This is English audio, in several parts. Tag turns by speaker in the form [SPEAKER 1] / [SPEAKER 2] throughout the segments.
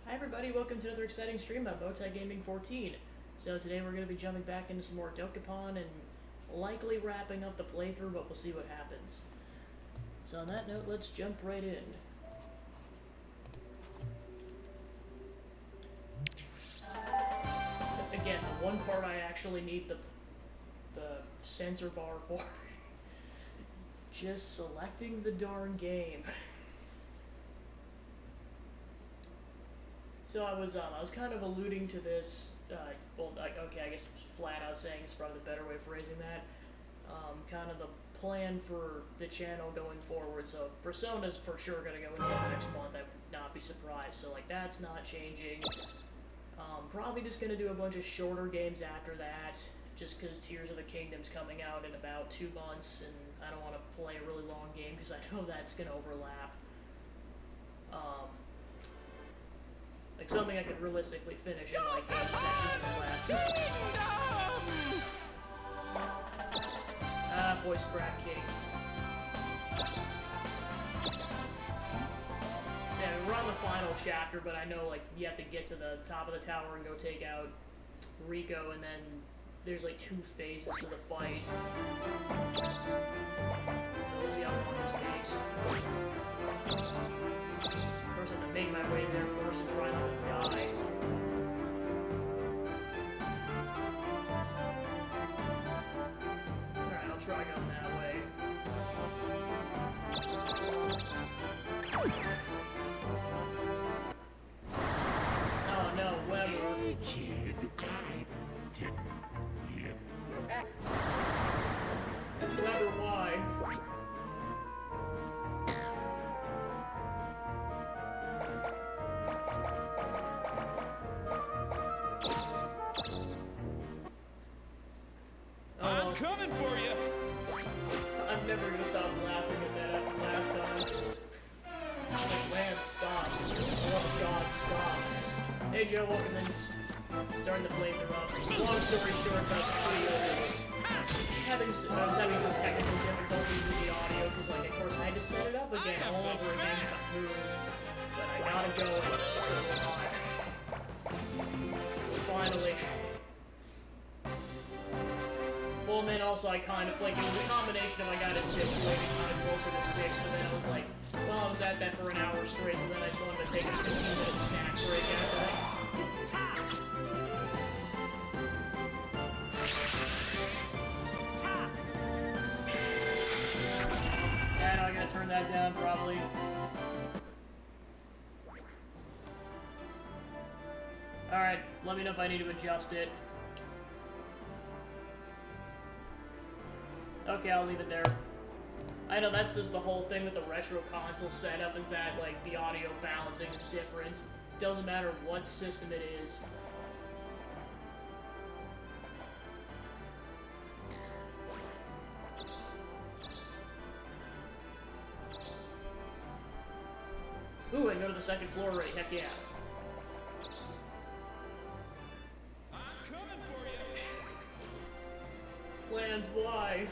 [SPEAKER 1] Hi everybody, welcome to another exciting stream about Bowtie Gaming 14. So today we're going to be jumping back into some more Dokapon and likely wrapping up the playthrough, but we'll see what happens. So on that note, let's jump right in. Again, the one part I actually need the sensor bar for. Just selecting the darn game. So I was kind of alluding to this, okay, I guess flat out saying is probably the better way of phrasing that. Kind of the plan for the channel going forward. So Persona's for sure going to go into next month. I would not be surprised. So like that's not changing. Probably just going to do a bunch of shorter games after that, just because Tears of the Kingdom's coming out in about 2 months, and I don't want to play a really long game because I know that's going to overlap. Like something I could realistically finish in like 8 sessions or less. Voice crack kitty. So yeah, we're on the final chapter, but I know like you have to get to the top of the tower and go take out Rico, and then there's like 2 phases to the fight. So we'll see how long this takes. Of course, I have to make my way there first and try not to die. Alright, I'll try going that way. Oh no, Weber. Weber, why?
[SPEAKER 2] I'm coming for you.
[SPEAKER 1] I'm never gonna stop laughing at that after last time. Like, Lance, stop. Oh god, stop. Hey Joe, welcome in. Starting to play through up. Long story short, but video is I was having some technical difficulties with the audio, because like of course I had to set it up again all over again because I moved. But I gotta go finally. Well, and then also I kind of, like, it was a combination of I got it situated kind of closer to 6, but then I was like, well, I was at that for an hour straight, so then I just wanted to take a 15-minute snack break after that. Yeah, no, I gotta turn that down, probably. Alright, let me know if I need to adjust it. Okay, I'll leave it there. I know that's just the whole thing with the retro console setup, is that, like, the audio balancing is different. It doesn't matter what system it is. Ooh, I can go to the 2nd floor already, heck yeah.
[SPEAKER 2] I'm coming for you.
[SPEAKER 1] Land's wife.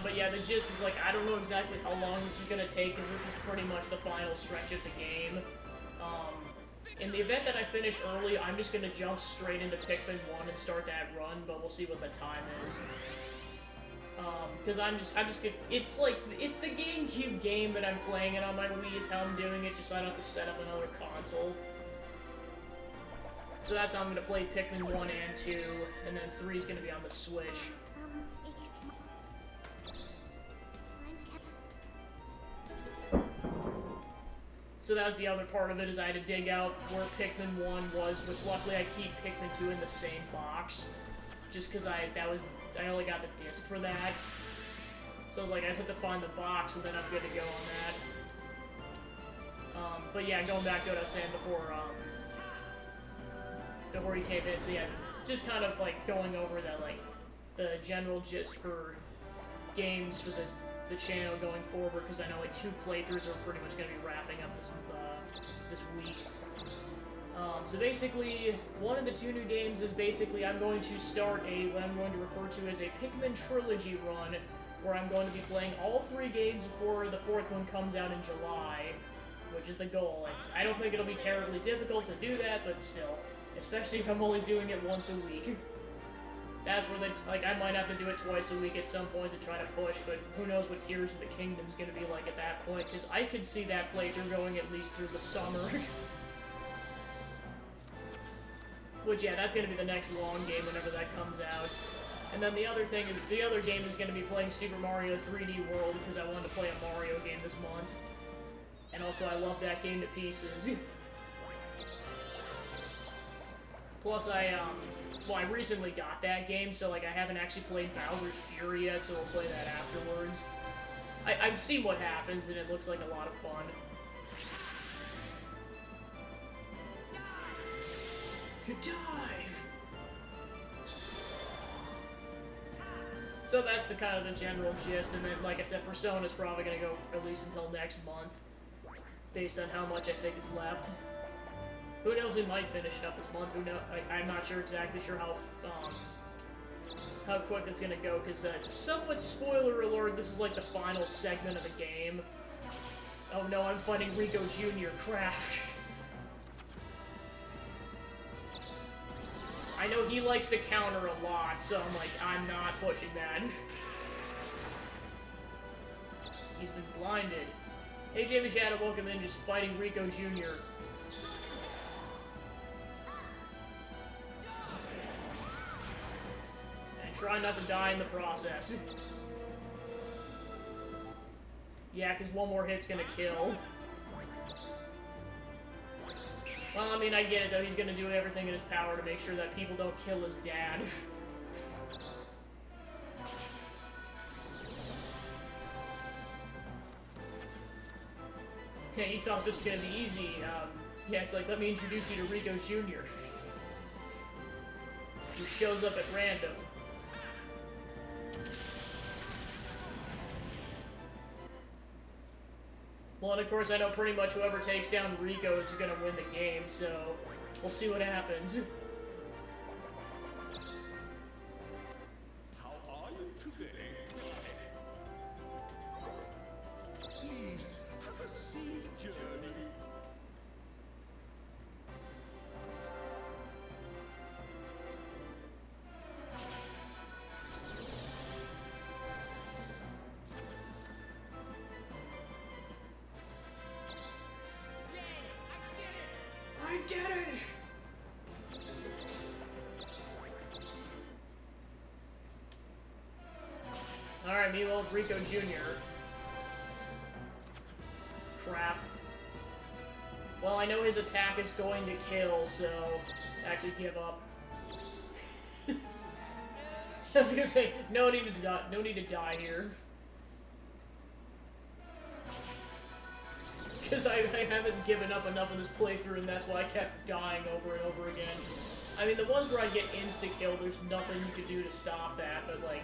[SPEAKER 1] But yeah, the gist is, like, I don't know exactly how long this is gonna take, because this is pretty much the final stretch of the game. In the event that I finish early, I'm just gonna jump straight into Pikmin 1 and start that run, but we'll see what the time is. Because I'm just gonna, it's the GameCube game, but I'm playing it on my Wii is how I'm doing it, just so I don't have to set up another console. So that's how I'm gonna play Pikmin 1 and 2, and then 3 is gonna be on the Switch. So that was the other part of it, is I had to dig out where Pikmin 1 was, which luckily I keep Pikmin 2 in the same box. Just because I only got the disc for that. So I was like, I just have to find the box, and then I'm good to go on that. But yeah, going back to what I was saying before you came in, so yeah, just kind of like going over that, like, the general gist for games for the channel going forward, because I know like 2 playthroughs are pretty much going to be wrapping up this week. So basically, one of the two new games is basically I'm going to start what I'm going to refer to as a Pikmin trilogy run, where I'm going to be playing all 3 games before the 4th one comes out in July, which is the goal. And I don't think it'll be terribly difficult to do that, but still, especially if I'm only doing it once a week. That's where I might have to do it twice a week at some point to try to push, but who knows what Tears of the Kingdom's gonna be like at that point, because I could see that playthrough going at least through the summer. Which, yeah, that's gonna be the next long game whenever that comes out. And then the other thing is, the other game is gonna be playing Super Mario 3D World, because I wanted to play a Mario game this month. And also, I love that game to pieces. Plus, I recently got that game, so, like, I haven't actually played Bowser's Fury yet, so we'll play that afterwards. I've seen what happens, and it looks like a lot of fun. Dive! So that's the kind of the general gist, and then, like I said, Persona's probably gonna go at least until next month, based on how much I think is left. Who knows, we might finish it up this month, who knows, like, I'm not exactly sure how quick it's gonna go, because, somewhat spoiler alert, this is like the final segment of the game. Oh no, I'm fighting Rico Jr., crap. I know he likes to counter a lot, so I'm like, I'm not pushing that. He's been blinded. Hey, Jamie Shadow, welcome in, just fighting Rico Jr. And try not to die in the process. Yeah, because one more hit's gonna kill. Well, I mean, I get it, though. He's gonna do everything in his power to make sure that people don't kill his dad. Yeah, you thought this was gonna be easy. Yeah, it's like, let me introduce you to Rico Jr. who shows up at random. Well, and of course, I know pretty much whoever takes down Rico is gonna win the game, so we'll see what happens.
[SPEAKER 2] How are you today? Please have a safe journey.
[SPEAKER 1] I did it! Alright, meanwhile, it's Rico Jr. Crap. Well, I know his attack is going to kill, so actually give up. I was gonna say, no need to die here. Because I haven't given up enough in this playthrough, and that's why I kept dying over and over again. I mean, the ones where I get insta-killed, there's nothing you can do to stop that, but, like,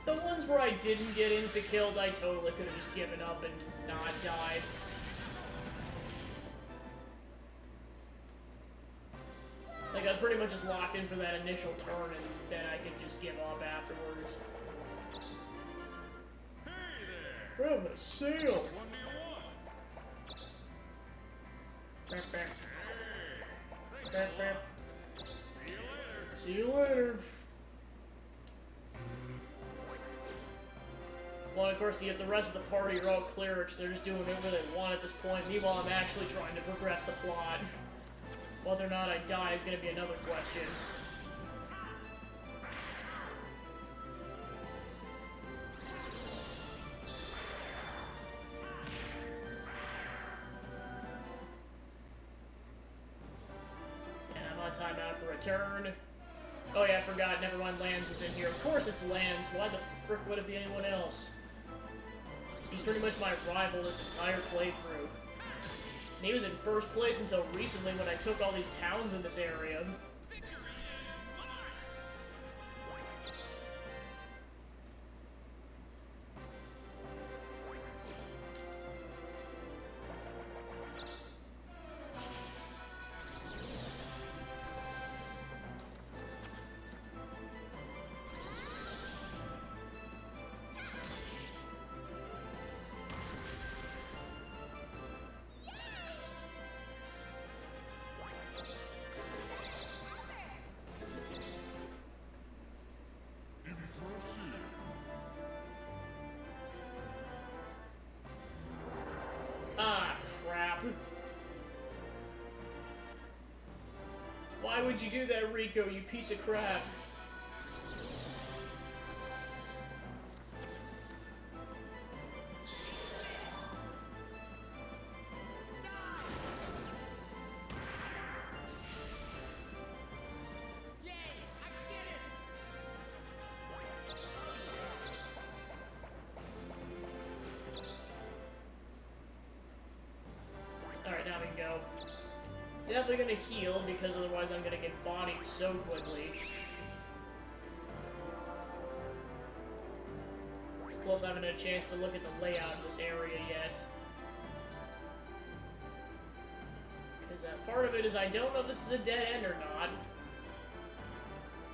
[SPEAKER 1] the ones where I didn't get insta-killed, I totally could have just given up and not died. Like, I was pretty much just locked in for that initial turn, and then I could just give up afterwards.
[SPEAKER 2] Hey there!
[SPEAKER 1] Oh, a sail!
[SPEAKER 2] Which one do you want?
[SPEAKER 1] Back, back.
[SPEAKER 2] Hey,
[SPEAKER 1] Back, back.
[SPEAKER 2] see you later.
[SPEAKER 1] See you later. Well, of course, the rest of the party are all clerics. They're just doing whatever they want at this point. Meanwhile, I'm actually trying to progress the plot. Whether or not I die is going to be another question. And I'm on timeout for a turn. Oh yeah, I forgot. Never mind, Lance is in here. Of course it's Lance. Why the frick would it be anyone else? He's pretty much my rival this entire playthrough. And he was in first place until recently when I took all these towns in this area. Why would you do that, Rico, you piece of crap? Alright, now we can go. Definitely gonna heal, because otherwise I'm gonna get bodied so quickly. Plus, I haven't had a chance to look at the layout of this area yet. Because part of it is I don't know if this is a dead end or not.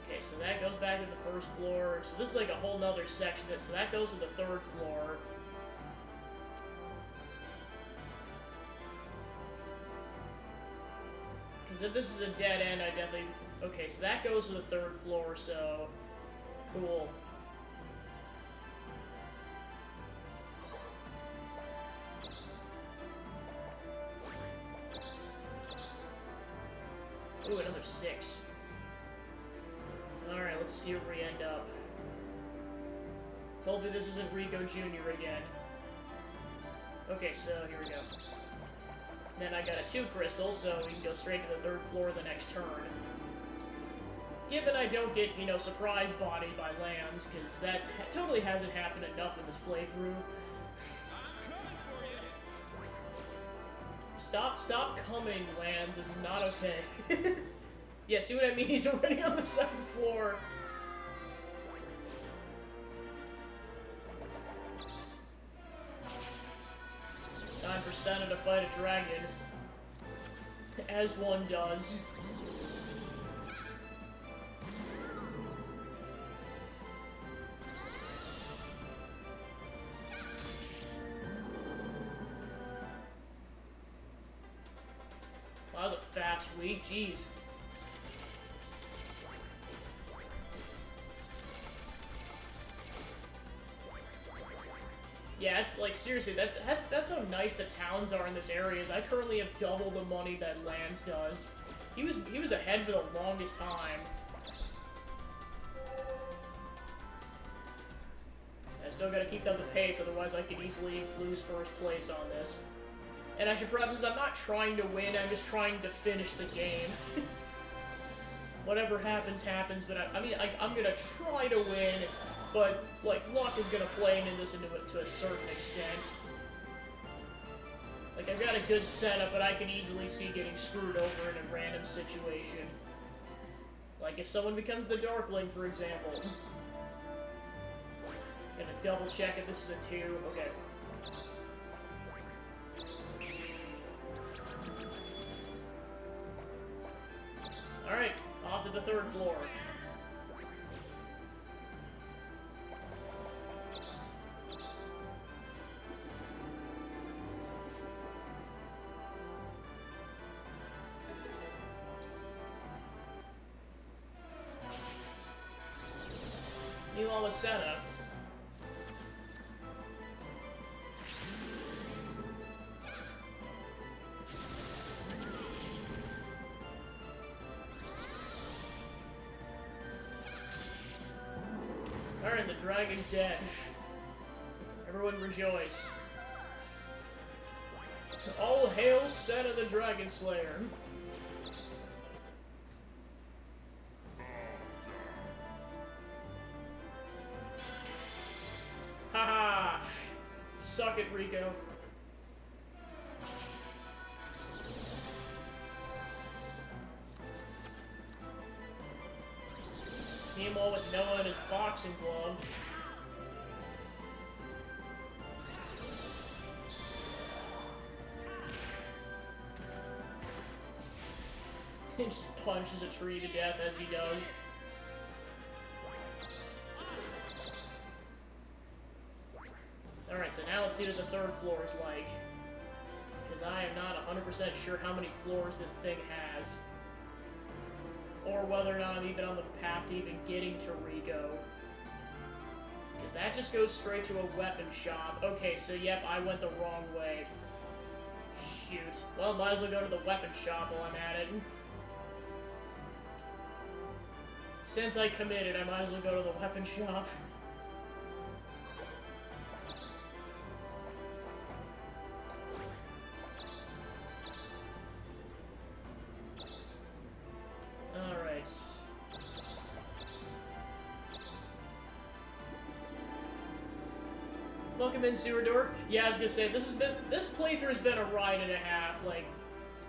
[SPEAKER 1] Okay, so that goes back to the first floor. So this is like a whole nother section. So that goes to the third floor. Because if this is a dead end, I definitely... Okay, so that goes to the third floor, so... Cool. Ooh, another 6. Alright, let's see where we end up. Hopefully this isn't Rico Jr. again. Okay, so here we go. Then I got a 2 crystal, so we can go straight to the third floor the next turn. Given I don't get, you know, surprise bodied by lands, because that totally hasn't happened enough in this playthrough. Stop coming, lands. This is not okay. Yeah, see what I mean? He's already on the 7th floor. Time for Senna to fight a dragon. As one does. Wow, that was a fast week, jeez. Yeah, it's like, seriously, that's how nice the towns are in this area. Is I currently have double the money that Lance does. He was ahead for the longest time. I still gotta keep up the pace, otherwise I could easily lose first place on this. And I should preface, I'm not trying to win, I'm just trying to finish the game. Whatever happens, happens, but I mean, I'm gonna try to win. But, like, luck is gonna play into this to a certain extent. Like, I've got a good setup, but I can easily see getting screwed over in a random situation. Like, if someone becomes the Darkling, for example. Gonna double check if this is a 2. Okay. Alright, off to the third floor. Meanwhile with Senna. Alright, the dragon's dead. Everyone rejoice. All hail Senna the Dragon Slayer. Haha! Suck it, Rico. Him all with Noah in his boxing glove. He just punches a tree to death as he does. Alright, so now let's see what the third floor is like. Because I am not 100% sure how many floors this thing has. Or whether or not I'm even on the path to even getting to Rico. Because that just goes straight to a weapon shop. Okay, so yep, I went the wrong way. Shoot. Well, might as well go to the weapon shop while I'm at it. Since I committed, I might as well go to the weapon shop. Alright. Welcome in, Sewer Dork. Yeah, I was gonna say, this playthrough has been a ride and a half. Like,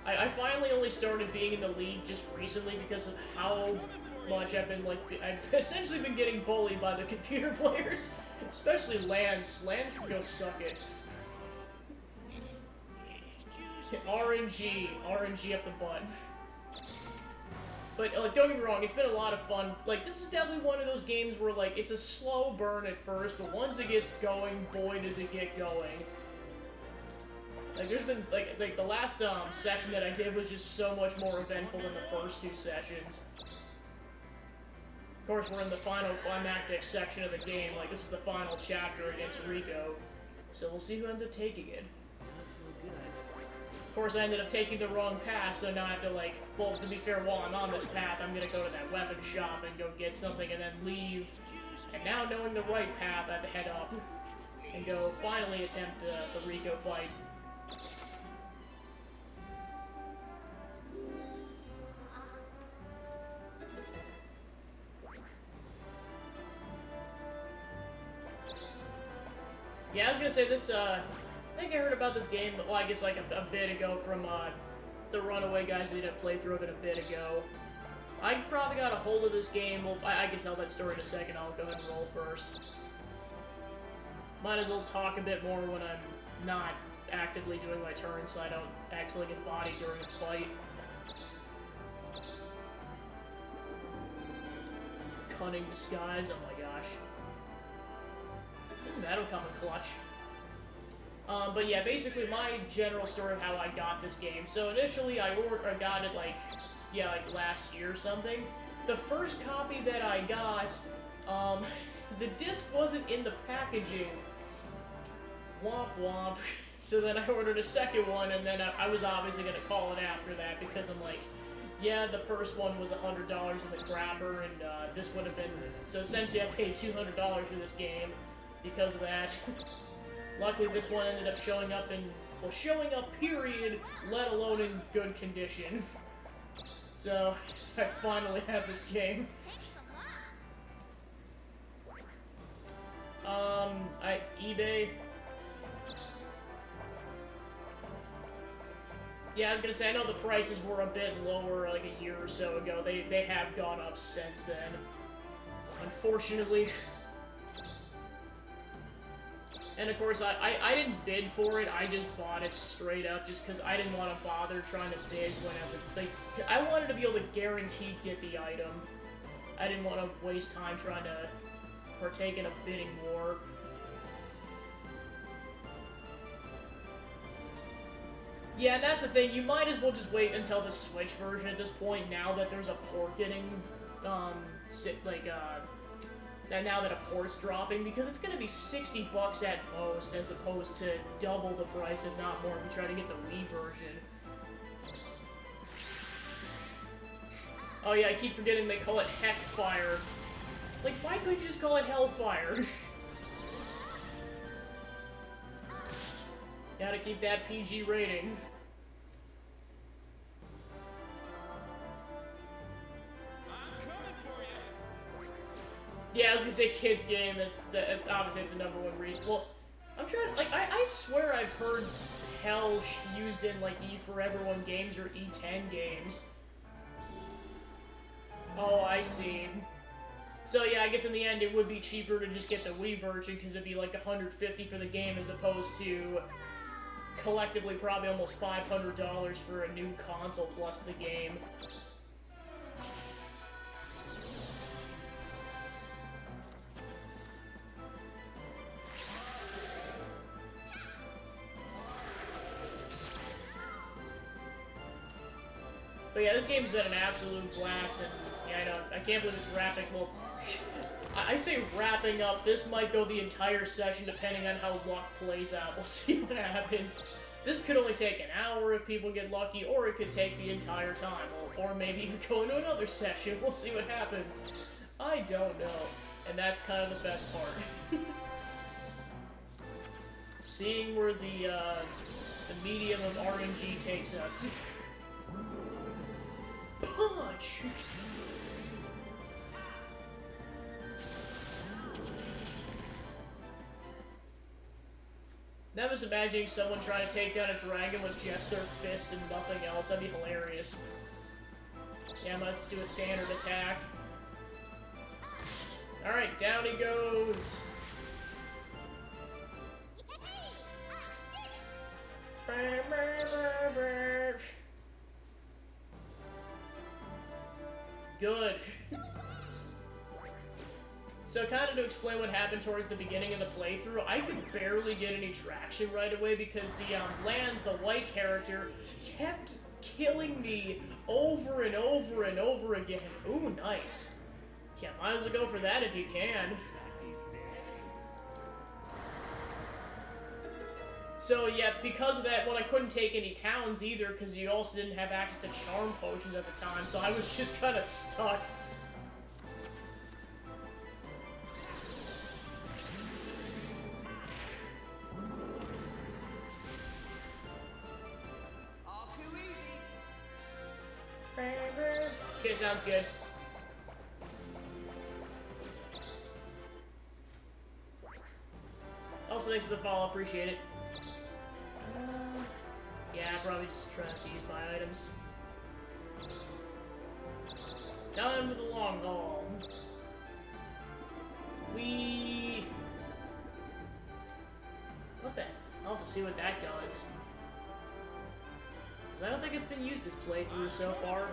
[SPEAKER 1] I finally only started being in the league just recently because of how much I've been, like, I've essentially been getting bullied by the computer players. Especially Lance. Lance can go suck it. RNG up the butt. But, like, don't get me wrong, it's been a lot of fun. Like, this is definitely one of those games where, like, it's a slow burn at first, but once it gets going, boy, does it get going. Like, there's been, like the last, session that I did was just so much more eventful than the first two sessions. Of course, we're in the final climactic section of the game. Like, this is the final chapter against Rico. So we'll see who ends up taking it. Of course, I ended up taking the wrong path, so now I have to, like, well, to be fair, while I'm on this path, I'm gonna go to that weapon shop and go get something and then leave. And now, knowing the right path, I have to head up and go finally attempt the Rico fight. Yeah, I was gonna say this, I think I heard about this game, well, I guess like a bit ago from, the Runaway guys that did a playthrough of it a bit ago. I probably got a hold of this game, well, I can tell that story in a second, I'll go ahead and roll first. Might as well talk a bit more when I'm not actively doing my turn so I don't actually get bodied during a fight. Cunning disguise, oh my gosh. That'll come in clutch. But yeah, basically my general story of how I got this game. So initially I got it like last year or something. The first copy that I got, the disc wasn't in the packaging. Womp womp. So then I ordered a second one, and then I was obviously gonna call it after that because I'm like, yeah, the first one was $100 in the grabber, and this would have been, so essentially I paid $200 for this game because of that. Luckily, this one ended up showing up in, well, showing up, period, let alone in good condition. So, I finally have this game. eBay. Yeah, I was gonna say, I know the prices were a bit lower like a year or so ago. They have gone up since then, unfortunately. And of course, I didn't bid for it, I just bought it straight up just because I didn't want to bother trying to bid whenever, like, I wanted to be able to guarantee get the item. I didn't want to waste time trying to partake in a bidding war. Yeah, and that's the thing, you might as well just wait until the Switch version at this point, now that there's a port getting, now that a port's dropping, because it's gonna be $60 at most, as opposed to double the price, if not more, if you try to get the Wii version. Oh yeah, I keep forgetting they call it Heckfire. Like, why couldn't you just call it Hellfire? Gotta keep that PG rating. Yeah, I was gonna say kids game, obviously it's the #1 reason. Well, I'm trying to, like, I swear I've heard Hell used in, like, E4Everyone games or E10 games. Oh, I see. So yeah, I guess in the end it would be cheaper to just get the Wii version, because it'd be like $150 for the game as opposed to collectively probably almost $500 for a new console plus the game. But yeah, this game's been an absolute blast, and yeah, I can't believe it's wrapping, well, I say wrapping up, this might go the entire session depending on how luck plays out, we'll see what happens. This could only take an hour if people get lucky, or it could take the entire time, or maybe even go into another session. We'll see what happens. I don't know, and that's kind of the best part. Seeing where the medium of RNG takes us. Punch! Now I'm just imagining someone trying to take down a dragon with just their fists and nothing else. That'd be hilarious. Yeah, let's do a standard attack. Alright, down he goes. Good. So kind of to explain what happened towards the beginning of the playthrough, I could barely get any traction right away because the Lance, the white character, kept killing me over and over and over again. Ooh, nice. Yeah, might as well go for that if you can. So yeah, because of that, well, I couldn't take any towns either because you also didn't have access to charm potions at the time, so I was just kind of stuck. Okay, sounds good. Also, thanks for the follow, appreciate it. Yeah, probably just trying to use my items. Time for the long haul. What the? I'll have to see what that does. I don't think it's been used this playthrough so far.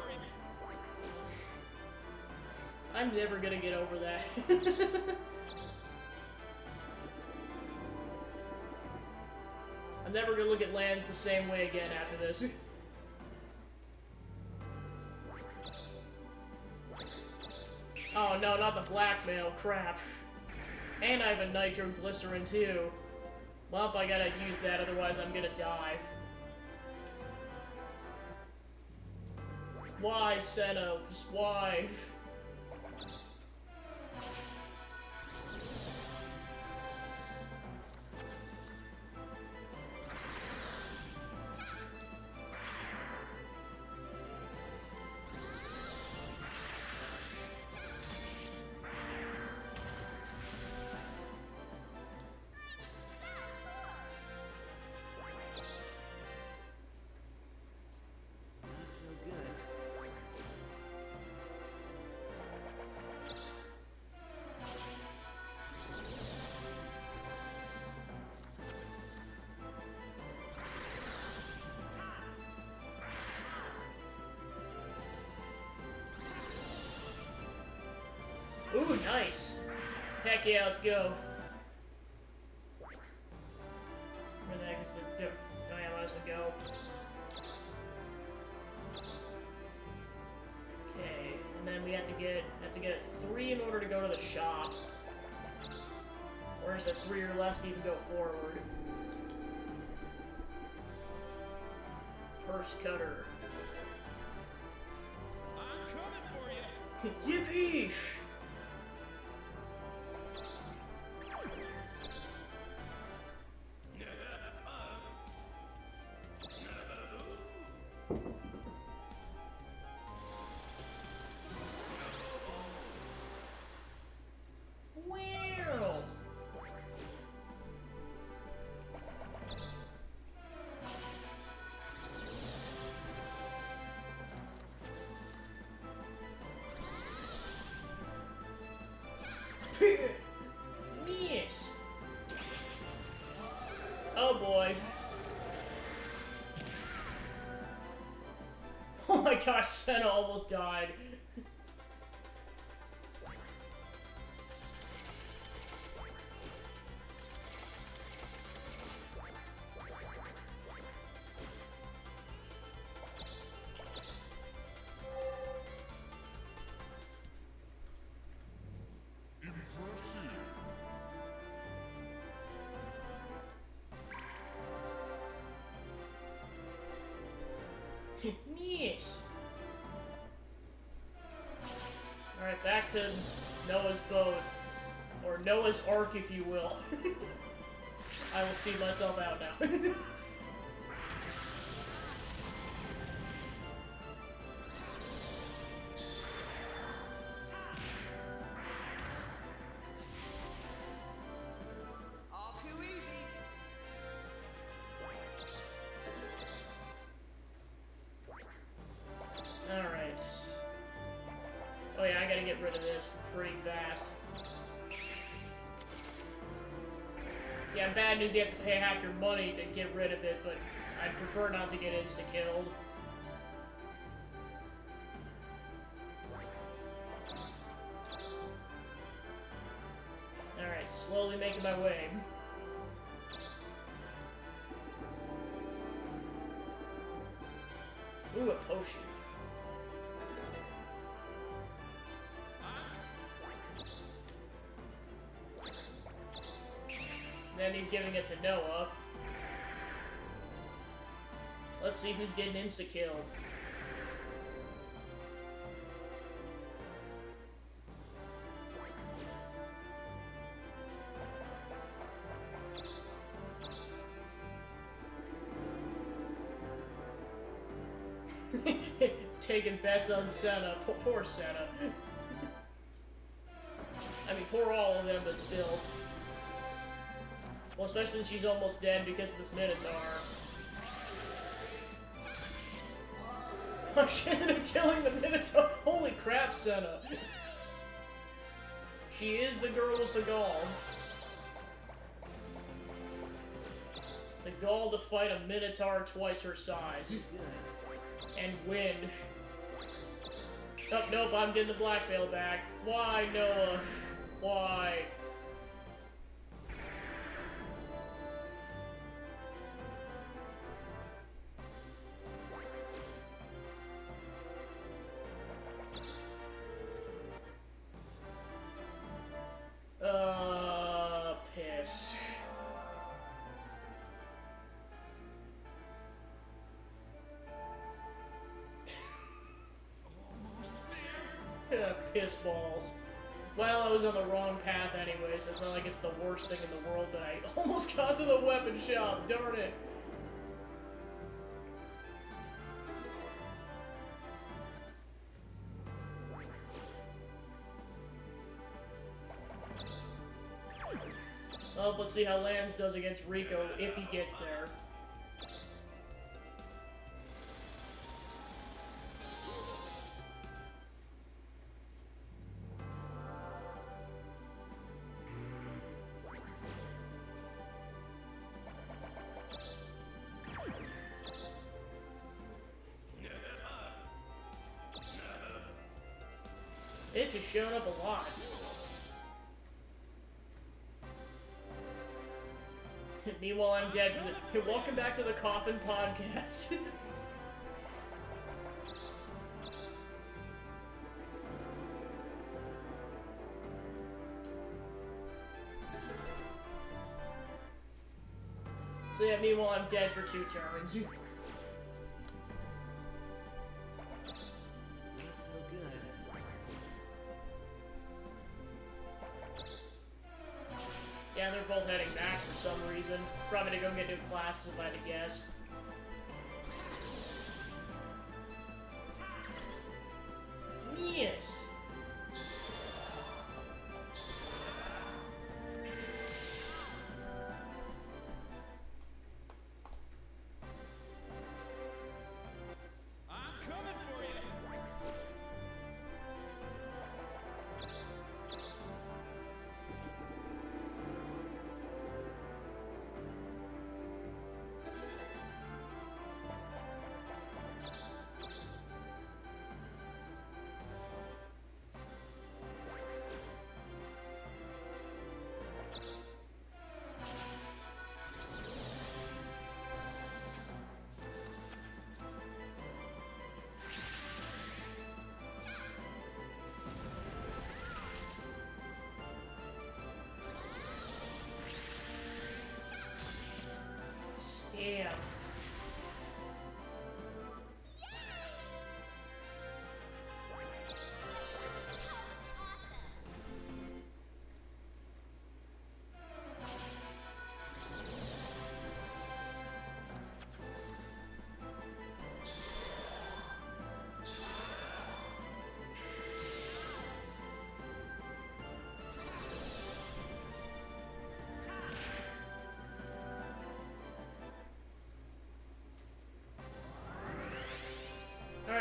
[SPEAKER 1] I'm never gonna get over that. I'm never gonna look at lands the same way again after this. Oh no, not the blackmail, crap. And I have a nitroglycerin too. Well, I gotta use that, otherwise I'm gonna die. Why, Senos? Why? Ooh, nice. Heck yeah, let's go. Where the heck is the... Oh yeah, might as well go. Okay, and then we have to get a 3 in order to go to the shop. Or is it 3 or less to even go forward? Purse cutter.
[SPEAKER 2] I'm coming for you.
[SPEAKER 1] Yippee! Miss. Oh boy. Oh my gosh, Senna almost died. Yes. Alright, back to Noah's boat. Or Noah's Ark, if you will. I will see myself out now.
[SPEAKER 2] All too easy.
[SPEAKER 1] Alright. Oh yeah, I gotta get rid of this pretty fast. Yeah, bad news, you have to pay half your money to get rid of it, but I'd prefer not to get insta-killed. Alright, slowly making my way. Ooh, a potion. Then he's giving it to Noah. Let's see who's getting insta-killed. Taking bets on Senna. Poor Senna. I mean, poor all of them, but still. Well, especially since she's almost dead because of this Minotaur. Oh, she ended up killing the Minotaur. Holy crap, Senna. She is the girl with the gall. The gall to fight a Minotaur twice her size. And win. Oh, nope, I'm getting the black veil back. Why, Noah? Why? Piss. Piss balls. Well, I was on the wrong path anyways. It's not like it's the worst thing in the world, but I almost got to the weapon shop. Darn it. Oh, let's see how Lance does against Rico if he gets there. It's just showing up a lot. Meanwhile, I'm dead. Hey, welcome back to the Coffin Podcast. So yeah, meanwhile, I'm dead for 2 turns. Yeah, they're both heading back for some reason. Probably to go get new classes, if I had to guess. Yes.
[SPEAKER 2] I'm coming for you.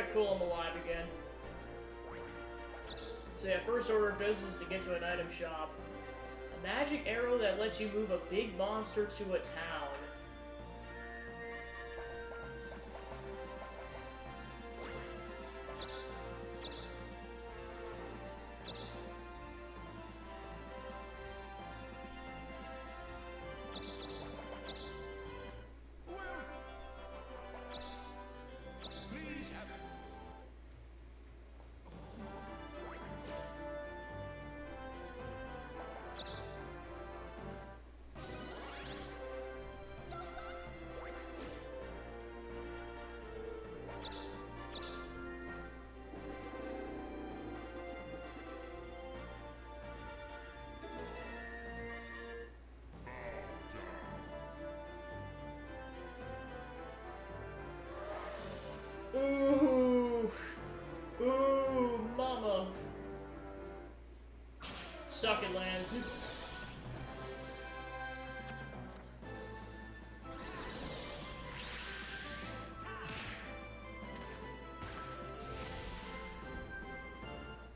[SPEAKER 1] Alright, cool, I'm alive again. So yeah, first order of business to get to an item shop. A magic arrow that lets you move a big monster to a town.
[SPEAKER 2] Please have
[SPEAKER 1] Ooh. Ooh, mama. Suck it, Lance.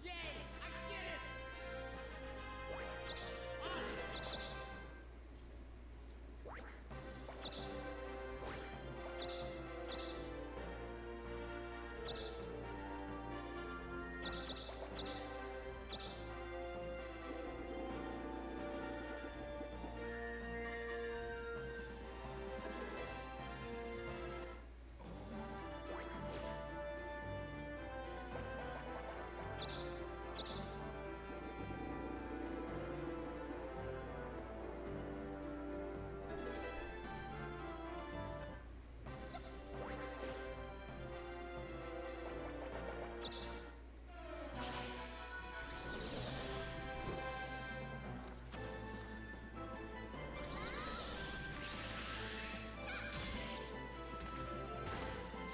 [SPEAKER 2] Yay! I did it!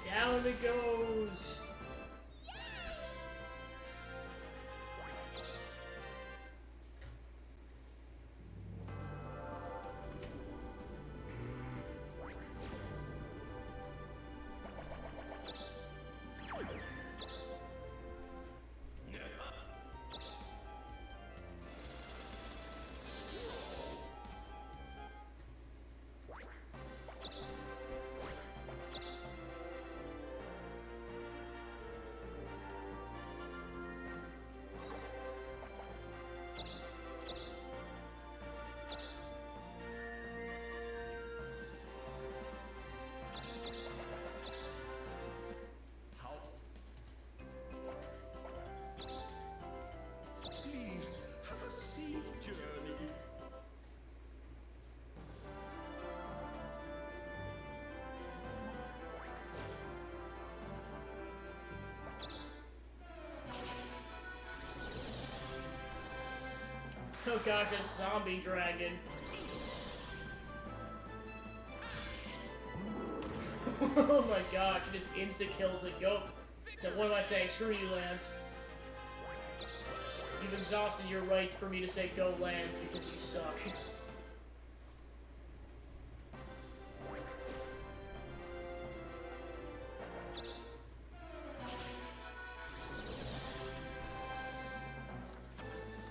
[SPEAKER 1] Down it goes.
[SPEAKER 2] How? Please have a safe journey.
[SPEAKER 1] Oh gosh, a zombie dragon. Oh my gosh, it just insta-kills it. Go. Now, what am I saying? Screw you, Lance. You've exhausted your right for me to say go, Lance, because you suck.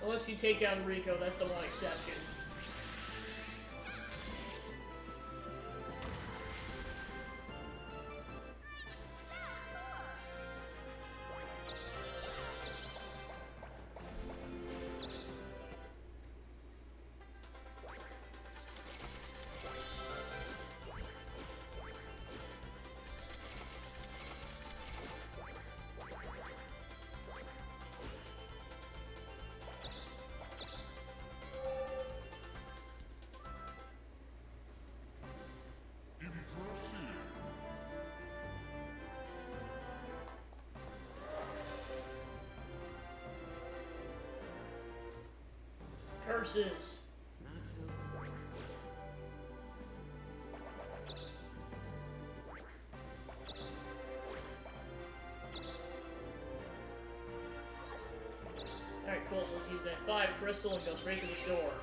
[SPEAKER 1] Unless you take down Rico, that's the one exception. Curses.
[SPEAKER 2] Not so.
[SPEAKER 1] Alright, cool, so let's use that 5 crystal and go straight to the store.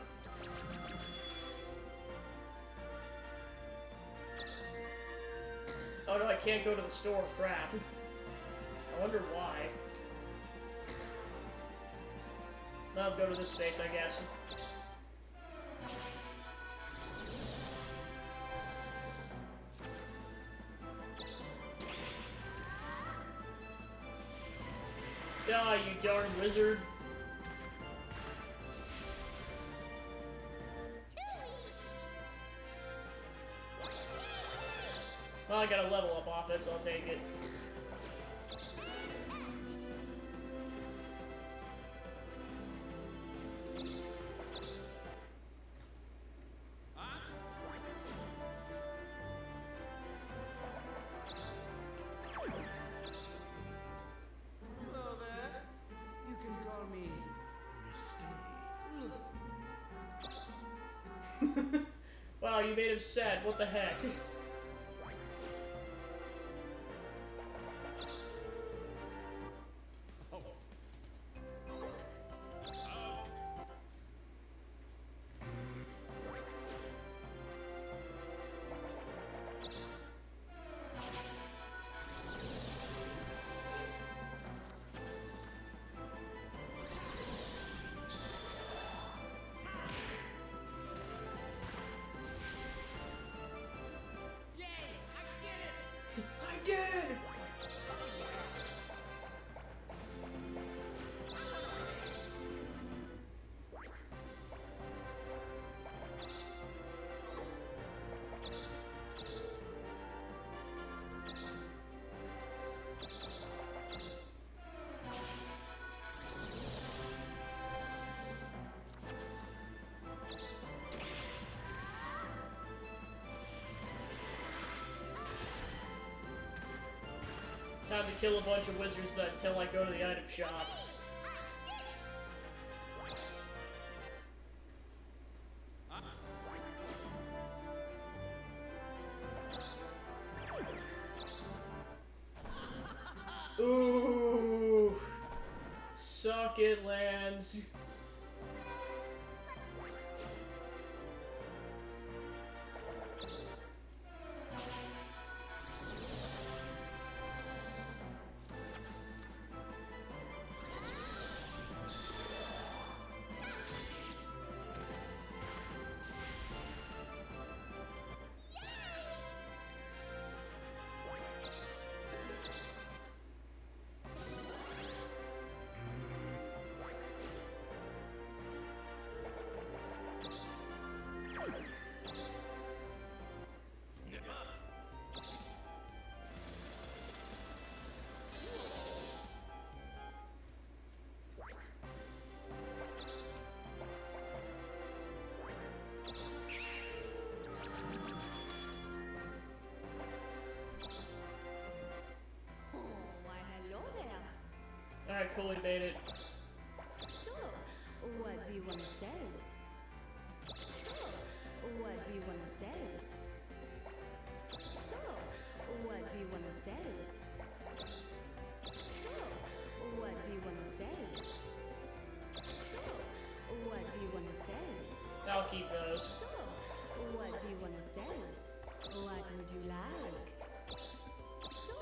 [SPEAKER 1] Oh no, I can't go to the store, crap. I wonder why. I'll go to this space, I guess. Die, you darn wizard. Well, I got a level up off it, so I'll take it.
[SPEAKER 2] Hello there. You can call me Risky.
[SPEAKER 1] Wow, you made him sad. What the heck? I did! Time to kill a bunch of wizards until I go to the item shop. Ooh, suck it, Lands. Alright, cool, we made it.
[SPEAKER 3] So, what do you want to sell? So, what do you want to sell? So, what do you want to sell? So, what do you want to sell? So, what do you want to sell?
[SPEAKER 1] I'll keep those.
[SPEAKER 3] So, what do you want to sell? What would you like? So,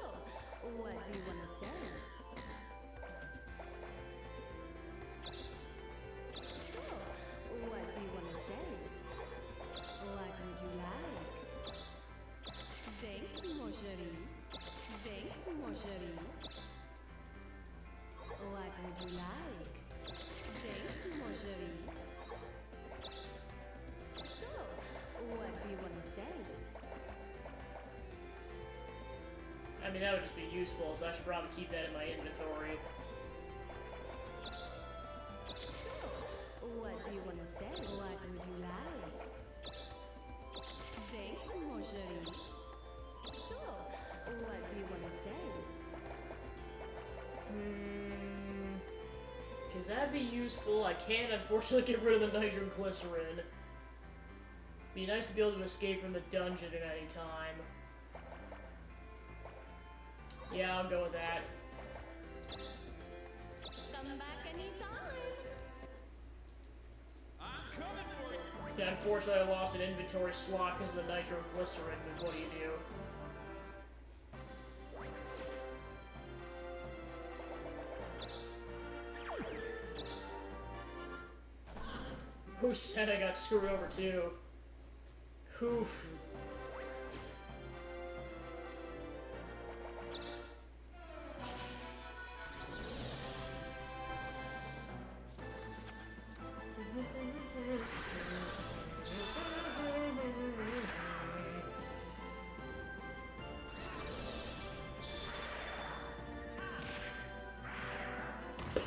[SPEAKER 3] what do you want to sell? What do you want to sell? What would you like? Thanks, mon chéri. Thanks, mon chéri. What would you like? Thanks, mon chéri. So, what do you want to sell?
[SPEAKER 1] I mean, that would just be useful, so I should probably keep that in my inventory.
[SPEAKER 3] What do you want to sell? What would you like? Thanks, mon chéri. So, what do you want to sell?
[SPEAKER 1] Because that'd be useful. I can't, unfortunately, get rid of the nitroglycerin. Be nice to be able to escape from the dungeon at any time. Yeah, I'll go with that.
[SPEAKER 3] Come back anytime.
[SPEAKER 2] I'm coming for you.
[SPEAKER 1] Yeah, unfortunately, I lost an inventory slot because of the nitroglycerin, but what do you do? Ooh, Senna got screwed over too. Oof.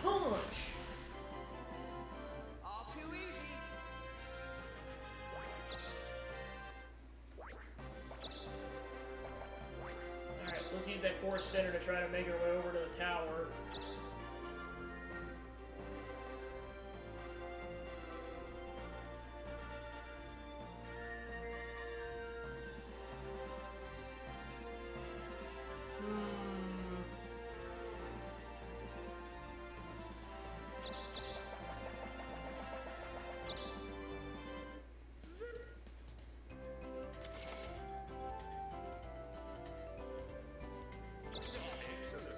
[SPEAKER 1] Punch!
[SPEAKER 2] All too easy.
[SPEAKER 1] Alright, so let's use that force spinner to try to make our way over to the tower.
[SPEAKER 2] Excellent.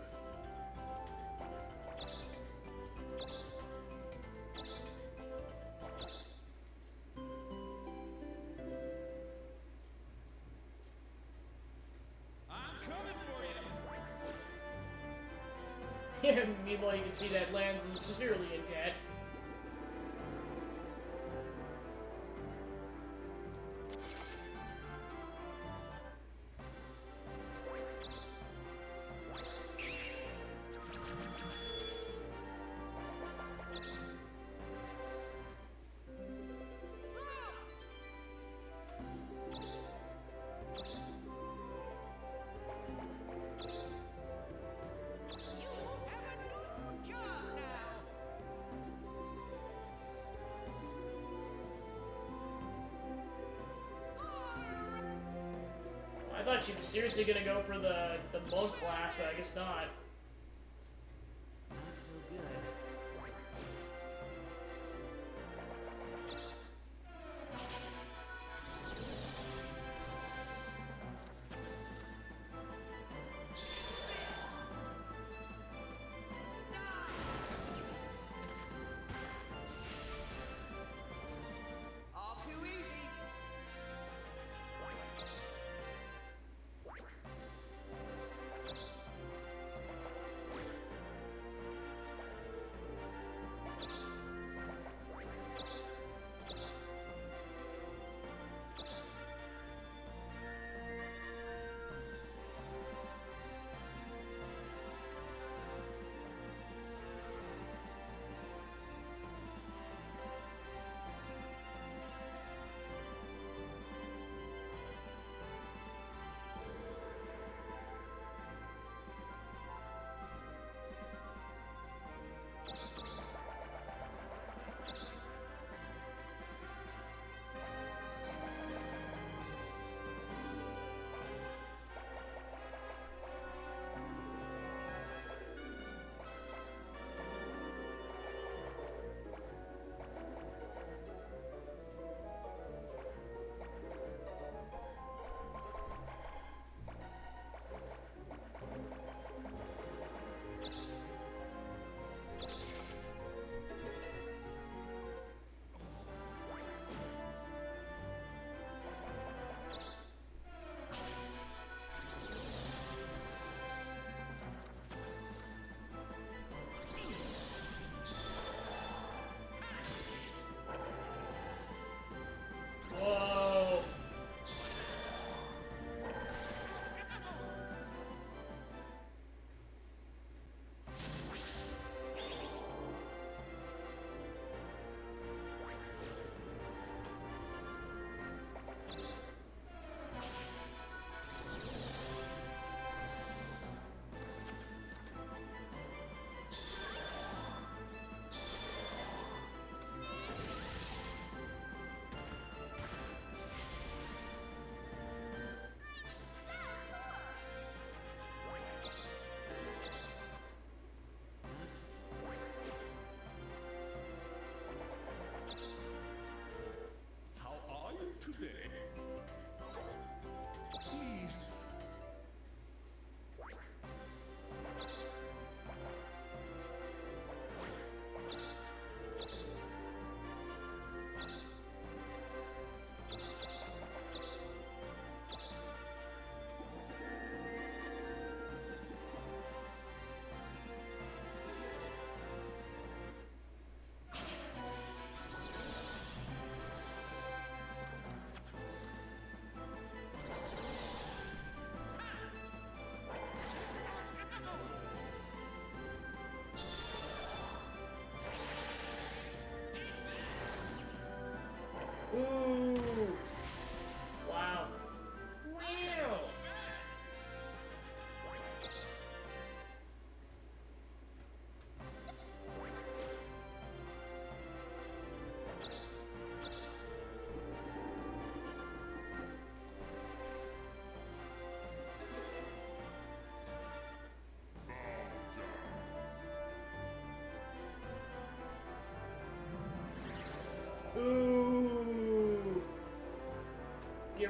[SPEAKER 2] I'm coming for you.
[SPEAKER 1] Yeah, meanwhile you can see that Lance is severely in debt.
[SPEAKER 2] You have a new job now.
[SPEAKER 1] I thought she was seriously gonna go for the bug class, but I guess not.
[SPEAKER 2] Not so good. All too easy.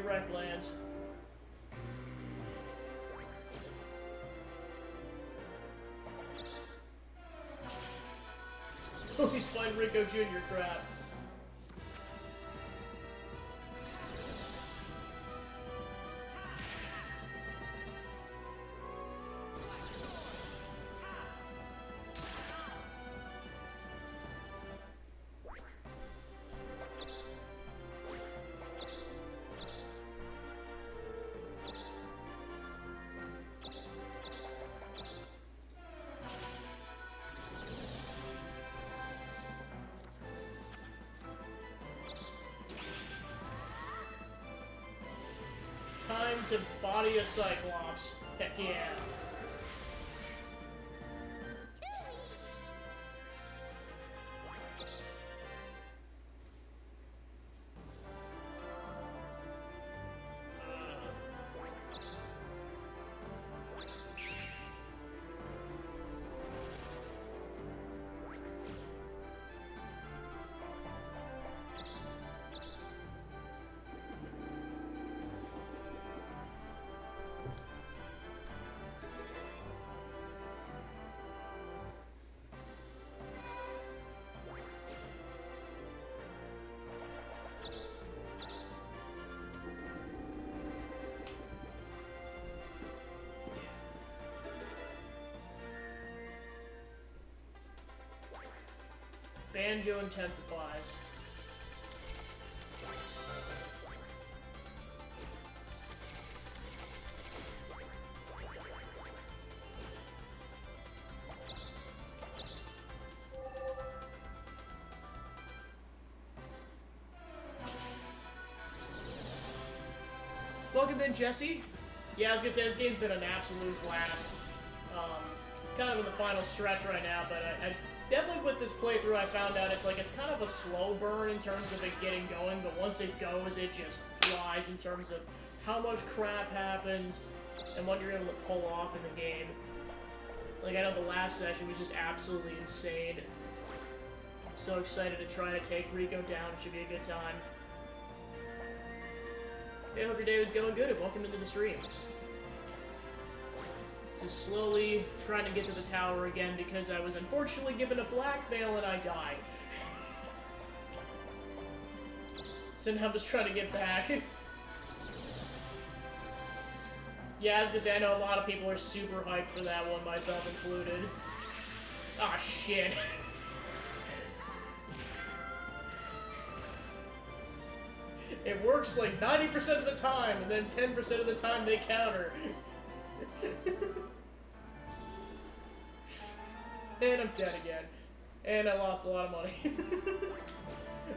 [SPEAKER 1] wreck lands. Oh, he's fighting Rico Jr. crap. Time to body a Cyclops. Heck yeah. Banjo intensifies. Welcome in, Jesse. Yeah, I was gonna say, this game's been an absolute blast. Kind of in the final stretch right now, but I definitely with this playthrough I found out it's kind of a slow burn in terms of it getting going, but once it goes, it just flies in terms of how much crap happens and what you're able to pull off in the game. Like, I know the last session was just absolutely insane. I'm so excited to try to take Rico down. It should be a good time. Hey, I hope your day was going good and welcome into the stream. Just slowly trying to get to the tower again because I was unfortunately given a blackmail and I died. So now I'm just trying to get back. Yeah, I was gonna say, I know a lot of people are super hyped for that one, myself included. Ah, shit. It works like 90% of the time, and then 10% of the time they counter. And I'm dead again. And I lost a lot of money.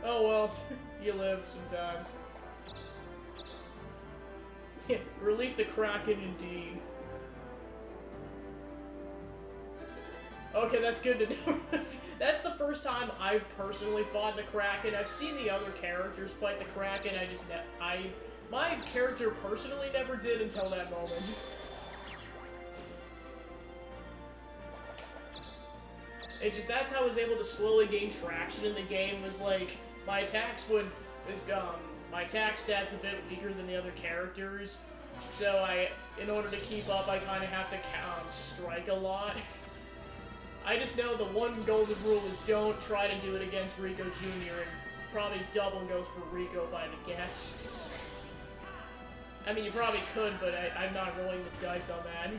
[SPEAKER 1] Oh well, you live sometimes. Release the Kraken indeed. Okay, that's good to know. That's the first time I've personally fought the Kraken. I've seen the other characters fight the Kraken. My character personally never did until that moment. That's how I was able to slowly gain traction in the game, was like, my attack stat's a bit weaker than the other characters, so in order to keep up, I kind of have to strike a lot. I just know the one golden rule is don't try to do it against Rico Jr., and probably double goes for Rico if I had to guess. I mean, you probably could, but I'm not rolling the dice on that.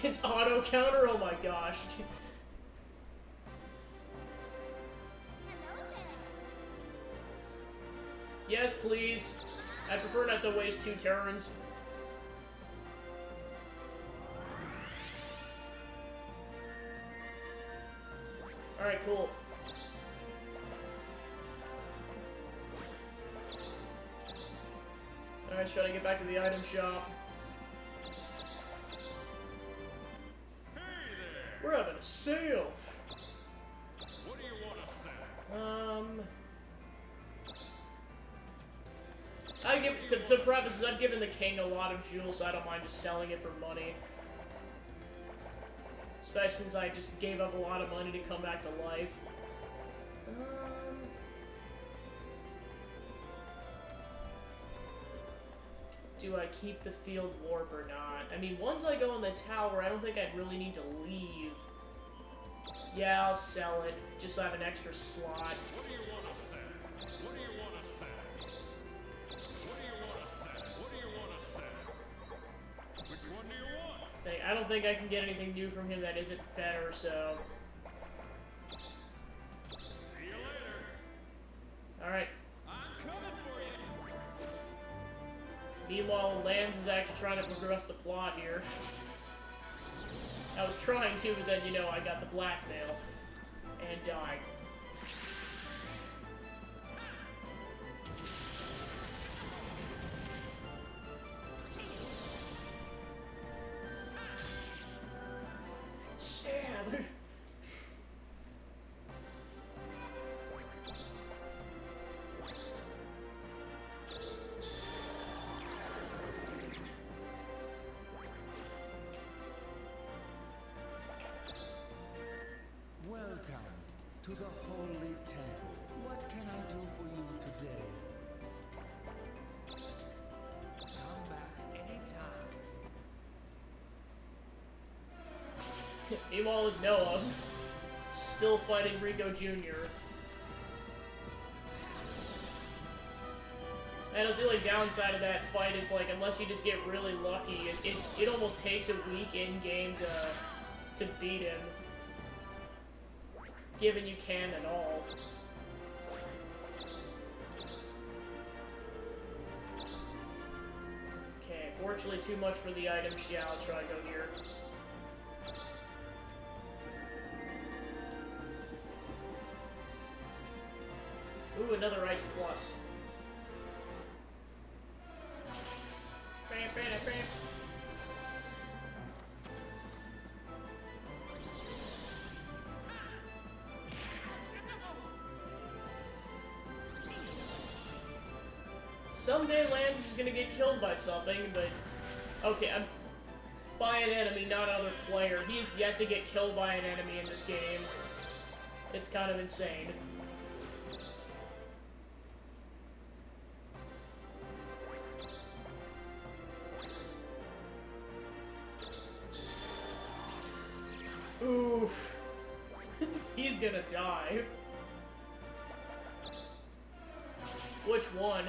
[SPEAKER 1] It's auto counter? Oh my gosh. Yes, please. I prefer not to waste 2 turns. Alright, cool. Alright, try to get back to the item shop. We're having a sale!
[SPEAKER 4] What do you want to sell?
[SPEAKER 1] The preface is I've given the king a lot of jewels, so I don't mind just selling it for money. Especially since I just gave up a lot of money to come back to life. do I keep the field warp or not? I mean, once I go in the tower, I don't think I'd really need to leave. Yeah, I'll sell it, just so I have an extra slot.
[SPEAKER 4] What do you want to sell? What do you want to sell? What do you want to sell? What do you want to sell? Which one do you want?
[SPEAKER 1] Say, I don't think I can get anything new from him that isn't better, so...
[SPEAKER 4] See you later.
[SPEAKER 1] Alright.
[SPEAKER 4] I'm coming for you.
[SPEAKER 1] Meanwhile, Lands is actually trying to progress the plot here. I was trying to, but then, you know, I got the blackmail. And died. Stab!
[SPEAKER 2] Welcome to the Holy Temple. What can I do for you today? Come back anytime.
[SPEAKER 1] Meanwhile, with Noah, still fighting Rico Jr. And the only downside of that fight is, like, unless you just get really lucky, it almost takes a week in-game to beat him. Given you can at all. Okay, fortunately too much for the items. Yeah, I'll try to go here. Ooh, another ice plus. Bam, bam, bam. Someday Lance is gonna get killed by something, but... Okay, I'm... By an enemy, not another player. He's yet to get killed by an enemy in this game. It's kind of insane. Oof. He's gonna die. Which one?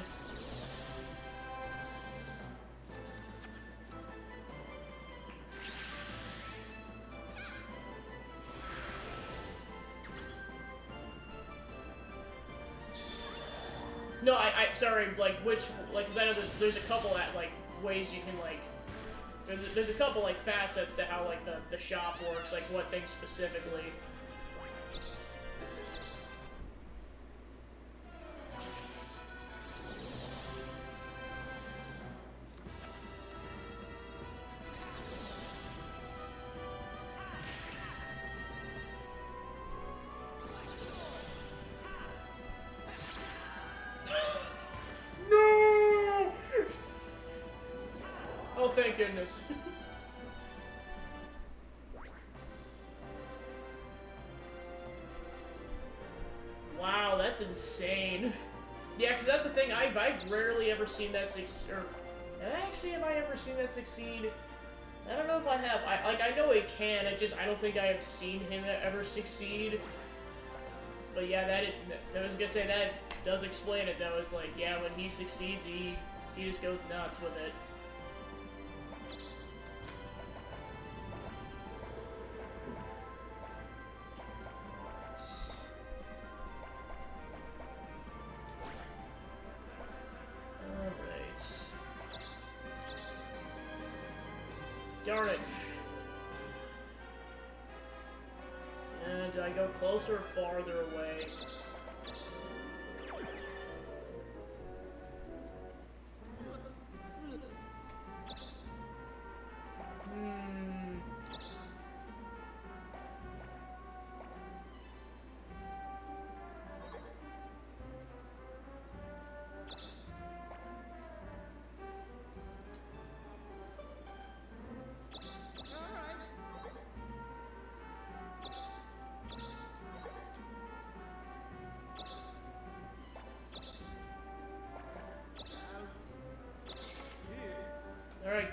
[SPEAKER 1] No, sorry, like, which, like, because I know there's a couple that, like, ways you can, like, there's a couple, like, facets to how, like, the shop works, like, what things specifically. No! Oh, thank goodness. Wow, that's insane. Yeah, because that's the thing, I've rarely ever seen that succeed. Actually, have I ever seen that succeed? I don't know if I have. I know it can, I don't think I have seen him ever succeed. But yeah, I was gonna say, that does explain it, though. It's like, yeah, when he succeeds, he just goes nuts with it. Darn it. Do I go closer or farther away?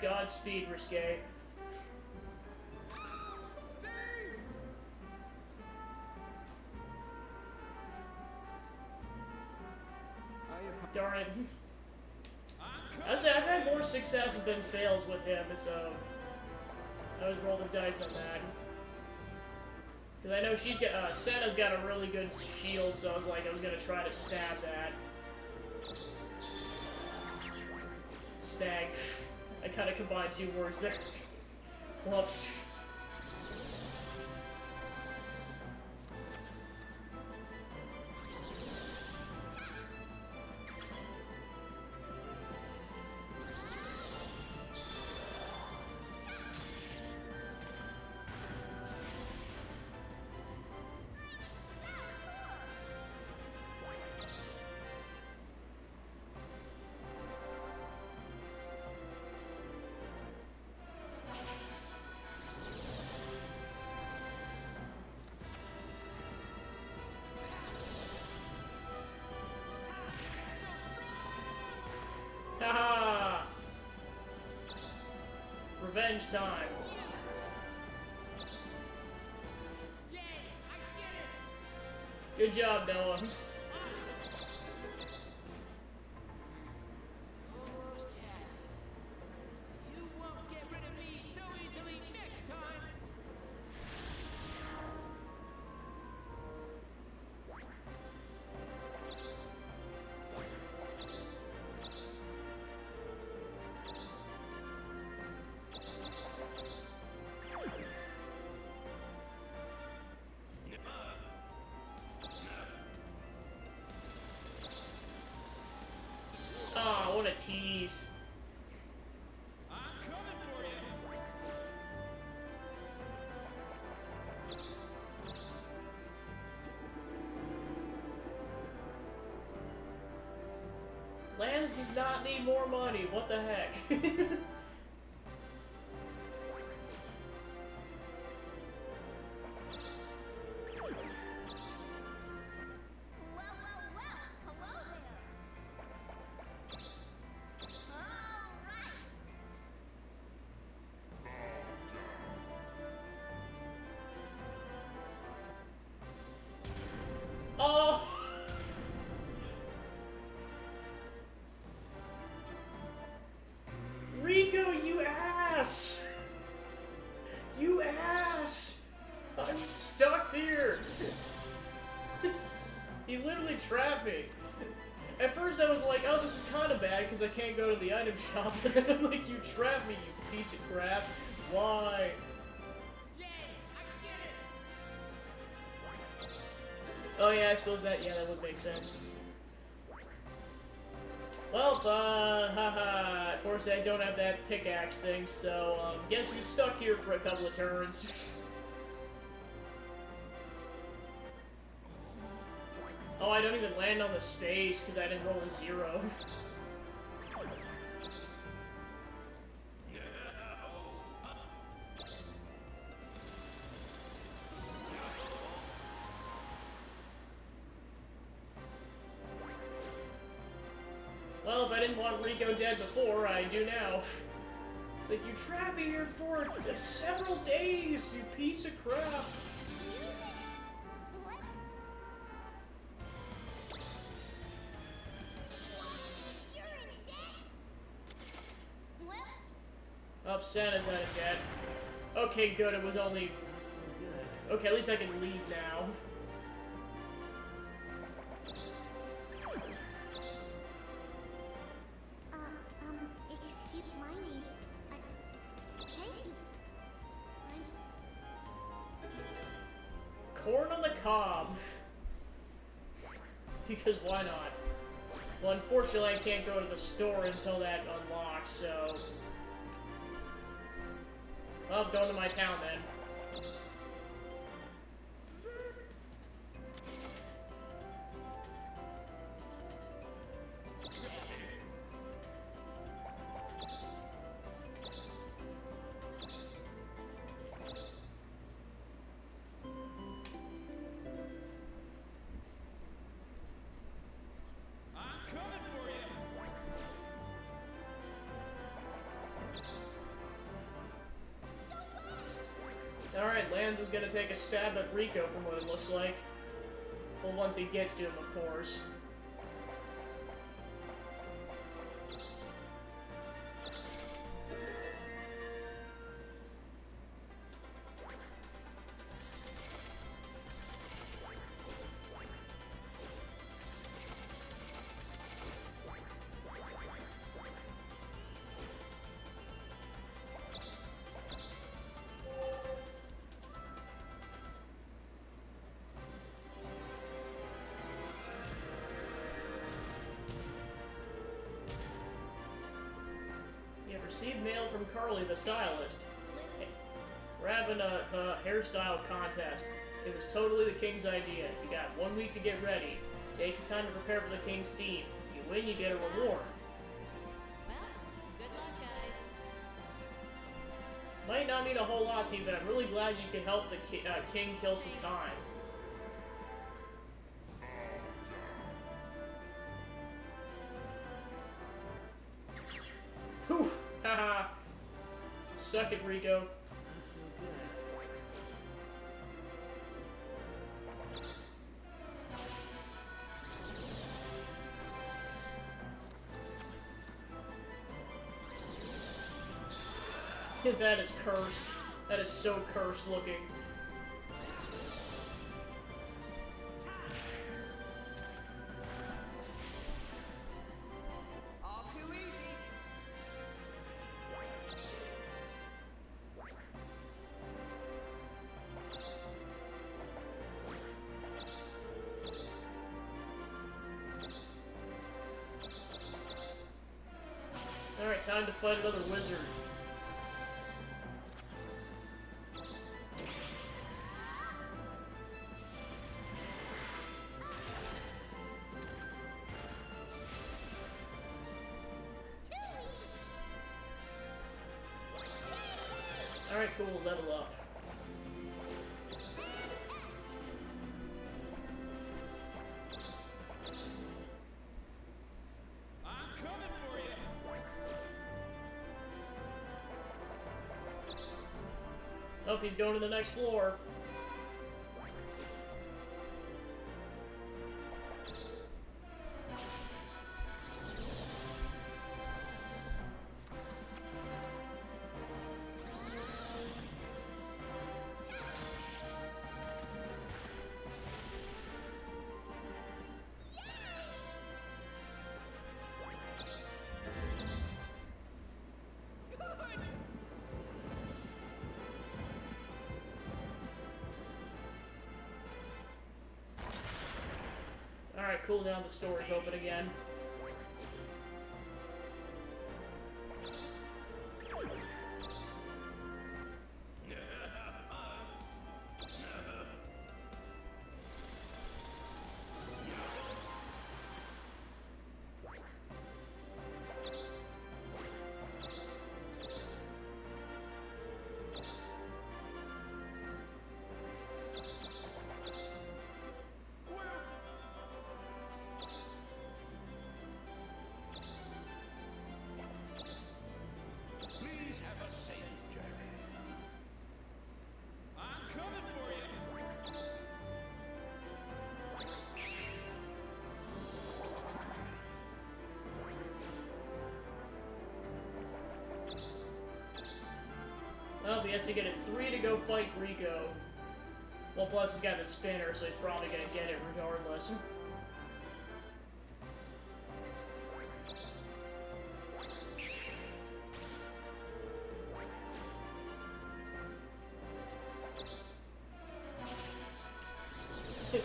[SPEAKER 1] Godspeed, Risque. Darn it. I say I've had more successes than fails with him, so I always roll the dice on that. Because I know she's got Senna's got a really good shield, so I was like I was gonna try to stab that. Stag. I kind of combined two words there. Whoops. Haha! Revenge time. Good job, Noah.
[SPEAKER 5] Almost had it. You won't get rid of me so easily next time.
[SPEAKER 1] Ah, what a tease.
[SPEAKER 4] I'm coming for you.
[SPEAKER 1] Lance does not need more money. What the heck?
[SPEAKER 6] Well, hello there. All right.
[SPEAKER 1] Oh! Rico, you ass! You ass! I'm stuck here! He literally trapped me. At first I was like, oh, this is kind of bad because I can't go to the item shop. And then I'm like, you trapped me, you piece of crap. Why?
[SPEAKER 5] Yay! I get it.
[SPEAKER 1] Oh yeah, I suppose that would make sense. Well, haha, unfortunately I don't have that pickaxe thing, so, guess who's stuck here for a couple of turns. Oh, I don't even land on the space, because I didn't roll a 0. Well, if I didn't want Rico dead before, I do now. Like, you trapped me here for several days, you piece of crap.
[SPEAKER 6] What? You're in debt? Well,
[SPEAKER 1] Oh, Santa's out of debt. Okay, good, it was only... Okay, at least I can leave now.
[SPEAKER 6] excuse my name. Thank you.
[SPEAKER 1] Corn on the cob. Because why not? Well, unfortunately, I can't go to the store until that unlocks, so... Well, going to my town then.
[SPEAKER 4] I'm coming for you.
[SPEAKER 1] is gonna take a stab at Rico from what it looks like. Well, once he gets to him, of course. Received mail from Carly, the stylist. Hey, we're having a hairstyle contest. It was totally the king's idea. You got 1 week to get ready. Takes time to prepare for the king's theme. If you win, you get a reward.
[SPEAKER 3] Well, good luck, guys.
[SPEAKER 1] Might not mean a whole lot to you, but I'm really glad you could help the king kill some time. Whew! Haha! Suck it, Rico.
[SPEAKER 2] Not so good.
[SPEAKER 1] That is cursed. That is so cursed looking.
[SPEAKER 2] All too easy.
[SPEAKER 1] Alright, time to fight another wizard. Alright, cool, level up.
[SPEAKER 4] I'm coming for you.
[SPEAKER 1] Oh, he's going to the next floor. Alright, cool down, the store's open again.
[SPEAKER 2] Please have a safe journey.
[SPEAKER 4] I'm coming for you.
[SPEAKER 1] Well, he has to get a 3 to go fight Rico. Well, plus he's got the spinner, so he's probably gonna get it regardless.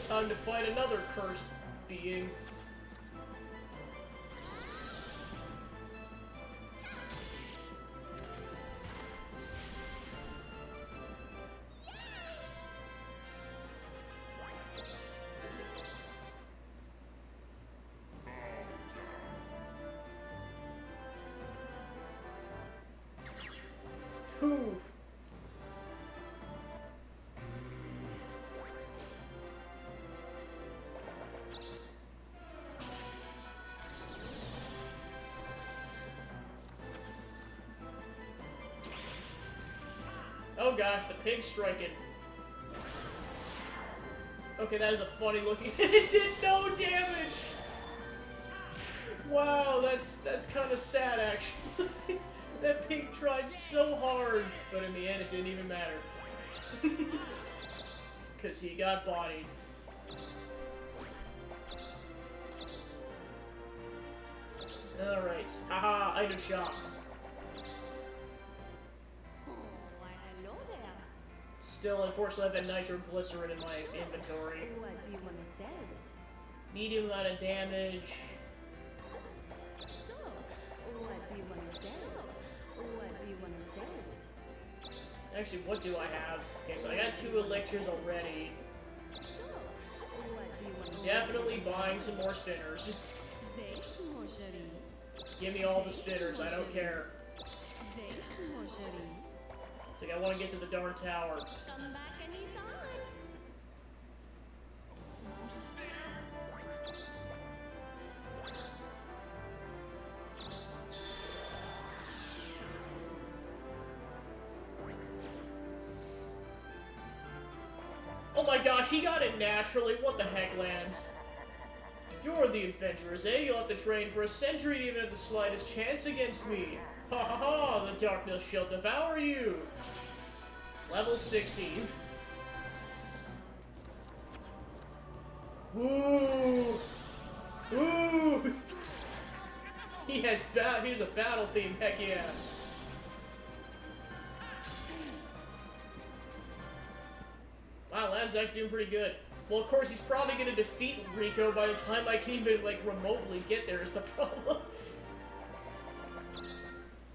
[SPEAKER 1] Time to fight another cursed being. Whew. Oh gosh, the pig's striking. Okay, that is a funny looking. It did no damage. Wow, that's kind of sad actually. That pig tried so hard, but in the end it didn't even matter. Because he got bodied. Alright, haha, item shop.
[SPEAKER 3] Oh, why hello there.
[SPEAKER 1] Still, unfortunately, I've got nitroglycerin in my inventory.
[SPEAKER 3] What do you want to sell?
[SPEAKER 1] Medium amount of damage.
[SPEAKER 3] So, what do you want to sell? What do you want to sell?
[SPEAKER 1] Actually, what do I have? Okay, so I got 2 elixirs already.
[SPEAKER 3] So, what do you want to
[SPEAKER 1] Definitely buying some more spinners.
[SPEAKER 3] sell? Thanks, mon chéri.
[SPEAKER 1] Give me all the spinners, I don't care.
[SPEAKER 3] Thanks, mon chéri.
[SPEAKER 1] It's like I want to get to the darn tower.
[SPEAKER 3] Come back anytime.
[SPEAKER 1] Oh my gosh, he got it naturally. What the heck, Lance? You're the adventurers, eh? You'll have to train for a century to even have the slightest chance against me. Ha ha ha! The darkness shall devour you! Level 60. Ooh! Ooh! He's a battle theme, heck yeah! Wow, Lan's actually doing pretty good. Well, of course, he's probably going to defeat Rico by the time I can even, like, remotely get there is the problem.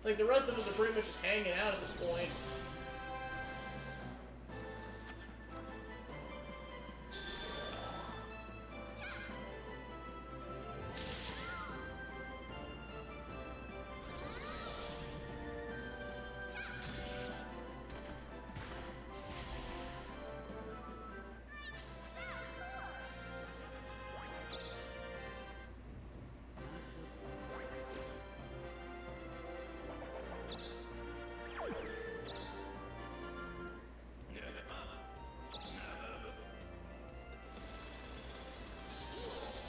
[SPEAKER 1] Like, the rest of us are pretty much just hanging out at this point.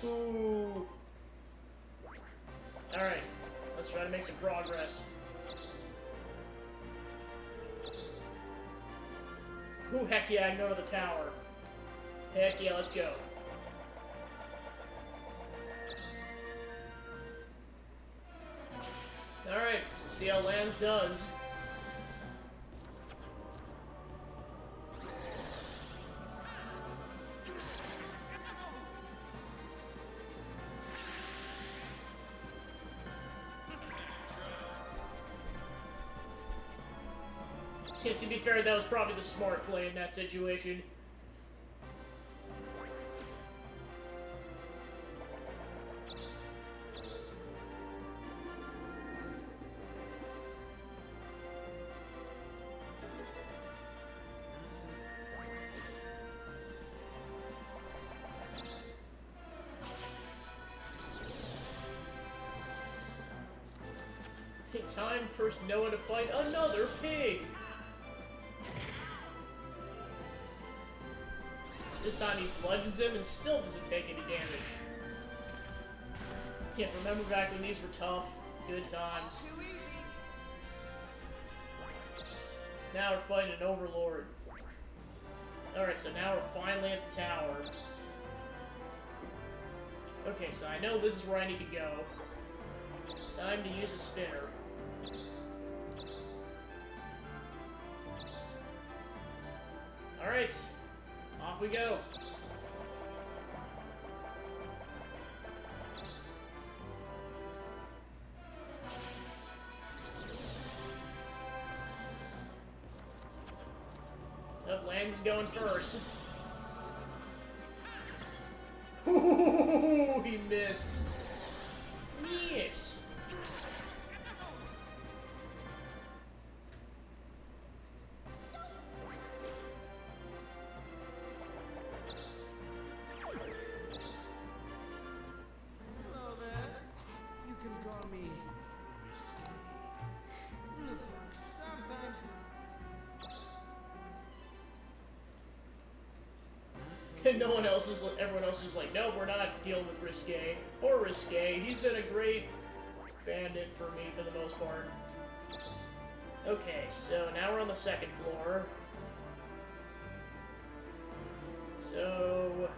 [SPEAKER 1] Ooh. Alright, let's try to make some progress. Ooh, heck yeah, I can go to the tower. Heck yeah, let's go. Alright, see how Lance does. Yeah, to be fair, that was probably the smart play in that situation. Time for Noah to fight another pig! This time he bludgeons him and still doesn't take any damage. Yeah, remember back when these were tough? Good times. Now we're fighting an overlord. Alright, so now we're finally at the tower. Okay, so I know this is where I need to go. Time to use a spinner. Alright, off we go. Up, Lance is going first. Ooh, he missed. Yes.
[SPEAKER 2] Hello there. You can call me Risky. Look, sometimes
[SPEAKER 1] no one else is, everyone else is like, no, we're not dealing with Risque. Or Risque. He's been a great bandit for me for the most part. Okay, so now we're on the second floor. So,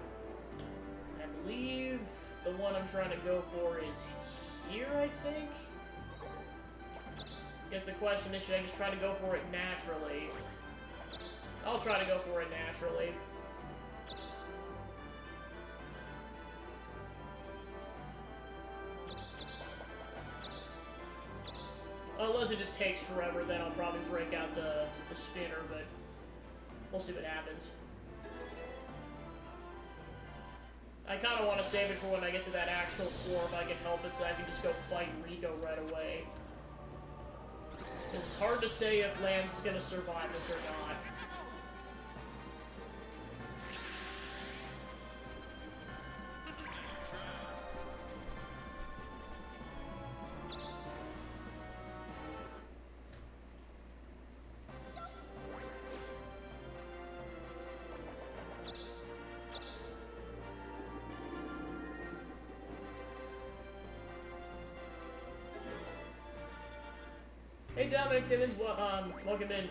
[SPEAKER 1] I believe the one I'm trying to go for is here, I think? I guess the question is, should I just try to go for it naturally? I'll try to go for it naturally. Unless it just takes forever, then I'll probably break out the spinner, but we'll see what happens. I kind of want to save it for when I get to that actual floor if I can help it, so that I can just go fight Rico right away. It's hard to say if Lance is going to survive this or not. Hey Dominic Timmons, welcome in.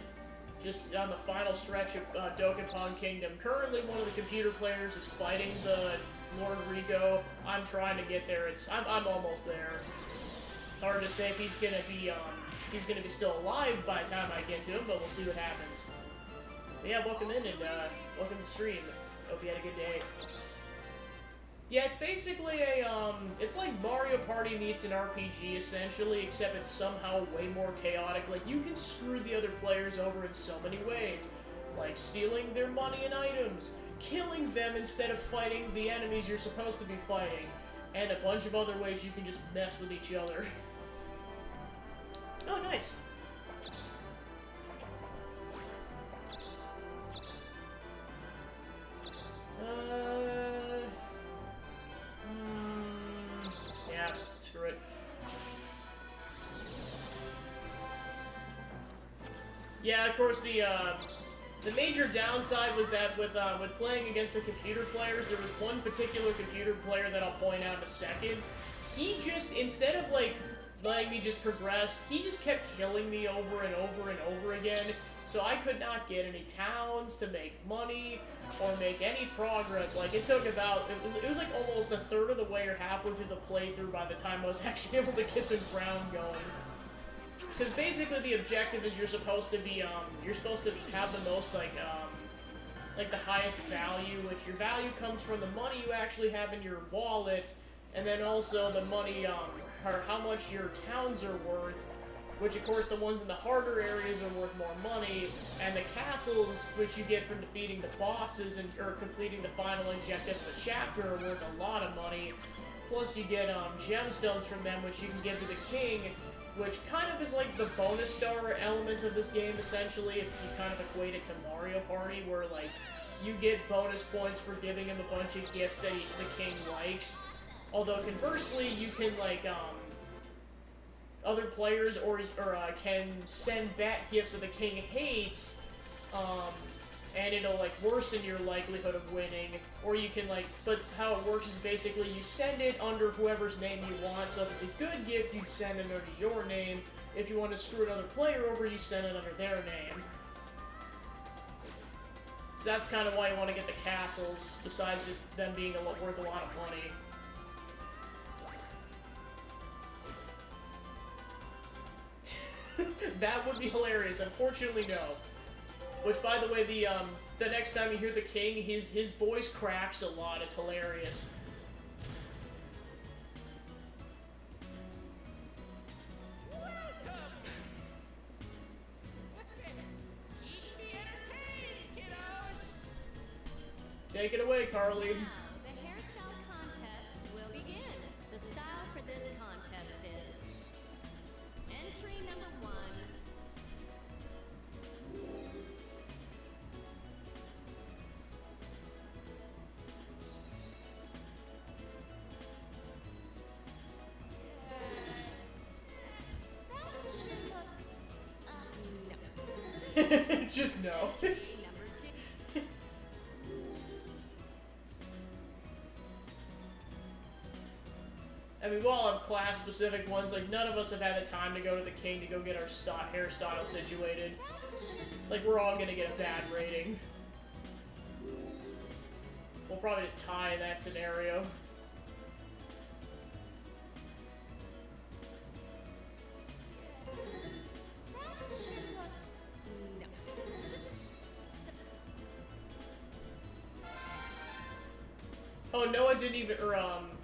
[SPEAKER 1] Just on the final stretch of Dokapon Kingdom. Currently, one of the computer players is fighting the Lord Rico. I'm trying to get there. I'm almost there. It's hard to say if he's gonna be still alive by the time I get to him, but we'll see what happens. But yeah, welcome in and welcome to stream. Hope you had a good day. Yeah, it's basically it's like Mario Party meets an RPG, essentially, except it's somehow way more chaotic. Like, you can screw the other players over in so many ways. Like, stealing their money and items, killing them instead of fighting the enemies you're supposed to be fighting, and a bunch of other ways you can just mess with each other. Oh, nice. Yeah, screw it. Yeah, of course, the major downside was that with playing against the computer players, there was one particular computer player that I'll point out in a second. He just, instead of, like, letting me just progress, he just kept killing me over and over and over again. So I could not get any towns to make money or make any progress. Like, it took about, it was like almost a third of the way or halfway through the playthrough by the time I was actually able to get some ground going. Because basically the objective is you're supposed to be, you're supposed to have the most, like the highest value, which your value comes from the money you actually have in your wallet, and then also the money, or how much your towns are worth, which, of course, the ones in the harder areas are worth more money, and the castles, which you get from defeating the bosses or completing the final objective of the chapter, are worth a lot of money. Plus, you get gemstones from them, which you can give to the king, which kind of is like the bonus star element of this game, essentially, if you kind of equate it to Mario Party, where, like, you get bonus points for giving him a bunch of gifts that the king likes. Although, conversely, you can, like, other players can send back gifts that the king hates, and it'll, like, worsen your likelihood of winning, or you can, like, but how it works is basically you send it under whoever's name you want, so if it's a good gift, you'd send it under your name. If you want to screw another player over, you send it under their name. So that's kind of why you want to get the castles, besides just them being worth a lot of money. That would be hilarious. Unfortunately, no. Which, by the way, the next time you hear the king, his voice cracks a lot. It's hilarious.
[SPEAKER 5] Welcome! Keep me entertained, kiddos!
[SPEAKER 1] Take it away, Carly.
[SPEAKER 3] Now, the hairstyle contest will begin. The style for this contest is entry number 1.
[SPEAKER 6] That looks,
[SPEAKER 1] Just no.
[SPEAKER 3] Entry number 2.
[SPEAKER 1] I mean, we all have class-specific ones. Like, none of us have had the time to go to the king to go get our hairstyle situated. Like, we're all gonna get a bad rating. We'll probably just tie in that scenario. Oh, Noah didn't even,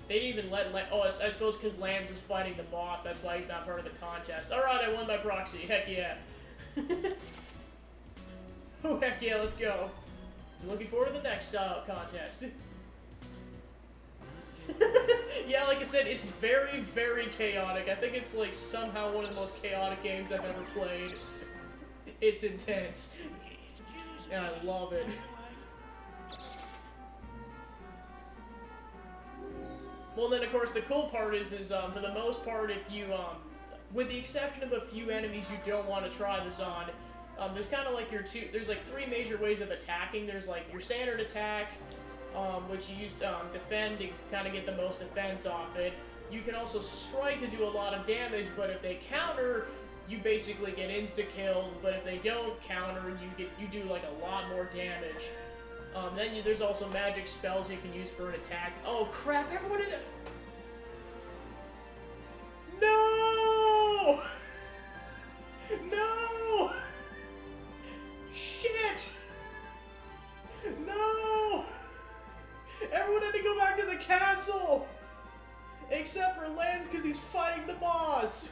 [SPEAKER 1] they didn't even let, oh, I suppose because Lance is fighting the boss, that's why he's not part of the contest. Alright, I won by proxy, heck yeah. Oh, heck yeah, let's go. I'm looking forward to the next contest. Yeah, like I said, it's very, very chaotic. I think it's, like, somehow one of the most chaotic games I've ever played. It's intense. And I love it. Well, then, of course, the cool part is for the most part, if you, with the exception of a few enemies you don't want to try this on, there's kind of like there's like 3 major ways of attacking. There's like your standard attack, which you use to defend to kind of get the most defense off it. You can also strike to do a lot of damage, but if they counter, you basically get insta-killed, but if they don't counter, you do like a lot more damage. Then there's also magic spells you can use for an attack. Oh crap, everyone in it! No! No! Shit! No! Everyone had to go back to the castle! Except for Lance, because he's fighting the boss!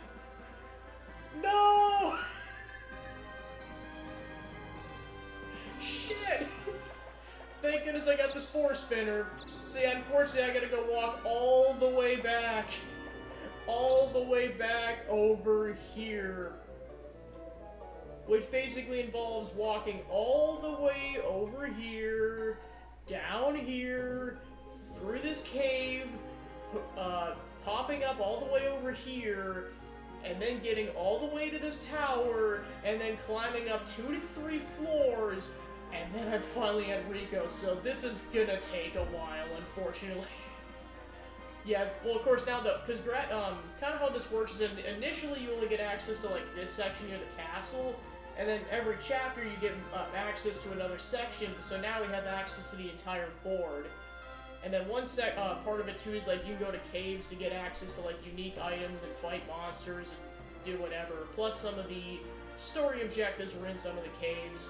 [SPEAKER 1] No! Shit! Thank goodness I got this 4-spinner. See, unfortunately, I gotta go walk all the way back. All the way back over here. Which basically involves walking all the way over here, down here, through this cave, popping up all the way over here, and then getting all the way to this tower, and then climbing up 2 to 3 floors, and then I'm finally at Rico, so this is gonna take a while, unfortunately. Yeah, well, of course, now, because kind of how this works is that initially you only get access to, like, this section near the castle, and then every chapter you get access to another section, so now we have access to the entire board. And then one part of it, too, is, like, you can go to caves to get access to, like, unique items and fight monsters and do whatever, plus some of the story objectives were in some of the caves.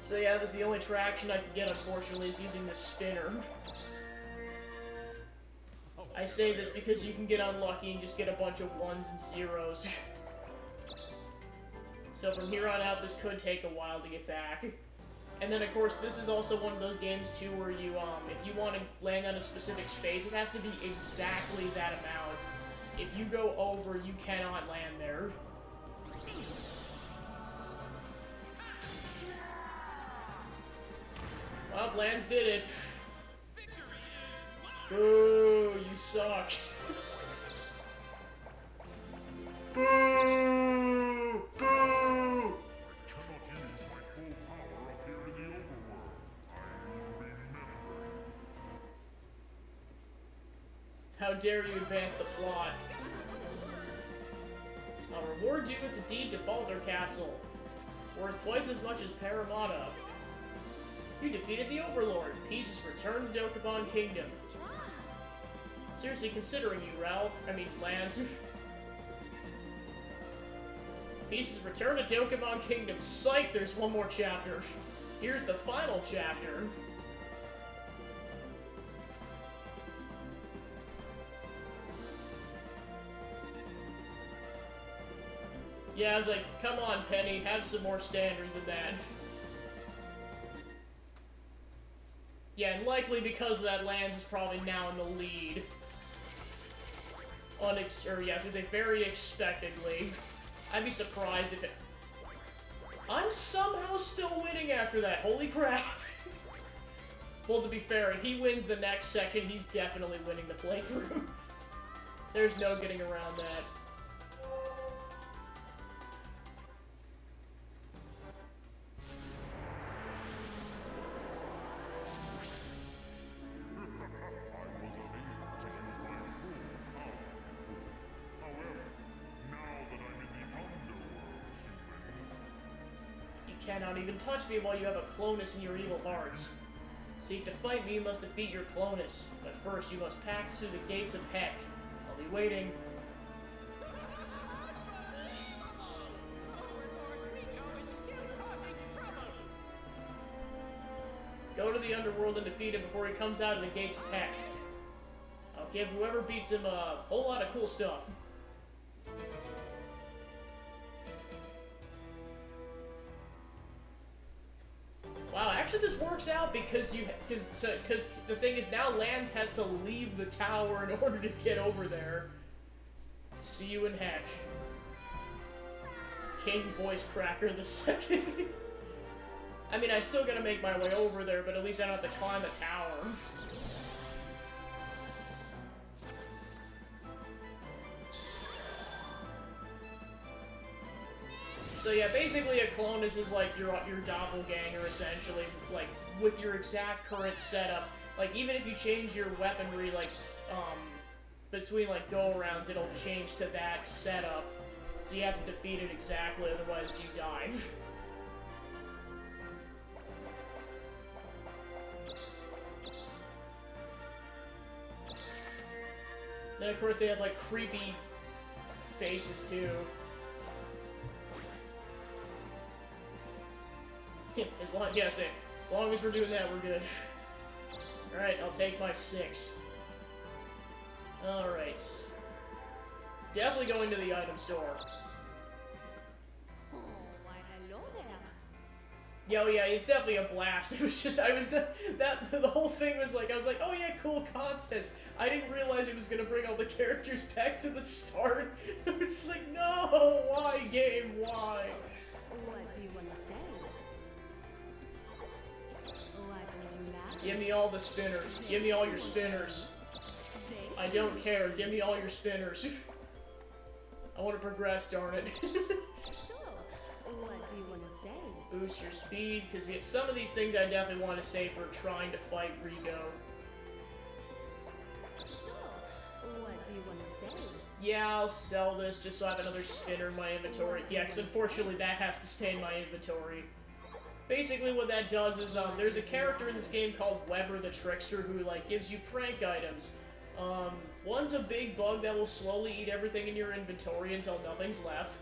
[SPEAKER 1] So yeah, this is the only traction I can get, unfortunately, is using this spinner. I say this because you can get unlucky and just get a bunch of 1s and 0s. So from here on out, this could take a while to get back. And then, of course, this is also one of those games, too, where you, if you want to land on a specific space, it has to be exactly that amount. If you go over, you cannot land there. Well, Lance did it. Boo, you suck. Boo! Boo! How dare you advance the plot? I'll reward you with the deed to Baldur Castle. It's worth twice as much as Parramatta. You defeated the Overlord. Peace is returned to Dokapon Kingdom. Seriously considering you, Lance. Peace is returned to Dokapon Kingdom. Psych, there's one more chapter. Here's the final chapter. Yeah, I was like, come on, Penny, have some more standards than that. Yeah, and likely because of that, Lance is probably now in the lead. I was gonna say, very expectedly. I'd be surprised if it... I'm somehow still winning after that, holy crap! Well, to be fair, if he wins the next section, he's definitely winning the playthrough. There's no getting around that. cannot even touch me while you have a Clonus in your evil hearts. Seek to fight me, you must defeat your Clonus. But first, you must pass through the gates of Heck. I'll be waiting. Go to the underworld and defeat him before he comes out of the gates of Heck. I'll give whoever beats him a whole lot of cool stuff. Wow, actually this works out because the thing is now Lance has to leave the tower in order to get over there. See you in Heck. King Voice Cracker the second. I mean, I still gotta make my way over there, but at least I don't have to climb a tower. So yeah, basically a Clonus is like your doppelganger, essentially, like, with your exact current setup. Like, even if you change your weaponry, like, between, like, go-arounds, it'll change to that setup. So you have to defeat it exactly, otherwise you die. Then, of course, they have, like, creepy faces, too. As long as we're doing that, we're good. Alright, I'll take my 6. Alright. Definitely going to the item store.
[SPEAKER 3] Oh, why hello there.
[SPEAKER 1] Yeah, it's definitely a blast. It was just, the whole thing was like, I was like, oh yeah, cool contest. I didn't realize it was gonna bring all the characters back to the start. It was just like, no, why game, why?
[SPEAKER 3] What do you want to say? Why don't you laugh?
[SPEAKER 1] Give me all the spinners. Give me all your spinners.
[SPEAKER 3] Thanks,
[SPEAKER 1] I don't care. Give me all your spinners. I want to progress, darn it.
[SPEAKER 3] So, what do you want to say?
[SPEAKER 1] Boost your speed, because some of these things I definitely want to save for trying to fight Rigo.
[SPEAKER 3] So, what do you want to say?
[SPEAKER 1] Yeah, I'll sell this just so I have another spinner in my inventory. Yeah, because unfortunately that has to stay in my inventory. Basically what that does is, there's a character in this game called Weber the Trickster who, like, gives you prank items. One's a big bug that will slowly eat everything in your inventory until nothing's left.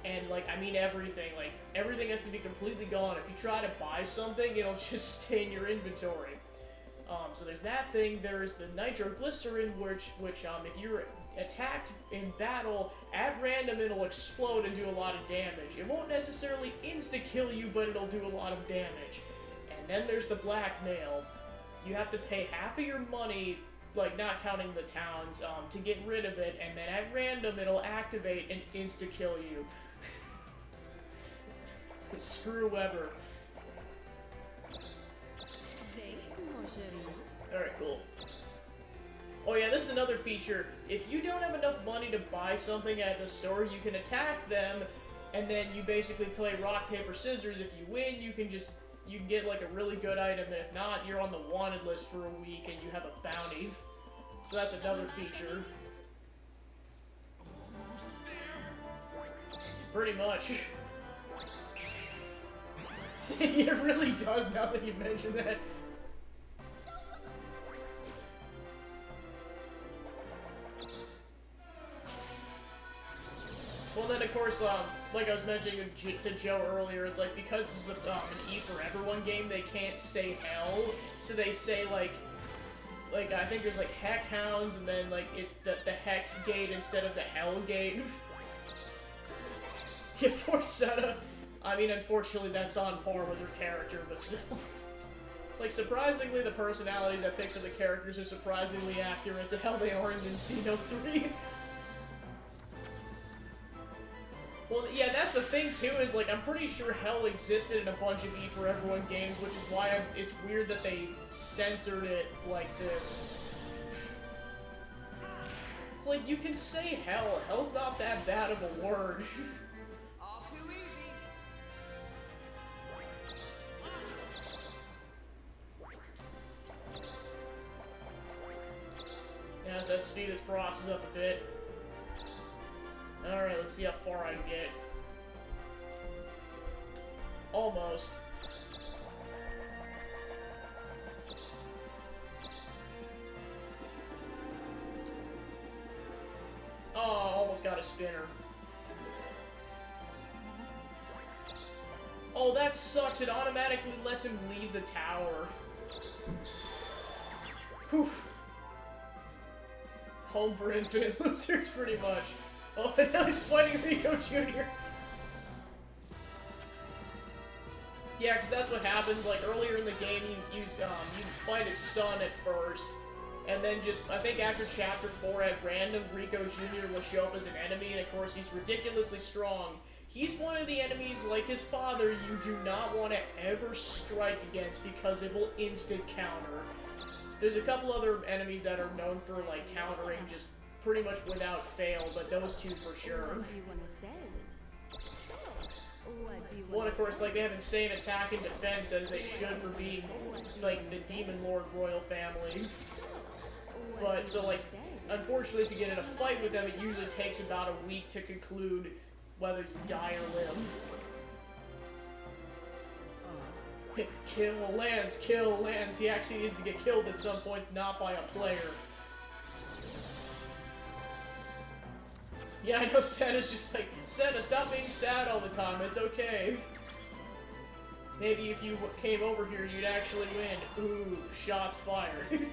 [SPEAKER 1] And, like, I mean everything. Like, everything has to be completely gone. If you try to buy something, it'll just stay in your inventory. So there's that thing. There's the nitroglycerin, which if you're attacked in battle, at random it'll explode and do a lot of damage. It won't necessarily insta-kill you, but it'll do a lot of damage. And then there's the blackmail. You have to pay half of your money, like, not counting the towns, to get rid of it, and then at random it'll activate and insta-kill you. Screw Weber.
[SPEAKER 3] Thanks, mon chéri.
[SPEAKER 1] Alright, cool. Oh yeah, this is another feature. If you don't have enough money to buy something at the store, you can attack them, and then you basically play rock, paper, scissors. If you win, you can get, like, a really good item, and if not, you're on the wanted list for a week, and you have a bounty. So that's another feature. Pretty much. It really does, now that you mention that. Well, then, of course, like I was mentioning to Joe earlier, it's like, because this is an E for Everyone game, they can't say hell, so they say, like, I think there's, like, Heck Hounds, and then, like, it's the Heck Gate instead of the Hell Gate. Yeah, poor Seta. I mean, unfortunately, that's on par with her character, but still. Like, surprisingly, the personalities I picked for the characters are surprisingly accurate to how they are in Encino 3. Well, yeah, that's the thing, too, is, like, I'm pretty sure Hell existed in a bunch of E for Everyone games, which is why it's weird that they censored it like this. It's like, you can say Hell. Hell's not that bad of a word.
[SPEAKER 5] All too easy.
[SPEAKER 1] Yeah, so that speed this process up a bit. Alright, let's see how far I can get. Almost. Oh, almost got a spinner. Oh, that sucks. It automatically lets him leave the tower. Whew. Home for infinite losers, pretty much. Oh, and now he's fighting Rico Jr. Yeah, because that's what happens. Like, earlier in the game, you fight his son at first, and then just, I think after Chapter 4, at random, Rico Jr. will show up as an enemy, and of course, he's ridiculously strong. He's one of the enemies, like his father, you do not want to ever strike against because it will instant counter. There's a couple other enemies that are known for, like, countering just pretty much without fail, but those two for sure.
[SPEAKER 3] What do you want to sell? So, what do you
[SPEAKER 1] One,
[SPEAKER 3] want
[SPEAKER 1] of course, like, they have insane attack and defense, as they should for being, like, the Demon Lord royal family. But, so, like, unfortunately, if you get in a fight with them, it usually takes about a week to conclude whether you die or live. Kill Lance, kill Lance. He actually needs to get killed at some point, not by a player. Yeah, I know Santa's just like, Santa, stop being sad all the time, it's okay. Maybe if you came over here, you'd actually win. Ooh, shots fired.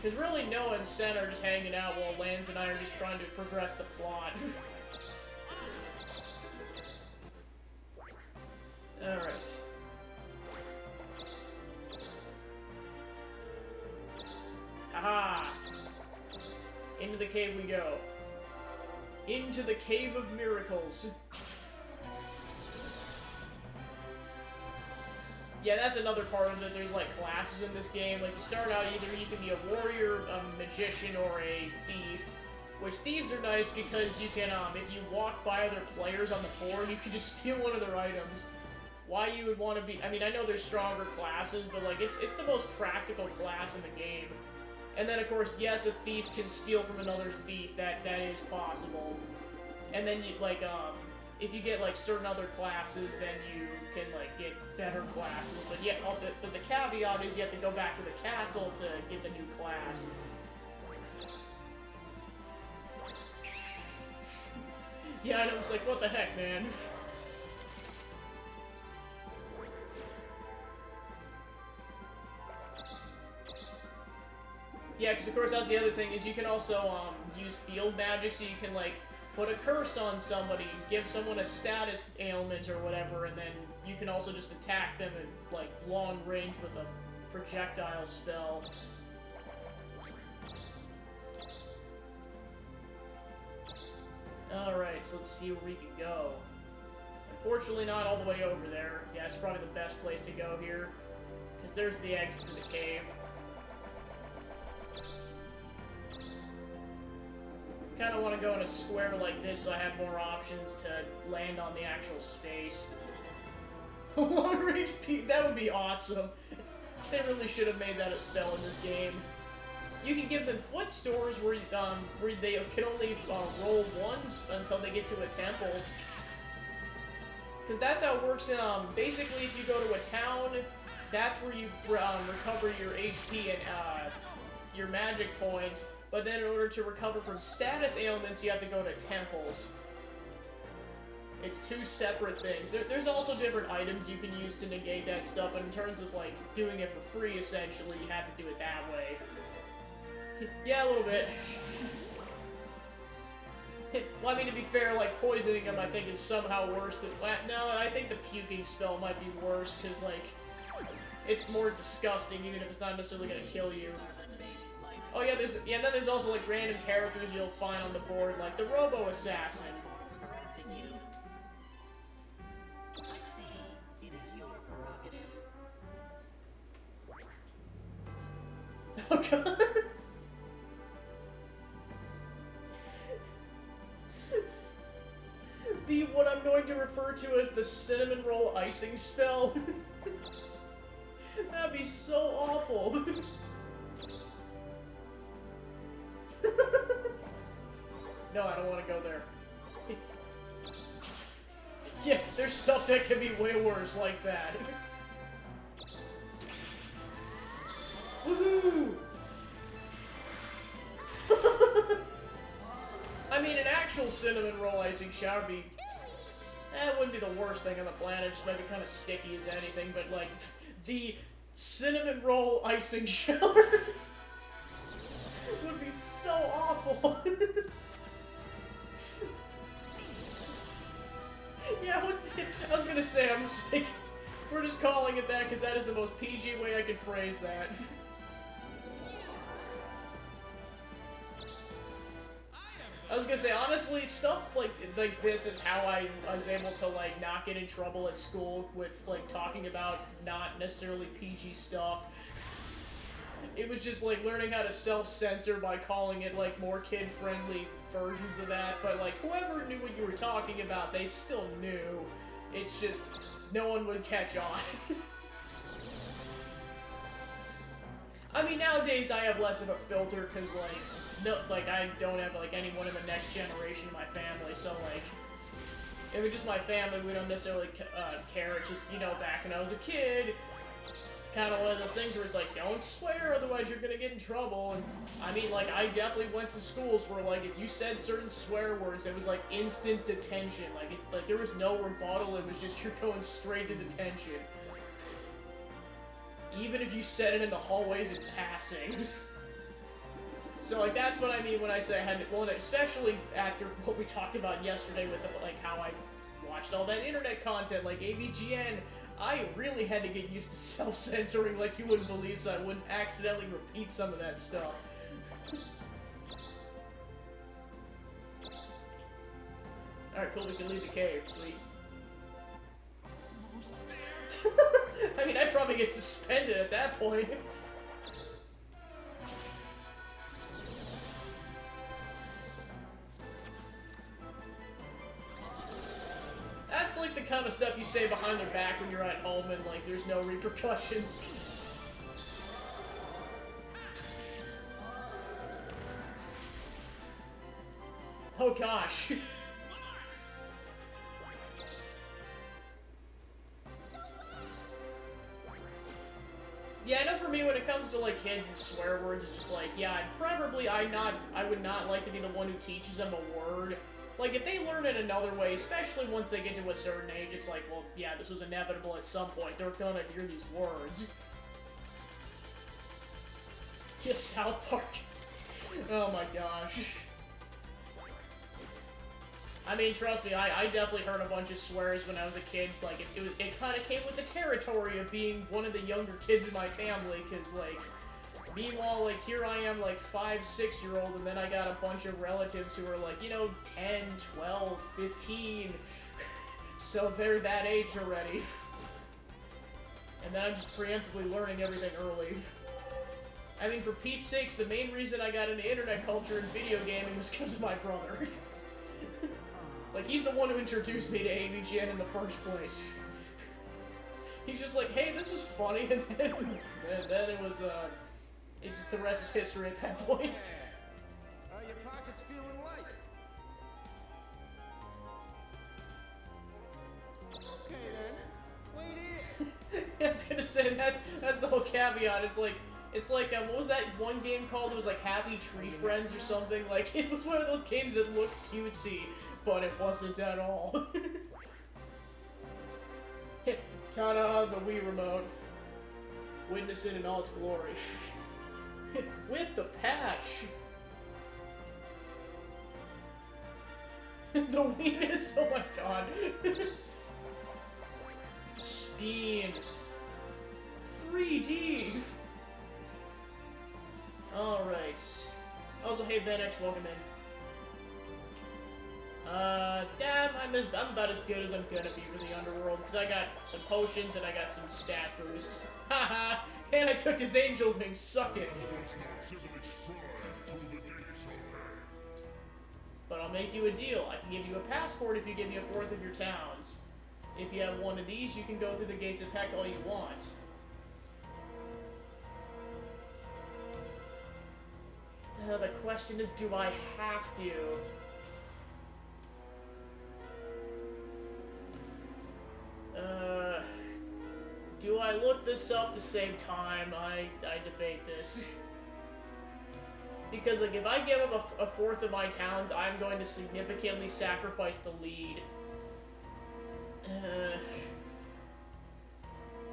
[SPEAKER 1] Because really, Noah and Santa are just hanging out while Lance and I are just trying to progress the plot. Alright. Haha! Into the cave we go. Into the Cave of Miracles. Yeah, that's another part of it. There's, like, classes in this game. Like, you start out either you can be a warrior, a magician, or a thief. Which, thieves are nice because you can, if you walk by other players on the board, you can just steal one of their items. Why you would want to be... I mean, I know there's stronger classes, but, like, it's the most practical class in the game. And then, of course, yes, a thief can steal from another thief. That is possible. And then, you, like, if you get, like, certain other classes, then you can, like, get better classes. But yeah, but the caveat is you have to go back to the castle to get the new class. Yeah, I know, it's like, what the heck, man? Yeah, because of course that's the other thing, is you can also use field magic, so you can, like, put a curse on somebody, give someone a status ailment or whatever, and then you can also just attack them at, like, long range with a projectile spell. Alright, so let's see where we can go. Unfortunately not all the way over there. Yeah, it's probably the best place to go here, because there's the exit to the cave. Kind of want to go in a square like this so I have more options to land on the actual space. Long range peek, that would be awesome. They really should have made that a spell in this game. You can give them foot stores where they can only roll ones until they get to a temple. Because that's how it works. Basically, if you go to a town, that's where you recover your HP and your magic points. But then in order to recover from status ailments, you have to go to temples. It's two separate things. There's also different items you can use to negate that stuff, but in terms of, like, doing it for free, essentially, you have to do it that way. Yeah, a little bit. Well, I mean, to be fair, like, poisoning them, I think, is somehow worse than... No, I think the puking spell might be worse, because, like, it's more disgusting, even if it's not necessarily going to kill you. Oh yeah, and then there's also, like, random characters you'll find on the board, like the Robo-Assassin. Oh god. What I'm going to refer to as the cinnamon roll icing spell. That'd be so awful. No, I don't want to go there. there's stuff that can be way worse like that. Woohoo! I mean, an actual cinnamon roll icing shower would be... it wouldn't be the worst thing on the planet, just might be kind of sticky as anything, but, like, the cinnamon roll icing shower would be so awful. Yeah, I was gonna say, I'm just like, we're just calling it that because that is the most PG way I could phrase that. I was gonna say, honestly, stuff like this is how I was able to, like, not get in trouble at school with, like, talking about not necessarily PG stuff. It was just, like, learning how to self-censor by calling it, like, more kid-friendly versions of that, but, like, whoever knew what you were talking about, they still knew. It's just, no one would catch on. I mean, nowadays I have less of a filter, because, like, no, like, I don't have, like, anyone in the next generation in my family, so, like, if it's just my family, we don't necessarily care. It's just, you know, back when I was a kid, it's kind of one of those things where it's like, don't swear, otherwise you're gonna get in trouble. And I mean, like, I definitely went to schools where, like, if you said certain swear words, it was like instant detention. Like there was no rebuttal. It was just you're going straight to detention, even if you said it in the hallways in passing. So, like, that's what I mean when I say I had to, well, especially after what we talked about yesterday with, like, how I watched all that internet content, like AVGN, I really had to get used to self-censoring like you wouldn't believe, so I wouldn't accidentally repeat some of that stuff. Alright, cool, we can leave the cave, sweet. I mean, I'd probably get suspended at that point. That's like the kind of stuff you say behind their back when you're at home and, like, there's no repercussions. Oh gosh. Yeah, I know for me when it comes to, like, kids and swear words, it's just like, yeah, preferably I would not like to be the one who teaches them a word. Like, if they learn it another way, especially once they get to a certain age, it's like, well, yeah, this was inevitable at some point. They're gonna hear these words. Just South Park. Oh my gosh. I mean, trust me, I definitely heard a bunch of swears when I was a kid. Like, it kind of came with the territory of being one of the younger kids in my family, because, like, meanwhile, like, here I am, like, 5, 6-year-old, and then I got a bunch of relatives who are, like, you know, 10, 12, 15. So they're that age already. And then I'm just preemptively learning everything early. I mean, for Pete's sakes, the main reason I got into internet culture and video gaming was because of my brother. Like, he's the one who introduced me to AVGN in the first place. He's just like, hey, this is funny, and then it was, it just, the rest is history at that point.
[SPEAKER 2] Are your pockets feeling light? Okay then, wait here.
[SPEAKER 1] I was gonna say that's the whole caveat. It's like what was that one game called? It was like Happy Tree Friends or something. Like, it was one of those games that looked cutesy, but it wasn't at all. Ta-da, the Wii remote. Witness it in all its glory. With the patch. The weenus, oh my god. Speen. 3D. Alright. Also, hey Venex, welcome in. Damn, I'm about as good as I'm gonna be for the Underworld, because I got some potions and I got some stat boosts. Haha! And I took his angel wing, suck it! But I'll make you a deal. I can give you a passport if you give me a fourth of your towns. If you have one of these, you can go through the gates of heck all you want. The question is, do I have to? I look this up to save time, I debate this. Because, like, if I give up a fourth of my towns, I'm going to significantly sacrifice the lead.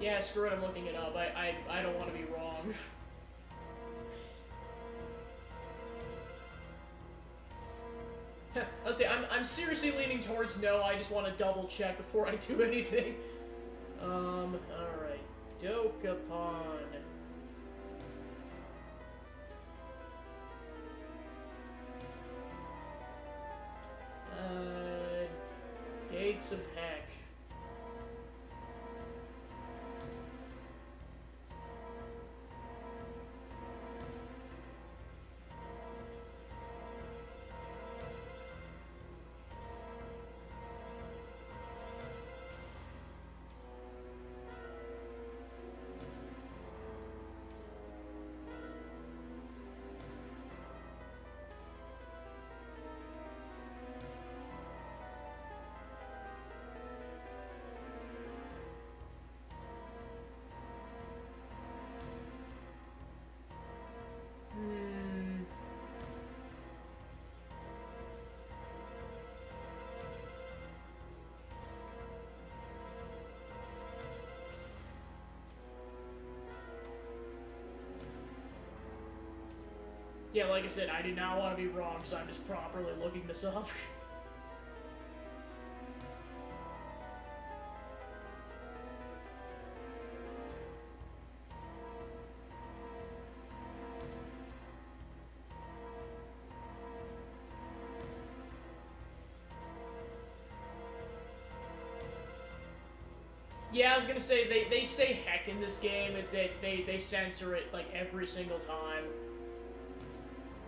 [SPEAKER 1] Yeah, screw it, I'm looking it up. I don't want to be wrong. I'll say, I'm seriously leaning towards no, I just want to double check before I do anything. Alright. Dokapon. Gates of Heck. Yeah, like I said, I do not want to be wrong, so I'm just properly looking this up. Yeah, I was gonna say, they say heck in this game, they censor it, like, every single time.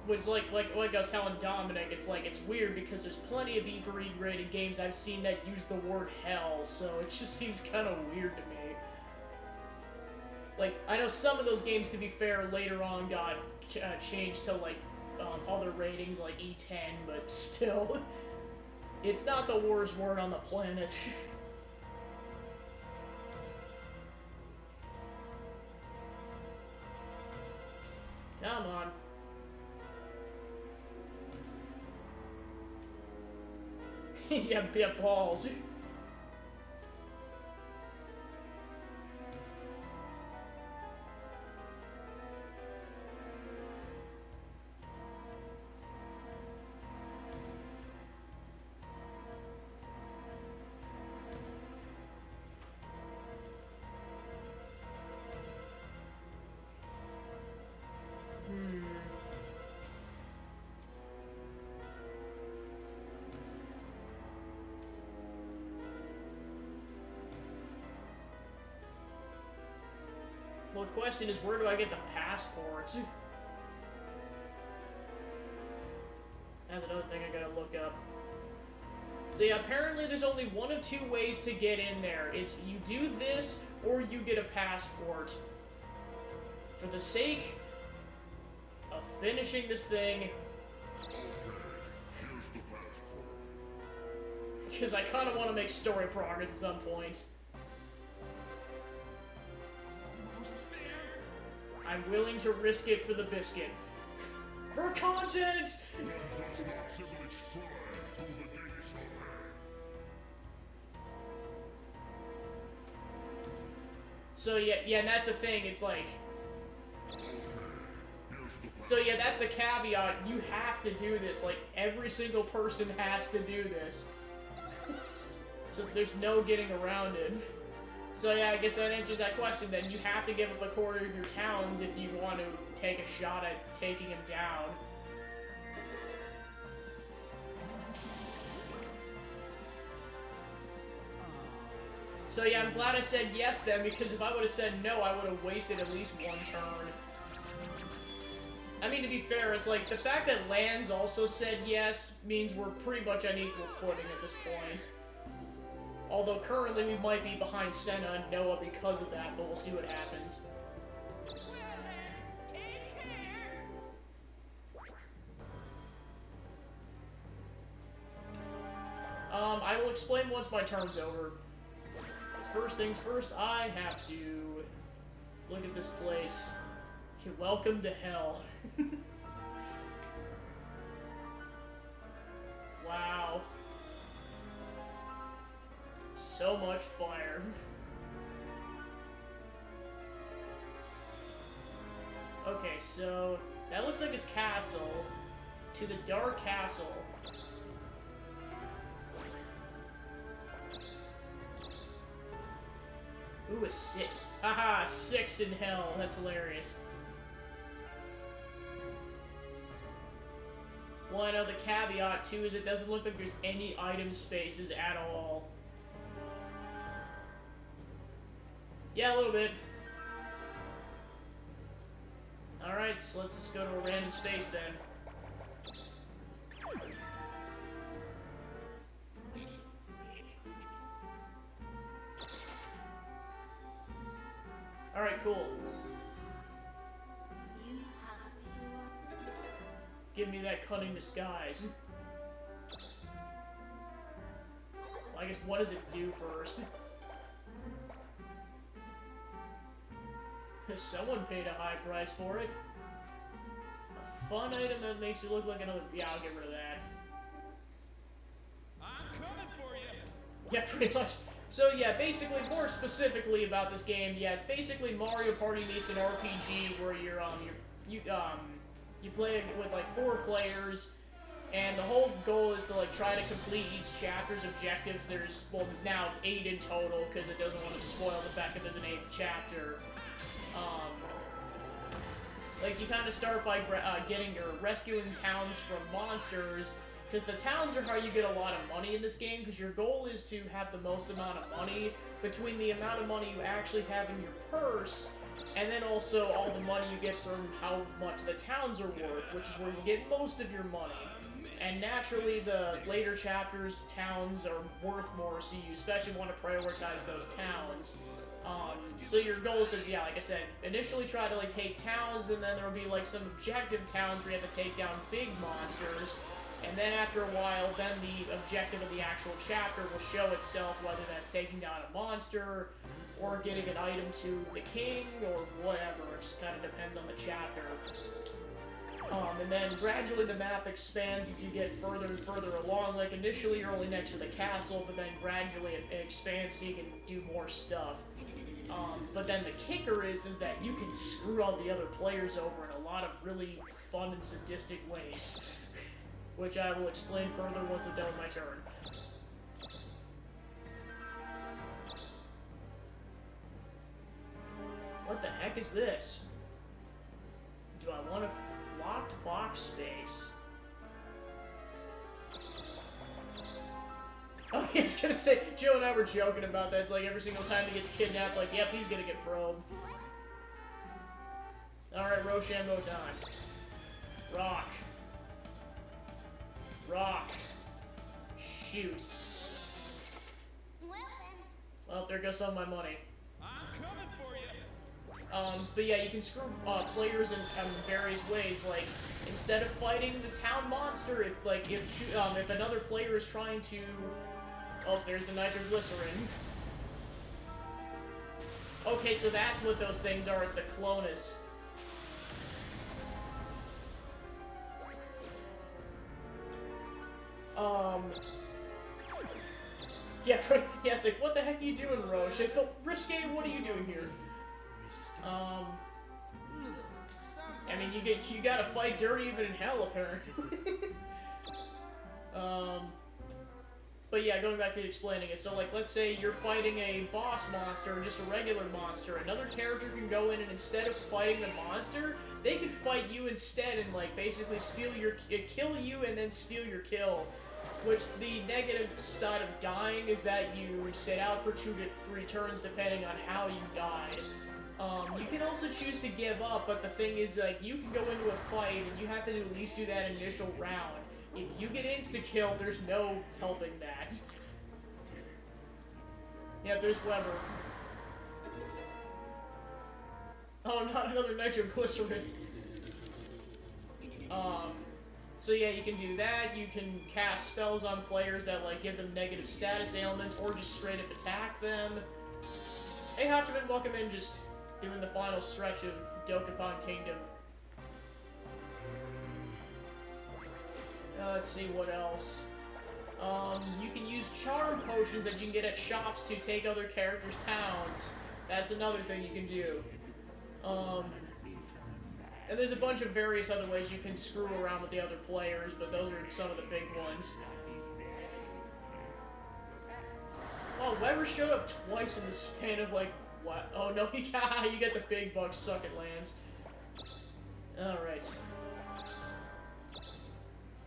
[SPEAKER 1] Which, like I was telling Dominic, it's like, it's weird because there's plenty of E4E rated games I've seen that use the word hell, so it just seems kind of weird to me. Like, I know some of those games, to be fair, later on got changed to, like, other ratings, like E10, but still, it's not the worst word on the planet. Come on. Yeah, balls. Well, the question is, where do I get the passports? That's another thing I gotta look up. So yeah, apparently there's only one of two ways to get in there. It's you do this, or you get a passport. For the sake of finishing this thing, because I kind of want to make story progress at some point. I'm willing to risk it for the biscuit. For content! So yeah, and that's the thing, it's like... So yeah, that's the caveat, you have to do this, like, every single person has to do this. So there's no getting around it. So yeah, I guess that answers that question then. You have to give up a quarter of your towns if you want to take a shot at taking him down. So yeah, I'm glad I said yes then, because if I would have said no, I would have wasted at least one turn. I mean, to be fair, it's like, the fact that Lands also said yes means we're pretty much on equal footing at this point. Although currently we might be behind Senna and Noah because of that, but we'll see what happens. I will explain once my turn's over. First things first, I have to Look at this place. Welcome to hell. Wow. So much fire. Okay, so that looks like his castle. To the Dark Castle. Ooh, a 6. Haha, 6 in hell. That's hilarious. Well, I know the caveat, too, is it doesn't look like there's any item spaces at all. Yeah, a little bit. Alright, so let's just go to a random space then. Alright, cool. Give me that cunning disguise. Well, I guess, what does it do first? Someone paid a high price for it. A fun item that makes you look like another... Yeah, I'll get rid of that.
[SPEAKER 4] I'm coming for you.
[SPEAKER 1] Yeah, pretty much. So yeah, basically, more specifically about this game, yeah, it's basically Mario Party meets an RPG where you play with like 4 players, and the whole goal is to like try to complete each chapter's objectives. There's, well, now 8 in total because it doesn't want to spoil the fact that there's an 8th chapter. Like you kind of start by getting or rescuing towns from monsters, because the towns are how you get a lot of money in this game, because your goal is to have the most amount of money between the amount of money you actually have in your purse, and then also all the money you get from how much the towns are worth, which is where you get most of your money. And naturally, the later chapters, towns are worth more, so you especially want to prioritize those towns. So your goal is to, yeah, like I said, initially try to like take towns, and then there will be like some objective towns where you have to take down big monsters, and then after a while, then the objective of the actual chapter will show itself, whether that's taking down a monster, or getting an item to the king, or whatever. It just kind of depends on the chapter. And then gradually the map expands as you get further and further along. Like initially you're only next to the castle, but then gradually it expands so you can do more stuff. But then the kicker is that you can screw all the other players over in a lot of really fun and sadistic ways. Which I will explain further once I'm done with my turn. What the heck is this? Do I want a locked box space? Oh, I was gonna say, Joe and I were joking about that. It's like every single time he gets kidnapped, like, yep, he's gonna get probed. Alright, Rochambeau time. Rock. Rock. Shoot. Well, there goes some of my money.
[SPEAKER 4] I'm coming for you.
[SPEAKER 1] But yeah, you can screw players in various ways. Like, instead of fighting the town monster, if another player is trying to... Oh, there's the nitroglycerin. Okay, so that's what those things are. It's the Clonus. Yeah, yeah, it's like, what the heck are you doing, Roche? It's like, Risque, what are you doing here? I mean, you gotta fight dirty even in hell, apparently. But yeah, going back to explaining it, so like, let's say you're fighting a boss monster, or just a regular monster, another character can go in and instead of fighting the monster, they could fight you instead and like, basically kill you and then steal your kill. Which, the negative side of dying is that you sit out for 2 to 3 turns depending on how you died. You can also choose to give up, but the thing is, like, you can go into a fight and you have to at least do that initial round. If you get insta-killed, there's no helping that. Yeah, there's Weber. Oh, not another nitroglycerin. So yeah, you can do that. You can cast spells on players that, like, give them negative status ailments, or just straight up attack them. Hey, Hachiman, welcome in. Just doing the final stretch of Dokapon Kingdom. Let's see what else. You can use charm potions that you can get at shops to take other characters' towns. That's another thing you can do. And there's a bunch of various other ways you can screw around with the other players, but those are some of the big ones. Oh, Weber showed up twice in the span of like, what? Oh no, you get the big bucks, suck it, Lance. Alright.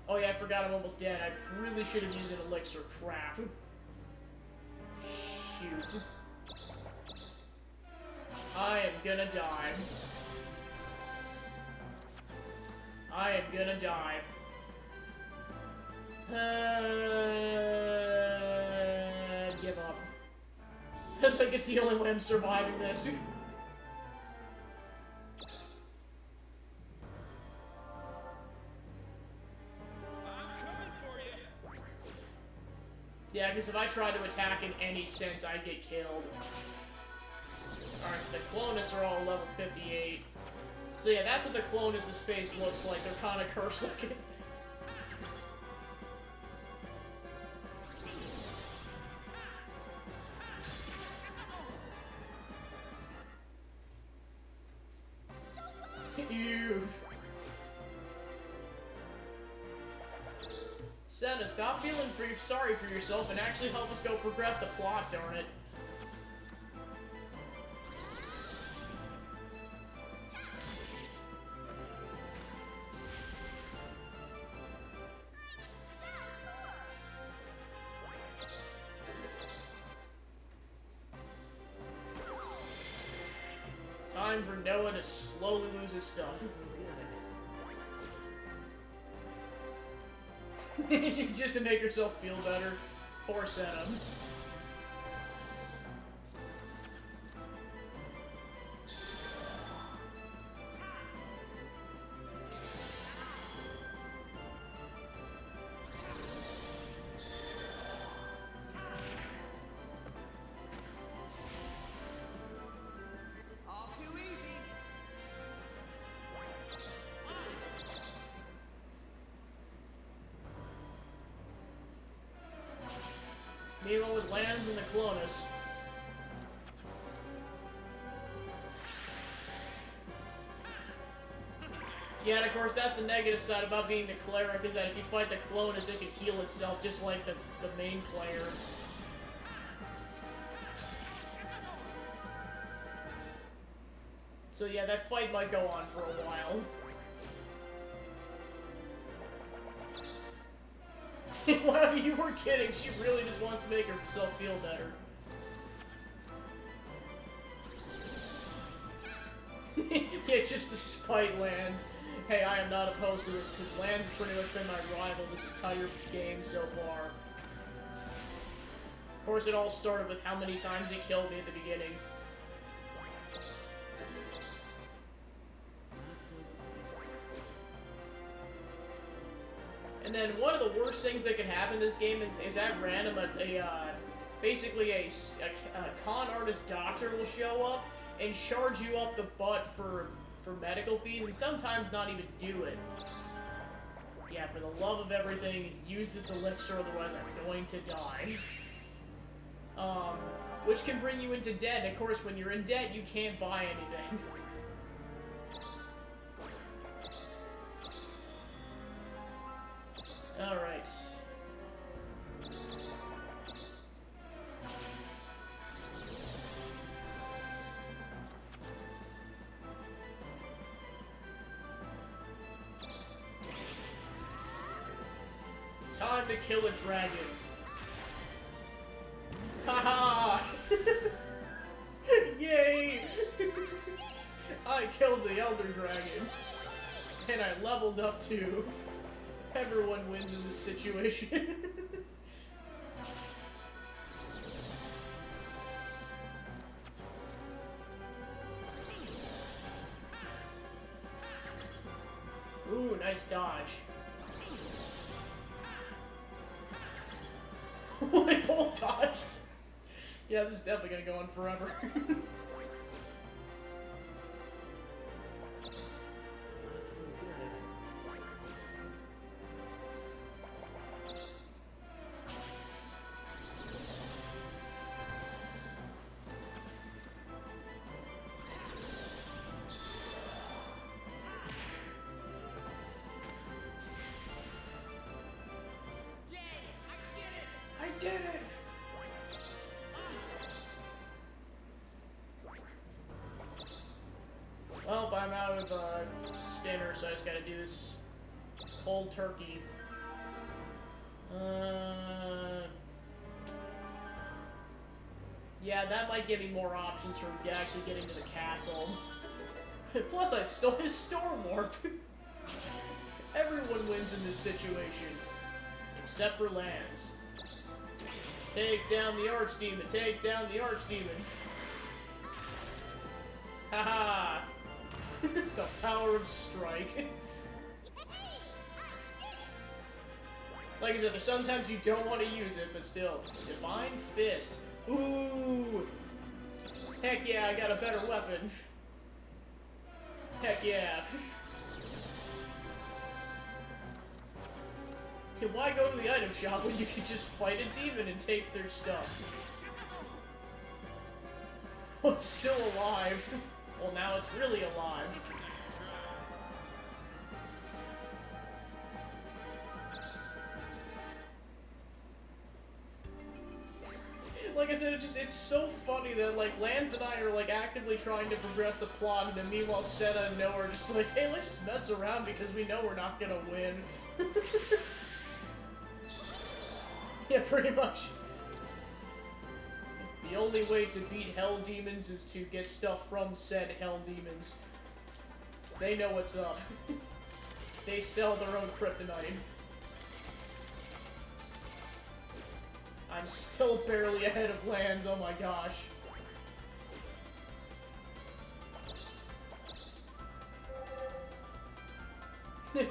[SPEAKER 1] Oh yeah, I forgot I'm almost dead. I really should have used an elixir. Crap. Shoot. I am gonna die. I am gonna die. Give up. That's like it's the only way I'm surviving this. Yeah, because if I tried to attack in any sense, I'd get killed. Alright, so the Clonus are all level 58. So yeah, that's what the Clonus' face looks like. They're kind of cursed looking. Ew. Senna, stop feeling sorry for yourself and actually help us go progress the plot, darn it. Time for Noah to slowly lose his stuff. Just to make herself feel better. Poor Senna.
[SPEAKER 2] All too easy.
[SPEAKER 1] Meanwhile, with Lands and the Clonus. Yeah, and of course, that's the negative side about being the cleric, is that if you fight the Clonus, it can heal itself just like the main player. So yeah, that fight might go on for a while. Wow, you were kidding. She really just wants to make herself feel better. Yeah, just to spite Lands. Hey, I am not opposed to this, because Lands has pretty much been my rival this entire game so far. Of course, it all started with how many times he killed me at the beginning. And then one of the worst things that can happen in this game is at random, basically a con artist doctor will show up and charge you up the butt for medical fees, and sometimes not even do it. Yeah, for the love of everything, use this elixir, otherwise I'm going to die. Which can bring you into debt, and of course when you're in debt, you can't buy anything. Alright. Time to kill a dragon. Haha! Yay! I killed the Elder Dragon. And I leveled up too. Everyone wins in this situation. Ooh, nice dodge. They both dodged. Yeah, this is definitely gonna go on forever. out of spinner, so I just gotta do this cold turkey. Yeah, that might give me more options for actually getting to the castle. Plus, I stole his storm warp. Everyone wins in this situation, except for Lance. Take down the Archdemon, take down the Archdemon. Haha! The power of strike. Like I said, there's sometimes you don't want to use it, but still. Divine Fist. Ooh! Heck yeah, I got a better weapon. Heck yeah. Why go to the item shop when you can just fight a demon and take their stuff? Oh, it's still alive. Well, now it's really alive. Like I said, it's so funny that, like, Lance and I are, like, actively trying to progress the plot, and then meanwhile Set and Noah are just like, hey, let's just mess around because we know we're not gonna win. Yeah, pretty much. The only way to beat Hell Demons is to get stuff from said Hell Demons. They know what's up. They sell their own kryptonite. I'm still barely ahead of Lance, oh my gosh.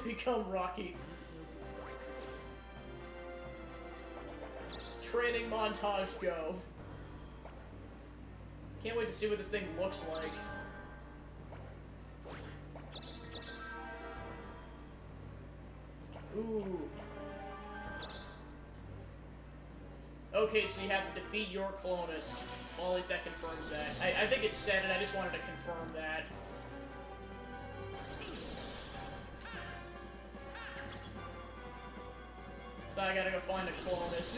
[SPEAKER 1] Become Rocky. Training montage, go. Can't wait to see what this thing looks like. Ooh. Okay, so you have to defeat your Clonus. Well, at least that confirms that. I think it said it, I just wanted to confirm that. So I gotta go find a Clonus.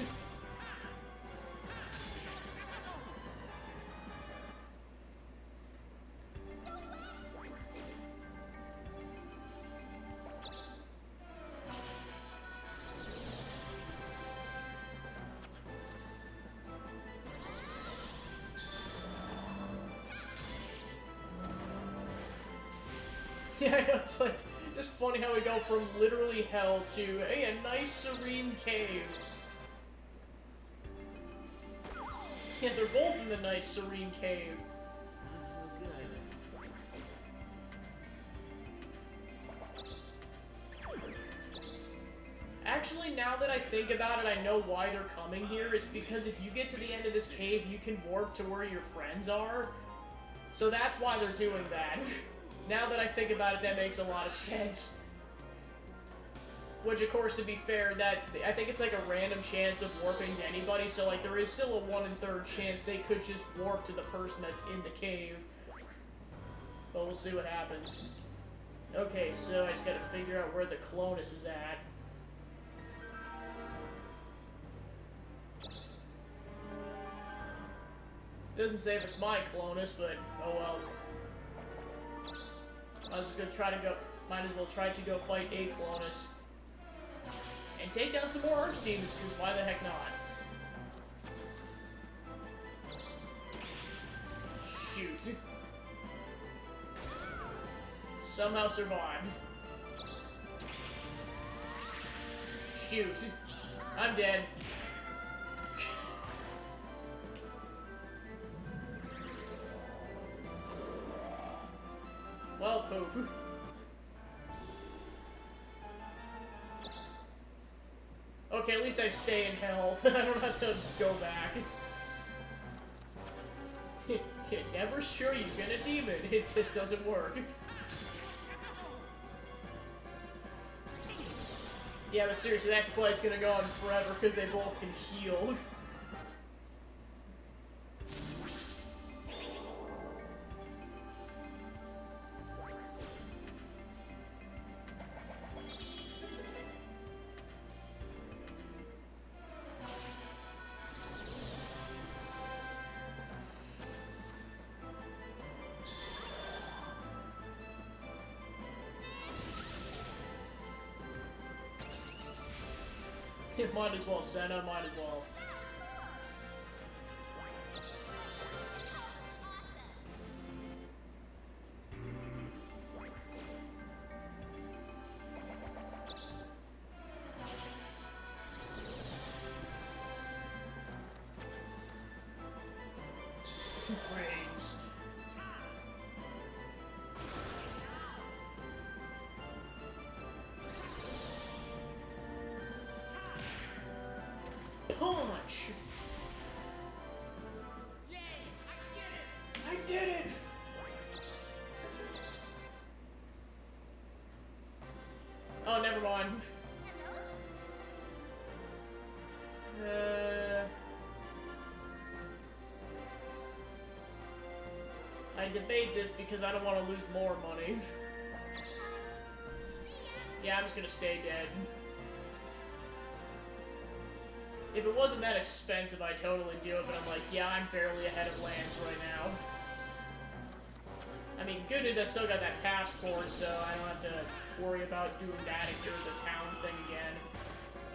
[SPEAKER 1] Yeah, it's like, just funny how we go from literally hell to, hey, a nice serene cave. Yeah, they're both in the nice serene cave.
[SPEAKER 2] Not so good.
[SPEAKER 1] Actually, now that I think about it, I know why they're coming here. It's because if you get to the end of this cave, you can warp to where your friends are. So that's why they're doing that. Now that I think about it, that makes a lot of sense. Which, of course, to be fair, that I think it's like a random chance of warping to anybody, so like there is still a 1 in 3rd chance they could just warp to the person that's in the cave. But we'll see what happens. Okay, so I just gotta figure out where the Clonus is at. Doesn't say if it's my Clonus, but oh well. Might as well try to go fight a Clonus. And take down some more Archdemons, because why the heck not? Shoot. Somehow survived. Shoot. I'm dead. Well, poop. Okay, at least I stay in hell. I don't have to go back. You're never sure you get a demon. It just doesn't work. Yeah, but seriously, that fight's gonna go on forever because they both can heal. Might as well, Senna, might as well. Brains. Punch!
[SPEAKER 5] Yay! I get it!
[SPEAKER 1] I did it! Oh, never mind. I debate this because I don't want to lose more money. Yeah, I'm just gonna stay dead. If it wasn't that expensive, I'd totally do it, but I'm like, yeah, I'm barely ahead of Lance right now. I mean, good news, I still got that passport, so I don't have to worry about doing that and doing the towns thing again.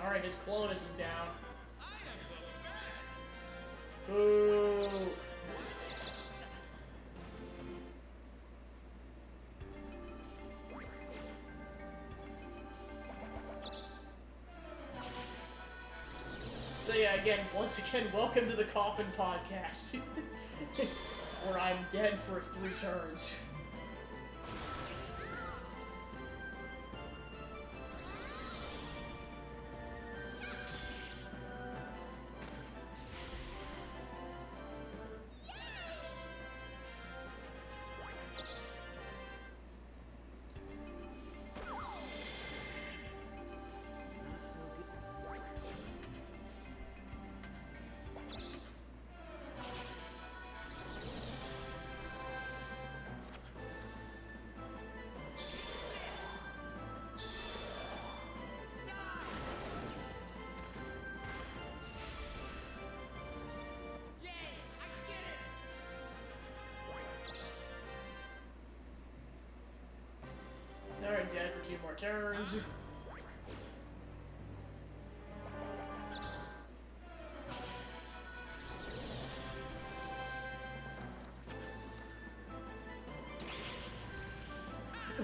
[SPEAKER 1] Alright, his Clonus is down.
[SPEAKER 5] I am the best!
[SPEAKER 1] Boo! So yeah, again, once again, welcome to the Coffin Podcast, where I'm dead for 3 turns.
[SPEAKER 5] Yay! I get it!
[SPEAKER 1] Alright, dead for 2 more turns.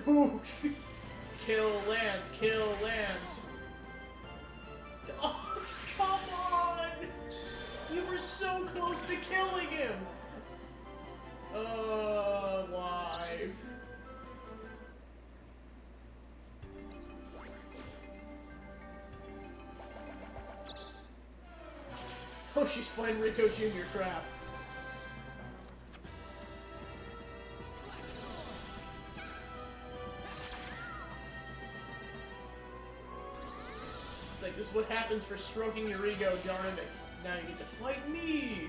[SPEAKER 1] Ooh, kill Lance, kill Lance. Oh, come on! You were so close to killing him! Why? Oh, she's fighting Rico Jr. Crap. It's like, this is what happens for stroking your ego, darn it. Now you get to fight me!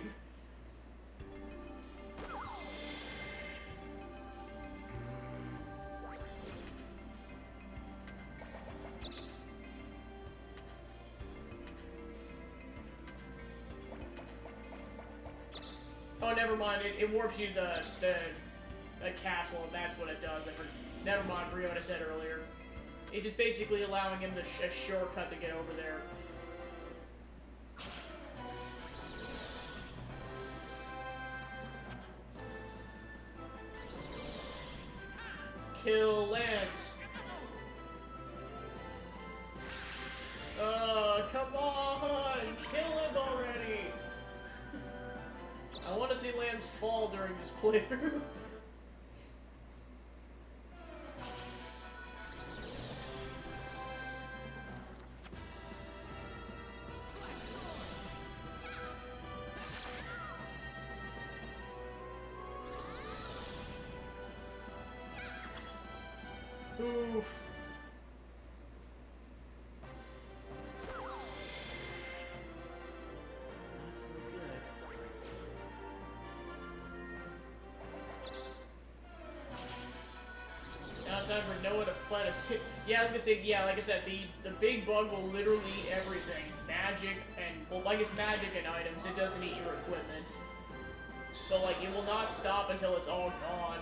[SPEAKER 1] Oh, never mind. It warps you to the castle, and that's what it does. Never mind. Forget what I said earlier. It's just basically allowing him a shortcut to get over there. Kill Lance. Come on! Kill him already! I want to see Lance fall during this playthrough. Oof.
[SPEAKER 2] Not so good.
[SPEAKER 1] Now it's time for Noah to fight us. Yeah, I was gonna say, yeah, like I said, the big bug will literally eat everything. Magic and, well, like it's magic and items, it doesn't eat your equipment. But, like, it will not stop until it's all gone.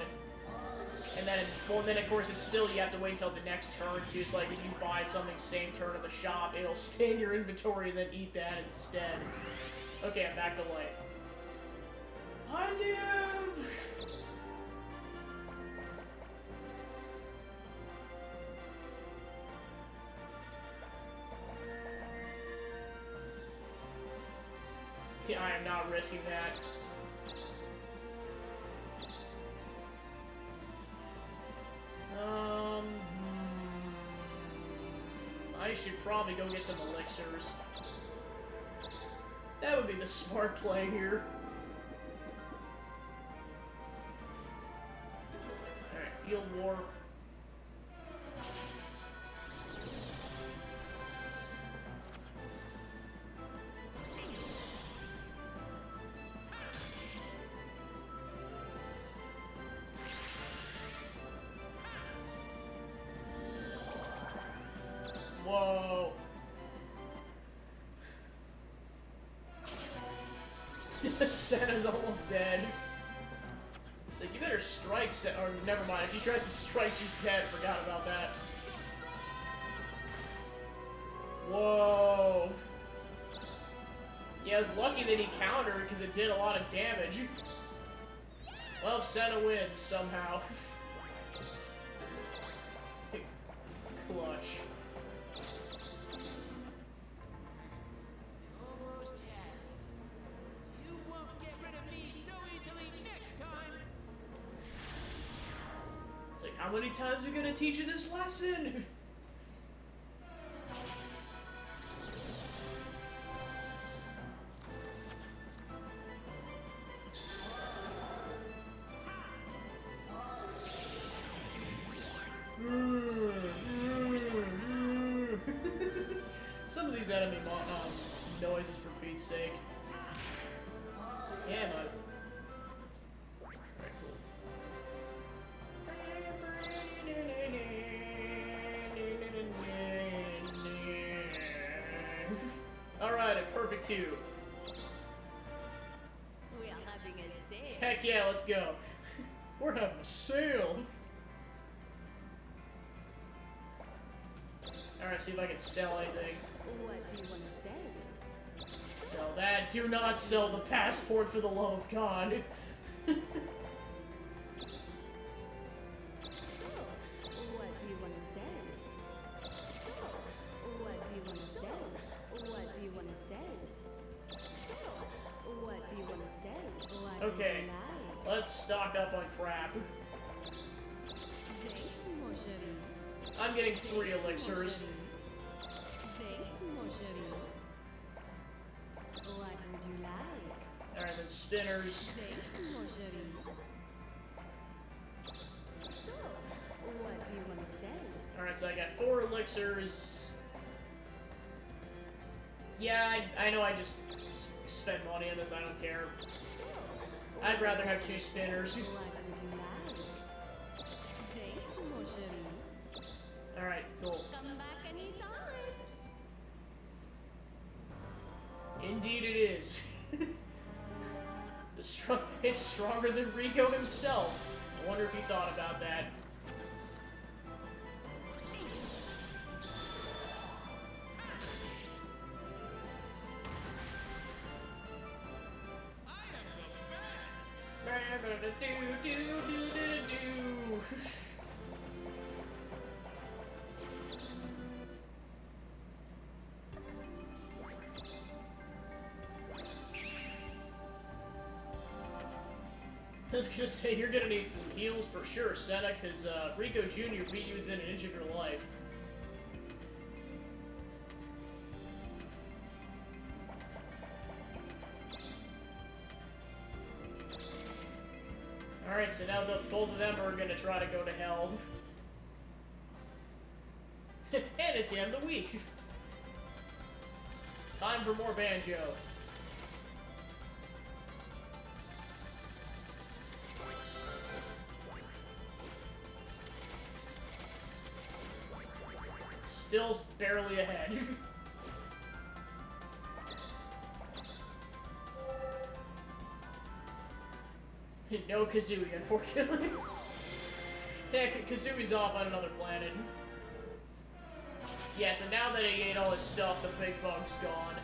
[SPEAKER 1] And then, well, then of course it's still, you have to wait until the next turn too. So like if you buy something same turn at the shop, it'll stay in your inventory and then eat that instead. Okay, I'm back to life. I live! Yeah, I am not risking that. I should probably go get some elixirs. That would be the smart play here. Alright, Field War. Whoa. Santa's almost dead. It's like, you better strike or never mind, if she tries to strike, she's dead. Forgot about that. Whoa. Yeah, I was lucky that he countered because it did a lot of damage. Well, Santa wins somehow. Clutch.
[SPEAKER 5] Almost had it. You won't get rid of me so easily next time.
[SPEAKER 1] It's like, how many times are we gonna teach you this lesson? Some of these enemy noises, for Pete's sake. Yeah, man. Alright, cool. Alright, a perfect 2.
[SPEAKER 3] We are having a sale.
[SPEAKER 1] Heck yeah, let's go. We're having a sale. Alright, see if I can sell anything.
[SPEAKER 3] What do you want to sell?
[SPEAKER 1] Sell that. Do not sell the passport for the love of God.
[SPEAKER 3] So, what do you want to sell? So, what do you want to sell? What do you want to sell? So, what do you want to sell? What
[SPEAKER 1] Okay,
[SPEAKER 3] would you like?
[SPEAKER 1] let's stock up on crap.
[SPEAKER 3] Thanks, mon chéri.
[SPEAKER 1] I'm getting 3
[SPEAKER 3] Thanks, mon
[SPEAKER 1] elixirs.
[SPEAKER 3] chéri. Thanks, mon chéri. What would you like?
[SPEAKER 1] Alright, then spinners.
[SPEAKER 3] Thanks, mon chéri. So, what do you want to sell?
[SPEAKER 1] Alright, so I got 4 elixirs. Yeah, I know I just spent money on this, I don't care.
[SPEAKER 3] So,
[SPEAKER 1] I'd rather have 2 spinners.
[SPEAKER 3] what would you like? Thanks, mon chéri.
[SPEAKER 1] Alright, cool.
[SPEAKER 3] Come back anytime.
[SPEAKER 1] Indeed it is. It's stronger than Rico himself. I wonder if he thought about that.
[SPEAKER 5] I am the best.
[SPEAKER 1] I was gonna say, you're gonna need some heals for sure, Senna, because Rico Jr. beat you within an inch of your life. Alright, so now both of them are gonna try to go to hell. And it's the end of the week. Time for more Banjo. Still barely ahead. No Kazooie, unfortunately. Yeah, Kazumi's off on another planet. Yeah, so now that he ate all his stuff, the big bug's gone.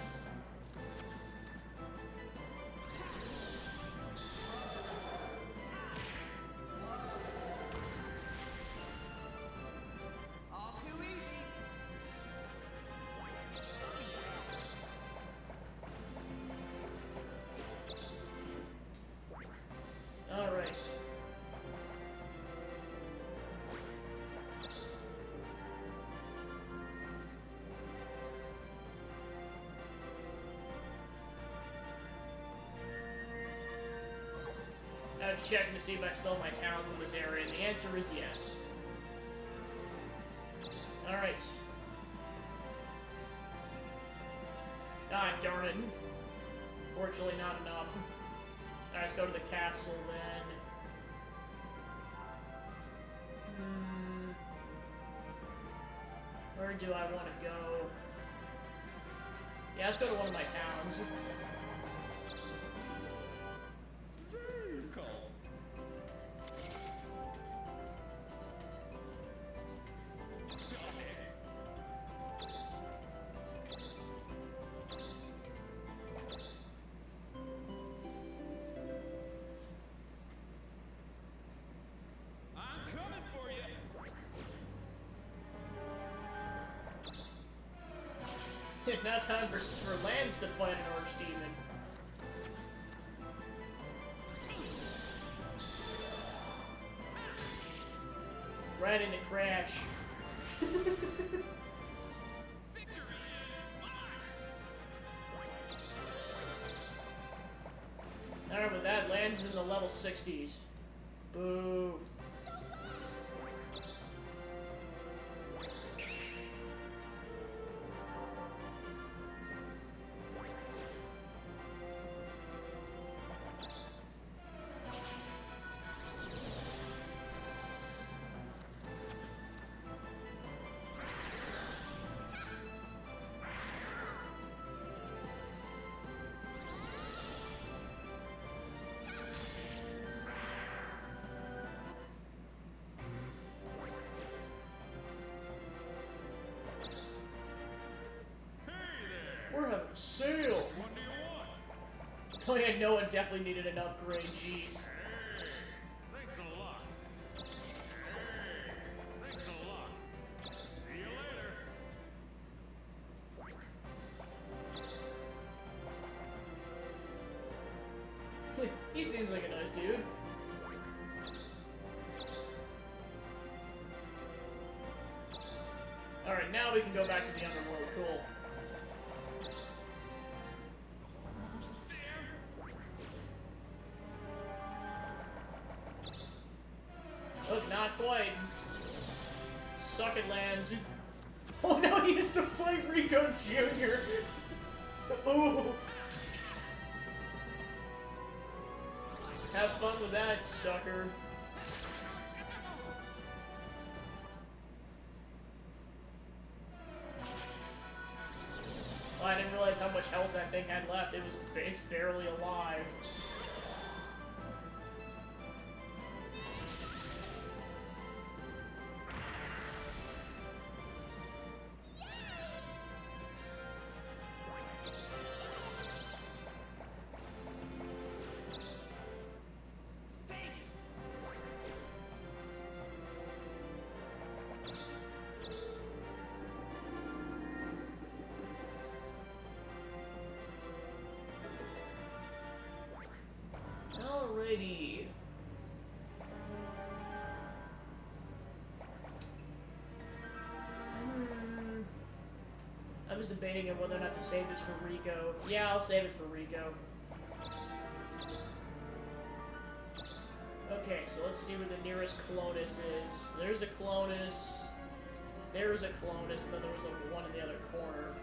[SPEAKER 5] All too easy.
[SPEAKER 1] Alright. I was checking to see if I still have my talents in this area, and the answer is yes. Alright. Ah, darn it. Fortunately, not enough. Alright, let's go to the castle then. Where do I want to go? Yeah, let's go to one of my towns.
[SPEAKER 4] I'm coming for you.
[SPEAKER 1] Now time for Lance to fight an archdemon. Right into Crash.
[SPEAKER 4] Victory is mine.
[SPEAKER 1] Alright, with that, Lance is in the level 60s. Boo. We're having a sale.
[SPEAKER 4] What do you want?
[SPEAKER 1] Oh yeah, Noah definitely needed an upgrade, jeez.
[SPEAKER 4] Hey, thanks a lot. Hey, thanks a lot. See you later.
[SPEAKER 1] He seems like a nice dude. Alright, now we can go back to the underworld. Cool. Look, not quite. Suck it, Lance. Oh no, he has to fight Rico Jr. Ooh. Have fun with that, sucker. Oh, I didn't realize how much health that thing had left. It's barely alive. Alrighty. I was debating on whether or not to save this for Rico. Yeah, I'll save it for Rico. Okay, so let's see where the nearest Clonus is. There's a Clonus. There's a Clonus, and then there was a one in the other corner.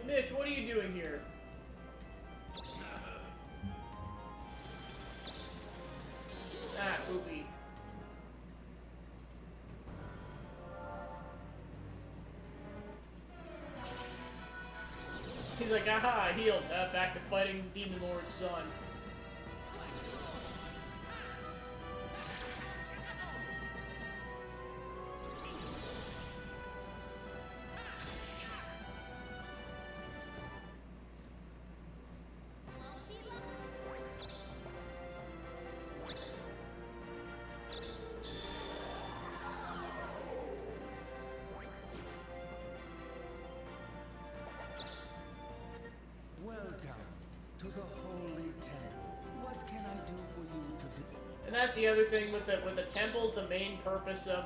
[SPEAKER 1] Mitch, what are you doing here? Ah, poopy. like, aha, healed. Back to fighting Demon Lord's son.
[SPEAKER 2] Welcome to the Holy Temple. What can I do for you today?
[SPEAKER 1] And that's the other thing with the temples. The main purpose of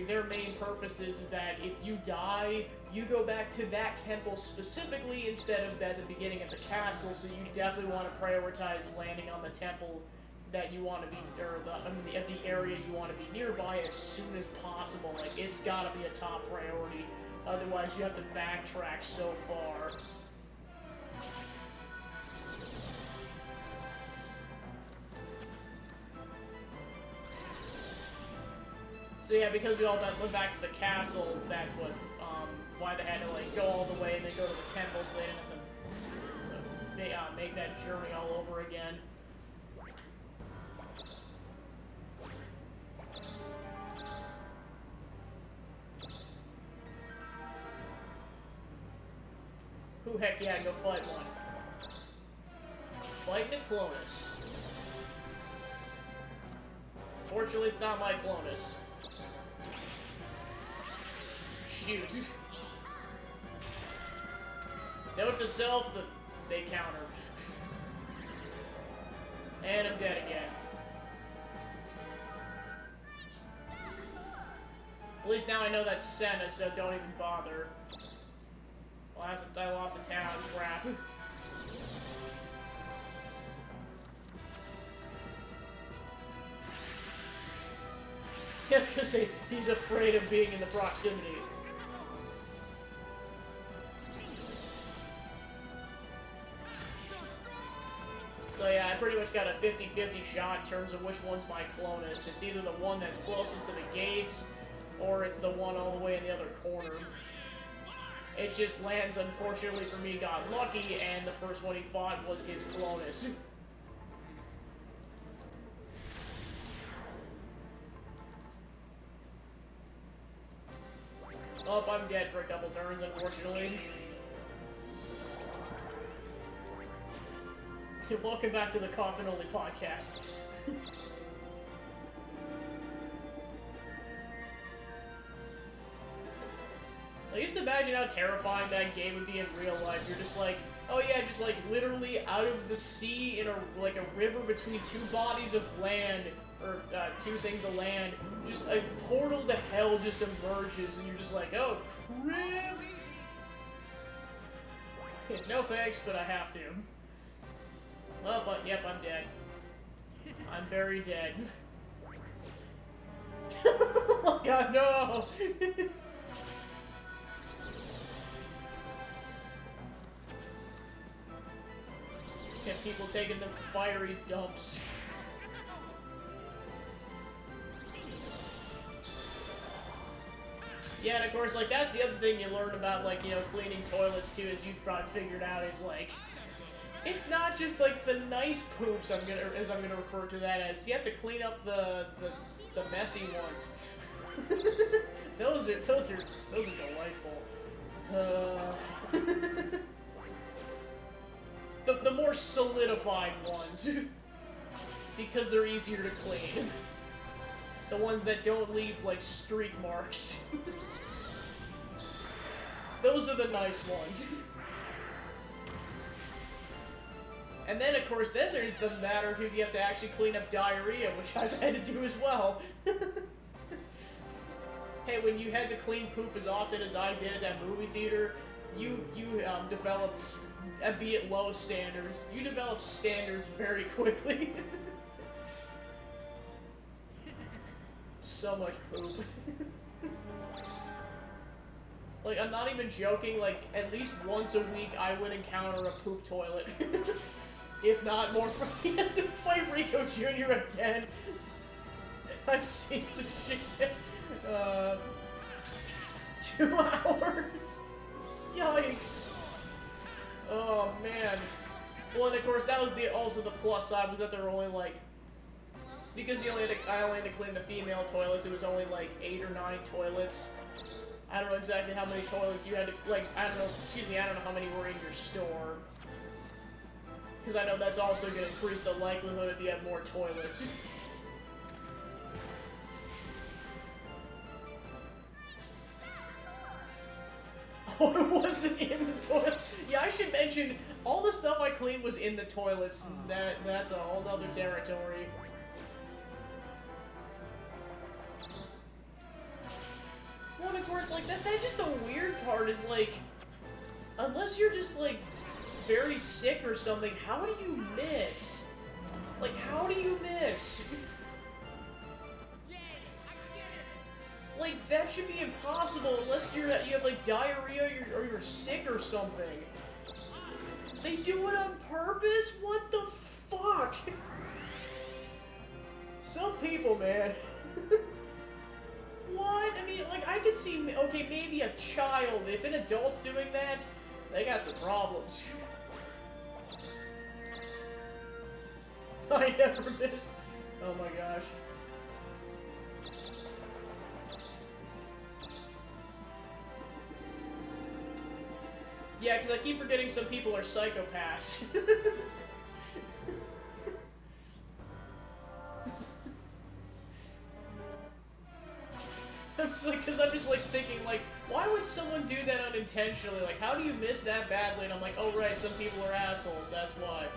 [SPEAKER 1] their main purpose is that if you die, you go back to that temple specifically instead of at the beginning of the castle. So you definitely want to prioritize landing on the temple that you want to be, or the area you want to be nearby as soon as possible. Like, it's got to be a top priority. Otherwise, you have to backtrack so far. So yeah, because we all went back to the castle, that's what, why they had to, like, go all the way and then go to the temple so they didn't have to make that journey all over again. Ooh, heck yeah, go fight one. Fight Clonus. Fortunately, it's not my Clonus. Shoot. Note to self, they counter. And I'm dead again. At least now I know that's Senna, so don't even bother. Well, I lost a town, crap. Yes, because he's afraid of being in the proximity. So yeah, I pretty much got a 50-50 shot in terms of which one's my Clonus. It's either the one that's closest to the gates, or it's the one all the way in the other corner. It just lands, unfortunately for me, got lucky, and the first one he fought was his Clonus. Oh, I'm dead for a couple turns, unfortunately. Welcome back to the Coffin Only podcast. I used to imagine how terrifying that game would be in real life. You're just like, oh yeah, just like literally out of the sea in a river between two bodies of land, or two things of land, just a portal to hell just emerges, and you're just like, oh crap! No thanks, but I have to. Well, but yep, I'm dead. I'm very dead. Oh god, no! Get people taking them fiery dumps. Yeah, and of course, like, that's the other thing you learn about, like, you know, cleaning toilets, too, as you've probably figured out, is, like, it's not just, like, the nice poops, I'm gonna refer to that as. You have to clean up the messy ones. those are delightful. The more solidified ones. Because they're easier to clean. The ones that don't leave, like, streak marks. Those are the nice ones. And then, of course, then there's the matter of if you have to actually clean up diarrhea, which I've had to do as well. Hey, when you had to clean poop as often as I did at that movie theater, you developed, be it low standards, you developed standards very quickly. So much poop. Like, I'm not even joking, like, at least once a week I would encounter a poop toilet. If not more, he has to fight Rico Jr. again. I've seen some shit. 2 hours. Yikes! Oh man. Well, and of course that was also the plus side, was that there were only like, because I only had to clean the female toilets, it was only like 8 or 9 toilets. I don't know exactly how many toilets you had to, like, I don't know how many were in your store. Because I know that's also going to increase the likelihood if you have more toilets. Oh, it wasn't in the toilet. Yeah, I should mention, all the stuff I cleaned was in the toilets. That's a whole nother territory. Well, of course, like, that's just the weird part is, like, unless you're just, like, very sick or something, how do you miss? Like, how do you miss?
[SPEAKER 5] Yay! I did it!
[SPEAKER 1] Like, that should be impossible unless you have, like, diarrhea or you're sick or something. They do it on purpose? What the fuck? Some people, man. What? I mean, like, I could see, okay, maybe a child. If an adult's doing that, they got some problems. I never missed. Oh my gosh. Yeah, because I keep forgetting some people are psychopaths. Because I'm just like thinking, like, why would someone do that unintentionally? Like, how do you miss that badly? And I'm like, oh right, some people are assholes, that's why.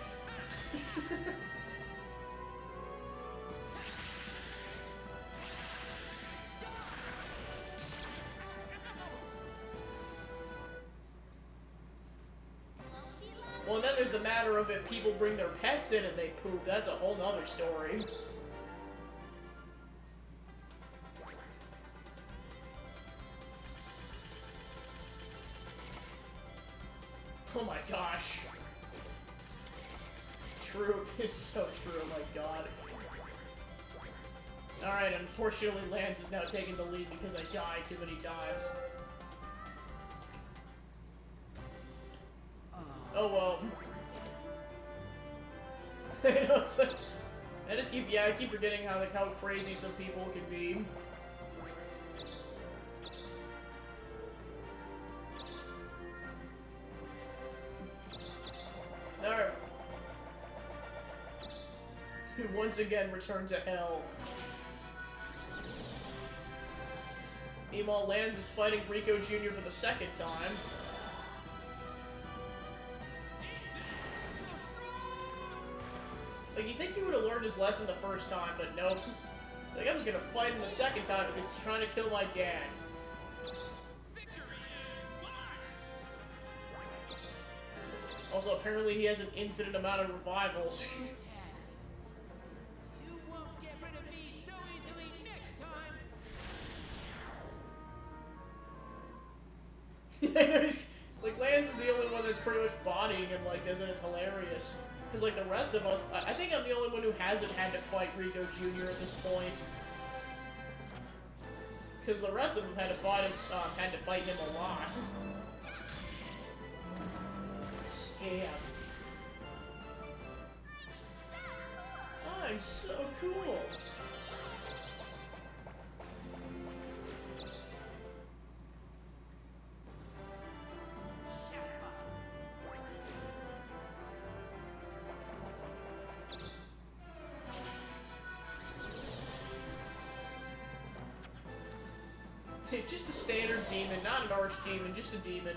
[SPEAKER 1] Well, and then there's the matter of if people bring their pets in and they poop, that's a whole nother story. Oh my gosh. True, is so true, oh my god. Alright, unfortunately Lance is now taking the lead because I died too many times. Oh well. I know, it's like, I keep forgetting how crazy some people can be. Alright. Once again, return to hell. Meanwhile, Lance is fighting Rico Jr. for the second time. Like, you think you would have learned his lesson the first time, but nope. Like, I'm just gonna fight him the second time because he's trying to kill my dad. Also, apparently he has an infinite amount of revivals.
[SPEAKER 5] You won't get rid of me so easily next time!
[SPEAKER 1] I know, like, Lance is the only one that's pretty much bodying him like this, and it's hilarious. Because, like, the rest of us, I think I'm the only one who hasn't had to fight Rico Jr. at this point. Because the rest of them had to fight him a lot. Scam. I'm so cool. Just a standard demon, not an archdemon, just a demon.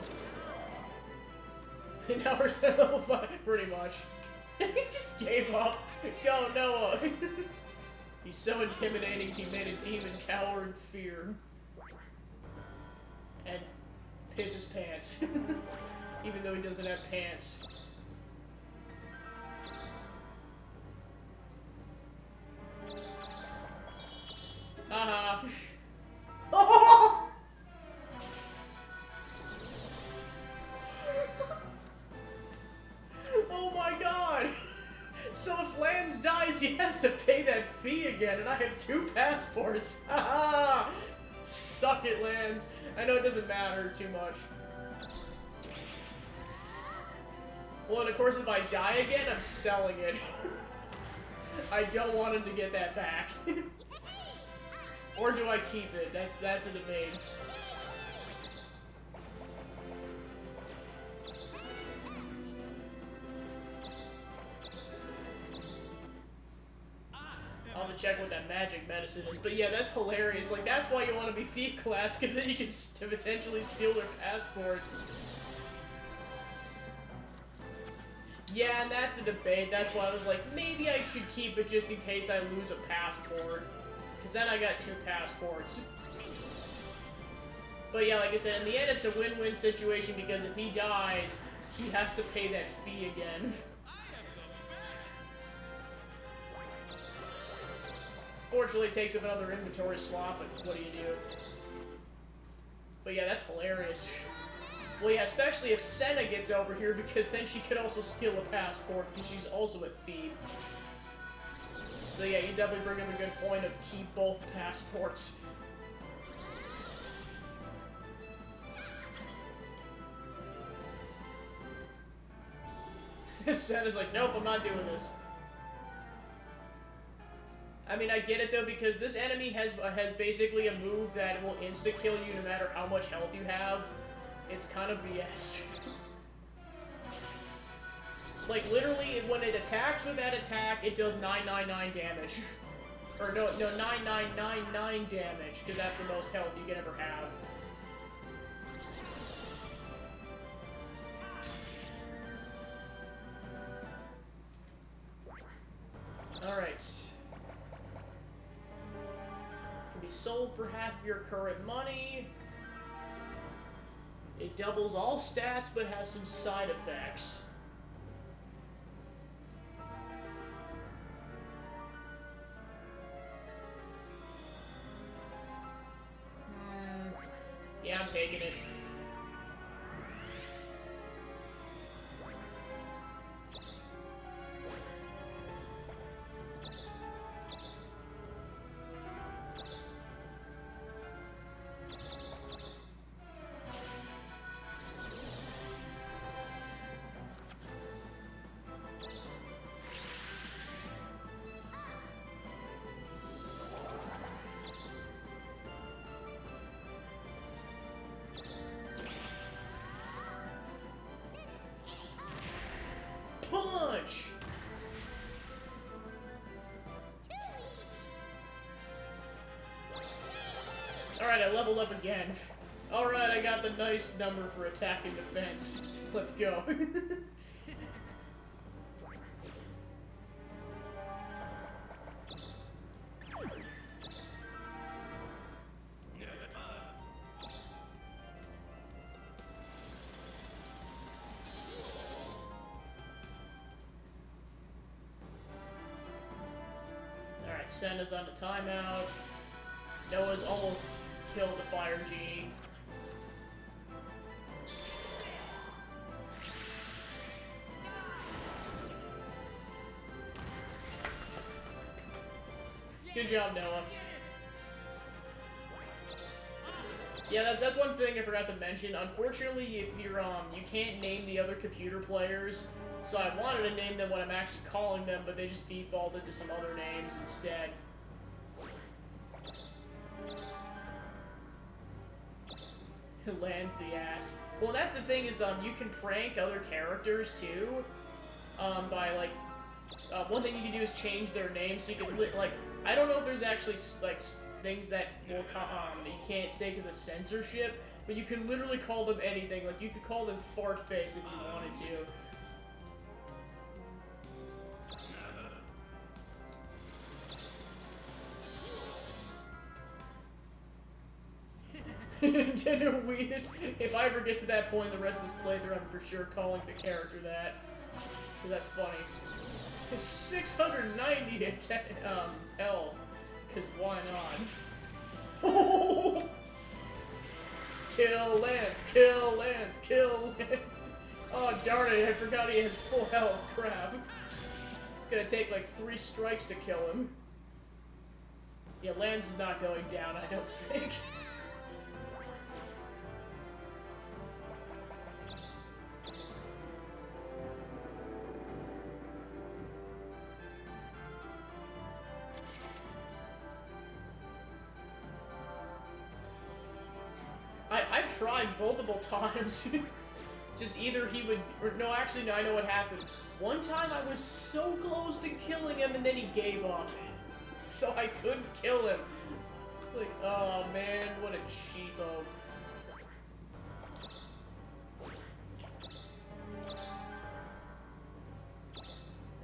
[SPEAKER 1] And now we're at level 5, pretty much. He just gave up. Go, Noah. He's so intimidating, he made a demon cower in fear. And piss his pants. Even though he doesn't have pants. Haha. Oh! Oh my god! So if Lance dies, he has to pay that fee again, and I have 2 passports. Haha! Suck it, Lance. I know it doesn't matter too much. Well, and of course, if I die again, I'm selling it. I don't want him to get that back. Or do I keep it? That's the debate. I'll have to check what that magic medicine is. But yeah, that's hilarious. Like, that's why you want to be thief class, because then you can potentially steal their passports. Yeah, and that's the debate. That's why I was like, maybe I should keep it just in case I lose a passport. Because then I got 2 passports. But yeah, like I said, in the end it's a win-win situation because if he dies, he has to pay that fee again. Fortunately, it takes up another inventory slot, but what do you do? But yeah, that's hilarious. Well, yeah, especially if Senna gets over here, because then she could also steal a passport, because she's also a thief. So yeah, you definitely bring up a good point of keep both passports. Senna's like, nope, I'm not doing this. I mean, I get it though, because this enemy has basically a move that will insta-kill you no matter how much health you have. It's kind of BS. Like, literally, when it attacks with that attack, it does 999 damage. Or no, 9999 damage, because that's the most health you can ever have. Alright. Can be sold for half of your current money. It doubles all stats, but has some side effects. Yeah, I'm taking it. Punch! Alright, I leveled up again. Alright, I got the nice number for attack and defense. Let's go. Alright, Senna's on the timeout. Noah's almost killed the Fire Genie. Good job, Noah. Yeah, that's one thing I forgot to mention. Unfortunately, if you're you can't name the other computer players. So I wanted to name them when I'm actually calling them, but they just defaulted to some other names instead. It lands the ass. Well, that's the thing is, you can prank other characters too. By like, one thing you can do is change their name, so you can like, I don't know if there's actually like things that will that you can't say because of censorship, but you can literally call them anything. Like you could call them Fart Face if you wanted to. Nintendo Wii. If I ever get to that point in the rest of this playthrough, I'm for sure calling the character that. Cause that's funny. It's 690 health. Cause why not? Kill Lance! Kill Lance! Kill Lance! Oh darn it! I forgot he has full health. Crap. It's gonna take like 3 strikes to kill him. Yeah, Lance is not going down. I don't think. tried multiple times. Just either he would, or no, actually, no, I know what happened. One time I was so close to killing him, and then he gave up. So I couldn't kill him. It's like, oh man, what a cheapo.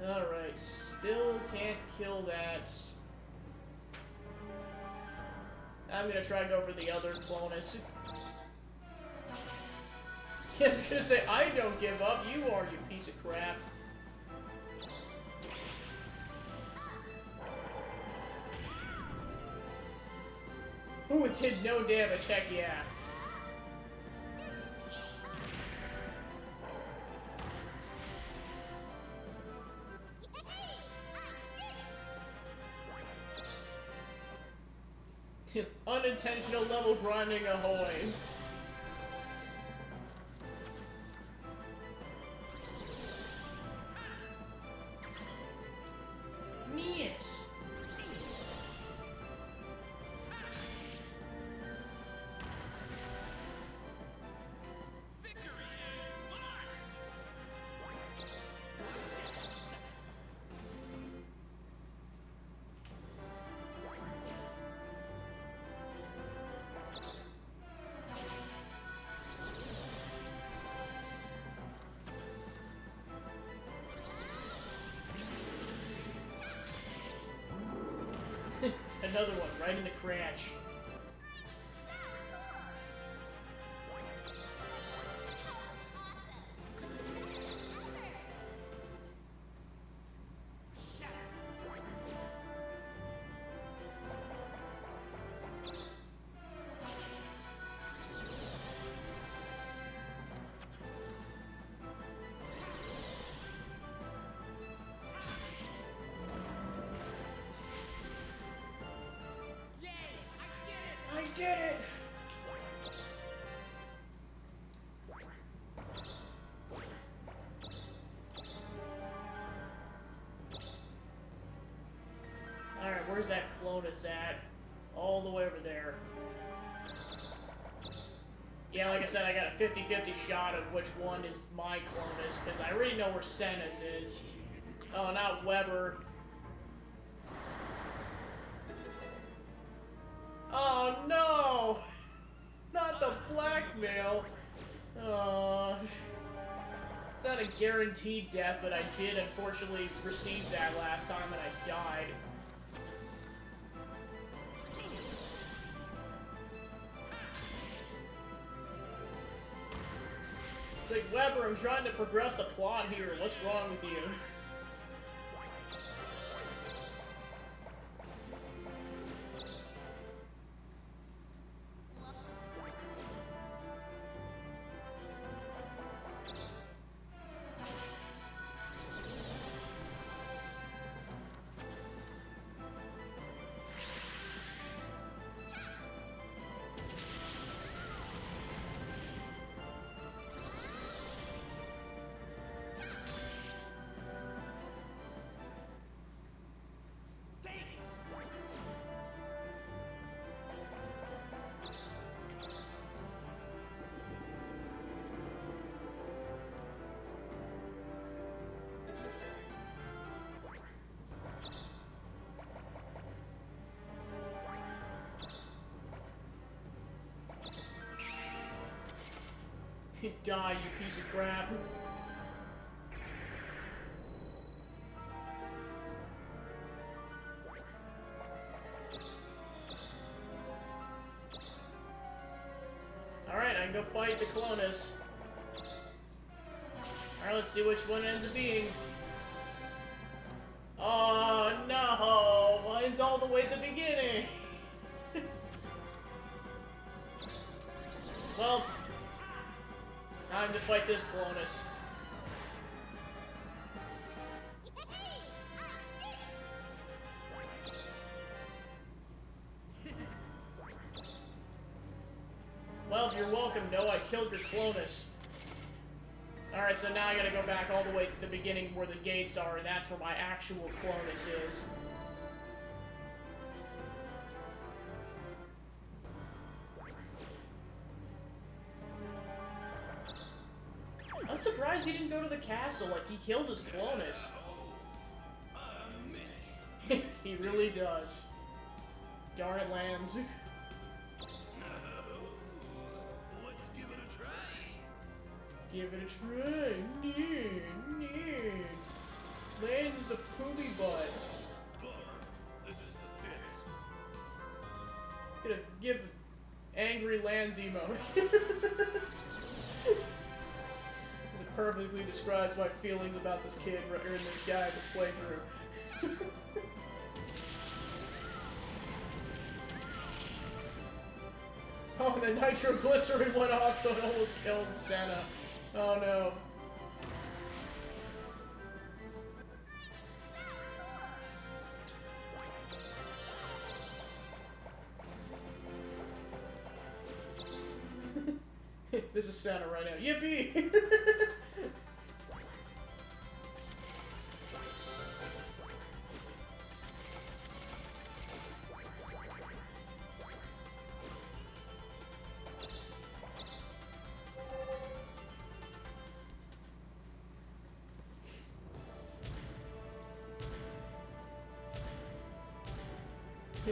[SPEAKER 1] Alright, still can't kill that. I'm gonna try to go for the other Clonus. I was gonna say, I don't give up, you are, you piece of crap. Ooh, it did no damage, heck yeah. Unintentional level grinding ahoy. Yes. Another one, right in the crotch. I did it! Alright, where's that Clonus at? All the way over there. Yeah, like I said, I got a 50-50 shot of which one is my Clonus, because I already know where Senna's is. Oh, not Weber. Oh no! Not the blackmail! It's not a guaranteed death, but I did unfortunately receive that last time and I died. It's like, Weber, I'm trying to progress the plot here. What's wrong with you? Die, you piece of crap. Alright, I can go fight the Clonus. Alright, let's see which one ends up being. Oh no! Mine's all the way at the beginning! Well, time to fight this Clonus. Well, you're welcome, no, I killed your Clonus. Alright, so now I gotta go back all the way to the beginning where the gates are, and that's where my actual Clonus is. surprised he didn't go to the castle, like he killed his Clonus. He really does. Darn it, Lance.
[SPEAKER 4] Let's give it a try.
[SPEAKER 1] Give it a try. Nee. Lance is a poopy butt.
[SPEAKER 4] This is the pits.
[SPEAKER 1] Gonna give angry Lance emote. It perfectly describes my feelings about this kid, or this guy, this playthrough. Oh, the nitroglycerin went off, so it almost killed Senna. Oh no. This is Senna right now. Yippee!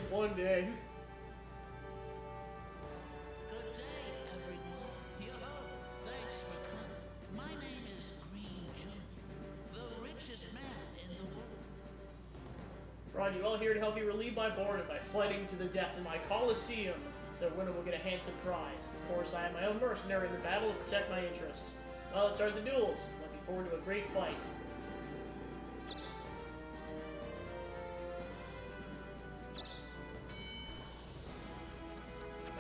[SPEAKER 1] One day.
[SPEAKER 5] Good day, everyone. Yo-ho, thanks for coming. My name is Green Junior, the richest man in the world.
[SPEAKER 1] Brought you all here to help you relieve my boredom by fighting to the death in my Colosseum. The winner will get a handsome prize. Of course, I am my own mercenary in the battle to protect my interests. Well, let's start the duels. Looking forward to a great fight.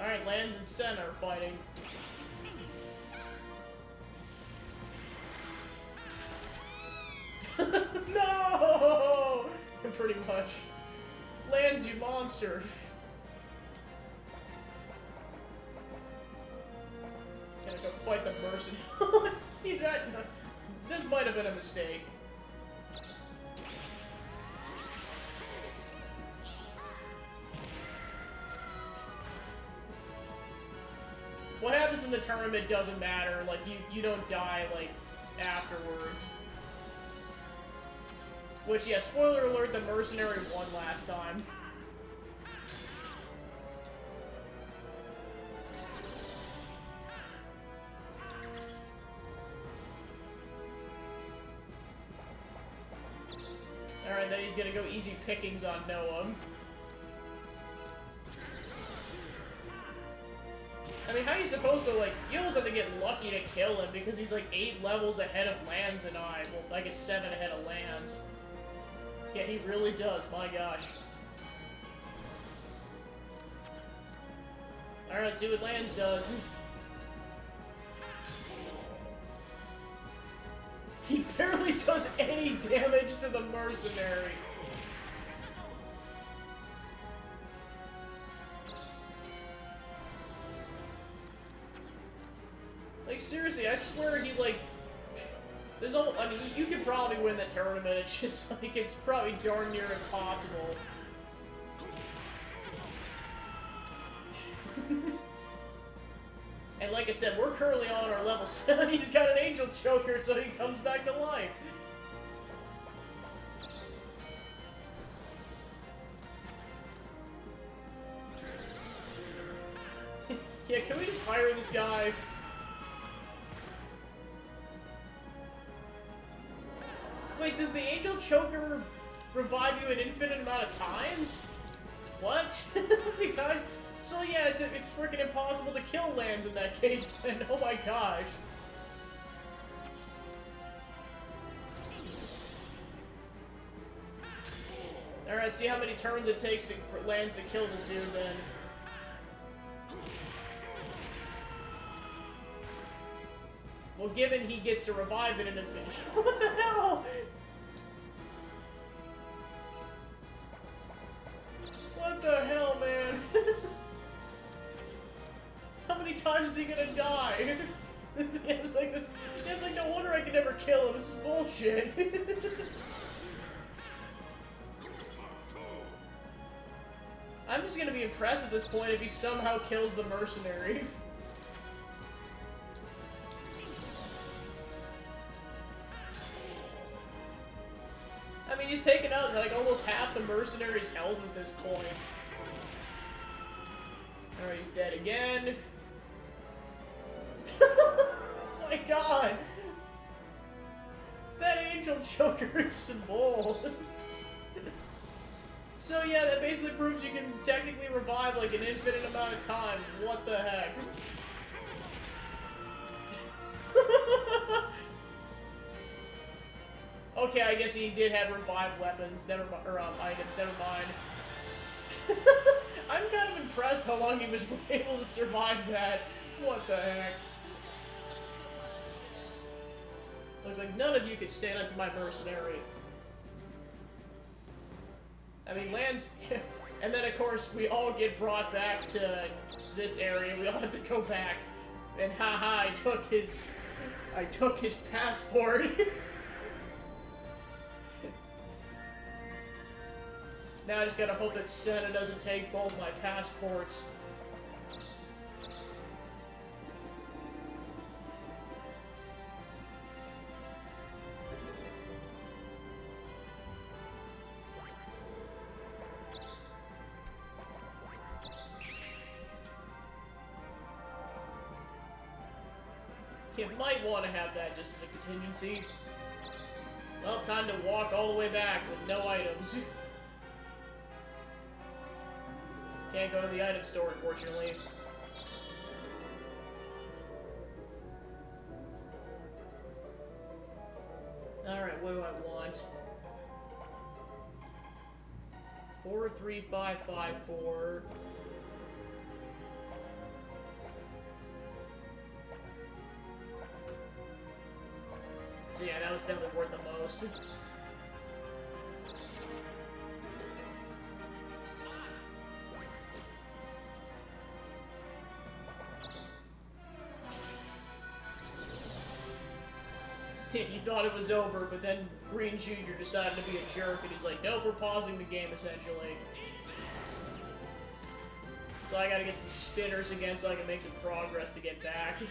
[SPEAKER 1] Alright, Lance and Senna are fighting. No! Pretty much. Lance, you monster. Gotta go fight the mercenary. He's at. This might have been a mistake. What happens in the tournament doesn't matter. Like, you don't die, like, afterwards. Which, yeah, spoiler alert, the mercenary won last time. Alright, then he's gonna go easy pickings on Noah. I mean, how are you supposed to, like, you almost have to get lucky to kill him because he's, like, 8 levels ahead of Lance and I. Well, I guess 7 ahead of Lance. Yeah, he really does, my gosh. Alright, let's see what Lance does. He barely does any damage to the mercenary. Like, seriously, I swear he, like... There's all, I mean, you could probably win the tournament, it's just, like, it's probably darn near impossible. And like I said, we're currently on our level 7, he's got an angel choker, so he comes back to life. Yeah, can we just hire this guy? Wait, does the angel choker revive you an infinite amount of times? What? How many times? So yeah, it's freaking impossible to kill Lance in that case then. Oh my gosh. Alright, see how many turns it takes for Lance to kill this dude then. Well, given he gets to revive it in infinite. What the hell? What the hell, man? How many times is he gonna die? It's like this. It's like no wonder I can never kill him. This is bullshit. I'm just gonna be impressed at this point if he somehow kills the mercenary. he's taken out like almost half the mercenaries' health at this point. Alright, he's dead again. Oh my god! That angel choker is some bull. So yeah, that basically proves you can technically revive like an infinite amount of times. What the heck? Okay, I guess he did have revived weapons, never mind, or items, never mind. I'm kind of impressed how long he was able to survive that. What the heck? Looks like none of you could stand up to my mercenary. I mean, Lance... And then, of course, we all get brought back to this area. We all have to go back. And haha, I took his passport. Now I just gotta hope that Senna doesn't take both my passports. You might want to have that just as a contingency. Well, time to walk all the way back with no items. Can't go to the item store, unfortunately. Alright, what do I want? 43554. So yeah, that was definitely worth the most. You thought it was over, but then Green Jr. decided to be a jerk, and he's like, nope, we're pausing the game, essentially. So I gotta get some spinners again so I can make some progress to get back.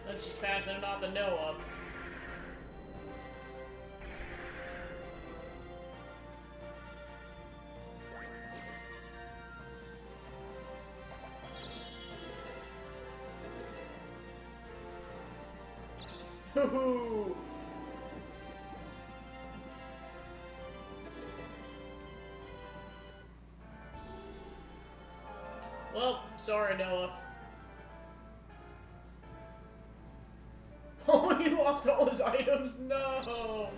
[SPEAKER 1] Let's just passing it off to Noah. Hoo-hoo! Well, sorry, Noah. Oh, he lost all his items? No!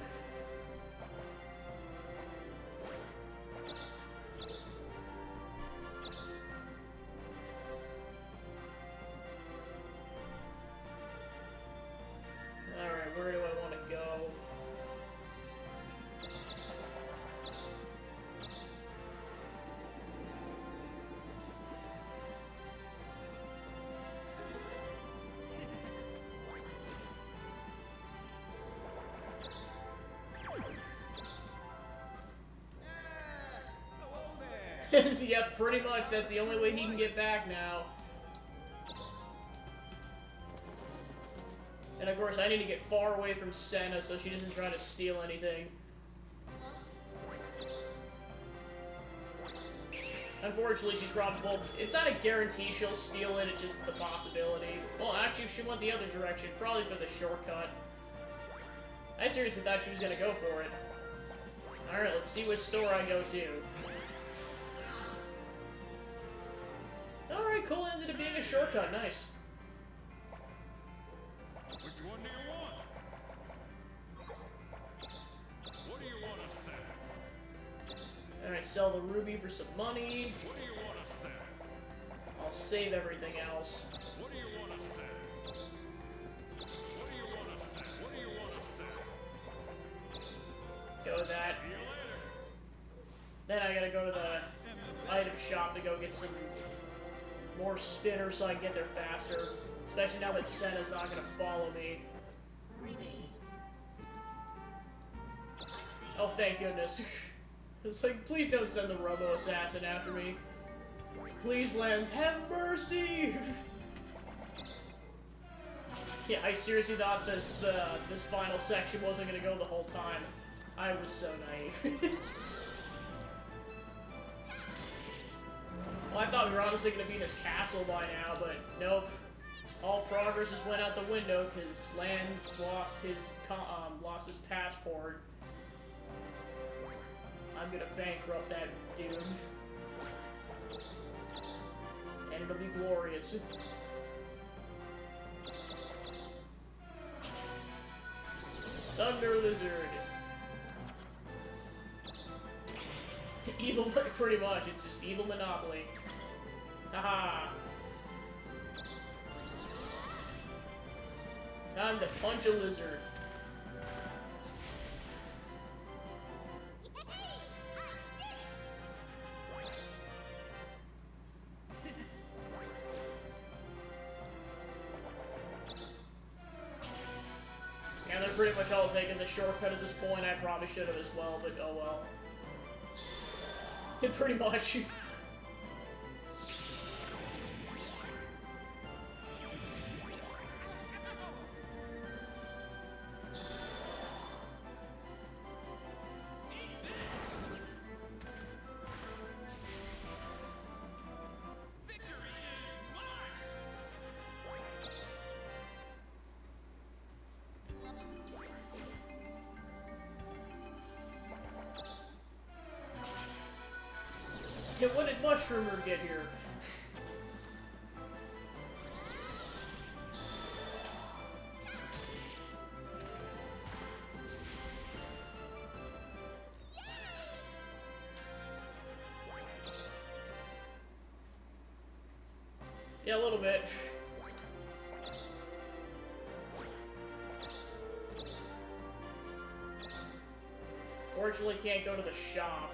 [SPEAKER 1] Alright, where do I want to go? Yep, pretty much. That's the only way he can get back now. And of course, I need to get far away from Senna so she doesn't try to steal anything. Unfortunately, she's probably... It's not a guarantee she'll steal it, it's just a possibility. Well, actually, if she went the other direction, probably for the shortcut. I seriously thought she was gonna go for it. Alright, let's see which store I go to. Alright, cool, ended up being a shortcut, nice.
[SPEAKER 4] Which one do you want? What do you want to sell?
[SPEAKER 1] Alright, sell the ruby for some money.
[SPEAKER 4] What do you want to sell?
[SPEAKER 1] I'll save everything else.
[SPEAKER 4] What do you want to sell? What do you want to sell? What do you want to sell?
[SPEAKER 1] Go with that.
[SPEAKER 4] See you later.
[SPEAKER 1] Then I gotta go to the item shop to go get some more spinners so I can get there faster. Especially now that Senna's not gonna follow me. Oh, thank goodness. It's like, please don't send the Robo Assassin after me. Please, lands, have mercy! Yeah, I seriously thought this final section wasn't gonna go the whole time. I was so naive. Well, I thought we were honestly gonna be in this castle by now, but nope. All progress just went out the window because Lance lost his passport. I'm gonna bankrupt that dude, and it'll be glorious. Thunder Lizard. Evil, pretty much. It's just evil Monopoly. Haha. Time to punch a lizard. Yeah, they're pretty much all taking the shortcut at this point. I probably should have as well, but oh well. Pretty much. Yeah, when did Mushroomer get here? Yeah, a little bit. Fortunately, can't go to the shop.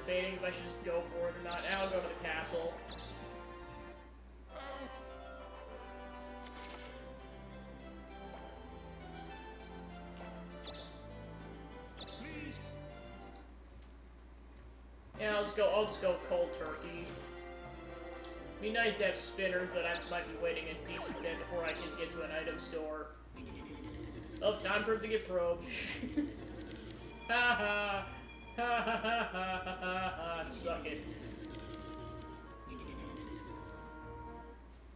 [SPEAKER 1] Debating if I should just go for it or not. Now I'll go to the castle. Yeah, I'll just go cold turkey. Be nice to have spinners, but I might be waiting in peace a bit before I can get to an item store. Oh, time for him to get probed. Haha. Ha ha ha ha ha ha, suck it.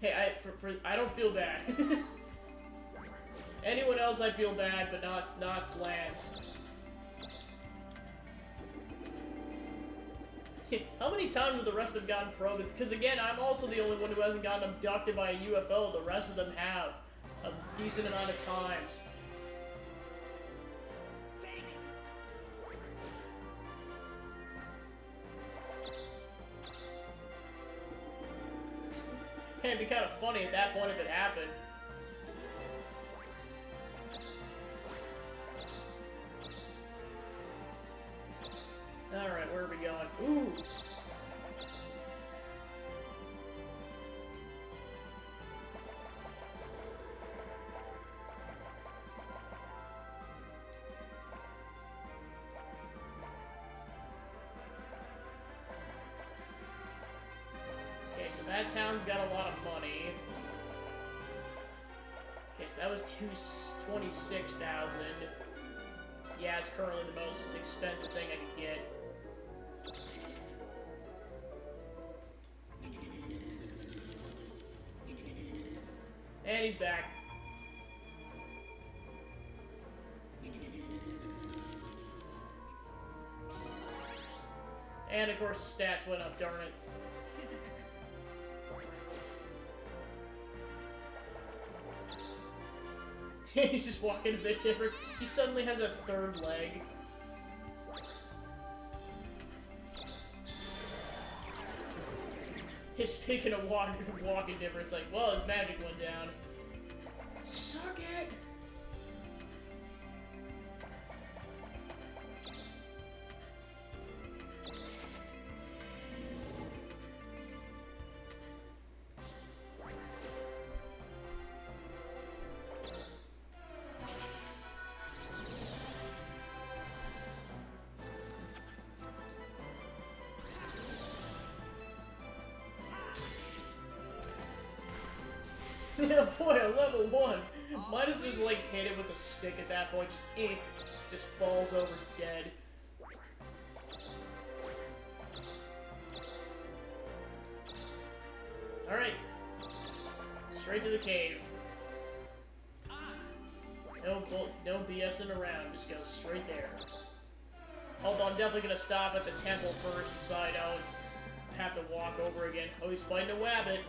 [SPEAKER 1] Hey, I don't feel bad. Anyone else I feel bad, but not Lance. How many times have the rest have gotten probed? Because again, I'm also the only one who hasn't gotten abducted by a UFO. The rest of them have a decent amount of times. It'd be kind of funny at that point if it happened. Alright, where are we going? Ooh! Okay, so that town's got a lot of money. Okay, so that was 26,000. Yeah, it's currently the most expensive thing I could get. And he's back. And of course the stats went up, darn it. He's just walking a bit different. He suddenly has a third leg. Speaking of walking different, it's like, well, his magic went down. Suck it! Yeah, boy, a level 1. Might as well just like hit it with a stick at that point, just falls over dead. Alright. Straight to the cave. No BSing around, just go straight there. Although I'm definitely gonna stop at the temple first, decide I'll have to walk over again. Oh, he's fighting a wabbit.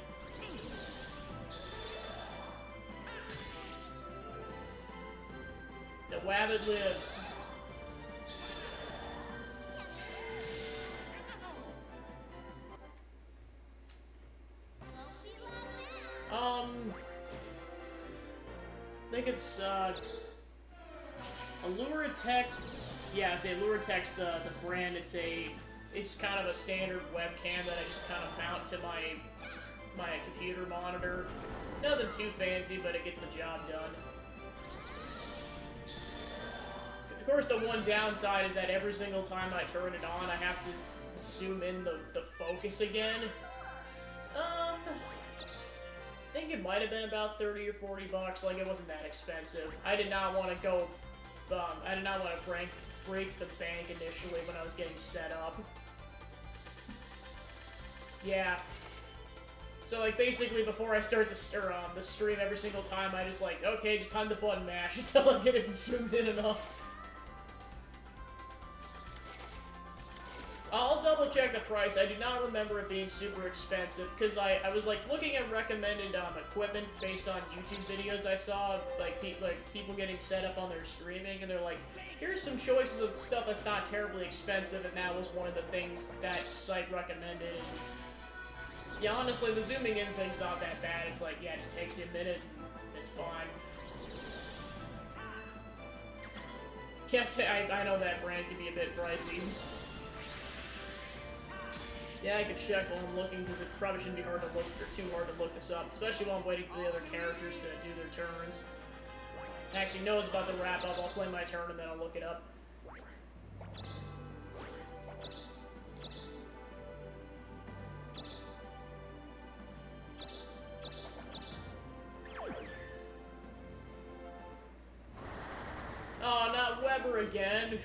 [SPEAKER 1] The wabbit lives. I think it's, Allure Tech. Yeah, I say Allure Tech's the brand. It's kind of a standard webcam that I just kind of mount to my computer monitor. Nothing too fancy, but it gets the job done. Of course, the one downside is that every single time I turn it on, I have to zoom in the focus again. I think it might have been about 30 or 40 bucks, like it wasn't that expensive. I did not want to go, I did not want to break the bank initially when I was getting set up. Yeah. So, like, basically before I start the stream every single time, I just like, okay, just time to button mash until I get it zoomed in enough. I'll double check the price. I do not remember it being super expensive, because I was like looking at recommended equipment based on YouTube videos I saw, like people getting set up on their streaming, and they're like, here's some choices of stuff that's not terribly expensive, and that was one of the things that site recommended. And yeah, honestly, the zooming in thing's not that bad. It's like, yeah, it just takes me a minute, and it's fine. Yes, I know that brand can be a bit pricey. Yeah, I could check while I'm looking, because it probably shouldn't be hard to look, or too hard to look this up, especially while I'm waiting for the other characters to do their turns. Actually, no, it's about to wrap up. I'll play my turn and then I'll look it up. Oh, not Weber again.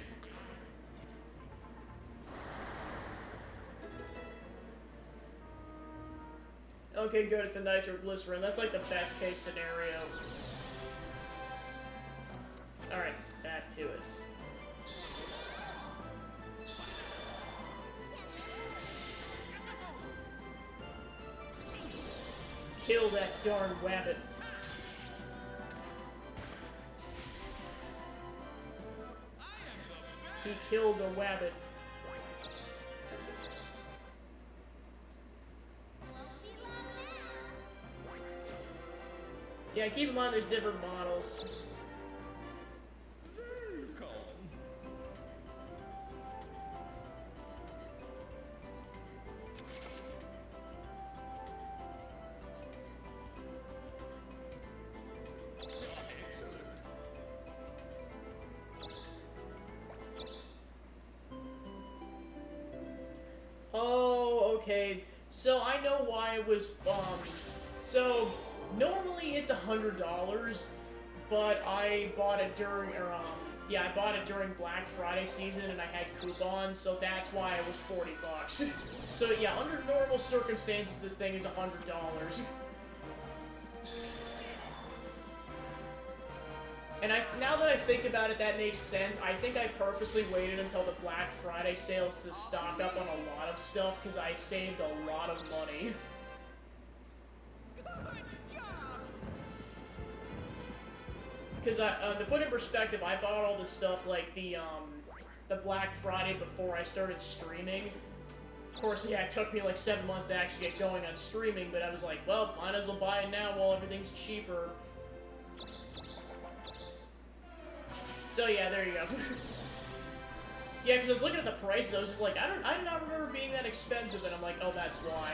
[SPEAKER 1] Okay, good, it's a nitroglycerin. That's like the best case scenario. Alright, back to it. Kill that darn wabbit. He killed a wabbit. Yeah, keep in mind there's different models.
[SPEAKER 4] Very calm. Excellent.
[SPEAKER 1] Oh, okay. So I know why it was so normally it's $100, but I bought it during I bought it during Black Friday season and I had coupons, so that's why it was 40 bucks. So yeah, under normal circumstances this thing is $100. And now that I think about it, that makes sense. I think I purposely waited until the Black Friday sales to stock up on a lot of stuff, because I saved a lot of money. Because to put in perspective, I bought all this stuff like the Black Friday before I started streaming. Of course, yeah, it took me like 7 months to actually get going on streaming, but I was like, well, might as well buy it now while everything's cheaper. So yeah, there you go. Yeah, because I was looking at the prices, I was just like, I do not remember being that expensive, and I'm like, oh, that's why.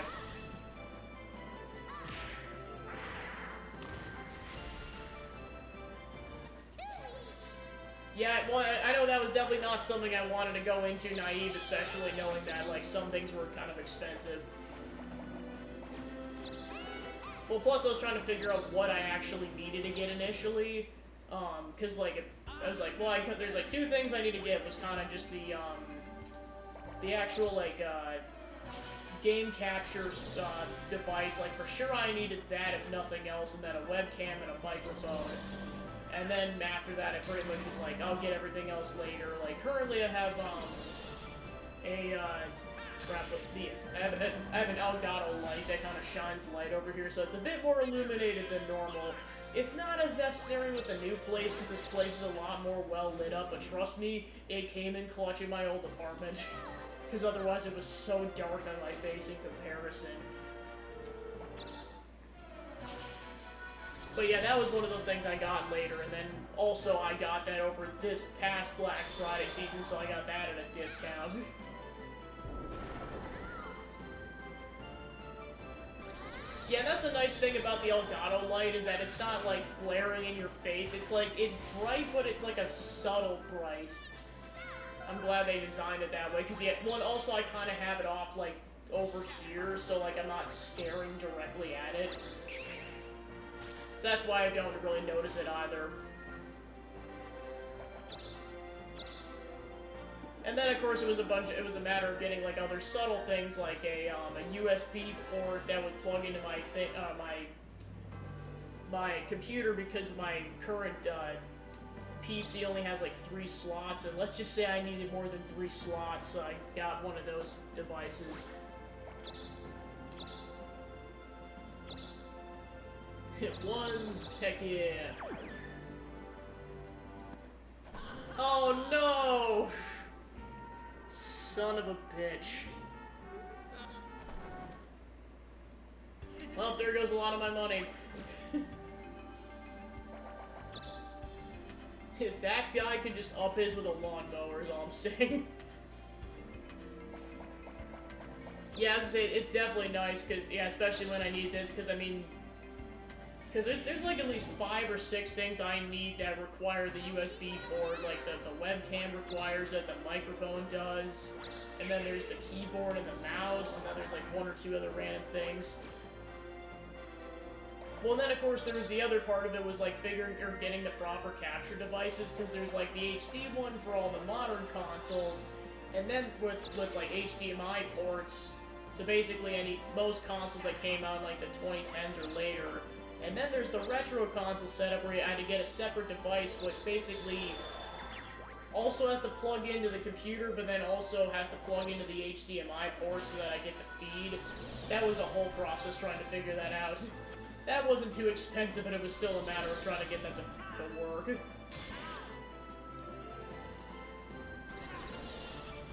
[SPEAKER 1] Yeah, well, I know that was definitely not something I wanted to go into naive, especially knowing that, like, some things were kind of expensive. Well, plus I was trying to figure out what I actually needed to get initially, cause like I was like, well, there's like 2 things I need to get. Was kind of just the actual like game capture device. Like for sure I needed that if nothing else, and then a webcam and a microphone. And then after that, I pretty much was like, I'll get everything else later. Like currently I have I have an Elgato light that kind of shines light over here, so it's a bit more illuminated than normal. It's not as necessary with the new place, because this place is a lot more well lit up, but trust me, it came in clutch in my old apartment, because otherwise it was so dark on my face in comparison. But yeah, that was one of those things I got later, and then also I got that over this past Black Friday season, so I got that at a discount. Yeah, that's the nice thing about the Elgato light, is that it's not, like, blaring in your face. It's, like, it's bright, but it's, like, a subtle bright. I'm glad they designed it that way, because, yeah, one, also I kind of have it off, like, over here, so, like, I'm not staring directly at it. So that's why I don't really notice it either. And then, of course, it was a matter of getting, like, other subtle things, like a USB port that would plug into my my computer, because my current PC only has, like, 3 slots, and let's just say I needed more than 3 slots, so I got one of those devices. Hit ones, heck yeah. Oh no! Son of a bitch. Well, there goes a lot of my money. If that guy could just up his with a lawnmower is all I'm saying. Yeah, I was gonna say, it's definitely nice, because, yeah, especially when I need this, because, I mean, because there's like at least 5 or 6 things I need that require the USB port, like the webcam requires it, the microphone does, and then there's the keyboard and the mouse, and then there's like 1 or 2 other random things. Well, and then of course there was the other part of it, was like figuring or getting the proper capture devices, because there's like the HD one for all the modern consoles, and then with like HDMI ports, so basically most consoles that came out in like the 2010s or later. And then there's the retro console setup where I had to get a separate device, which basically also has to plug into the computer, but then also has to plug into the HDMI port so that I get the feed. That was a whole process trying to figure that out. That wasn't too expensive, but it was still a matter of trying to get that to work.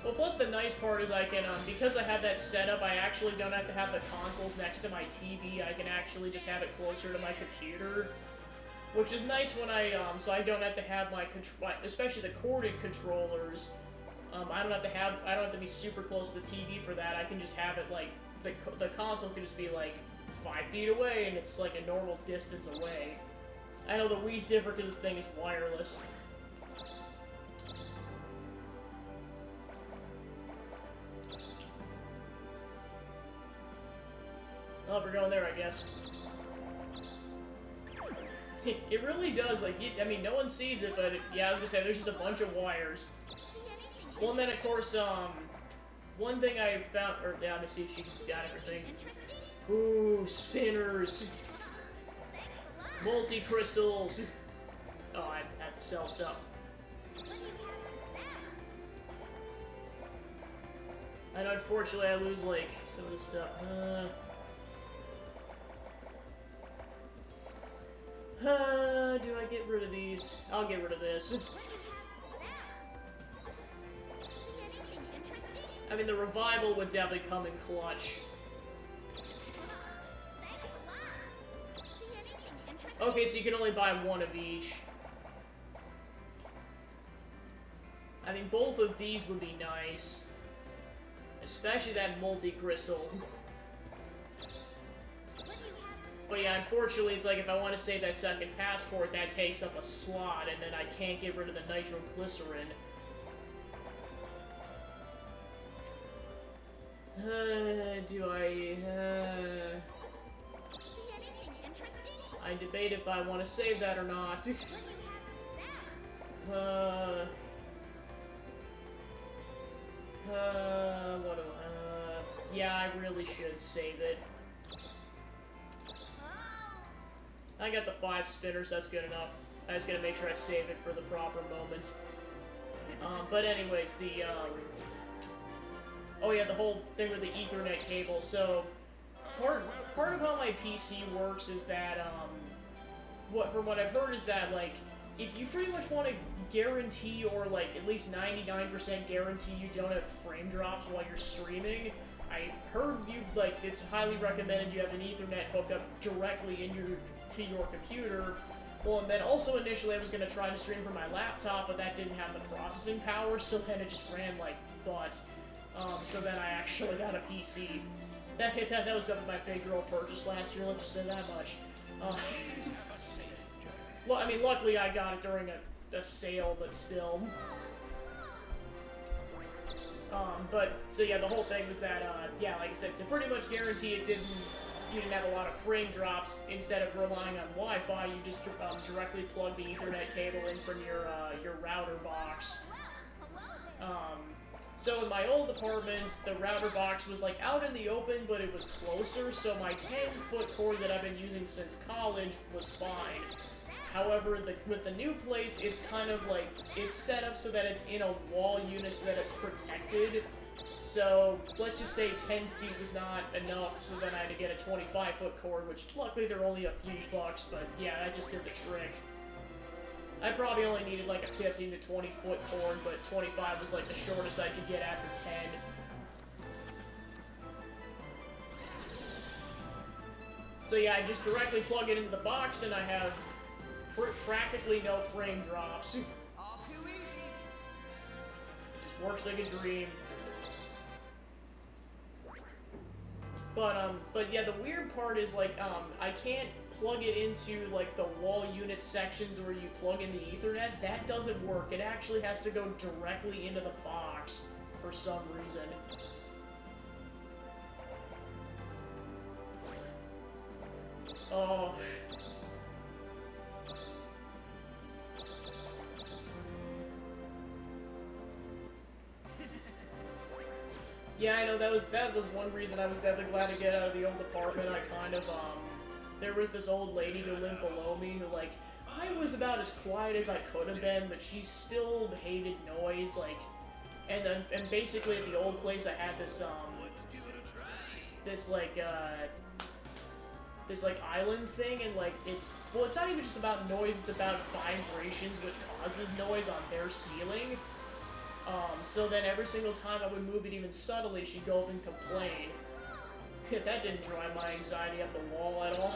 [SPEAKER 1] Well, plus the nice part is I can, because I have that setup, I actually don't have to have the consoles next to my TV. I can actually just have it closer to my computer, which is nice when so I don't have to have especially the corded controllers. I don't have to be super close to the TV for that. I can just have it, like, the console can just be, like, 5 feet away, and it's, like, a normal distance away. I know the Wii's different because this thing is wireless. Oh, we're going there, I guess. It really does, like, I mean, no one sees it, but, yeah, I was gonna say, there's just a bunch of wires. Well, and then, of course, one thing I found, yeah, let me see if she got everything. Ooh, spinners. Multi-crystals. Oh, I have to sell stuff. And unfortunately, I lose, like, some of this stuff. Do I get rid of these? I'll get rid of this. I mean, the revival would definitely come in clutch. Okay, so you can only buy 1 of each. I mean, both of these would be nice. Especially that multi-crystal. But yeah, unfortunately, it's like if I want to save that second passport, that takes up a slot, and then I can't get rid of the nitroglycerin. Do I, I debate if I want to save that or not.
[SPEAKER 6] What do you have to say?
[SPEAKER 1] What do yeah, I really should save it. I got the 5 spinners, that's good enough. I was gonna make sure I save it for the proper moment. But anyways, oh yeah, the whole thing with the Ethernet cable. So, part of how my PC works is that, from what I've heard is that, like, if you pretty much want to guarantee, or like at least 99% guarantee you don't have frame drops while you're streaming, I heard it's highly recommended you have an Ethernet hookup directly to your computer. Well, and then also initially I was going to try to stream from my laptop, but that didn't have the processing power, so then it just ran like butt. So then I actually got a PC. That was my big girl purchase last year, let's just say that much. Well, I mean, luckily I got it during a sale, but still. But, so yeah, the whole thing was that, yeah, like I said, to pretty much guarantee you didn't have a lot of frame drops, instead of relying on Wi-Fi, you just directly plug the Ethernet cable in from your router box. So in my old apartments, the router box was like out in the open, but it was closer, so my 10-foot cord that I've been using since college was fine. However, with the new place, it's kind of like, it's set up so that it's in a wall unit so that it's protected. So, let's just say 10 feet was not enough, so then I had to get a 25-foot cord, which luckily they're only a few bucks, but yeah, that just did the trick. I probably only needed like a 15 to 20-foot cord, but 25 was like the shortest I could get after 10. So yeah, I just directly plug it into the box, and I have practically no frame drops.
[SPEAKER 5] All too easy.
[SPEAKER 1] Just works like a dream. But yeah, the weird part is, like, I can't plug it into, like, the wall unit sections where you plug in the Ethernet. That doesn't work. It actually has to go directly into the box for some reason. Oh. Yeah, I know, that was one reason I was definitely glad to get out of the old apartment. I kind of, there was this old lady who lived below me who, like, I was about as quiet as I could have been, but she still hated noise, like, and basically at the old place I had this, this island thing, and, like, it's not even just about noise, it's about vibrations, which causes noise on their ceiling. So then every single time I would move it even subtly, she'd go up and complain. That didn't drive my anxiety up the wall at all.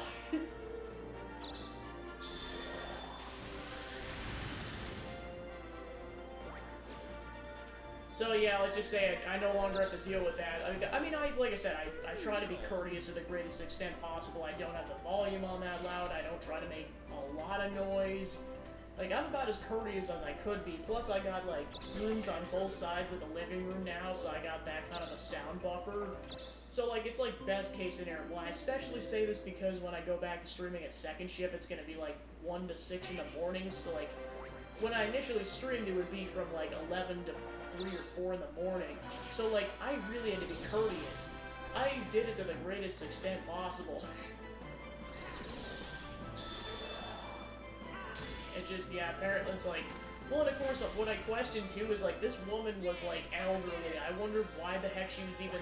[SPEAKER 1] So yeah, let's just say I no longer have to deal with that. I mean, like I said, I try to be courteous to the greatest extent possible. I don't have the volume on that loud. I don't try to make a lot of noise. Like, I'm about as courteous as I could be. Plus, I got, like, rooms on both sides of the living room now, so I got that kind of a sound buffer. So, like, it's, like, best case scenario. Well, I especially say this because when I go back to streaming at second shift, it's gonna be, like, 1 to 6 in the morning. So, like, when I initially streamed, it would be from, like, 11 to 3 or 4 in the morning. So, like, I really had to be courteous. I did it to the greatest extent possible. It's just, yeah, apparently it's like, well, and of course, what I questioned too is, like, this woman was, like, elderly. I wondered why the heck she was even,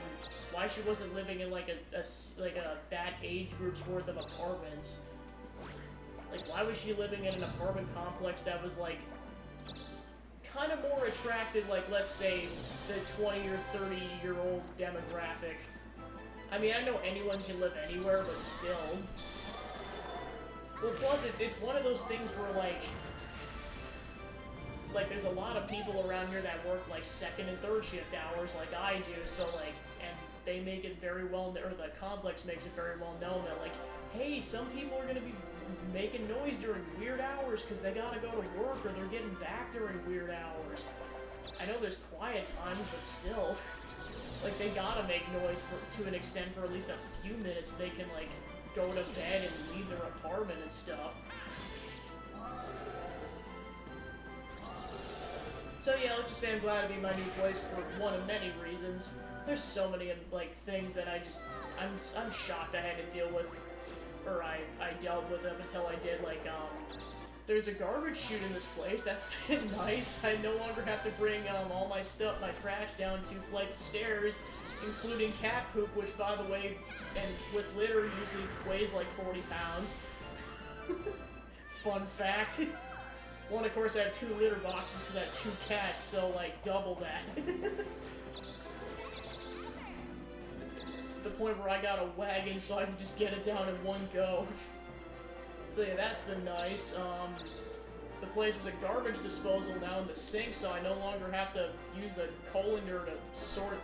[SPEAKER 1] why she wasn't living in, like, that age group's worth of apartments. Like, why was she living in an apartment complex that was, like, kind of more attracted, like, let's say, the 20 or 30-year-old demographic. I mean, I know anyone can live anywhere, but still. Well, plus, it's one of those things where, like, there's a lot of people around here that work, like, second and third shift hours like I do, so, like, and they make it very well, or the complex makes it very well known that, like, hey, some people are gonna be making noise during weird hours because they gotta go to work, or they're getting back during weird hours. I know there's quiet times, but still, like, they gotta make noise to an extent for at least a few minutes so they can, like, go to bed and leave their apartment and stuff. So yeah, let's just say I'm glad to be in my new place for one of many reasons. There's so many like things that I'm shocked I had to deal with, or I dealt with up until I did. Like there's a garbage chute in this place. That's been nice. I no longer have to bring all my stuff, my trash, down 2 flights of stairs, including cat poop, which, by the way, and with litter, usually weighs like 40 pounds. Fun fact. One, of course, I have 2 litter boxes because I have 2 cats, so, like, double that. To the point where I got a wagon so I can just get it down in one go. So yeah, that's been nice. The place is a garbage disposal now in the sink, so I no longer have to use a colander to sort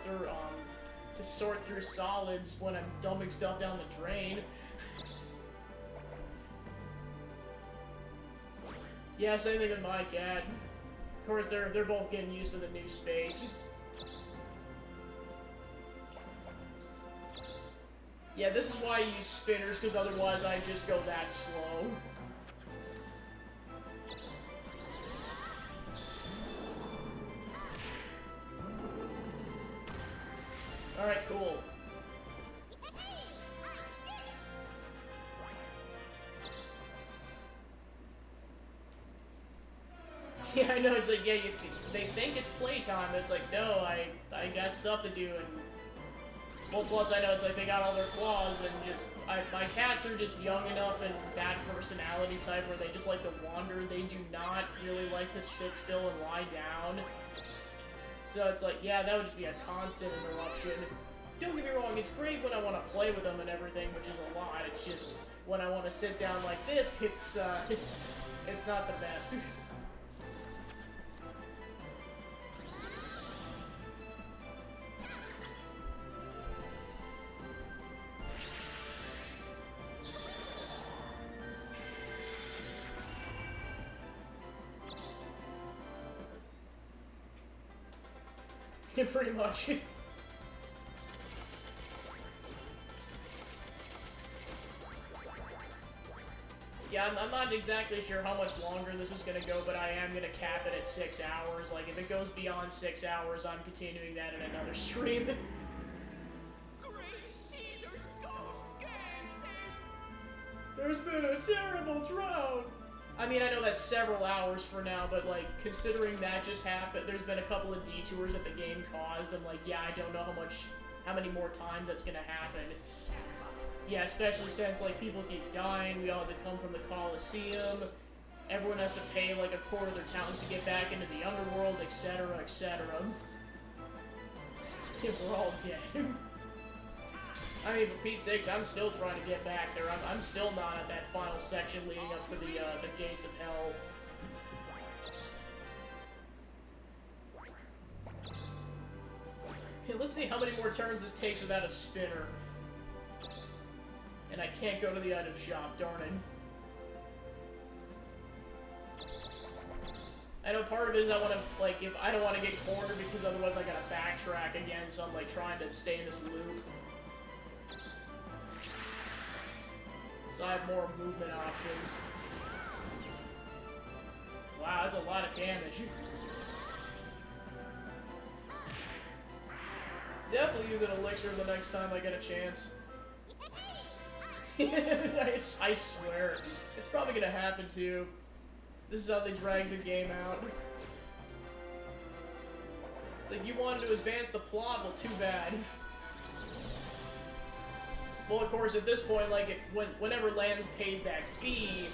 [SPEAKER 1] through solids when I'm dumping stuff down the drain. Yeah, same thing with my cat. Of course, they're both getting used to the new space. Yeah, this is why I use spinners, because otherwise I just go that slow. Alright, cool. Yeah, I know, it's like, yeah, they think it's playtime, it's like, no, I got stuff to do, and... Well, plus I know it's like they got all their claws, and just, my cats are just young enough and bad personality type where they just like to wander. They do not really like to sit still and lie down. So it's like, yeah, that would just be a constant interruption. Don't get me wrong, it's great when I want to play with them and everything, which is a lot. It's just, when I want to sit down like this, it's not the best. Yeah, pretty much. Yeah, I'm not exactly sure how much longer this is gonna go, but I am gonna cap it at 6 hours. Like, if it goes beyond 6 hours, I'm continuing that in another stream.
[SPEAKER 5] Great Caesar's ghost gang!
[SPEAKER 1] There's been a terrible drought! I mean, I know that's several hours for now, but, like, considering that just happened, there's been a couple of detours that the game caused, I'm like, yeah, I don't know how many more times that's gonna happen. Yeah, especially since, like, people keep dying, we all have to come from the Colosseum, everyone has to pay, like, a quarter of their towns to get back into the underworld, etc., etc. Yeah, we're all dead. I mean, for Pete's sakes, I'm still trying to get back there. I'm still not at that final section leading up to the gates of hell. Okay, let's see how many more turns this takes without a spinner. And I can't go to the item shop, darn it. I know part of it is I want to, like, if I don't want to get cornered because otherwise I gotta backtrack again, so I'm, like, trying to stay in this loop. So I have more movement options. Wow, that's a lot of damage. Definitely use an elixir the next time I get a chance. I swear. It's probably gonna happen too. This is how they drag the game out. Like, you wanted to advance the plot, well, too bad. Well, of course, at this point, like, whenever Lance pays that fee,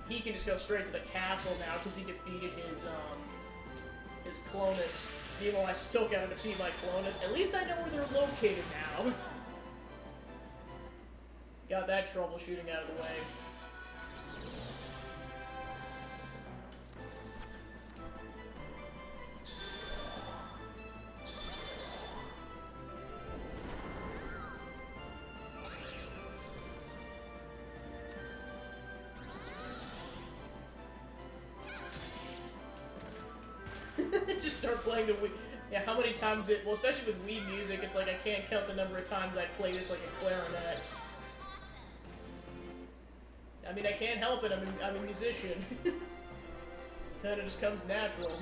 [SPEAKER 1] he can just go straight to the castle now because he defeated his Clonus. Even though I still gotta defeat my Clonus, at least I know where they're located now. Got that troubleshooting out of the way. Just start playing the Wii. Yeah, how many times well, especially with Wii music, it's like I can't count the number of times I play this like a clarinet. I mean, I can't help it. I'm a musician. Kind of just comes natural.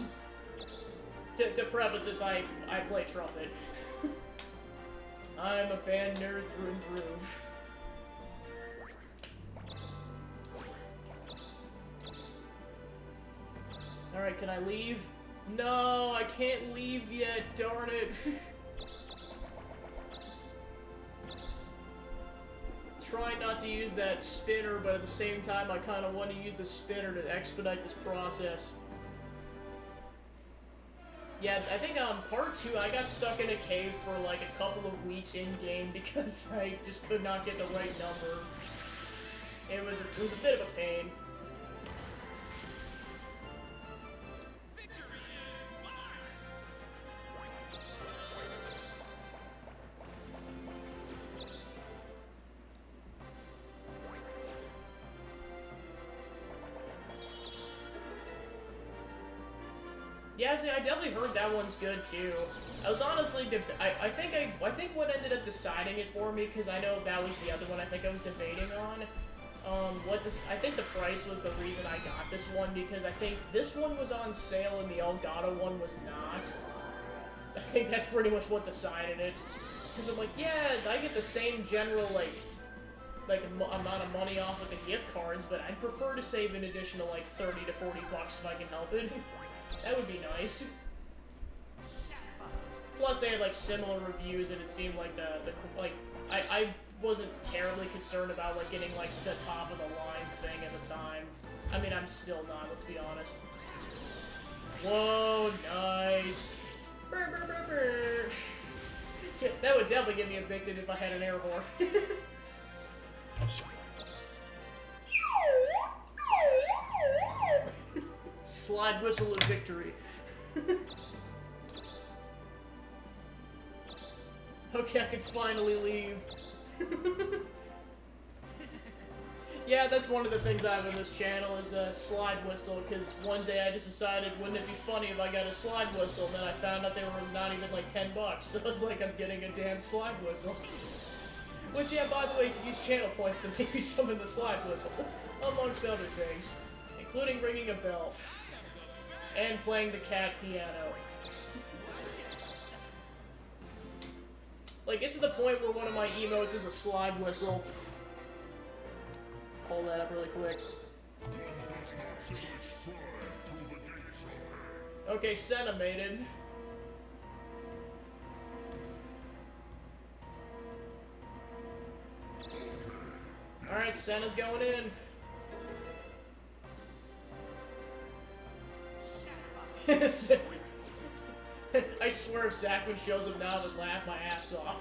[SPEAKER 1] To preface this, I play trumpet. I'm a band nerd through and through. Alright, can I leave? No, I can't leave yet, darn it. Try not to use that spinner, but at the same time, I kind of want to use the spinner to expedite this process. Yeah, I think on part 2, I got stuck in a cave for like a couple of weeks in-game because I just could not get the right number. It was a bit of a pain. Yeah, see, I definitely heard that one's good too. I was honestly, I think what ended up deciding it for me, because I know that was the other one I think I was debating on. I think the price was the reason I got this one, because I think this one was on sale and the Elgato one was not. I think that's pretty much what decided it. Because I'm like, yeah, I get the same general, amount of money off of the gift cards, but I'd prefer to save an additional, 30 to 40 bucks if I can help it. That would be nice. Plus, they had, similar reviews, and it seemed like I wasn't terribly concerned about, getting, the top of the line thing at the time. I mean, I'm still not, let's be honest. Whoa, nice. Brr, brr, brr, brr. Yeah, that would definitely get me evicted if I had an air horn. Slide whistle of victory. Okay, I can finally leave. Yeah, that's one of the things I have on this channel is a slide whistle, because one day I just decided, wouldn't it be funny if I got a slide whistle, and then I found out they were not even $10, so I was like, I'm getting a damn slide whistle. Which, yeah, by the way, you can use channel points to maybe summon the slide whistle, amongst other things, including ringing a bell. And playing the cat piano. It's to the point where one of my emotes is a slide whistle. Pull that up really quick. Okay, Senna made it. Alright, Senna's going in. I swear if Zachman shows up now, I would laugh my ass off.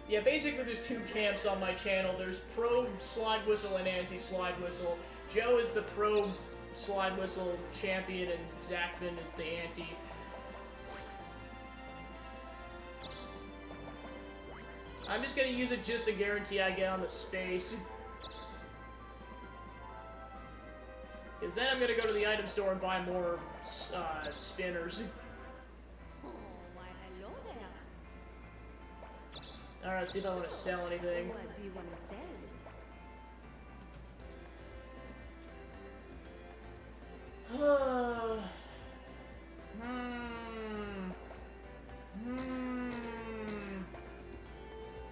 [SPEAKER 1] Yeah, basically there's two camps on my channel. There's pro slide whistle and anti-slide whistle. Joe is the pro slide whistle champion and Zachman is the anti. I'm just gonna use it just to guarantee I get on the space. Because then I'm gonna go to the item store and buy more spinners.
[SPEAKER 3] Oh, why, hello there.
[SPEAKER 1] Alright, see if I want to sell anything.
[SPEAKER 3] What do you want to sell?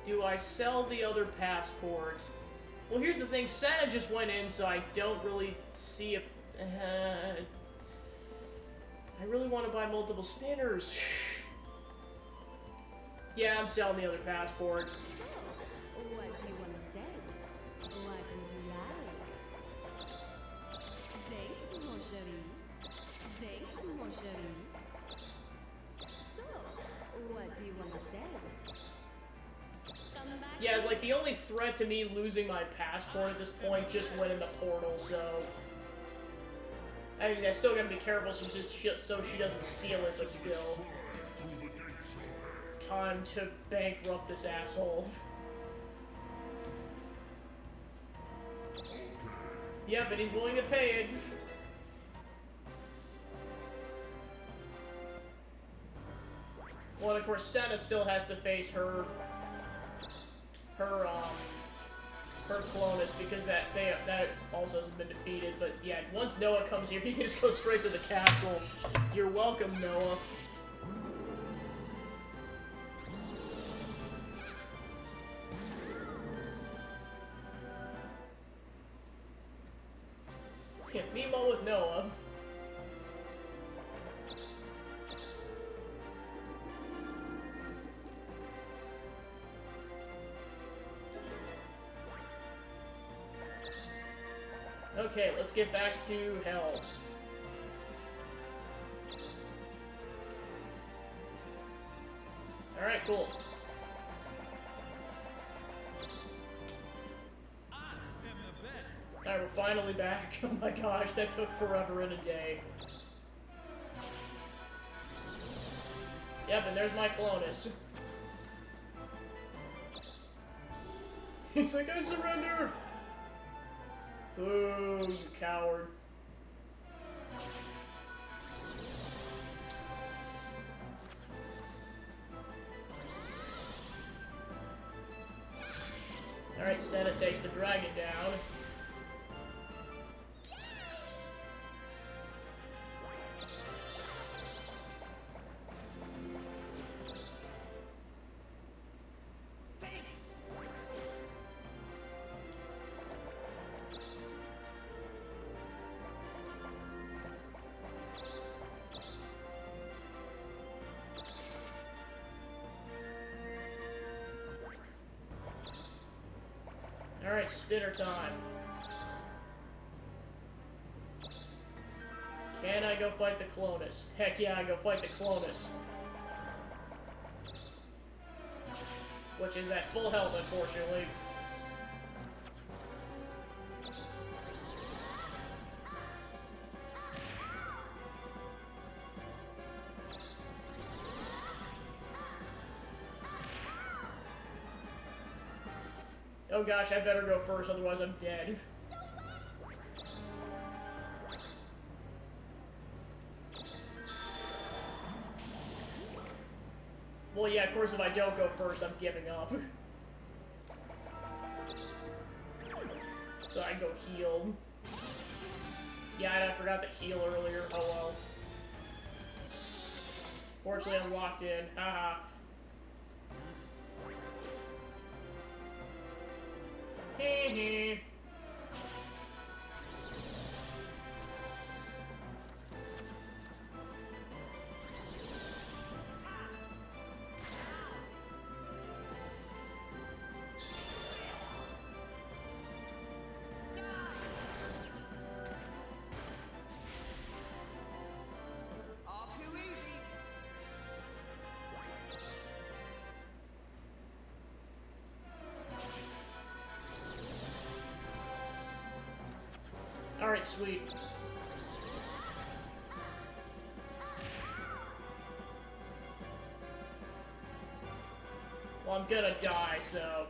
[SPEAKER 1] Do I sell the other passport? Well, here's the thing. Santa just went in, so I don't really see a... I really want to buy multiple spinners. Yeah, I'm selling the other passport.
[SPEAKER 3] So, what do you want to sell? What would you like? Thanks, mon chéri. Thanks, mon chéri. So, what do you want to sell? Come back.
[SPEAKER 1] Yeah, it's the only threat to me losing my passport at this point just went in the portal, so... I mean, I still gotta be careful so she doesn't steal it, but still. Time to bankrupt this asshole. Yep, and he's willing to pay it. Well, of course, Senna still has to face her her Clonus, because that also has been defeated. But yeah, once Noah comes here, he can just go straight to the castle. You're welcome, Noah. Yeah, Mimo with Noah. Okay, let's get back to hell. Alright, cool. Alright, we're finally back. Oh my gosh, that took forever and a day. Yep, and there's my Clonus. He's like, I surrender! Boo, you coward. Alright, Senna takes the dragon down. Alright, spinner time. Can I go fight the Clonus? Heck yeah, I go fight the Clonus. Which is at full health, unfortunately. Oh gosh, I better go first, otherwise I'm dead. Well, yeah, of course, if I don't go first, I'm giving up. So I go heal. Yeah, and I forgot to heal earlier. Oh well. Fortunately, I'm locked in. Haha. Hee.
[SPEAKER 2] All too easy.
[SPEAKER 1] Alright, sweet. Well, I'm gonna die, so...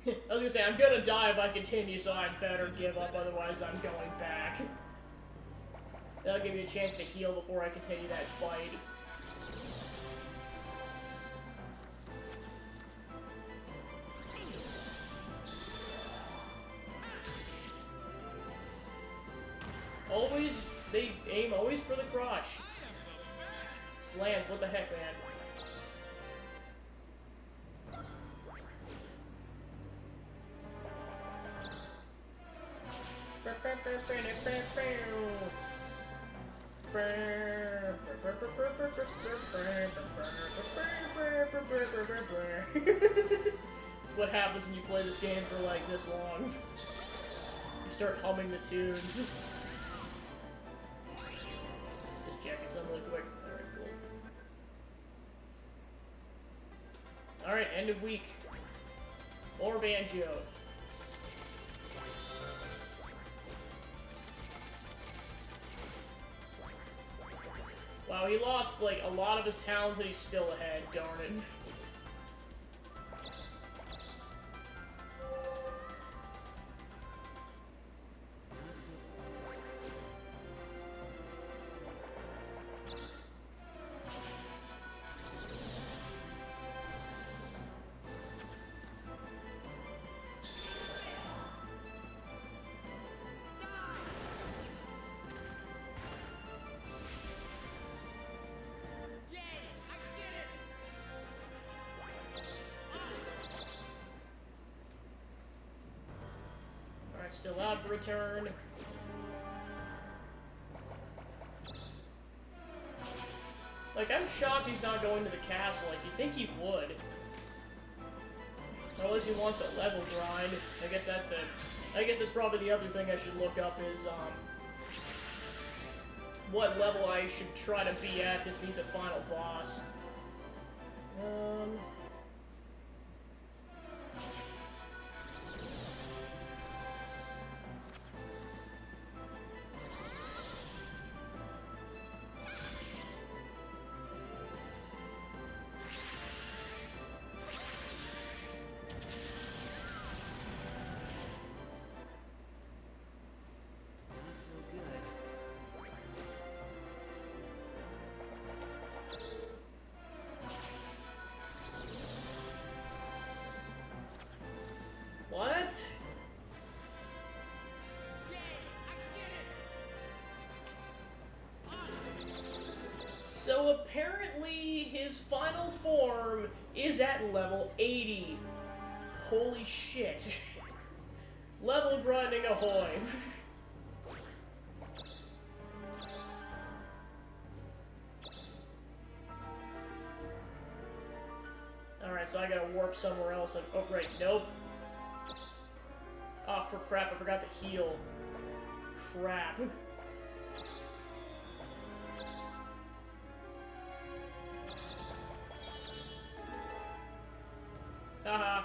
[SPEAKER 1] I was gonna say, I'm gonna die if I continue, so I better give up, otherwise I'm going back. That'll give me a chance to heal before I continue that fight. Always, they aim always for the crotch. Slams, what the heck, man? It's what happens when you play this game for like this long. You start humming the tunes. Just checking something really quick. Alright, cool. Alright, end of week. More Banjo. Wow, he lost, like, a lot of his towns and he's still ahead, darn it. Alright, still out for a turn. Like, I'm shocked he's not going to the castle. Like, you think he would. Unless he wants to level grind. I guess that's probably the other thing I should look up is, what level I should try to be at to beat the final boss.
[SPEAKER 2] Not so good.
[SPEAKER 1] What? So apparently his final form is at level 80. Holy shit. Level grinding ahoy. Alright, so I gotta warp somewhere else. And, oh, great. Nope. Oh, for crap, I forgot to heal. Crap. Haha.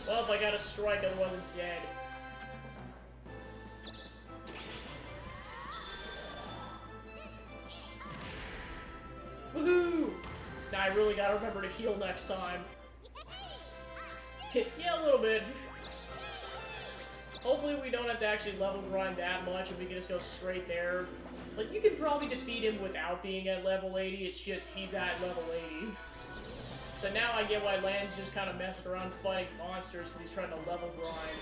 [SPEAKER 1] Well, if I got a strike, otherwise I'm dead. Woohoo! Now I really gotta remember to heal next time. Yeah, a little bit. Hopefully we don't have to actually level grind that much and we can just go straight there. Like, you can probably defeat him without being at level 80, it's just he's at level 80. So now I get why Land's just kind of messing around fighting monsters because he's trying to level grind.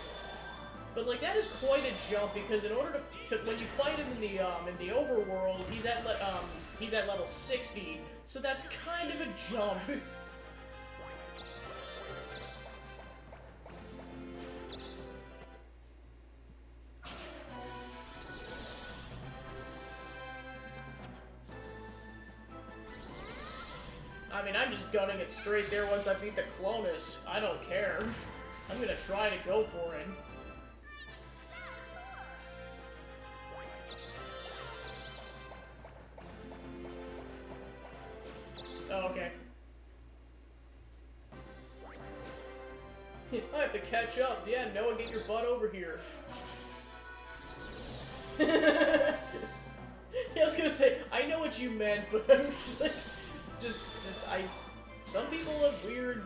[SPEAKER 1] But like that is quite a jump because in order to when you fight him in the overworld, he's at level 60. So that's kind of a jump. I mean, I'm just gunning it straight there once I beat the Clonus. I don't care. I'm gonna try to go for it. Oh, okay. I have to catch up. Yeah, Noah, get your butt over here. Yeah, I was gonna say, I know what you meant, but I'm just like... some people have weird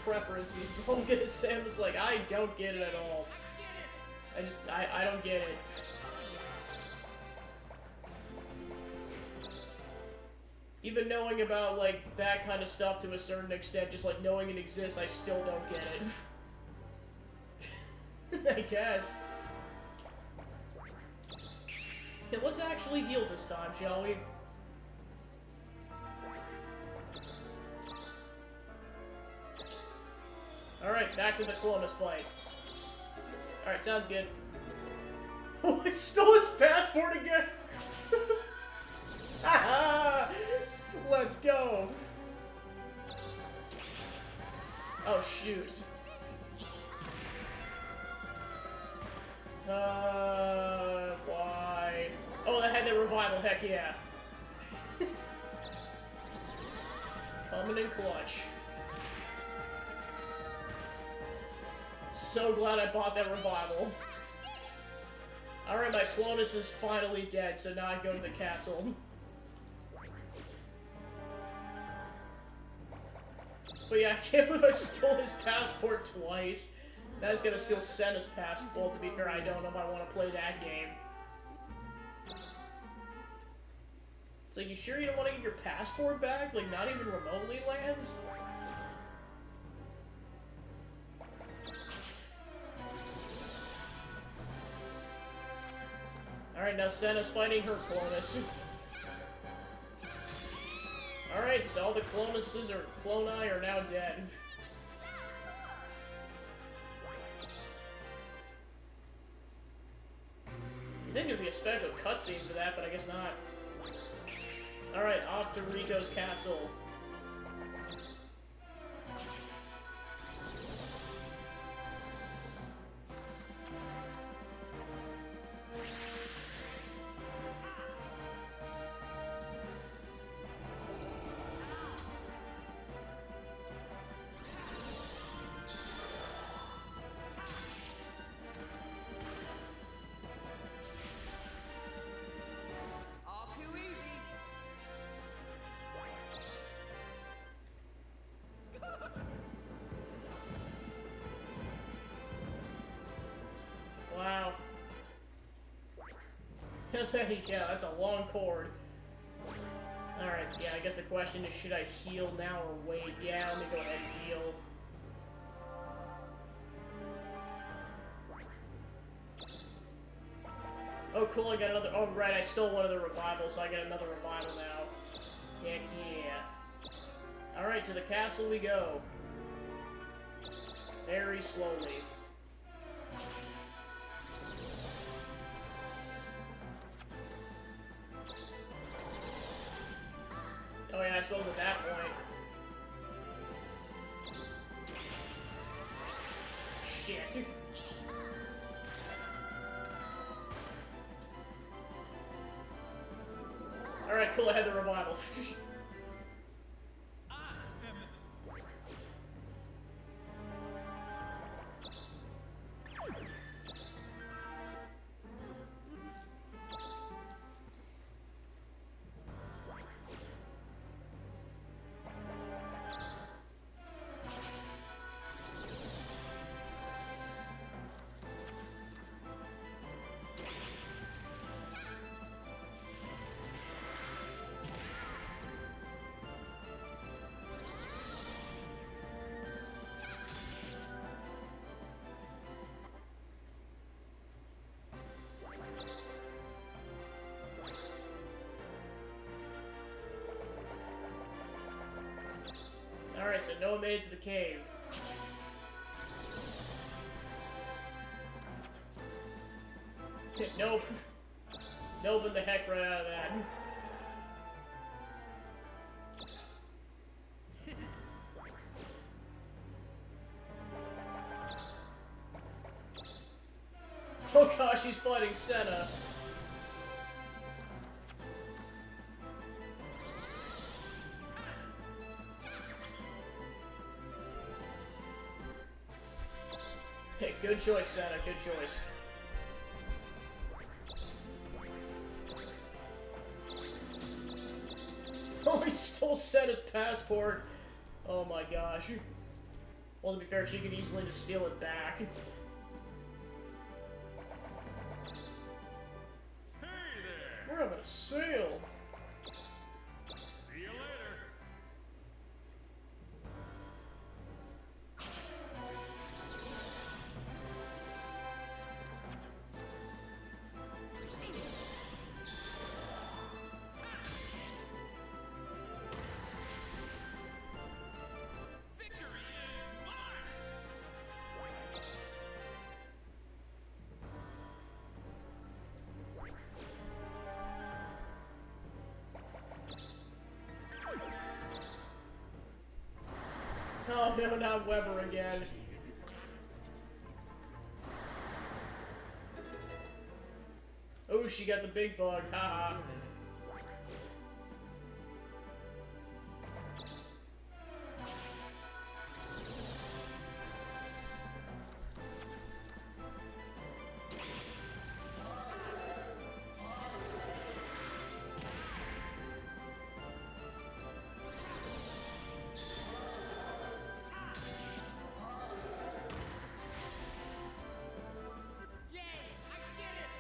[SPEAKER 1] preferences, so I'm gonna say, I'm just like, I don't get it at all. I don't get it. Even knowing about, like, that kind of stuff to a certain extent, just, like, knowing it exists, I still don't get it. I guess. Yeah, let's actually heal this time, shall we? Alright, back to the Clonus fight. Alright, sounds good. Oh, I stole his passport again! Haha! Let's go! Oh, shoot. Why? Oh, that had that revival, heck yeah. Coming in clutch. So glad I bought that revival. Alright, my Clonus is finally dead, so now I go to the castle. But yeah, I can't believe I stole his passport twice. That's gonna steal Senna's passport. Well, to be fair, I don't know if I want to play that game. It's like, you sure you don't want to get your passport back? Like, not even remotely, Lance? Alright, now Senna's fighting her Clonus. Alright, so all the Clonuses or Cloni are now dead. think there'd be a special cutscene for that, but I guess not. Alright, off to Rico's castle.
[SPEAKER 2] All too easy.
[SPEAKER 1] Wow. Yeah, that's a long cord. Alright, yeah, I guess the question is, should I heal now or wait? Yeah, let me go ahead and heal. Oh, cool, I got another. Oh, right, I stole one of the revivals, so I get another revival now. Heck yeah. Alright, to the castle we go. Very slowly. Oh yeah, I suppose at that point. Shit. Alright, cool, I had the revival. Alright, so Noah made it to the cave. Nope. Noping the heck right out of that. Oh gosh, he's fighting Senna. Hey, good choice, Senna, good choice. Oh, he stole Senna's passport. Oh my gosh. Well, to be fair, she could easily just steal it back.
[SPEAKER 4] Hey there!
[SPEAKER 1] We're having a sale.
[SPEAKER 4] See you later. Victory is mine!
[SPEAKER 1] Oh no, not Weber again. Oh, she got the big bug. Haha.
[SPEAKER 5] Yay! I did it!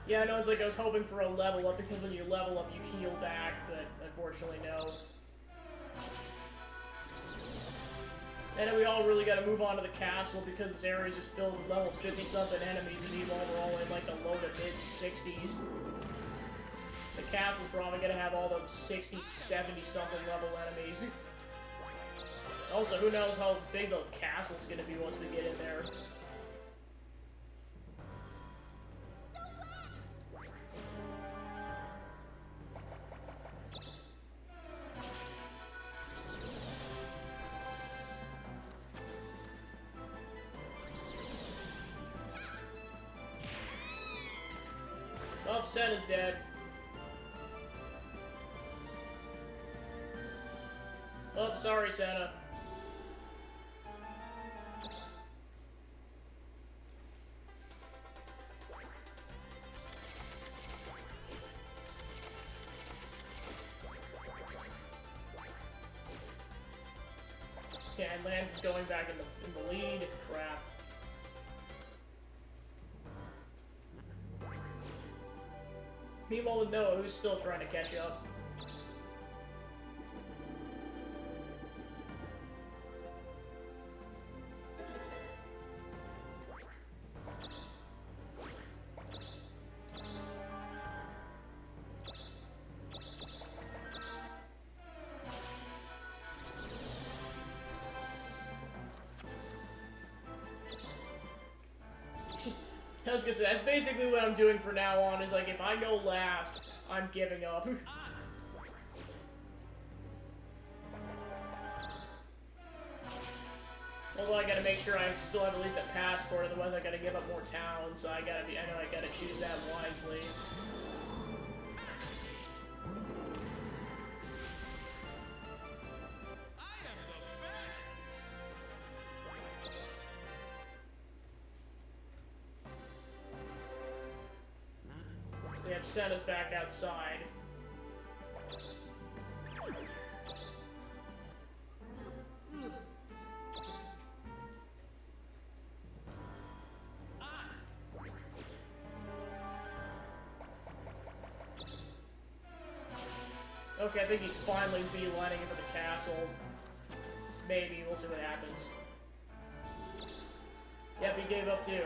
[SPEAKER 1] Yeah, I know, it's like I was hoping for a level up, because when you level up, you heal back, but unfortunately, no. And then we all really gotta move on to the castle, because this area is just filled with level 50-something enemies, and even we're all in, like, the low to mid-60s. The castle's probably gonna have all the 60, 70-something level enemies. Also, who knows how big the castle's gonna be once we get in there. Oh, Senna's dead. Oh, sorry, Senna. Yeah, and Lance is going back in the lead. Crap. Meanwhile, with Noah, who's still trying to catch up. I was gonna say, that's basically what I'm doing from now on, is like, if I go last, I'm giving up. Although I gotta make sure I still have at least a passport, otherwise I gotta give up more towns, so I know I gotta choose that wisely. So we have Senna's back outside. Okay, I think he's finally beelining it for the castle. Maybe, we'll see what happens. Yep, he gave up too.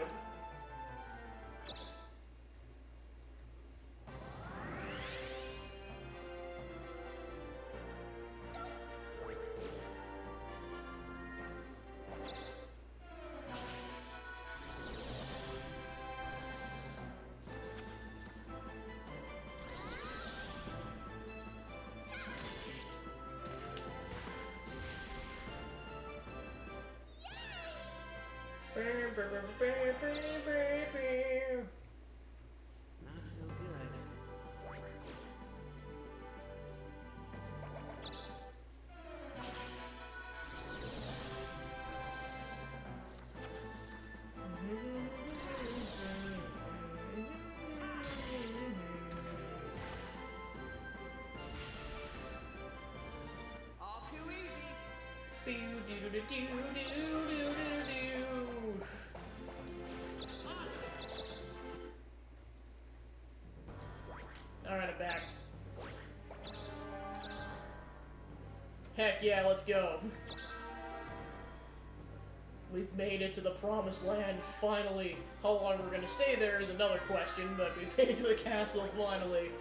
[SPEAKER 2] Not so good.
[SPEAKER 5] All too easy.
[SPEAKER 1] Alright, I'm back. Heck yeah, let's go. We've made it to the promised land, finally. How long we're gonna stay there is another question, but we've made it to the castle, finally.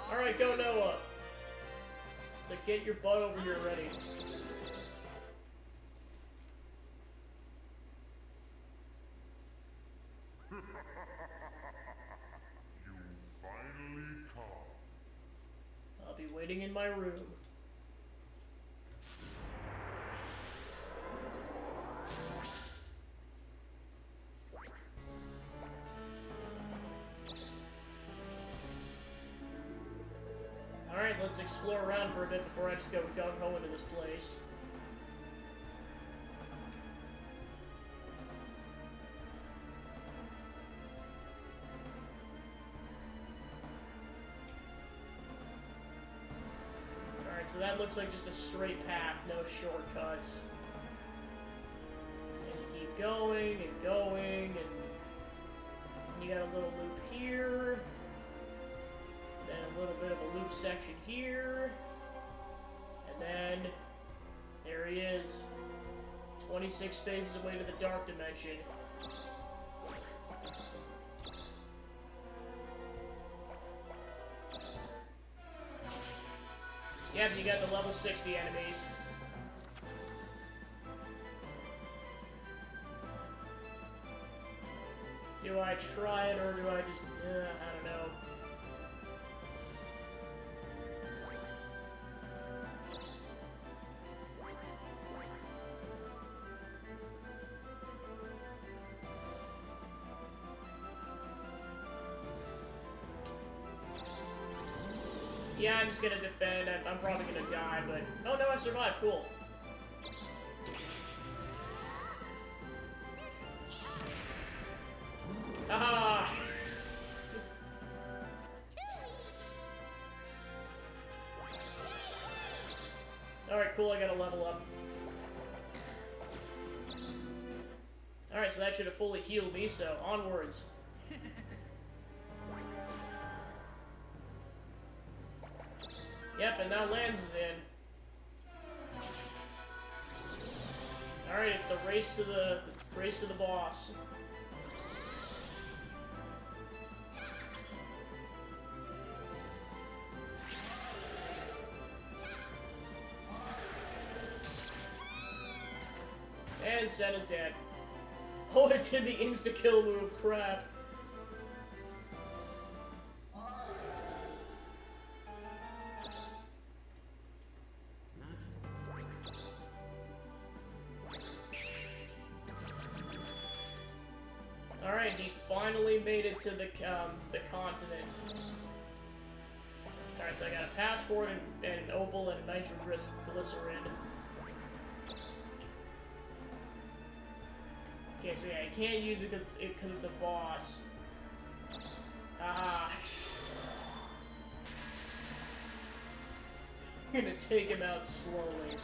[SPEAKER 1] Alright, go Noah. So get your butt over here ready.
[SPEAKER 4] You finally come.
[SPEAKER 1] I'll be waiting in my room. Alright, let's explore around for a bit before I just go gung-ho into this place. Alright, so that looks like just a straight path, no shortcuts. And you keep going and going, and you got a little loop here. Then a little bit of a loop section here. And then there he is. 26 spaces away to the dark dimension. Yep, you got the level 60 enemies. Do I try it or do I just... I don't know. Yeah, I'm just gonna defend. I'm probably gonna die, but... Oh no, I survived. Cool. Aha! Alright, cool, I gotta level up. Alright, so that should have fully healed me, so onwards. Yep, and now Lance is in. Alright, it's the race to the boss. And Senna's dead. Oh, it did the insta-kill move, crap. Alright, he finally made it to the continent. Alright, so I got a passport and an opal and nitroglycerin. Okay, so yeah, I can't use it because it's a boss. Ah. I'm gonna take him out slowly.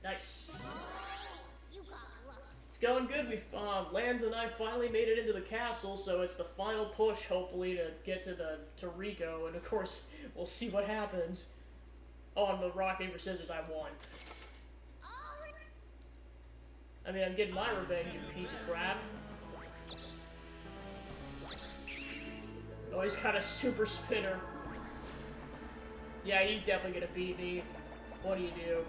[SPEAKER 1] Nice.
[SPEAKER 6] You got lucky.
[SPEAKER 1] It's going good. Lance and I finally made it into the castle, so it's the final push, hopefully, to get to Rico, and of course, we'll see what happens. Oh, on the rock, paper, scissors, I won. I mean, I'm getting my revenge, you piece of crap. Oh, he's got a super spinner. Yeah, he's definitely gonna beat me. What do you do?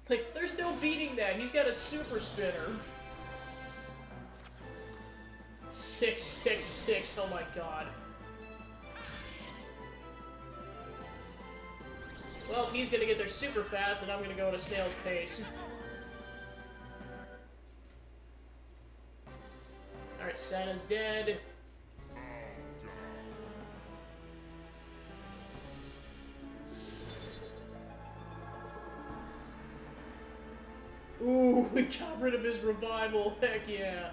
[SPEAKER 1] Like, there's no beating that. He's got a super spinner. 666, oh my god. Well, he's gonna get there super fast, and I'm gonna go at a snail's pace. Alright, Senna's dead. Ooh, we got rid of his revival. Heck yeah.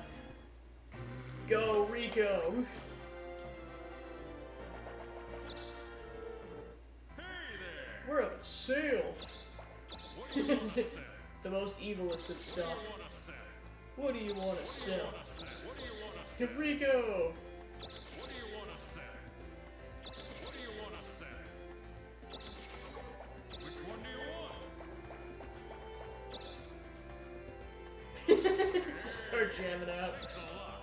[SPEAKER 1] Go, Rico.
[SPEAKER 4] Hey there!
[SPEAKER 1] We're on a sail.
[SPEAKER 4] What do you want to sell?
[SPEAKER 1] The most evilest of stuff.
[SPEAKER 4] What do you want to sell?
[SPEAKER 1] What do you want to sell?
[SPEAKER 4] What do you want to sell?
[SPEAKER 1] Rico.
[SPEAKER 4] What do you want to sell? What do you want to sell? Which one do you want?
[SPEAKER 1] Start jamming out.
[SPEAKER 4] Thanks a lot.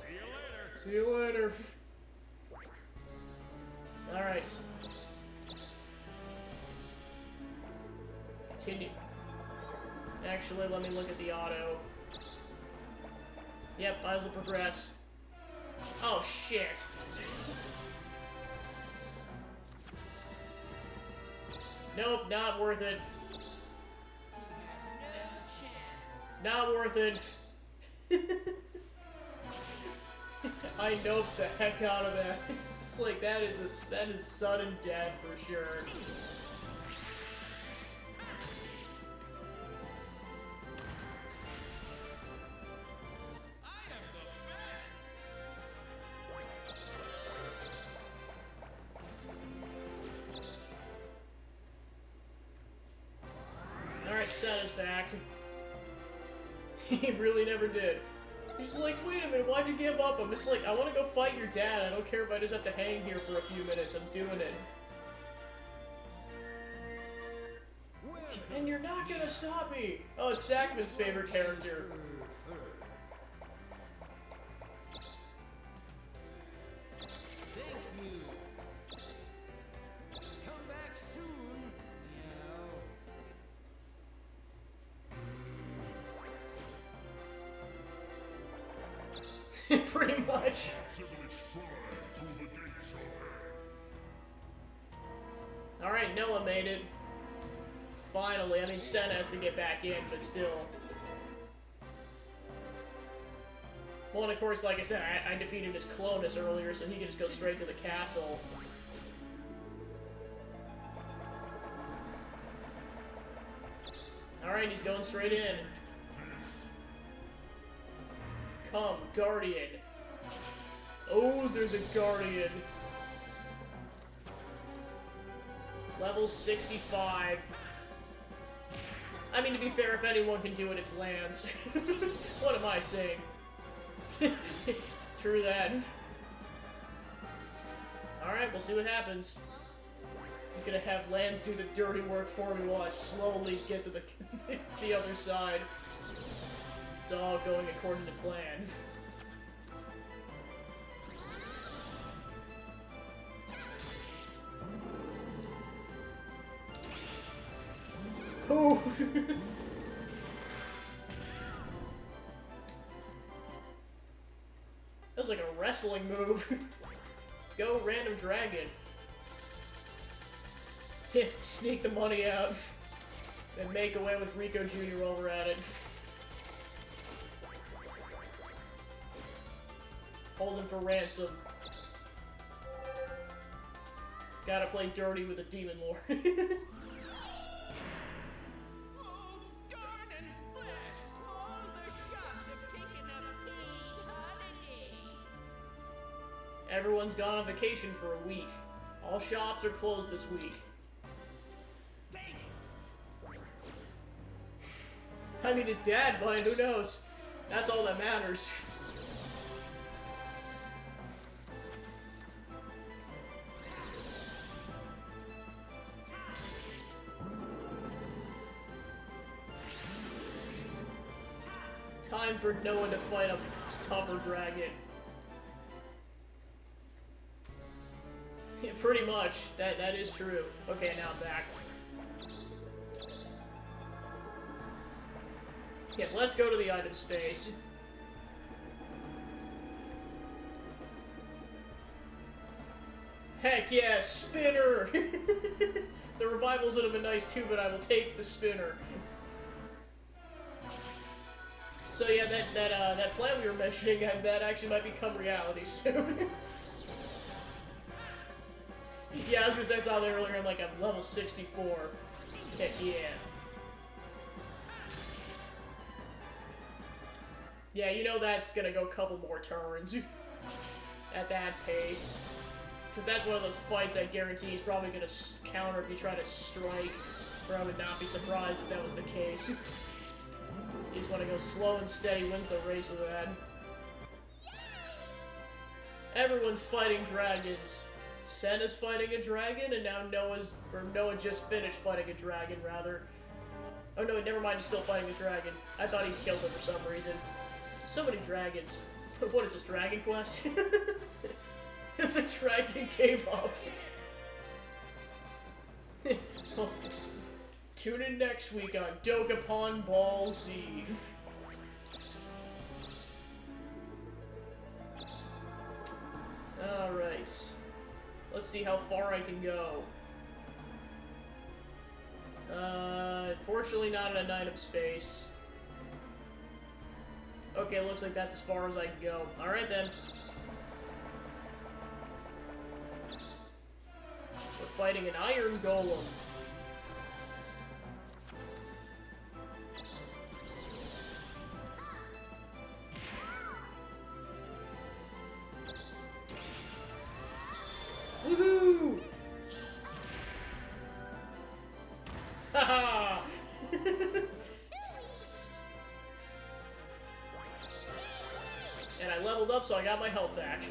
[SPEAKER 4] See you later.
[SPEAKER 1] See you later. Alright. Continue. Actually, let me look at the auto. Yep, might as well progress. Oh, shit. Nope, not worth it. Not worth it. I nope the heck out of that. It's like that is sudden death for sure. Alright, Santa's back. He really never did. He's like, wait a minute, why'd you give up? I'm just like, I want to go fight your dad. I don't care if I just have to hang here for a few minutes. I'm doing it. And you're not gonna stop me! Oh, it's Sackman's favorite character.
[SPEAKER 7] Thank you. Come back soon.
[SPEAKER 1] Pretty much. Alright, Noah made it. Finally. I mean, Sen has to get back in, but still. Well, and of course, like I said, I defeated his Clonus earlier, so he can just go straight to the castle. Alright, he's going straight in. Come, Guardian. Oh, there's a Guardian. Level 65. I mean, to be fair, if anyone can do it, it's Lance. What am I saying? True that. Alright, we'll see what happens. I'm gonna have Lance do the dirty work for me while I slowly get to the, the other side. It's all going according to plan. Oh! That was like a wrestling move. Go, random dragon. Sneak the money out. And make away with Rico Jr. while we're at it. Hold him for ransom. Gotta play dirty with a demon lord. Everyone's gone on vacation for a week. All shops are closed this week. I mean, his dad might, who knows? That's all that matters. Time for Noah to fight a tougher dragon. Yeah, pretty much. That is true. Okay, now I'm back. Yeah, let's go to the item space. Heck yeah, spinner! The revivals would have been nice too, but I will take the spinner. So yeah, that plan we were mentioning, that actually might become reality soon. Yeah, I was gonna say, I saw that earlier, I'm like, I'm level 64. Heck yeah. Yeah, you know that's gonna go a couple more turns. At that pace. Because that's one of those fights I guarantee he's probably gonna counter if you try to strike. Or I would not be surprised if that was the case. You just want to go slow and steady, wins the race with that. Everyone's fighting dragons. Senna's fighting a dragon, and now Noah just finished fighting a dragon, rather. Oh no, never mind, he's still fighting a dragon. I thought he killed him for some reason. So many dragons. What is this, Dragon Quest? The dragon gave up. Well, tune in next week on Dokapon Ball Z. Alright. Let's see how far I can go. Fortunately not in a night of space. Okay, looks like that's as far as I can go. Alright then. We're fighting an iron golem. Woohoo! Haha! And I leveled up, so I got my health back.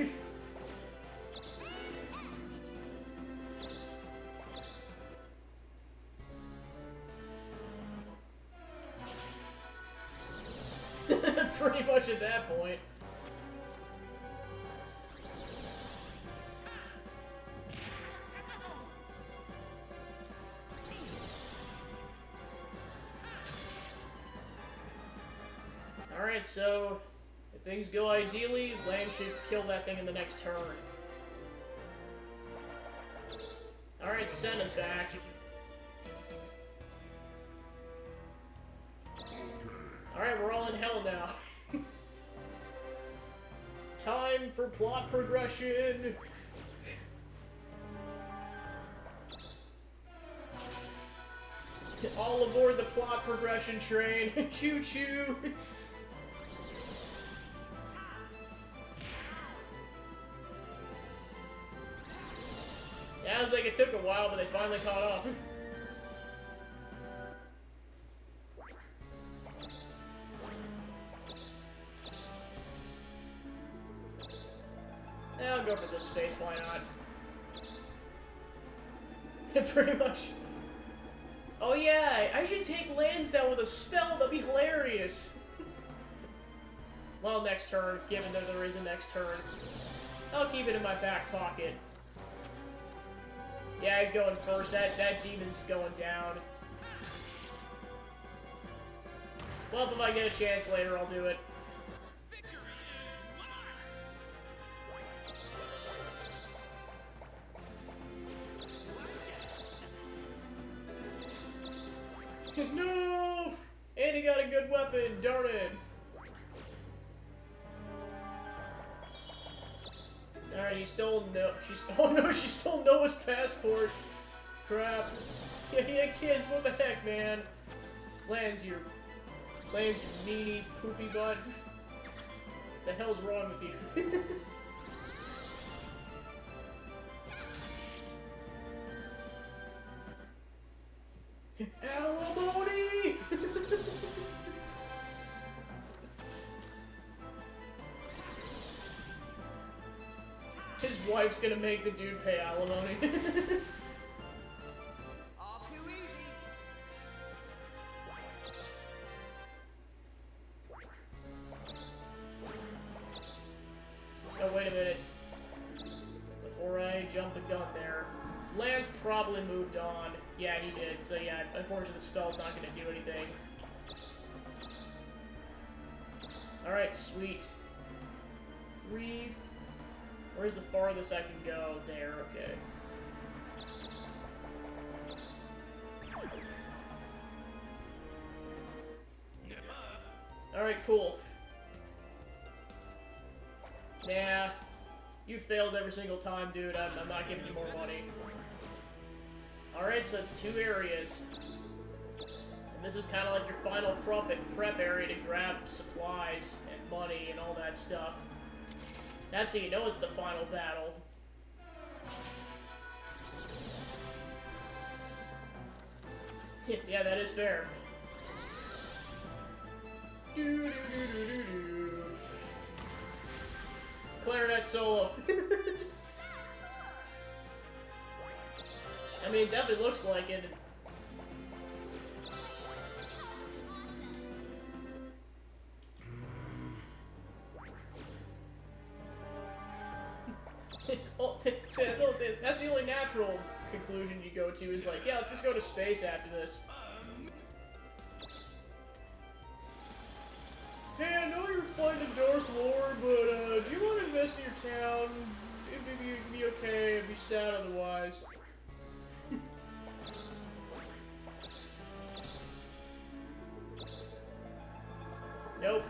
[SPEAKER 1] Pretty much at that point. Alright, so if things go ideally, Land should kill that thing in the next turn. Alright, Sen is back. Alright, we're all in hell now. Time for plot progression! All aboard the plot progression train! Choo-choo! Yeah, it was like it took a while, but they finally caught up. Yeah, I'll go for this space, why not? Pretty much. Oh yeah, I should take lands down with a spell, that'd be hilarious! Well, next turn, given that there is a next turn. I'll keep it in my back pocket. Yeah, he's going first. That demon's going down. Well, if I get a chance later, I'll do it. No! And he got a good weapon, darn it! Alright, he stole oh no, she stole Noah's passport! Crap. Yeah, kids, what the heck, man? Lands your meanie poopy butt. The hell's wrong with you? Alimony! His wife's gonna make the dude pay alimony.
[SPEAKER 7] All too easy.
[SPEAKER 1] Oh, wait a minute. Before I jump the gun there, Lance probably moved on. Yeah, he did. So yeah, unfortunately the spell's not gonna do anything. Alright, sweet. Where's the farthest I can go? There, okay. Alright, cool. Nah. You failed every single time, dude. I'm not giving you more money. Alright, so it's 2 areas. And this is kind of like your final prep area to grab supplies and money and all that stuff. That's how you know it's the final battle. Yeah, that is fair. Clarinet solo. I mean, it definitely looks like it. Well, that's the only natural conclusion you go to is like, yeah, let's just go to space after this. Hey, I know you're fighting a Dark Lord, but do you want to invest in your town? It'd be okay, it'd be sad otherwise. Nope.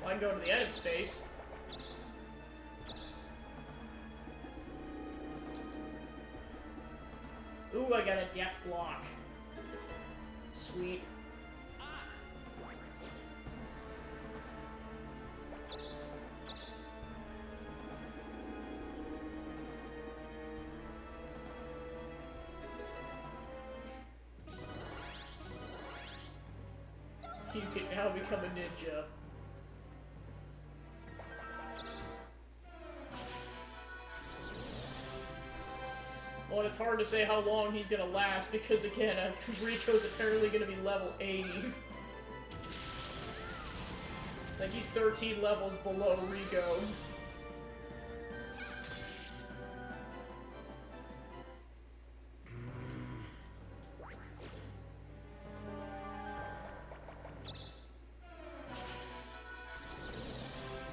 [SPEAKER 1] Well, I can go to the end of space. Ooh, I got a death block. Sweet. You can now become a ninja. Well, it's hard to say how long he's gonna last because, again, Rico's apparently gonna be level 80. Like, he's 13 levels below Rico.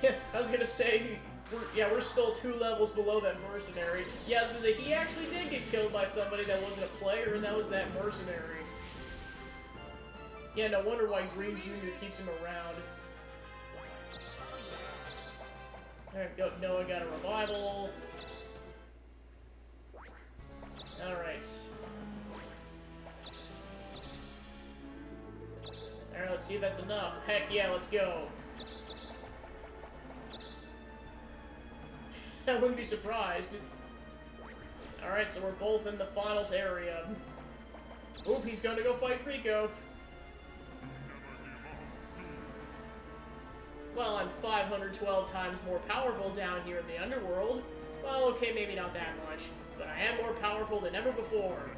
[SPEAKER 1] Yeah, I was gonna say, we're still 2 levels below that mercenary. Yeah, I was gonna say, he actually did get killed by somebody that wasn't a player, and that was that mercenary. Yeah, no wonder why Green Jr. keeps him around. Alright, go. Noah got a revival. Alright. Alright, let's see if that's enough. Heck yeah, let's go. I wouldn't be surprised. Alright, so we're both in the finals area. Oop, he's gonna go fight Rico. Well, I'm 512 times more powerful down here in the underworld. Well, okay, maybe not that much, but I am more powerful than ever before.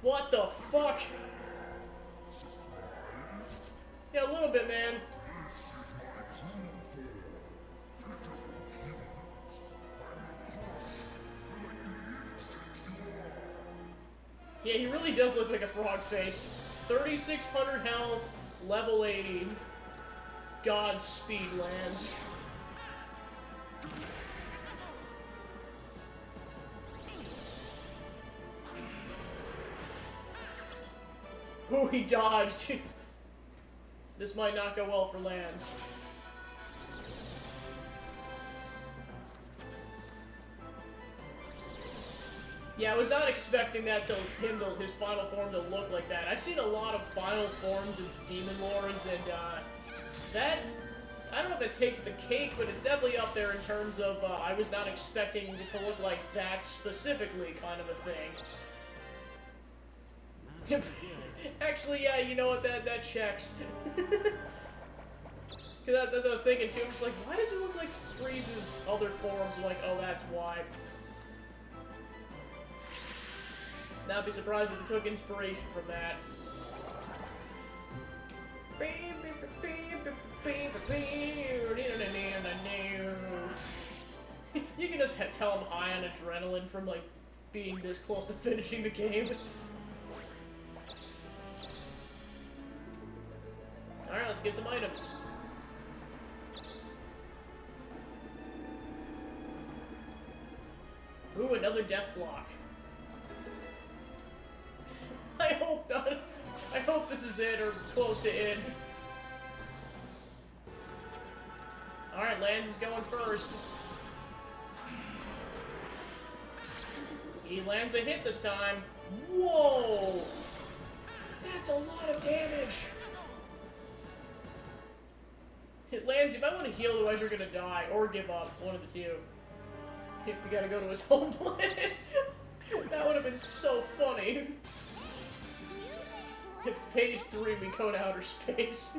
[SPEAKER 1] What the fuck? Yeah, a little bit, man. Yeah, he really does look like a frog face. 3,600 health, level 80. Godspeed, Lance. Ooh, he dodged. This might not go well for Lance. Yeah, I was not expecting that his final form to look like that. I've seen a lot of final forms of Demon Lords, and that, I don't know if it takes the cake, but it's definitely up there in terms of, I was not expecting it to look like that specifically kind of a thing. Actually, yeah, you know what, that checks. Cause that's what I was thinking too. I'm just like, why does it look like Frieza's other forms? I'm like, oh, that's why. Now I'd be surprised if it took inspiration from that. You can just tell I'm high on adrenaline from, like, being this close to finishing the game. Alright, let's get some items. Ooh, another death block. I hope not. I hope this is it, or close to it. Alright, Lance is going first. He lands a hit this time. Whoa! That's a lot of damage! It lands, you might want to heal, otherwise you're gonna die, or give up, one of the two. We gotta go to his home planet. That would have been so funny. In Phase 3, we go to outer space.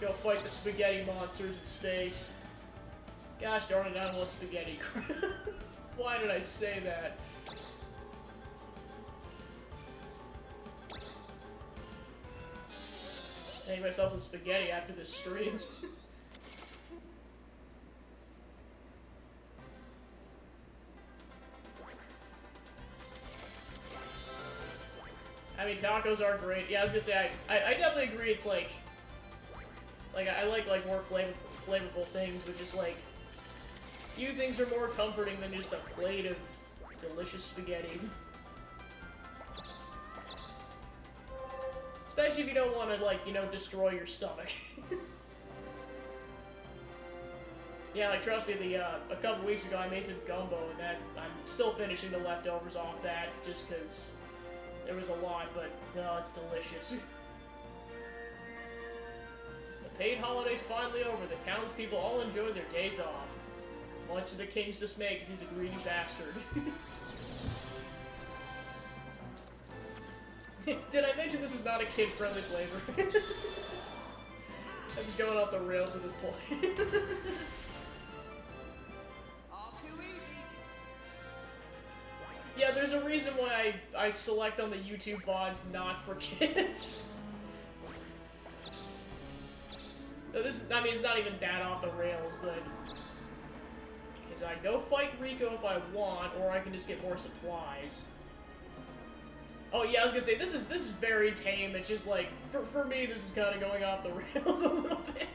[SPEAKER 1] Go fight the spaghetti monsters in space. Gosh darn it, I don't want spaghetti. Why did I say that? I made myself some spaghetti after this stream. I mean, tacos are great. Yeah, I was gonna say, I definitely agree. It's like I like more flavorful things, but just like few things are more comforting than just a plate of delicious spaghetti. Especially if you don't want to, like, you know, destroy your stomach. Yeah, like, trust me, a couple weeks ago I made some gumbo, and that, I'm still finishing the leftovers off that, just because there was a lot, but, no, it's delicious. The paid holiday's finally over. The townspeople all enjoy their days off. Much to the king's dismay, because he's a greedy bastard. Did I mention this is not a kid-friendly flavor? I'm just going off the rails at this point.
[SPEAKER 5] All too easy.
[SPEAKER 1] Yeah, there's a reason why I select on the YouTube VODs not for kids. This, I mean, it's not even that off the rails, but... Because I go fight Rico if I want, or I can just get more supplies. Oh yeah, I was gonna say, this is very tame. It's just like, for me, this is kind of going off the rails a little bit.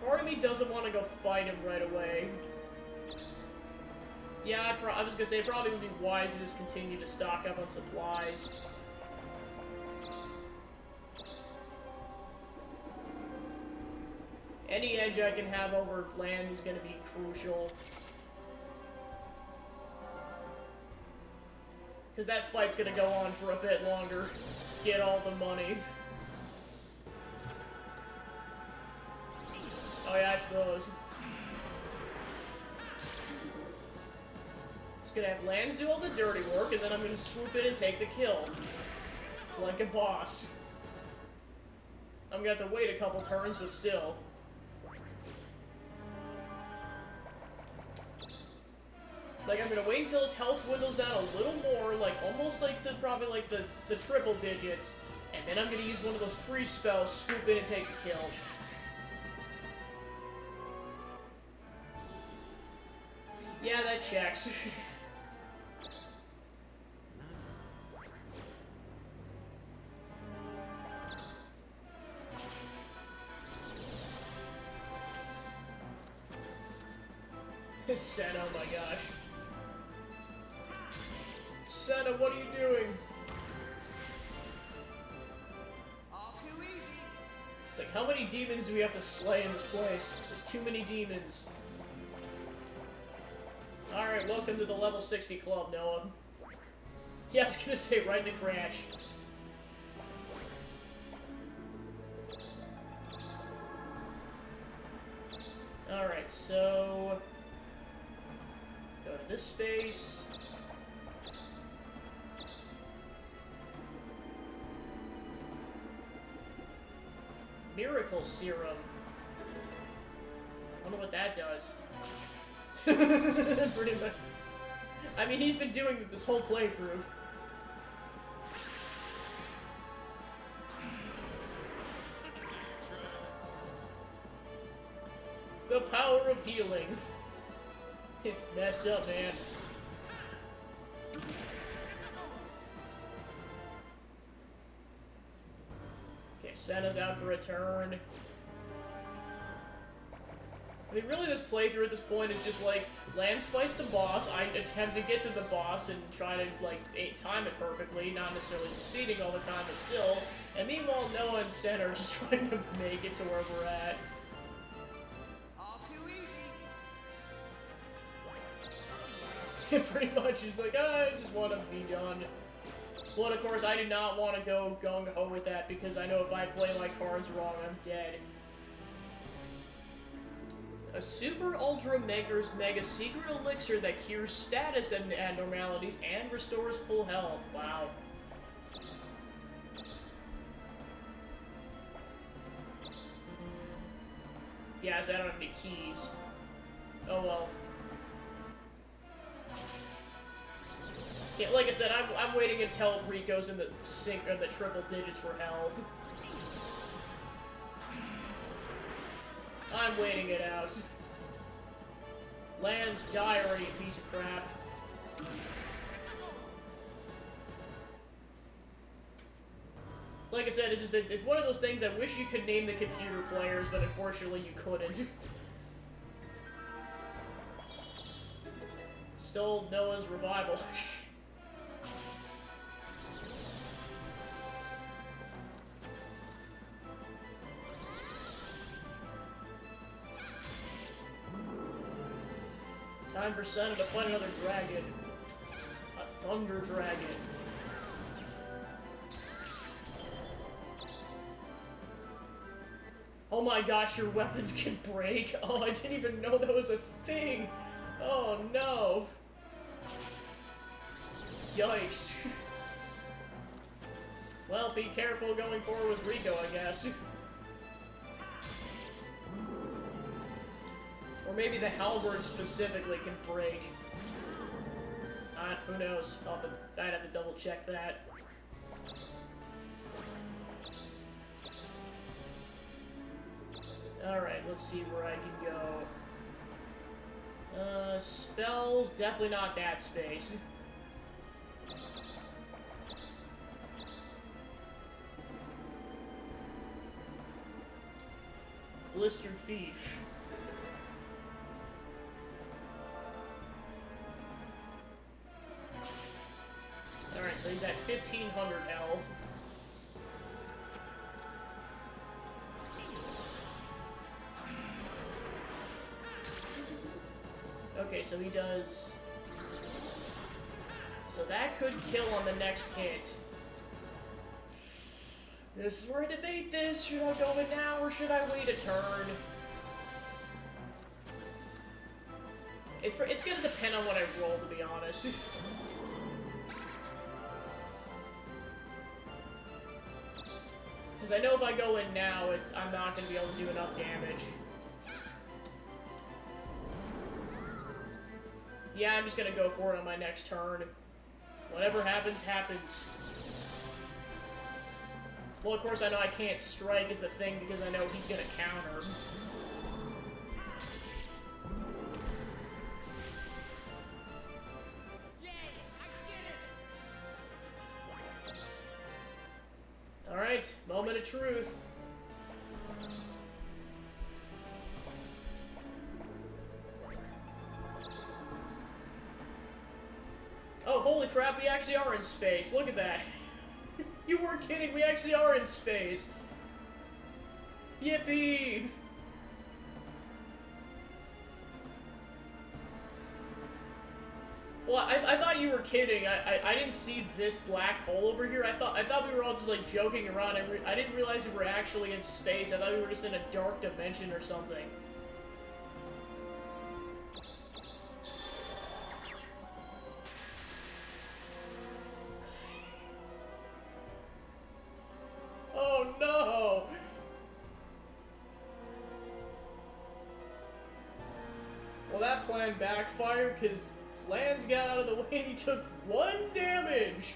[SPEAKER 1] Part of me doesn't want to go fight him right away. Yeah, I was gonna say, it probably would be wise to just continue to stock up on supplies. Any edge I can have over land is gonna be crucial. Because that fight's gonna go on for a bit longer. Get all the money. Oh yeah, I suppose. Just gonna have lands do all the dirty work, and then I'm gonna swoop in and take the kill. Like a boss. I'm gonna have to wait a couple turns, but still. Like, I'm gonna wait until his health dwindles down a little more, like, almost like to probably like the triple digits, and then I'm gonna use one of those free spells, swoop in and take the kill. Yeah, that checks. Senna, oh my gosh. Senna, what are you doing?
[SPEAKER 5] All too easy.
[SPEAKER 1] It's like, how many demons do we have to slay in this place? There's too many demons. Alright, welcome to the level 60 club, Noah. Yeah, I was gonna say, right in the crash. Alright, so... Go to this space. Miracle Serum. I wonder what that does. Pretty much. I mean, he's been doing it this whole playthrough. The power of healing. It's messed up, man. Okay, Senna's out for a turn. I mean, really, this playthrough at this point is just like, Lance fights the boss, I attempt to get to the boss and try to, like, time it perfectly, not necessarily succeeding all the time, but still. And meanwhile, Noah and Senna are just trying to make it to where we're at.
[SPEAKER 5] All too easy.
[SPEAKER 1] Pretty much, he's like, I just want to be done. Well, of course, I did not want to go gung-ho with that, because I know if I play my cards wrong, I'm dead. A super ultra mega secret elixir that cures status abnormalities and restores full health. Wow. Yeah, so I don't have any keys. Oh well. Yeah, like I said, I'm waiting until Rico's in the the triple digits for health. I'm waiting it out. Lands, die already, piece of crap. Like I said, it's one of those things I wish you could name the computer players, but unfortunately you couldn't. still Noah's revival. Time for Senna to fight another dragon. A thunder dragon. Oh my gosh, your weapons can break. Oh, I didn't even know that was a thing. Oh no. Yikes. Well, be careful going forward with Rico, I guess. Or maybe the halberd specifically can break. Who knows? I'd have to double check that. Alright, let's see where I can go. Spells, definitely not that space. Blistered feet. Alright, so he's at 1500 health. Okay, so he does... So that could kill on the next hit. This is where I debate this. Should I go in now or should I wait a turn? It's gonna depend on what I roll, to be honest. Because I know if I go in now, I'm not gonna be able to do enough damage. Yeah, I'm just gonna go for it on my next turn. Whatever happens, happens. Well, of course, I know I can't strike is the thing because I know he's gonna counter. Alright, moment of truth. Oh, holy crap, we actually are in space. Look at that. You weren't kidding, we actually are in space. Yippee! Well, I thought you were kidding. I didn't see this black hole over here. I thought we were all just like joking around. I didn't realize we were actually in space. I thought we were just in a dark dimension or something. Oh no! Well, that plan backfired because Lance got out of the way and he took 1 damage!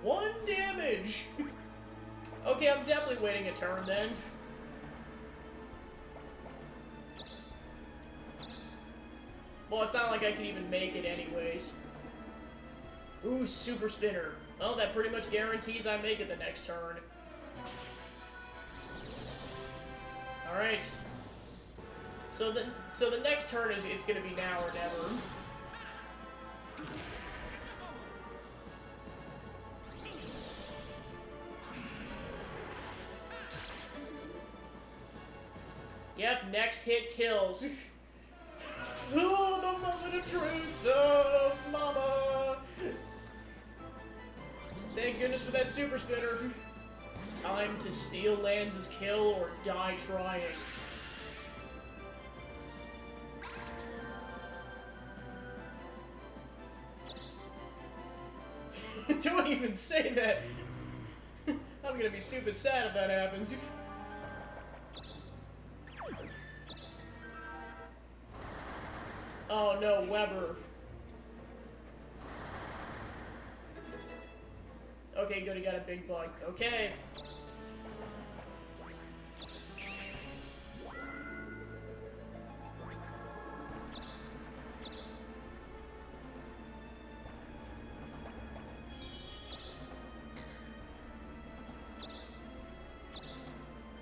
[SPEAKER 1] 1 damage! Okay, I'm definitely waiting a turn then. Well, it's not like I can even make it anyways. Ooh, super spinner. Well, that pretty much guarantees I make it the next turn. Alright. So the next turn it's gonna be now or never. Yep, next hit kills. Oh, the moment of truth! Oh, mama! Thank goodness for that super spinner. Time to steal Lance's kill or die trying. Don't even say that. I'm gonna be stupid sad if that happens. Oh no, Weber. Okay, good, he got a big bug. Okay.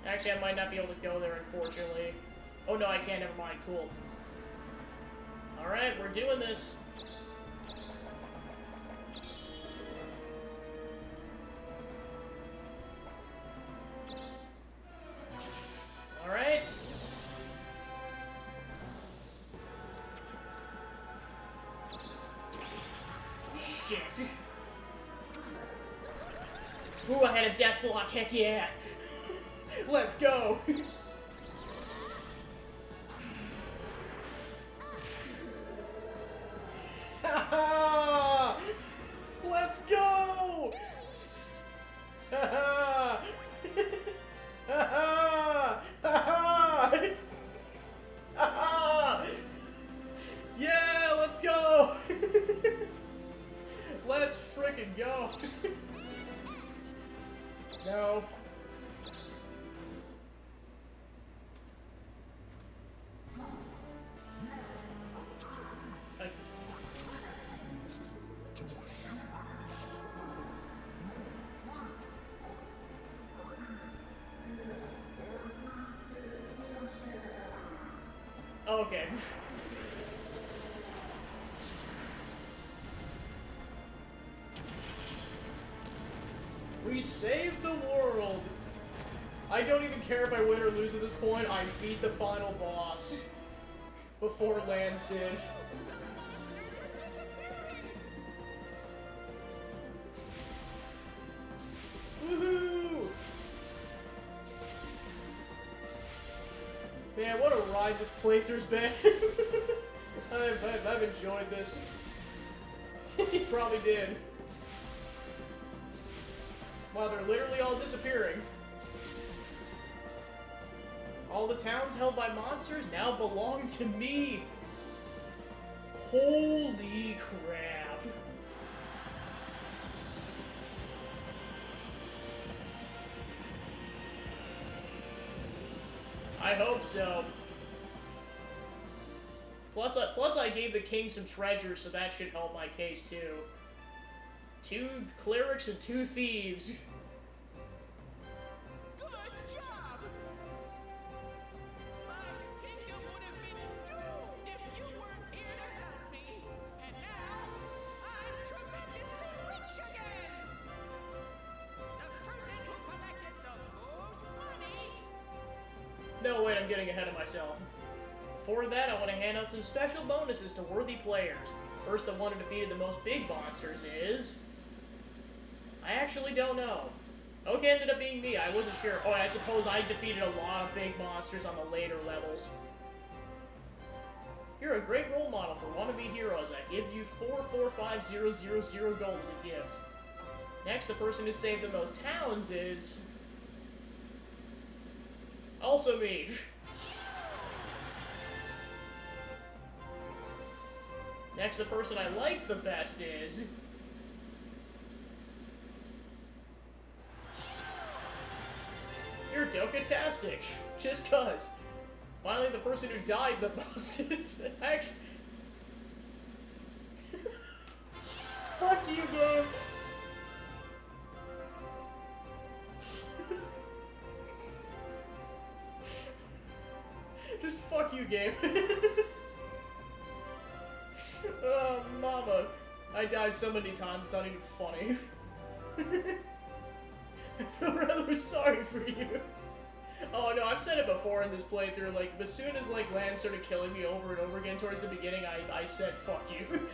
[SPEAKER 1] Actually, I might not be able to go there, unfortunately. Oh no, I can't, never mind, cool. Alright, we're doing this. Ooh, I had a death block, heck yeah! Let's go! Let's go! Yeah, let's go! Let's frickin' go! No. Okay. We saved the world! I don't even care if I win or lose at this point, I beat the final boss. Before Lance did. Woohoo! Man, what a ride this playthrough's been. I've enjoyed this. He probably did. Wow, they're literally all disappearing. All the towns held by monsters now belong to me. Holy crap. I hope so. Plus I gave the king some treasure, so that should help my case too. 2 clerics and 2 thieves.
[SPEAKER 5] Good job! My kingdom would have been doomed if you weren't here to help me. And now, I'm tremendously rich again! The person who collected the most money.
[SPEAKER 1] No, wait, I'm getting ahead of myself. For that, I want to hand out some special bonuses to worthy players. First, the one who defeated the most big monsters is... I actually don't know. Okay, ended up being me. I wasn't sure. Oh, I suppose I defeated a lot of big monsters on the later levels. You're a great role model for wannabe heroes. I give you 445,000 gold as a gift. Next, the person who saved the most towns is... also me. Next, the person I like the best is... You're Dokatastic. Just cuz. Finally, the person who died the most is... actually... Fuck you, game! Just fuck you, game. Oh, mama. I died so many times, it's not even funny. I feel rather sorry for you. Oh no, I've said it before in this playthrough, like, as soon as, like, Lan started killing me over and over again towards the beginning, I said, fuck you.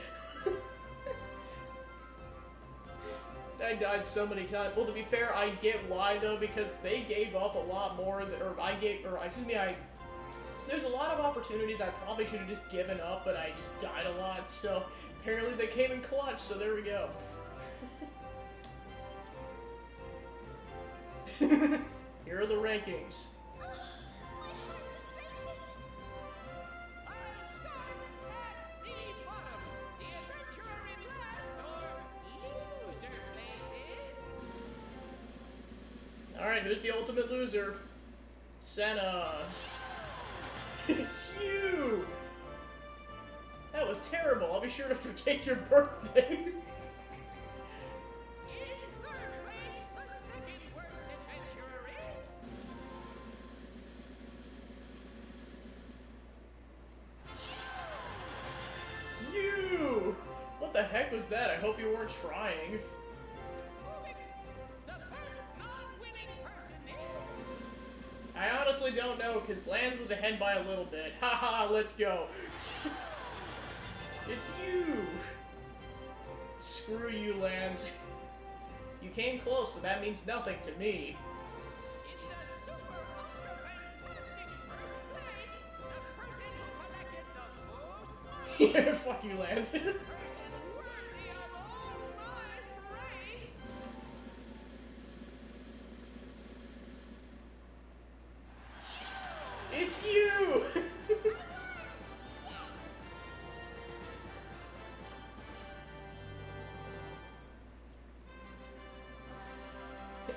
[SPEAKER 1] I died so many times. Well, to be fair, I get why, though, because they gave up a lot more, there's a lot of opportunities I probably should have just given up, but I just died a lot, so apparently they came in clutch, so there we go. Here are the rankings.
[SPEAKER 5] I'll start at the bottom. The adventurer in last, or loser places.
[SPEAKER 1] Alright, who's the ultimate loser? Senna. It's you! That was terrible. I'll be sure to forget your birthday.
[SPEAKER 5] In third place, the second worst adventurer is...
[SPEAKER 1] You! What the heck was that? I hope you weren't trying.
[SPEAKER 5] The best non-winning person is...
[SPEAKER 1] I honestly don't know, because Lance was ahead by a little bit. Haha, let's go. It's you! Screw you, Lance. You came close, but that means nothing to me.
[SPEAKER 5] In the super ultra fantastic first place, the person who collected the most money,
[SPEAKER 1] Yeah, fuck you, Lance.
[SPEAKER 5] person worthy of all my praise.
[SPEAKER 1] It's you!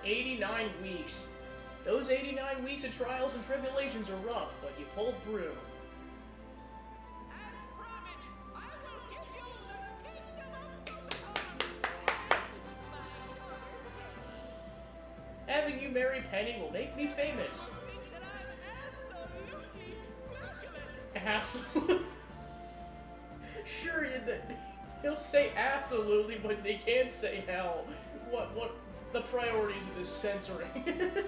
[SPEAKER 1] 89 weeks. Those 89 weeks of trials and tribulations are rough, but you pulled through.
[SPEAKER 5] As promised, I will give you the kingdom of Dokapon.
[SPEAKER 1] Having you marry Penny will make me famous.
[SPEAKER 5] Think that I'm absolutely fabulous.
[SPEAKER 1] Absolutely. Sure, he'll say absolutely, but they can't say hell. What the priorities of this censoring?
[SPEAKER 5] I mean,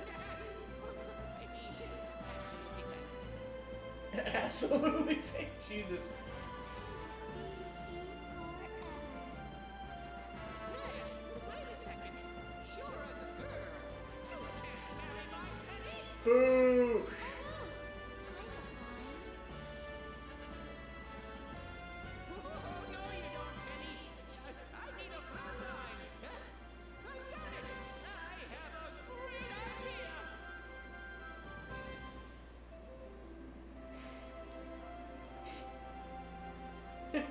[SPEAKER 5] absolutely fabulous.
[SPEAKER 1] Absolutely fake. Jesus.
[SPEAKER 5] Wait a second. You're a girl. You can't marry my Penny.
[SPEAKER 1] Boo!
[SPEAKER 5] Oh, no, you don't, Penny. I need a bloodline. I got it. I have a great idea.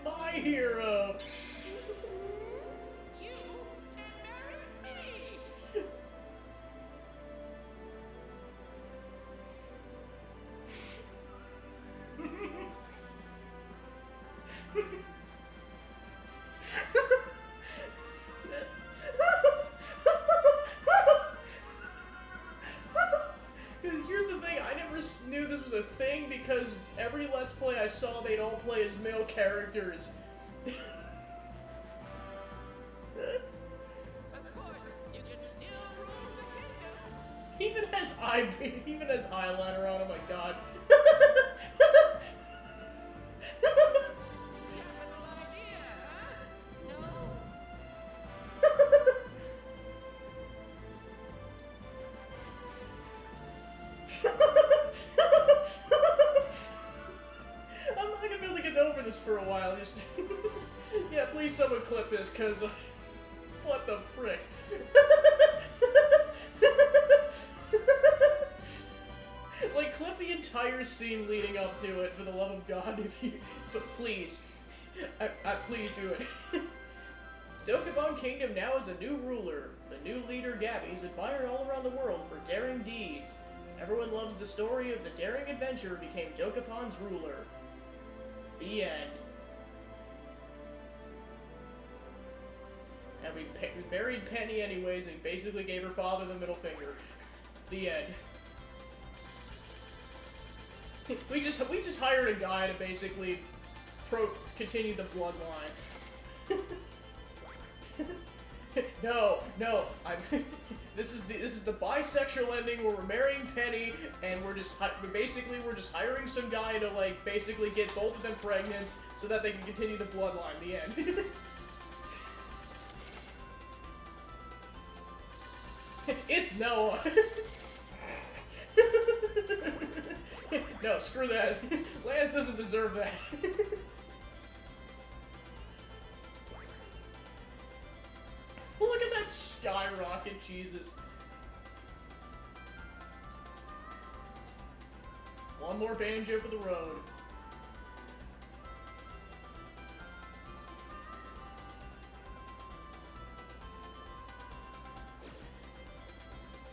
[SPEAKER 1] My hero!
[SPEAKER 5] You can marry me.
[SPEAKER 1] Here's the thing, I never knew this was a thing because every Let's Play I saw, they'd all play as male characters.
[SPEAKER 5] Of course, you can still rule the kingdom.
[SPEAKER 1] Even as eyeliner on, oh my god.
[SPEAKER 5] Capital idea, huh? No.
[SPEAKER 1] I'm not gonna be able to get over this for a while. Just yeah, please someone clip this, cause what the frick? Like clip the entire scene leading up to it, for the love of God, if you. But please, please do it. Dokapon Kingdom now has a new ruler. The new leader, Gabby, is admired all around the world for daring deeds. Everyone loves the story of the daring adventurer who became Dokapon's ruler. The end. And we buried Penny anyways and basically gave her father the middle finger. The end. We just hired a guy to basically continue the bloodline. No, this is the bisexual ending where we're marrying Penny and we're just hiring some guy to like basically get both of them pregnant so that they can continue the bloodline. The end. It's Noah. No, screw that. Lance doesn't deserve that. Look at that skyrocket, Jesus. One more banjo for the road.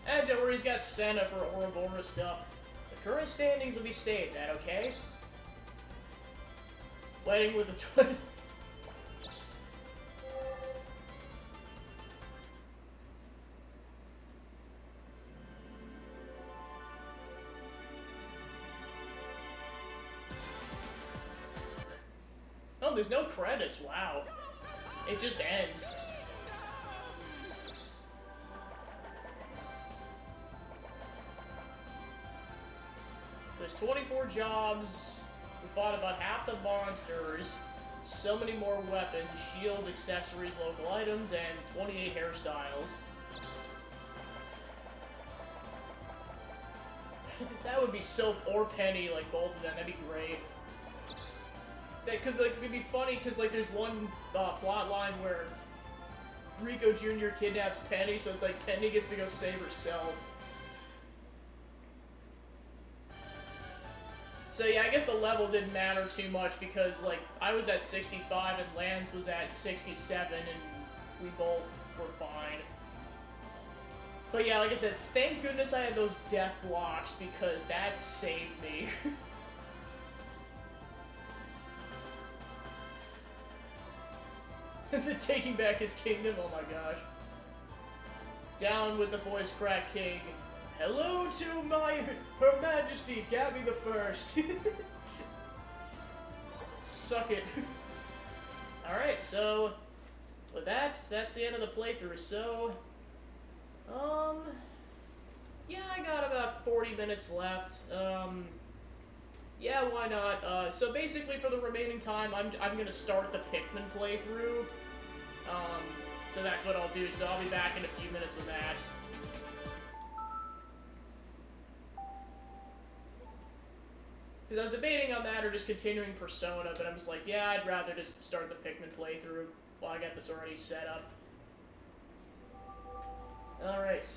[SPEAKER 1] And don't worry, he's got Senna for Ouroboros stuff. The current standings will be stayed, that okay? Wedding with a twist. Oh, there's no credits, wow. It just ends. There's 24 jobs, we fought about half the monsters, so many more weapons, shield, accessories, local items, and 28 hairstyles. That would be so... Or Penny, like, both of them. That'd be great. Because, like, it'd be funny, because, like, there's one plot line where Rico Jr. kidnaps Penny, so it's like Penny gets to go save herself. So yeah, I guess the level didn't matter too much because, like, I was at 65 and Lance was at 67 and we both were fine. But yeah, like I said, thank goodness I had those death blocks because that saved me. The taking back his kingdom, oh my gosh. Down with the voice crack king. Hello to Her Majesty, Gabby the First. Suck it. Alright, so with that, that's the end of the playthrough. So, yeah, I got about 40 minutes left. Yeah, why not? So basically, for the remaining time, I'm gonna start the Pikmin playthrough. So that's what I'll do. So I'll be back in a few minutes with that. Because I was debating on that or just continuing Persona, but I'm just like, yeah, I'd rather just start the Pikmin playthrough while I got this already set up. Alright.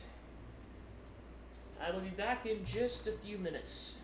[SPEAKER 1] I will be back in just a few minutes.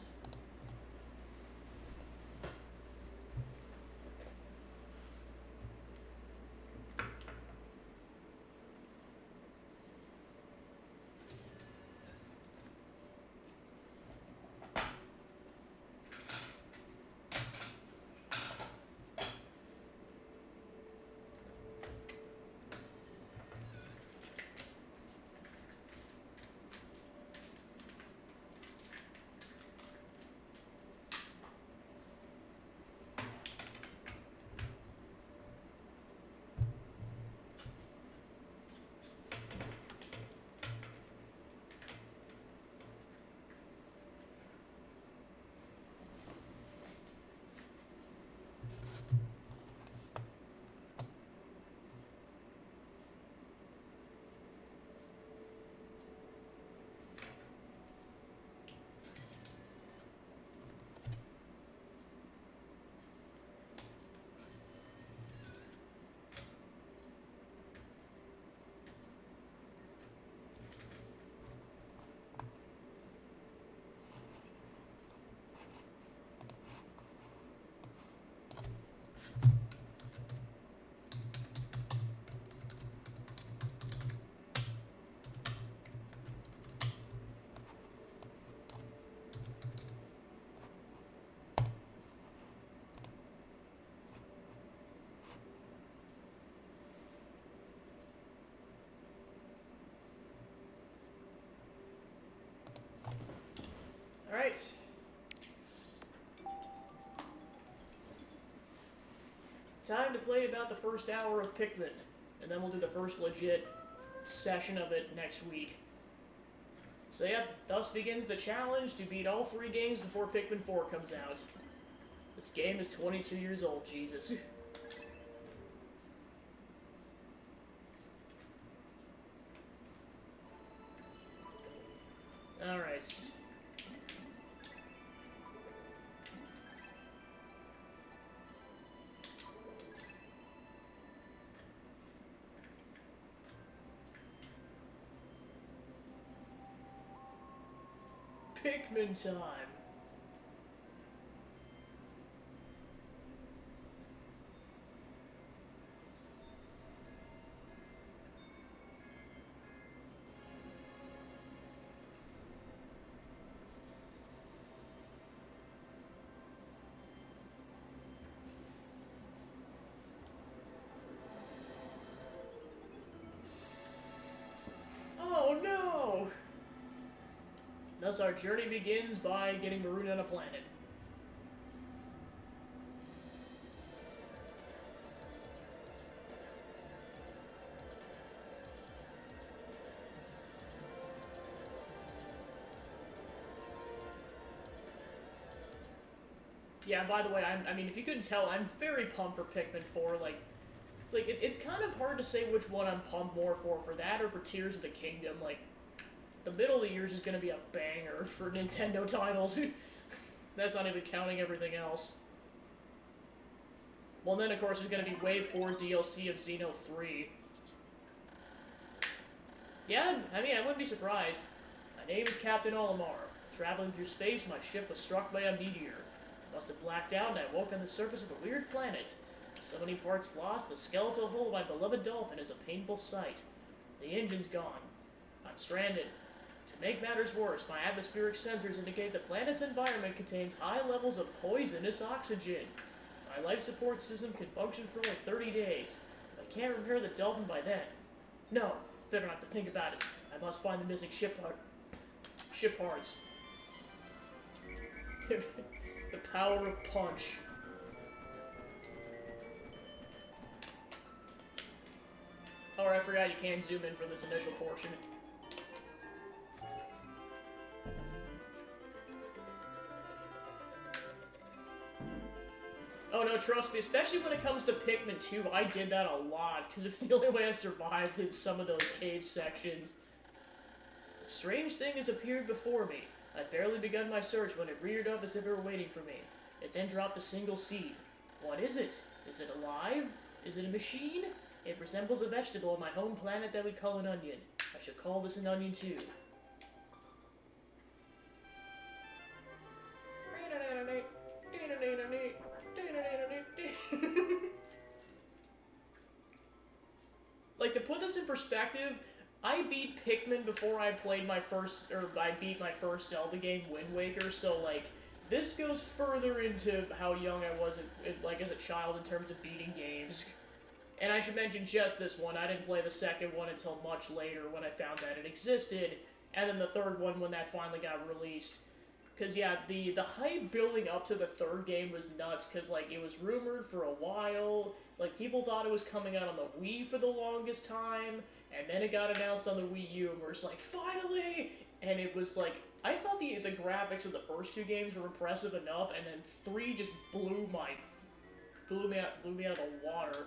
[SPEAKER 1] Alright. Time to play about the first hour of Pikmin, and then we'll do the first legit session of it next week. So yep, thus begins the challenge to beat all 3 games before Pikmin 4 comes out. This game is 22 years old, Jesus. Alright. Pikmin time. Oh no! Thus our journey begins by getting marooned on a planet. Yeah, by the way, I mean, if you couldn't tell, I'm very pumped for Pikmin 4. It's kind of hard to say which one I'm pumped more for that or for Tears of the Kingdom. Like, the middle of the year is just gonna be a banger for Nintendo titles. That's not even counting everything else. Well, then, of course, there's gonna be Wave 4 DLC of Xeno 3. Yeah, I mean, I wouldn't be surprised. My name is Captain Olimar. Traveling through space, my ship was struck by a meteor. I must have blacked out, and I woke on the surface of a weird planet. So many parts lost, the skeletal hull of my beloved dolphin is a painful sight. The engine's gone. I'm stranded. To make matters worse, my atmospheric sensors indicate the planet's environment contains high levels of poisonous oxygen. My life support system can function for like 30 days. I can't repair the dolphin by then. No, better not to think about it. I must find the missing ship parts. The power of punch. Oh, I forgot you can zoom in for this initial portion. Oh no, trust me, especially when it comes to Pikmin 2, I did that a lot, because it's the only way I survived in some of those cave sections. A strange thing has appeared before me. I'd barely begun my search when it reared up as if it were waiting for me. It then dropped a single seed. What is it? Is it alive? Is it a machine? It resembles a vegetable on my home planet that we call an onion. I should call this an onion too. Like, to put this in perspective, I beat Pikmin before I played my first, or I beat my first Zelda game, Wind Waker, so, like, this goes further into how young I was, like, as a child in terms of beating games. And I should mention just this one, I didn't play the second one until much later when I found that it existed, and then the third one when that finally got released. Because, yeah, the hype building up to the third game was nuts, because, like, it was rumored for a while, like, people thought it was coming out on the Wii for the longest time, and then it got announced on the Wii U, and we're just like, finally! And it was like, I thought the graphics of the first two games were impressive enough, and then 3 just blew me out of the water.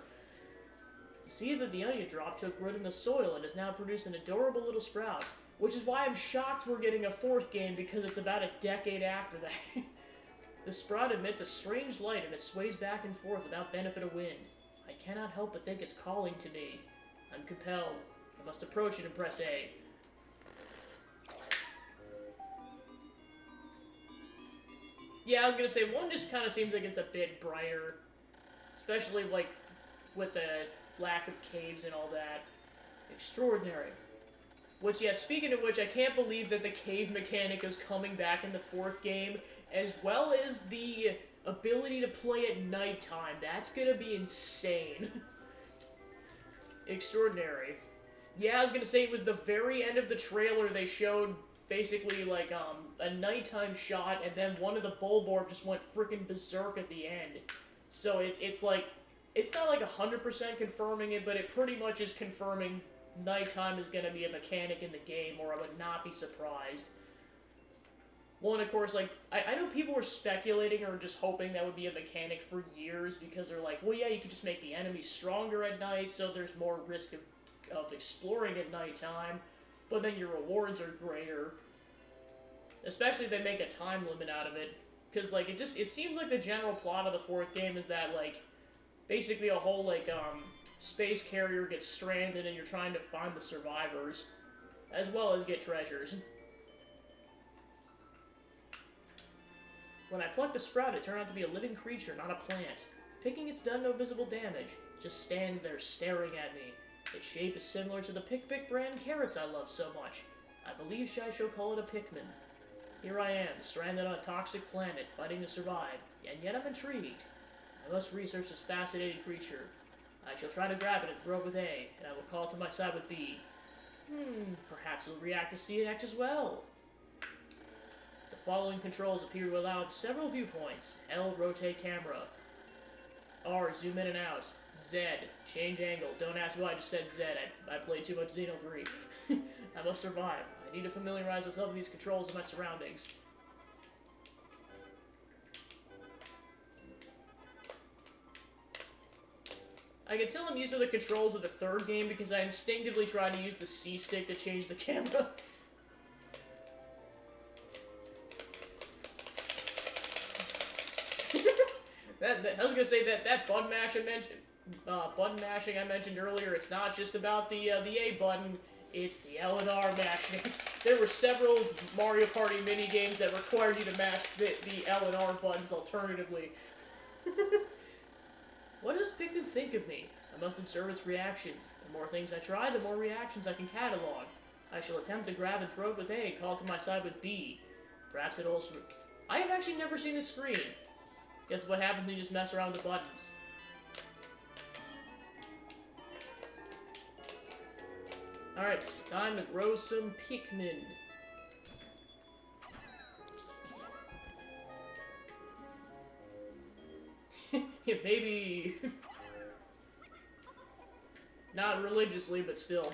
[SPEAKER 1] See that the onion drop took root in the soil and has now produced an adorable little sprout, which is why I'm shocked we're getting a fourth game, because it's about a decade after that. The sprout emits a strange light and it sways back and forth without benefit of wind. I cannot help but think it's calling to me. I'm compelled. I must approach it and press A. Yeah, I was gonna say, one just kind of seems like it's a bit brighter. Especially, like, with the lack of caves and all that. Extraordinary. Which, yeah, speaking of which, I can't believe that the cave mechanic is coming back in the fourth game, as well as the ability to play at nighttime. That's gonna be insane. Extraordinary. Yeah, I was gonna say, it was the very end of the trailer they showed basically, like, a nighttime shot, and then one of the Bulborb just went freaking berserk at the end. So it's like, it's not like 100% confirming it, but it pretty much is confirming nighttime is gonna be a mechanic in the game, or I would not be surprised. Well, and of course, like, I know people were speculating or just hoping that would be a mechanic for years, because they're like, well, yeah, you could just make the enemies stronger at night, so there's more risk of exploring at nighttime, but then your rewards are greater. Especially if they make a time limit out of it. Because, like, it seems like the general plot of the fourth game is that, like, basically a whole, like, space carrier gets stranded and you're trying to find the survivors, as well as get treasures. When I plucked the sprout, it turned out to be a living creature, not a plant. Picking it's done no visible damage. It just stands there staring at me. Its shape is similar to the Pick brand carrots I love so much. I believe I shall call it a Pikmin. Here I am, stranded on a toxic planet, fighting to survive, and yet I'm intrigued. I must research this fascinating creature. I shall try to grab it and throw it with A, and I will call it to my side with B. Perhaps it'll react to C and X as well. The following controls appear to allow several viewpoints. L, rotate camera. R, zoom in and out. Z, change angle. Don't ask why I just said Z. I played too much Xeno 3. I must survive. I need to familiarize myself with these controls and my surroundings. I can tell I'm used to the controls of the third game because I instinctively tried to use the C stick to change the camera. I was gonna say that button mashing I mentioned earlier. It's not just about the A button. It's the L and R mashing. There were several Mario Party mini games that required you to mash the L and R buttons alternatively. What does Pikmin think of me? I must observe its reactions. The more things I try, the more reactions I can catalog. I shall attempt to grab and throw it with A, call to my side with B. Perhaps it also... I have actually never seen this screen. Guess what happens when you just mess around with the buttons. Alright, time to grow some Pikmin. Yeah, maybe... Not religiously, but still.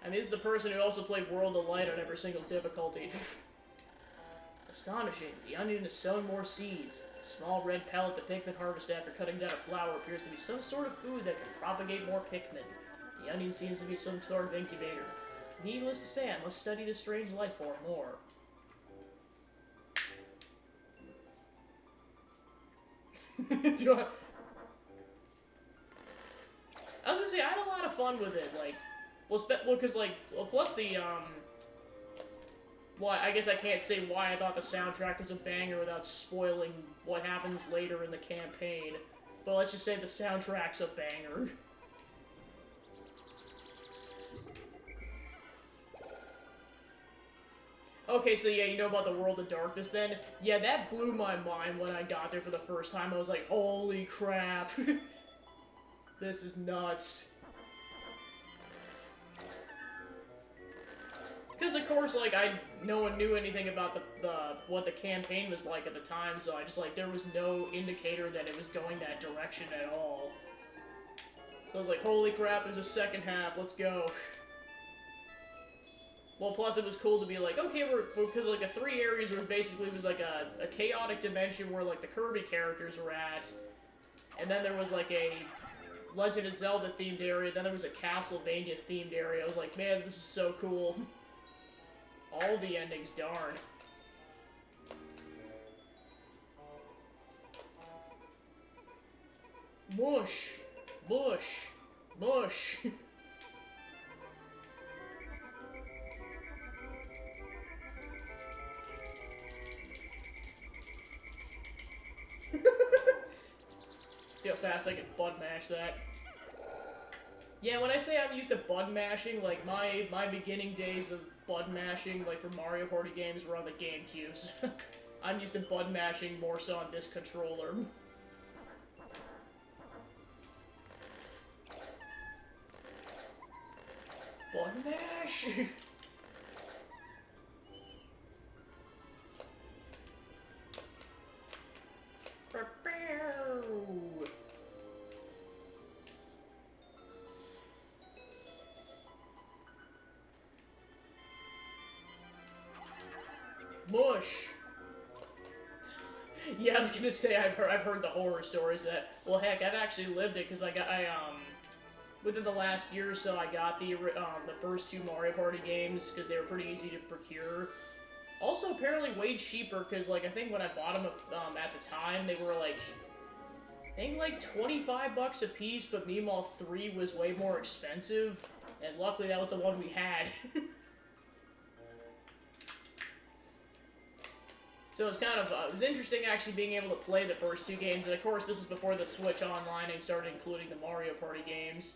[SPEAKER 1] I mean, this is the person who also played World of Light on every single difficulty. Astonishing. The onion has sown more seeds. The small red pellet the Pikmin harvest after cutting down a flower appears to be some sort of food that can propagate more Pikmin. The onion seems to be some sort of incubator. Needless to say, I must study this strange life form more. I was gonna say, I had a lot of fun with it, like, because, like, plus the, well, I guess I can't say why I thought the soundtrack was a banger without spoiling what happens later in the campaign, but let's just say the soundtrack's a banger. Okay, so yeah, you know about the World of Darkness then? Yeah, that blew my mind when I got there for the first time. I was like, holy crap. This is nuts. Because of course, like, no one knew anything about what the campaign was like at the time, so I just, like, there was no indicator that it was going that direction at all. So I was like, holy crap, there's a second half, let's go. Well, plus it was cool to be like, okay, because, like, the 3 areas were basically, was like a chaotic dimension where, like, the Kirby characters were at, and then there was, like, a Legend of Zelda themed area, then there was a Castlevania themed area. I was like, man, this is so cool. All the endings, darn. Mush! Mush! Mush! See how fast I can button mash that. Yeah, when I say I'm used to button mashing, like, my beginning days of button mashing, like, for Mario Party games were on the GameCubes. I'm used to button mashing more so on this controller. Button mash! Mush! Yeah, I was gonna say, I've heard the horror stories of that. Well, heck, I've actually lived it, because within the last year or so, I got the first 2 Mario Party games, because they were pretty easy to procure. Also, apparently way cheaper, because, like, I think when I bought them at the time, they were, like, I think, like, 25 bucks a piece, but meanwhile 3 was way more expensive, and luckily that was the one we had. So it's kind of, it was interesting actually being able to play the first 2 games, and of course this is before the Switch Online and started including the Mario Party games,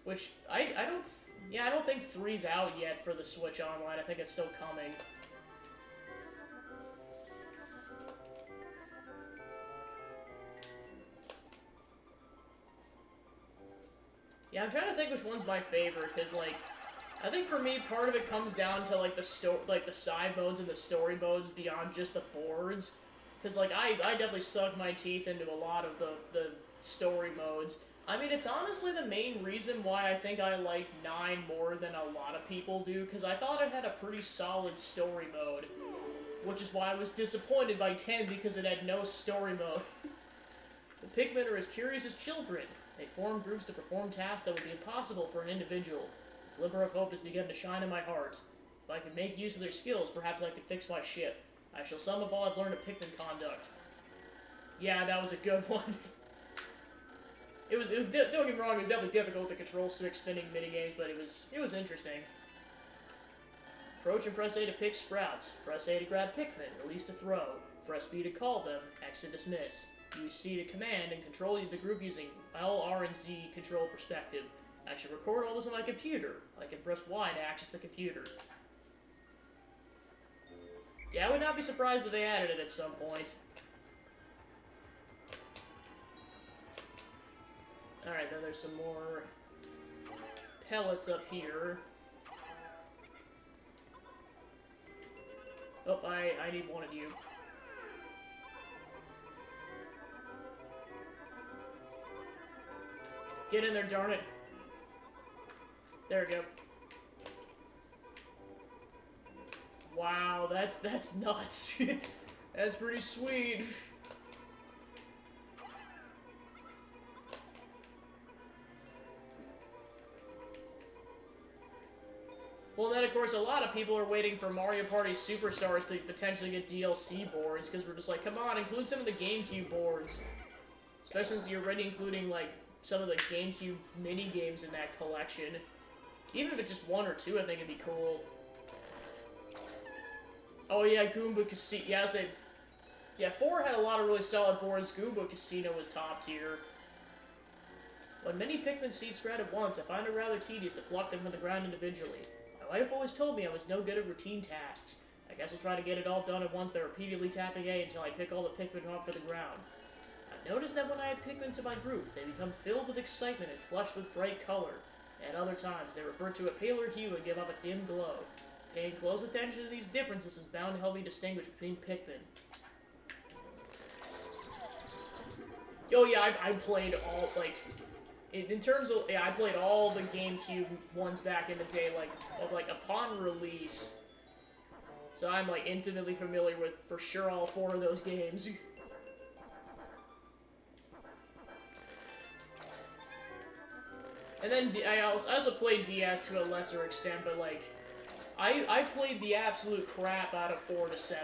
[SPEAKER 1] which I don't think 3's out yet for the Switch Online. I think it's still coming. Yeah, I'm trying to think which one's my favorite, because, like, I think for me, part of it comes down to, like, the side modes and the story modes beyond just the boards. Because, like, I definitely sucked my teeth into a lot of the story modes. I mean, it's honestly the main reason why I think I like 9 more than a lot of people do, because I thought it had a pretty solid story mode. Which is why I was disappointed by 10, because it had no story mode. The Pikmin are as curious as children. They form groups to perform tasks that would be impossible for an individual. A glimmer of hope has begun to shine in my heart. If I can make use of their skills, perhaps I could fix my ship. I shall sum up all I've learned of Pikmin conduct. Yeah, that was a good one. Don't get me wrong, it was definitely difficult to control stick spinning minigames, but it was interesting. Approach and press A to pick sprouts. Press A to grab Pikmin, release to throw. Press B to call them, X to dismiss. Use C to command and control the group using L, R, and Z control perspective. I should record all this on my computer. I can press Y to access the computer. Yeah, I would not be surprised if they added it at some point. Alright, then there's some more pellets up here. Oh, I need one of you. Get in there, darn it. There we go. Wow, that's nuts. That's pretty sweet. Well, then, of course, a lot of people are waiting for Mario Party Superstars to potentially get DLC boards, because we're just like, come on, include some of the GameCube boards. Especially since you're already including, like, some of the GameCube mini-games in that collection. Even if it's just one or two, I think it'd be cool. Oh, yeah, Goomba Casino. Yeah, 4 had a lot of really solid boards. Goomba Casino was top tier. When many Pikmin seeds sprout at once, I find it rather tedious to pluck them from the ground individually. My wife always told me I was no good at routine tasks. I guess I try to get it all done at once by repeatedly tapping A until I pick all the Pikmin off for the ground. I've noticed that when I add Pikmin to my group, they become filled with excitement and flushed with bright color. At other times, they revert to a paler hue and give off a dim glow. Paying close attention to these differences is bound to help me distinguish between Pikmin. Oh yeah, I played all, like... In terms of, yeah, I played all the GameCube ones back in the day, like upon release. So I'm, like, intimately familiar with, for sure, all 4 of those games. And then, I also played DS to a lesser extent, but, like, I played the absolute crap out of 4 to 7.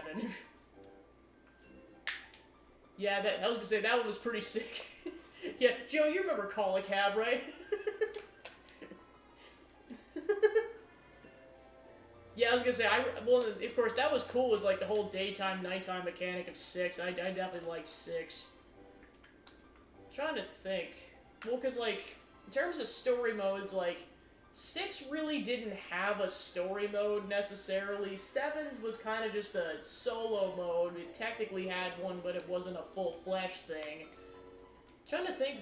[SPEAKER 1] Yeah, I was gonna say, that one was pretty sick. Yeah, Joe, you remember Call a Cab, right? Yeah, I was gonna say, well, of course, that was cool, was like the whole daytime, nighttime mechanic of 6. I definitely liked 6. I'm trying to think. Well, because, like, in terms of story modes, like, 6 really didn't have a story mode necessarily. 7's was kind of just a solo mode. It technically had one, but it wasn't a full-fledged thing. Trying to think,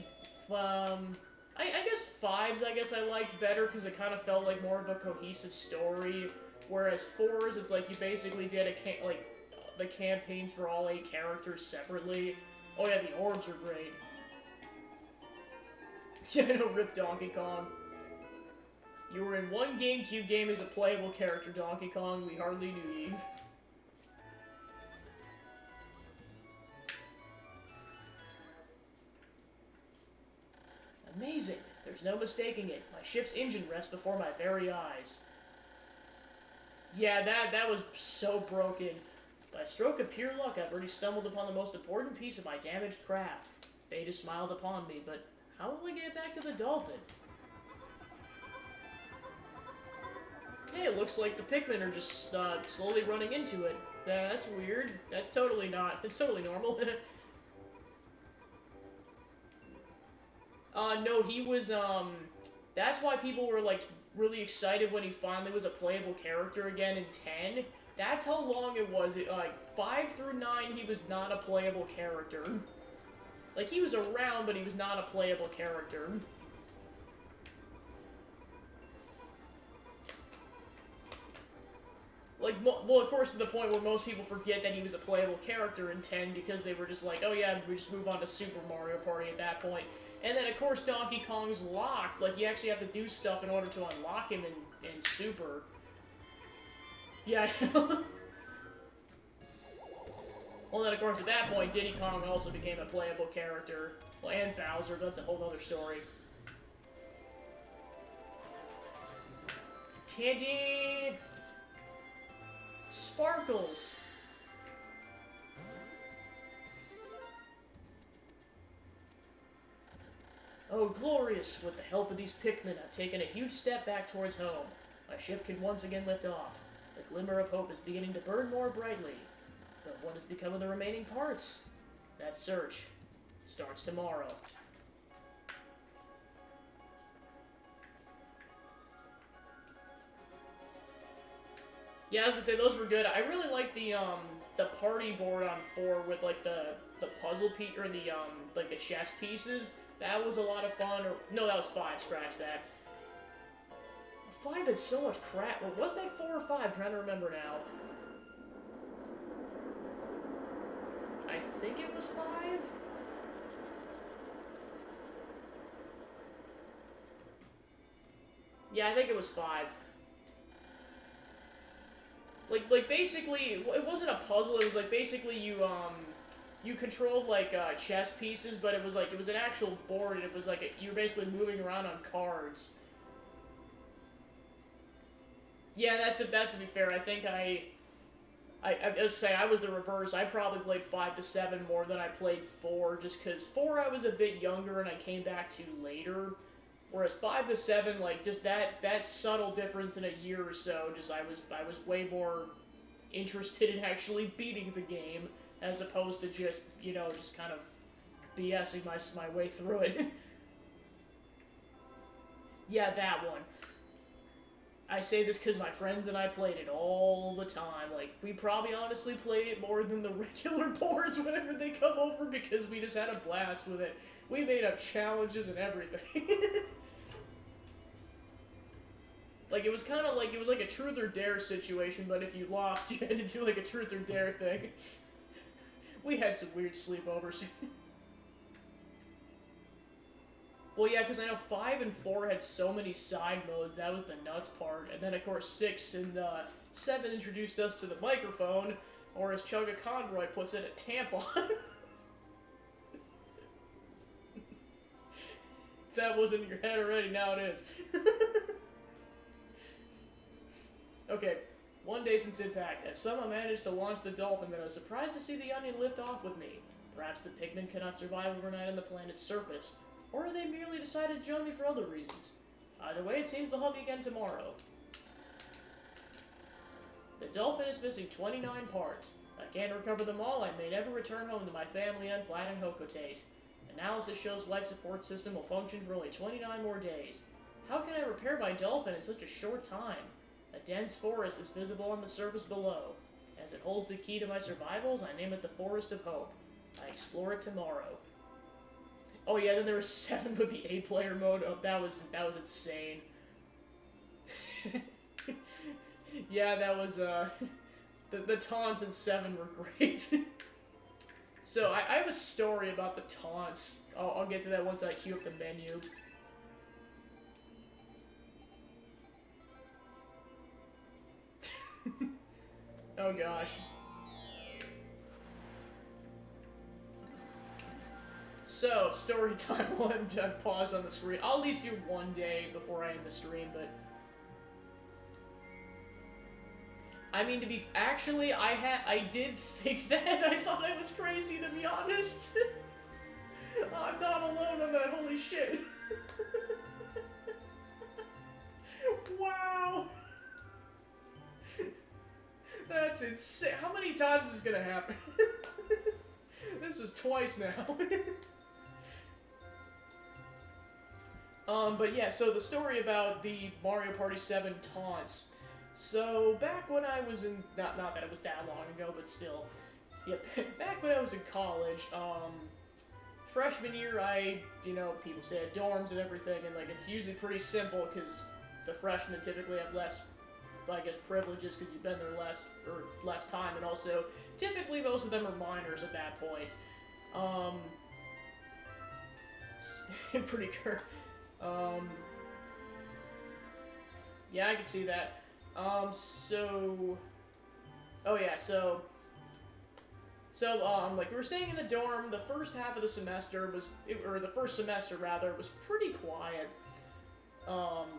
[SPEAKER 1] I guess 5's I liked better because it kind of felt like more of a cohesive story, whereas 4's, it's like you basically did the campaigns for all 8 characters separately. Oh yeah, the orbs were great. Yeah, I know, rip Donkey Kong. You were in one GameCube game as a playable character, Donkey Kong, we hardly knew you. Amazing. There's no mistaking it. My ship's engine rests before my very eyes. Yeah, that was so broken. By a stroke of pure luck, I've already stumbled upon the most important piece of my damaged craft. Fate has smiled upon me, but how will I get back to the Dolphin? Hey, it looks like the Pikmin are just slowly running into it. That's weird. That's totally not. It's totally normal. No, he was, that's why people were, like, really excited when he finally was a playable character again in 10. That's how long it was. Like, 5 through 9, he was not a playable character. Like, he was around, but he was not a playable character. Like, well, of course, to the point where most people forget that he was a playable character in 10 because they were just like, oh yeah, we just move on to Super Mario Party at that point. And then, of course, Donkey Kong's locked. Like, you actually have to do stuff in order to unlock him in Super. Yeah, I know. Well, then, of course, at that point, Diddy Kong also became a playable character. Well, and Bowser, but that's a whole other story. Teddy! Sparkles! Oh, glorious! With the help of these Pikmin, I've taken a huge step back towards home. My ship can once again lift off. The glimmer of hope is beginning to burn more brightly. But what has become of the remaining parts? That search starts tomorrow. Yeah, I was gonna say, those were good. I really like the party board on 4 with, like, the puzzle piece, or the, like, the chess pieces. That was a lot of fun. Or, no, that was 5, scratch that. 5 had so much crap. Or was that 4 or 5? I'm trying to remember now. I think it was 5? Yeah, I think it was 5. Like basically, it wasn't a puzzle, it was like basically you controlled like chess pieces, but it was like, it was an actual board, and it was like, you were basically moving around on cards. Yeah, that's to be fair, I think I was gonna say, I was the reverse. I probably played 5 to 7 more than I played 4, just because 4 I was a bit younger and I came back to later. Whereas 5 to 7, like, just that subtle difference in a year or so, just I was way more interested in actually beating the game, as opposed to just, you know, just kind of BSing my way through it. Yeah, that one. I say this because my friends and I played it all the time. Like, we probably honestly played it more than the regular boards whenever they come over, because we just had a blast with it. We made up challenges and everything. Like, it was kind of like, it was like a truth or dare situation, but if you lost, you had to do like a truth or dare thing. We had some weird sleepovers. Well, yeah, because I know 5 and 4 had so many side modes, that was the nuts part. And then, of course, 6 and 7 introduced us to the microphone, or as Chugga Conroy puts it, a tampon. If that wasn't in your head already, now it is. Okay, one day since Impact, have somehow managed to launch the Dolphin, but I was surprised to see the Onion lift off with me. Perhaps the Pikmin cannot survive overnight on the planet's surface, or they merely decided to join me for other reasons. Either way, it seems they'll help me again tomorrow. The Dolphin is missing 29 parts. If I can't recover them all, I may never return home to my family on planet Hokotate. Analysis shows life support system will function for only 29 more days. How can I repair my Dolphin in such a short time? A dense forest is visible on the surface below. As it holds the key to my survivals, I name it the Forest of Hope. I explore it tomorrow. Oh yeah, then there was 7 with the 8-player mode. Oh, that was insane. Yeah, that was, the taunts in 7 were great. So, I have a story about the taunts. I'll get to that once I queue up the menu. Oh gosh. So, story time. I'm paused on the screen. I'll at least do one day before I end the stream, but... I mean, to be... Actually, I did think that. I thought I was crazy, to be honest. I'm not alone on that, holy shit. Wow. That's insane. How many times is this gonna happen? This is twice now. But yeah, so the story about the Mario Party 7 taunts. So, back when I was in, not that it was that long ago, but still. Yep, back when I was in college, freshman year, people stay at dorms and everything, and, like, it's usually pretty simple, because the freshmen typically have less, I guess, privileges, because you've been there less time, and also, typically most of them are minors at that point. Pretty good. Yeah, I can see that. Like, we were staying in the dorm. The first half of the semester was, or the first semester rather, was pretty quiet.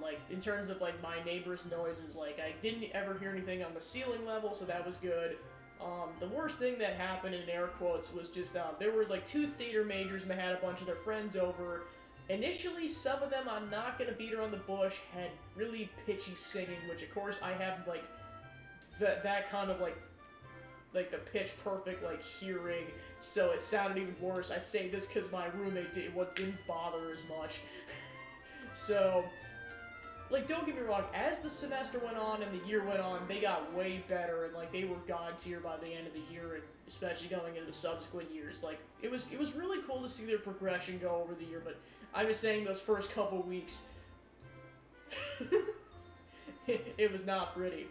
[SPEAKER 1] Like, in terms of, like, my neighbor's noises, like, I didn't ever hear anything on the ceiling level, so that was good. The worst thing that happened, in air quotes, was just, there were, like, 2 theater majors, and they had a bunch of their friends over. Initially, some of them, I'm not gonna beat around the bush, had really pitchy singing, which, of course, I have, like, that kind of, like, the pitch-perfect, like, hearing, so it sounded even worse. I say this because my roommate didn't bother as much. So, like, don't get me wrong, as the semester went on and the year went on, they got way better, and, like, they were god tier by the end of the year, and especially going into the subsequent years. Like, it was really cool to see their progression go over the year, but I'm just saying those first couple weeks, it was not pretty.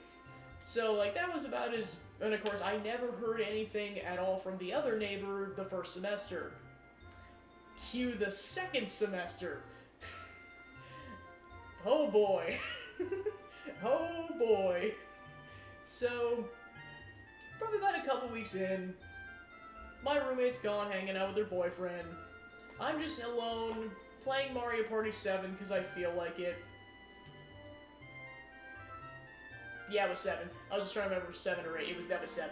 [SPEAKER 1] So, like, that was about as... And, of course, I never heard anything at all from the other neighbor the first semester. Cue the second semester. Oh boy. Oh boy. So, probably about a couple weeks in, my roommate's gone hanging out with her boyfriend. I'm just alone, playing Mario Party 7 because I feel like it. Yeah, it was 7. I was just trying to remember 7 or 8. It was definitely 7.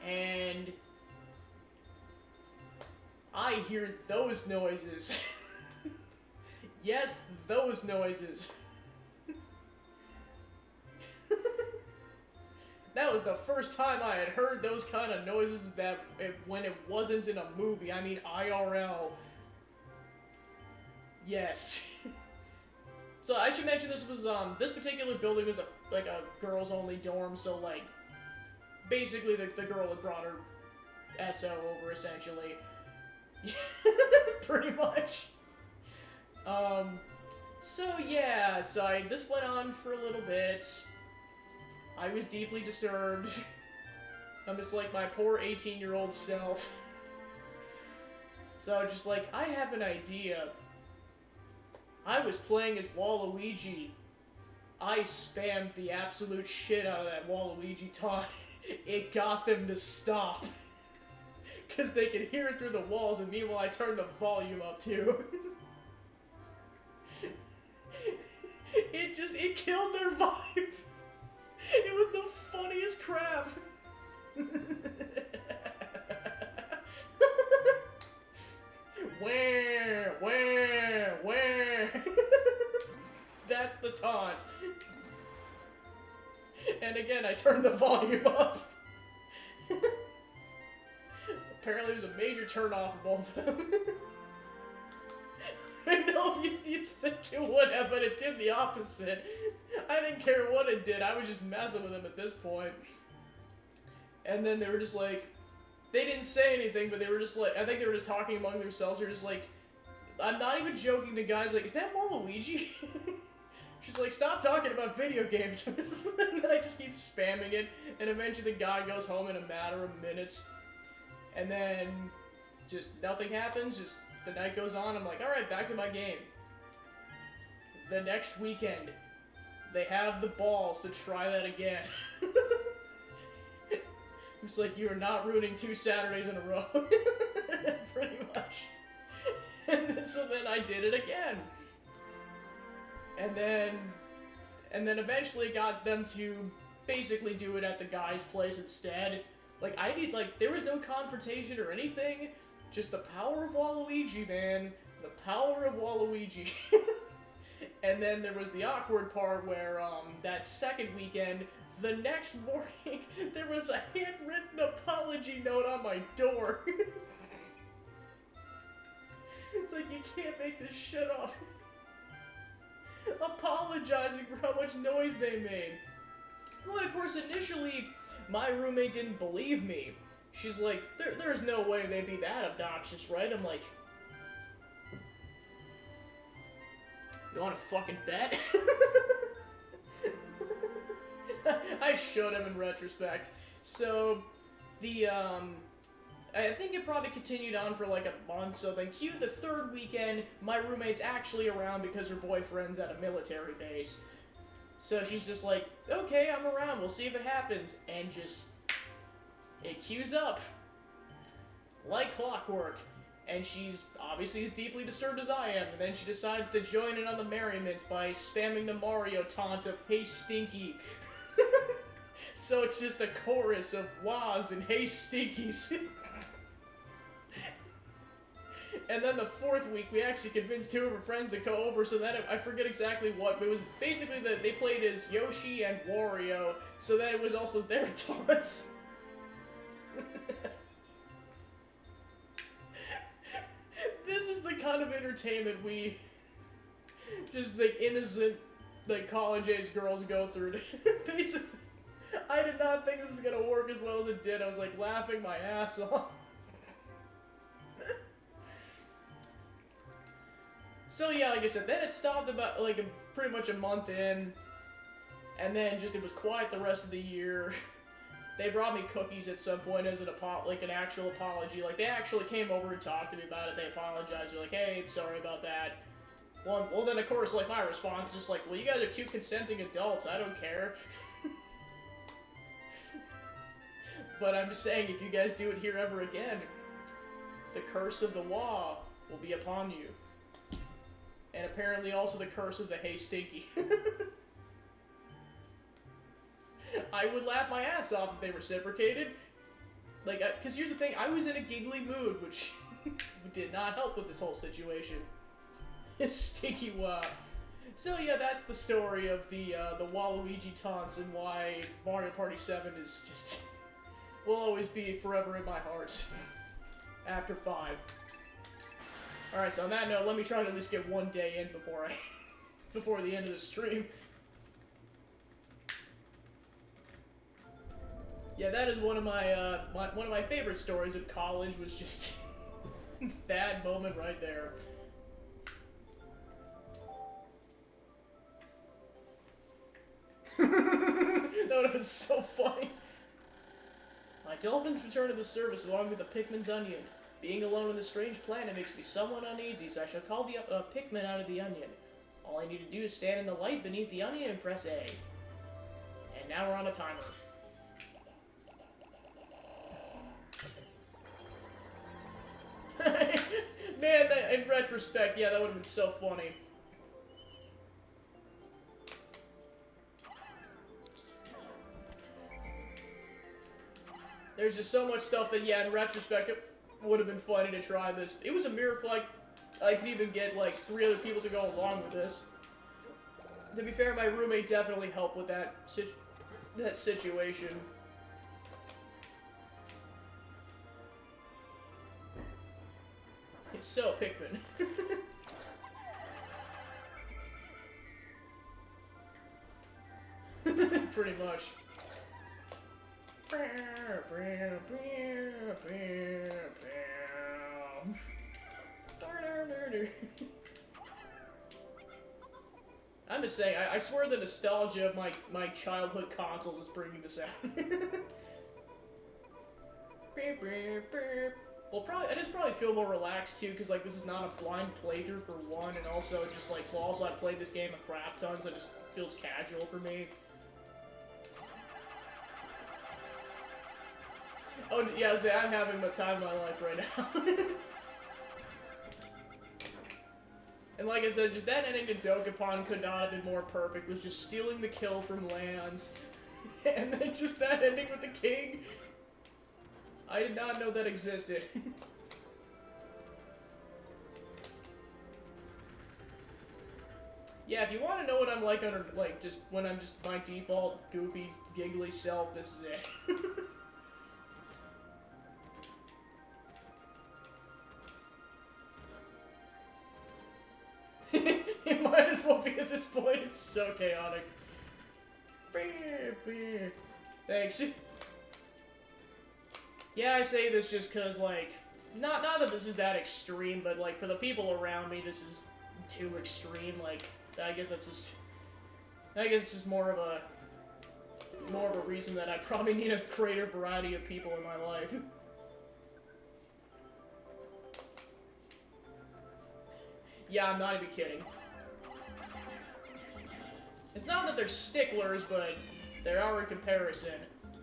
[SPEAKER 1] And I hear those noises. Yes, those noises. That was the first time I had heard those kind of noises when it wasn't in a movie. I mean, IRL. Yes. So I should mention this was, this particular building was a girls-only dorm, so, like, basically the girl had brought her SO over, essentially. Pretty much. So yeah, this went on for a little bit. I was deeply disturbed. I'm just like my poor 18-year-old self. So just like, I have an idea. I was playing as Waluigi. I spammed the absolute shit out of that Waluigi taunt. It got them to stop. Because they could hear it through the walls, and meanwhile I turned the volume up too. It killed their vibe. It was the funniest crap. Where? That's the taunt. And again, I turned the volume up. Apparently, it was a major turn-off for both of them. I know you'd think it would have, but it did the opposite. I didn't care what it did, I was just messing with them at this point. And then they were just like, they didn't say anything, but they were just like, I think they were just talking among themselves, they're just like, I'm not even joking, the guy's like, is that Waluigi? She's like, stop talking about video games. And I just keep spamming it, and eventually the guy goes home in a matter of minutes. And then, just nothing happens, just the night goes on, I'm like, alright, back to my game. The next weekend, they have the balls to try that again. It's like, you are not ruining 2 Saturdays in a row. Pretty much. And so then I did it again. And then eventually got them to basically do it at the guy's place instead. Like, there was no confrontation or anything. Just the power of Waluigi, man. The power of Waluigi. And then there was the awkward part where, that second weekend, the next morning, there was a handwritten apology note on my door. It's like, you can't make this shit up. Apologizing for how much noise they made. Well, of course, initially, my roommate didn't believe me. She's like, there's no way they'd be that obnoxious, right? I'm like, you wanna fucking bet? I should have in retrospect. So, I think it probably continued on for like a month, so then cue the third weekend, my roommate's actually around because her boyfriend's at a military base. So she's just like, okay, I'm around, we'll see if it happens. And just, it queues up. Like clockwork. and she's obviously as deeply disturbed as I am, and then she decides to join in on the merriment by spamming the Mario taunt of "Hey Stinky." So it's just a chorus of "Wahs" and "Hey Stinkies." And then the fourth week, we actually convinced two of her friends to go over, so then I forget exactly what, but it was basically that they played as Yoshi and Wario, so that it was also their taunts. This is the kind of entertainment we, just like innocent, like college-age girls go through. Basically, I did not think this was gonna work as well as it did. I was like laughing my ass off. So yeah, like I said, then it stopped about like pretty much a month in, and then just it was quiet the rest of the year. They brought me cookies at some point as an actual apology. Like they actually came over and talked to me about it. They apologized. They're like, "Hey, sorry about that." Well, then of course, like my response is just like, "Well, you guys are two consenting adults. I don't care." But I'm just saying, if you guys do it here ever again, the curse of the Wah will be upon you. And apparently also the curse of the "Hey Stinky." I would laugh my ass off if they reciprocated. Like, because here's the thing, I was in a giggly mood, which did not help with this whole situation. Stinky Wah. So yeah, that's the story of the Waluigi taunts and why Mario Party 7 is just... will always be forever in my heart. After 5. Alright, so on that note, let me try to at least get one day in before the end of the stream. Yeah, that is one of my one of my favorite stories of college, was just that moment right there. That would have been so funny. My dolphins return to the service along with the Pikmin's onion. Being alone on this strange planet makes me somewhat uneasy, so I shall call the Pikmin out of the onion. All I need to do is stand in the light beneath the onion and press A. And now we're on a timer. Man, in retrospect, yeah, that would have been so funny. There's just so much stuff that, yeah, in retrospect, it would have been funny to try this. It was a miracle I could even get, like, 3 other people to go along with this. To be fair, my roommate definitely helped with that situation. So, Pikmin. Pretty much. I'm just saying, I swear the nostalgia of my childhood consoles is bringing this out. Well, I just probably feel more relaxed too, because like this is not a blind playthrough for one, and also just like, well, also I played this game a crap ton, so it just feels casual for me. Oh yeah, see, I'm having the time of my life right now. And like I said, just that ending to Dokapon could not have been more perfect. It was just stealing the kill from Lance, and then just that ending with the king. I did not know that existed. Yeah, if you want to know what I'm like under, like, just when I'm just my default goofy, giggly self, this is it. It might as well be at this point, it's so chaotic. Thanks. Yeah, I say this just cause, like, not that this is that extreme, but, like, for the people around me, this is too extreme, like, I guess it's just more of a reason that I probably need a greater variety of people in my life. Yeah, I'm not even kidding. It's not that they're sticklers, but they are in comparison.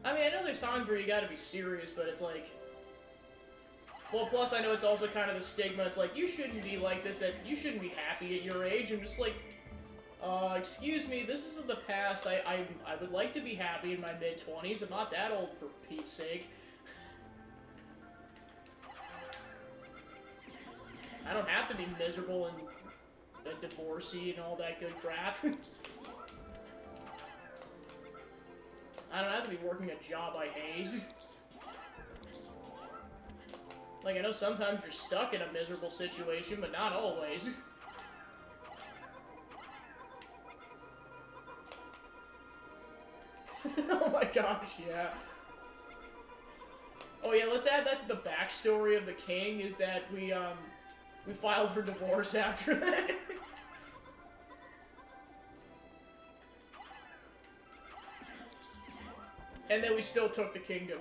[SPEAKER 1] I mean, I know there's times where you gotta be serious, but it's like... Well, plus I know it's also kind of the stigma. It's like, you shouldn't be like this, you shouldn't be happy at your age. I'm just like, excuse me, this is the past. I would like to be happy in my mid-20s. I'm not that old, for Pete's sake. I don't have to be miserable and a divorcee and all that good crap. I don't have to be working a job I hate. Like, I know sometimes you're stuck in a miserable situation, but not always. Oh my gosh, yeah. Oh yeah, let's add that to the backstory of the king, is that we filed for divorce after that. And then we still took the kingdom.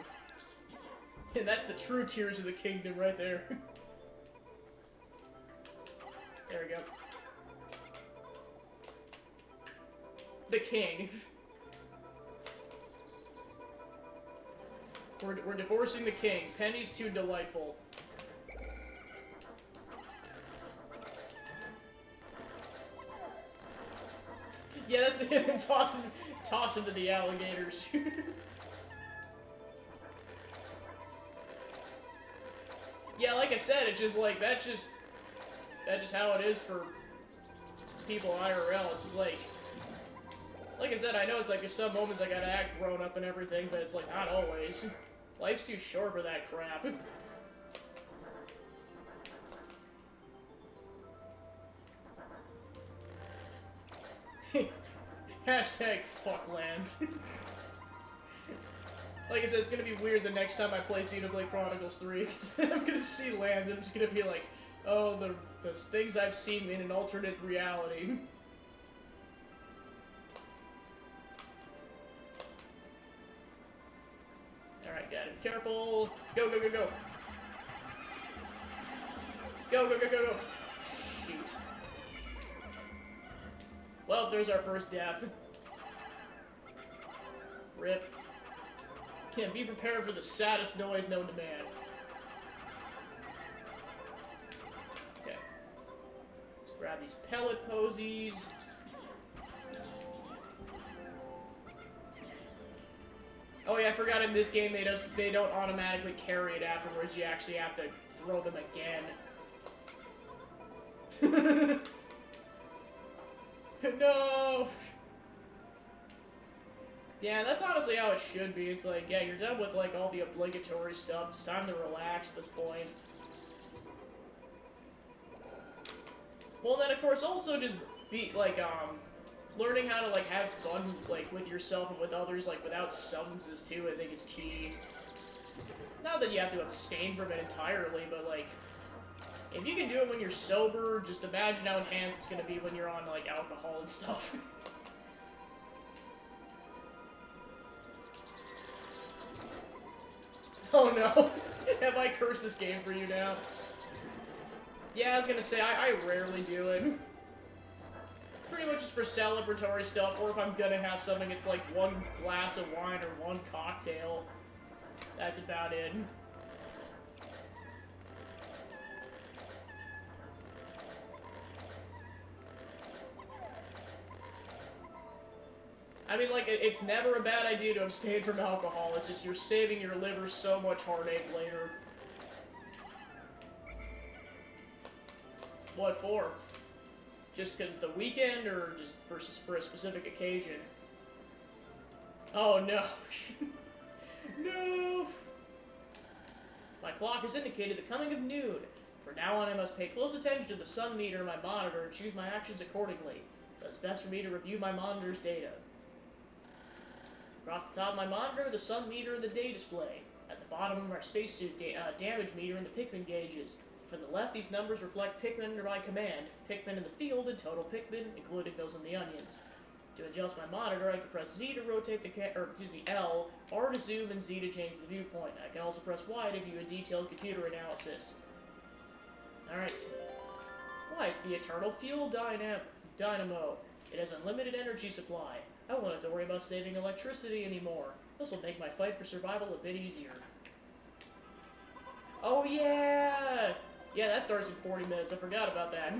[SPEAKER 1] And that's the true tears of the kingdom right there. There we go. The king. We're divorcing the king. Penny's too delightful. Yeah, that's it. Toss him to the alligators. Yeah, like I said, it's just like, that's just how it is for people IRL. It's just like I said, I know it's like, there's some moments I gotta act grown up and everything, but it's like, not always. Life's too short for that crap. Hashtag fucklands. Like I said, it's gonna be weird the next time I play Xenoblade Chronicles 3, because then I'm gonna see lands and I'm just gonna be like, oh, the things I've seen in an alternate reality. Alright, gotta be careful. Go, go, go, go. Go, go, go, go, go. Shoot. Well, there's our first death. Rip. Yeah, be prepared for the saddest noise known to man. Okay. Let's grab these pellet posies. Oh yeah, I forgot in this game they don't automatically carry it afterwards. You actually have to throw them again. No! Yeah, that's honestly how it should be. It's like, yeah, you're done with, like, all the obligatory stuff. It's time to relax at this point. Well, then, of course, also just be, like, learning how to, like, have fun, like, with yourself and with others, like, without substances, too, I think is key. Not that you have to abstain from it entirely, but, like, if you can do it when you're sober, just imagine how enhanced it's gonna be when you're on, like, alcohol and stuff. Oh no. Have I cursed this game for you now? Yeah, I was gonna say, I rarely do it. Pretty much just for celebratory stuff, or if I'm gonna have something, it's like one glass of wine or one cocktail. That's about it. I mean, like, it's never a bad idea to abstain from alcohol. It's just you're saving your liver so much heartache later. What for? Just because the weekend, or just for a specific occasion? Oh, no. No! My clock has indicated the coming of noon. From now on, I must pay close attention to the sun meter in my monitor and choose my actions accordingly. So it's best for me to review my monitor's data. Across the top of my monitor, the sun meter and the day display. At the bottom of our spacesuit, damage meter and the Pikmin gauges. From the left, these numbers reflect Pikmin under my command. Pikmin in the field and total Pikmin, including those in the onions. To adjust my monitor, I can press Z to rotate the L, R to zoom, and Z to change the viewpoint. I can also press Y to view a detailed computer analysis. Alright. Why, it's the Eternal Fuel Dynamo. It has unlimited energy supply. I won't have to worry about saving electricity anymore. This will make my fight for survival a bit easier. Oh yeah! Yeah, that starts in 40 minutes. I forgot about that.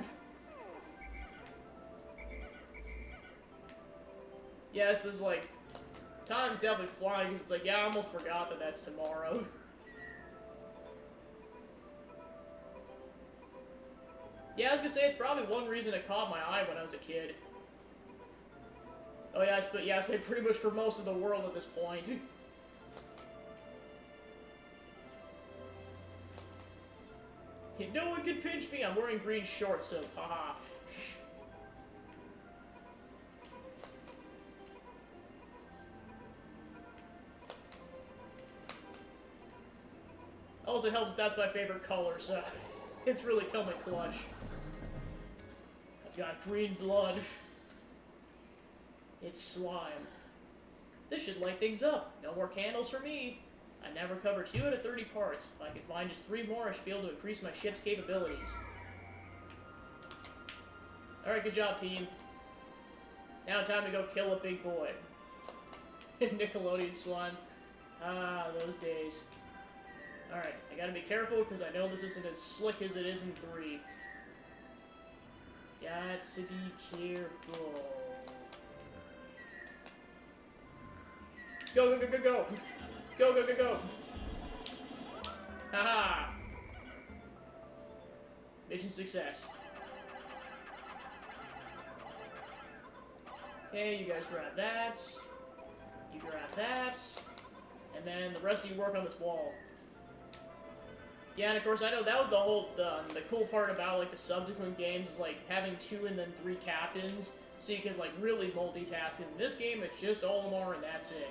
[SPEAKER 1] Yeah, this is like... Time's definitely flying, because it's like, yeah, I almost forgot that that's tomorrow. Yeah, I was gonna say, it's probably one reason it caught my eye when I was a kid. Oh yeah, I say pretty much for most of the world at this point. Yeah, no one can pinch me, I'm wearing green shorts, so haha. Also helps that's my favorite color, so it's really come in clutch. I've got green blood. It's slime. This should light things up. No more candles for me. I now recover 2 out of 30 parts. If I could find just 3 more, I should be able to increase my ship's capabilities. Alright, good job, team. Now time to go kill a big boy. Nickelodeon slime. Ah, those days. Alright, I gotta be careful because I know this isn't as slick as it is in 3. Got to be careful. Go, go, go, go, go! Go, go, go, go! Haha! Mission success. Okay, you guys grab that. You grab that. And then the rest of you work on this wall. Yeah, and of course, I know that was the whole, the cool part about, like, the subsequent games is, like, having 2 and then 3 captains, so you can, like, really multitask. In this game, it's just Olimar and that's it.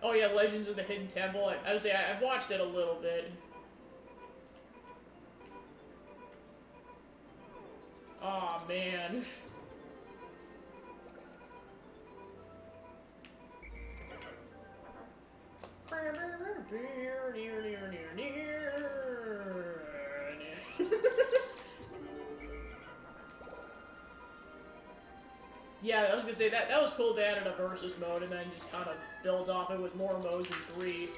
[SPEAKER 1] Oh yeah, Legends of the Hidden Temple. I would say I've watched it a little bit. Aw, man. Yeah, I was gonna say that was cool. They added a versus mode and then just kind of build off it with more modes in 3.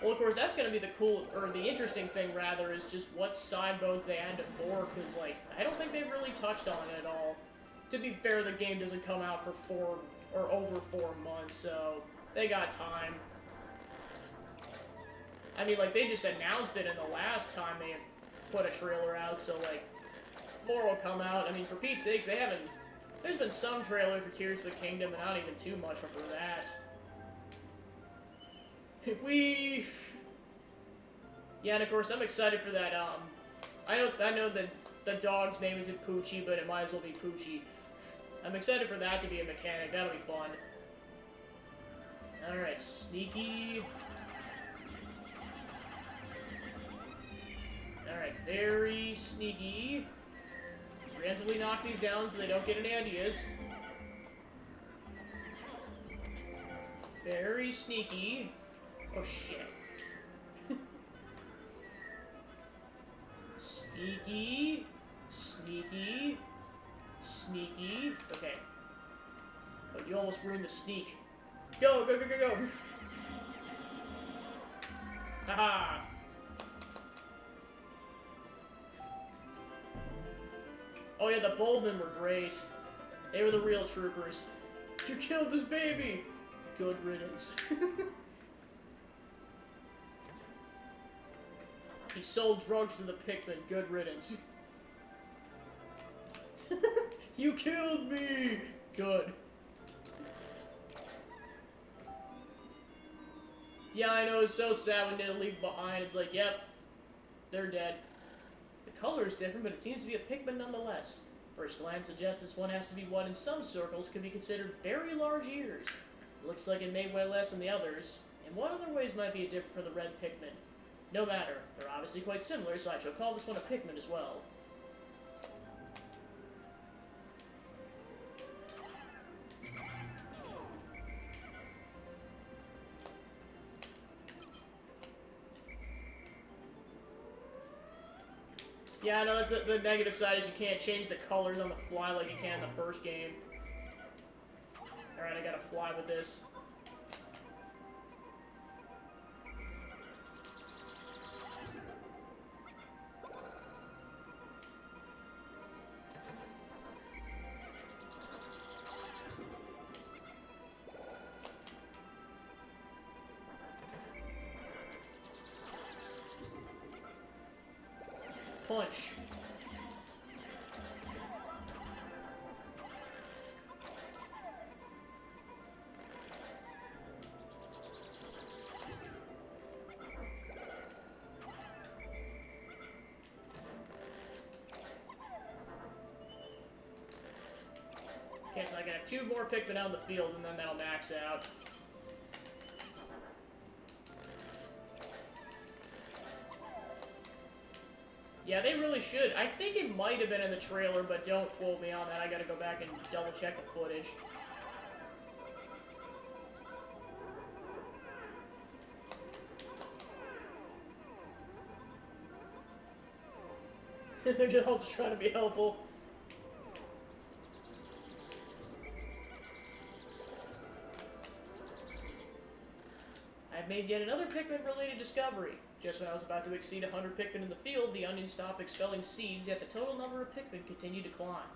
[SPEAKER 1] Well, of course, that's gonna be the cool, or the interesting thing rather, is just what side modes they add to 4. Because like, I don't think they've really touched on it at all. To be fair, the game doesn't come out for 4 or over 4 months, so they got time. I mean, like, they just announced it in the last time they put a trailer out, so like, more will come out. I mean, for Pete's sakes, they haven't. There's been some trailer for Tears of the Kingdom, and not even too much for that. Yeah, and of course, I'm excited for that, I know that the dog's name isn't Poochie, but it might as well be Poochie. I'm excited for that to be a mechanic. That'll be fun. Alright, sneaky. Alright, very sneaky. Randomly knock these down so they don't get any ideas. Very sneaky. Oh shit. Sneaky. Sneaky. Sneaky. Okay. Oh, you almost ruined the sneak. Go, go, go, go, go! Haha! Oh yeah, the Bulbmen were great. They were the real troopers. You killed this baby! Good riddance. He sold drugs to the Pikmin. Good riddance. You killed me! Good. Yeah, I know, it's so sad when they leave behind. It's like, yep, they're dead. The color is different, but it seems to be a Pikmin nonetheless. First glance suggests this one has to be what in some circles could be considered very large ears. Looks like it may weigh less than the others. In what other ways might be different from the red Pikmin? No matter, they're obviously quite similar, so I shall call this one a Pikmin as well. Yeah, I know that's the negative side is you can't change the colors on the fly like you can in the first game. Alright, I gotta fly with this. Punch. Okay, so I got 2 more Pikmin out in the field, and then that'll max out. Yeah, they really should. I think it might have been in the trailer, but don't quote me on that. I gotta go back and double check the footage. They're just all just trying to be helpful. I've made yet another Pikmin-related discovery. Just when I was about to exceed 100 Pikmin in the field, the onion stopped expelling seeds, yet the total number of Pikmin continued to climb.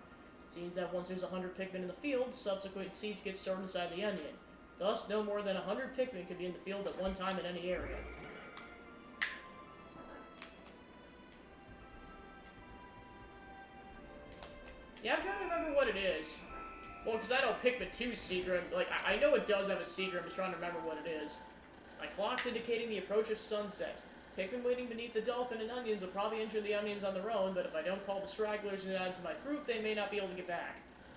[SPEAKER 1] It seems that once there's 100 Pikmin in the field, subsequent seeds get stored inside the onion. Thus, no more than 100 Pikmin can be in the field at one time in any area. Yeah, I'm trying to remember what it is. Well, because I know Pikmin 2's secret. Like, I know it does have a secret. I'm just trying to remember what it is. My clock's indicating the approach of sunset. Pikmin waiting beneath the dolphin and onions will probably enter the onions on their own, but if I don't call the stragglers and add to my group, they may not be able to get back.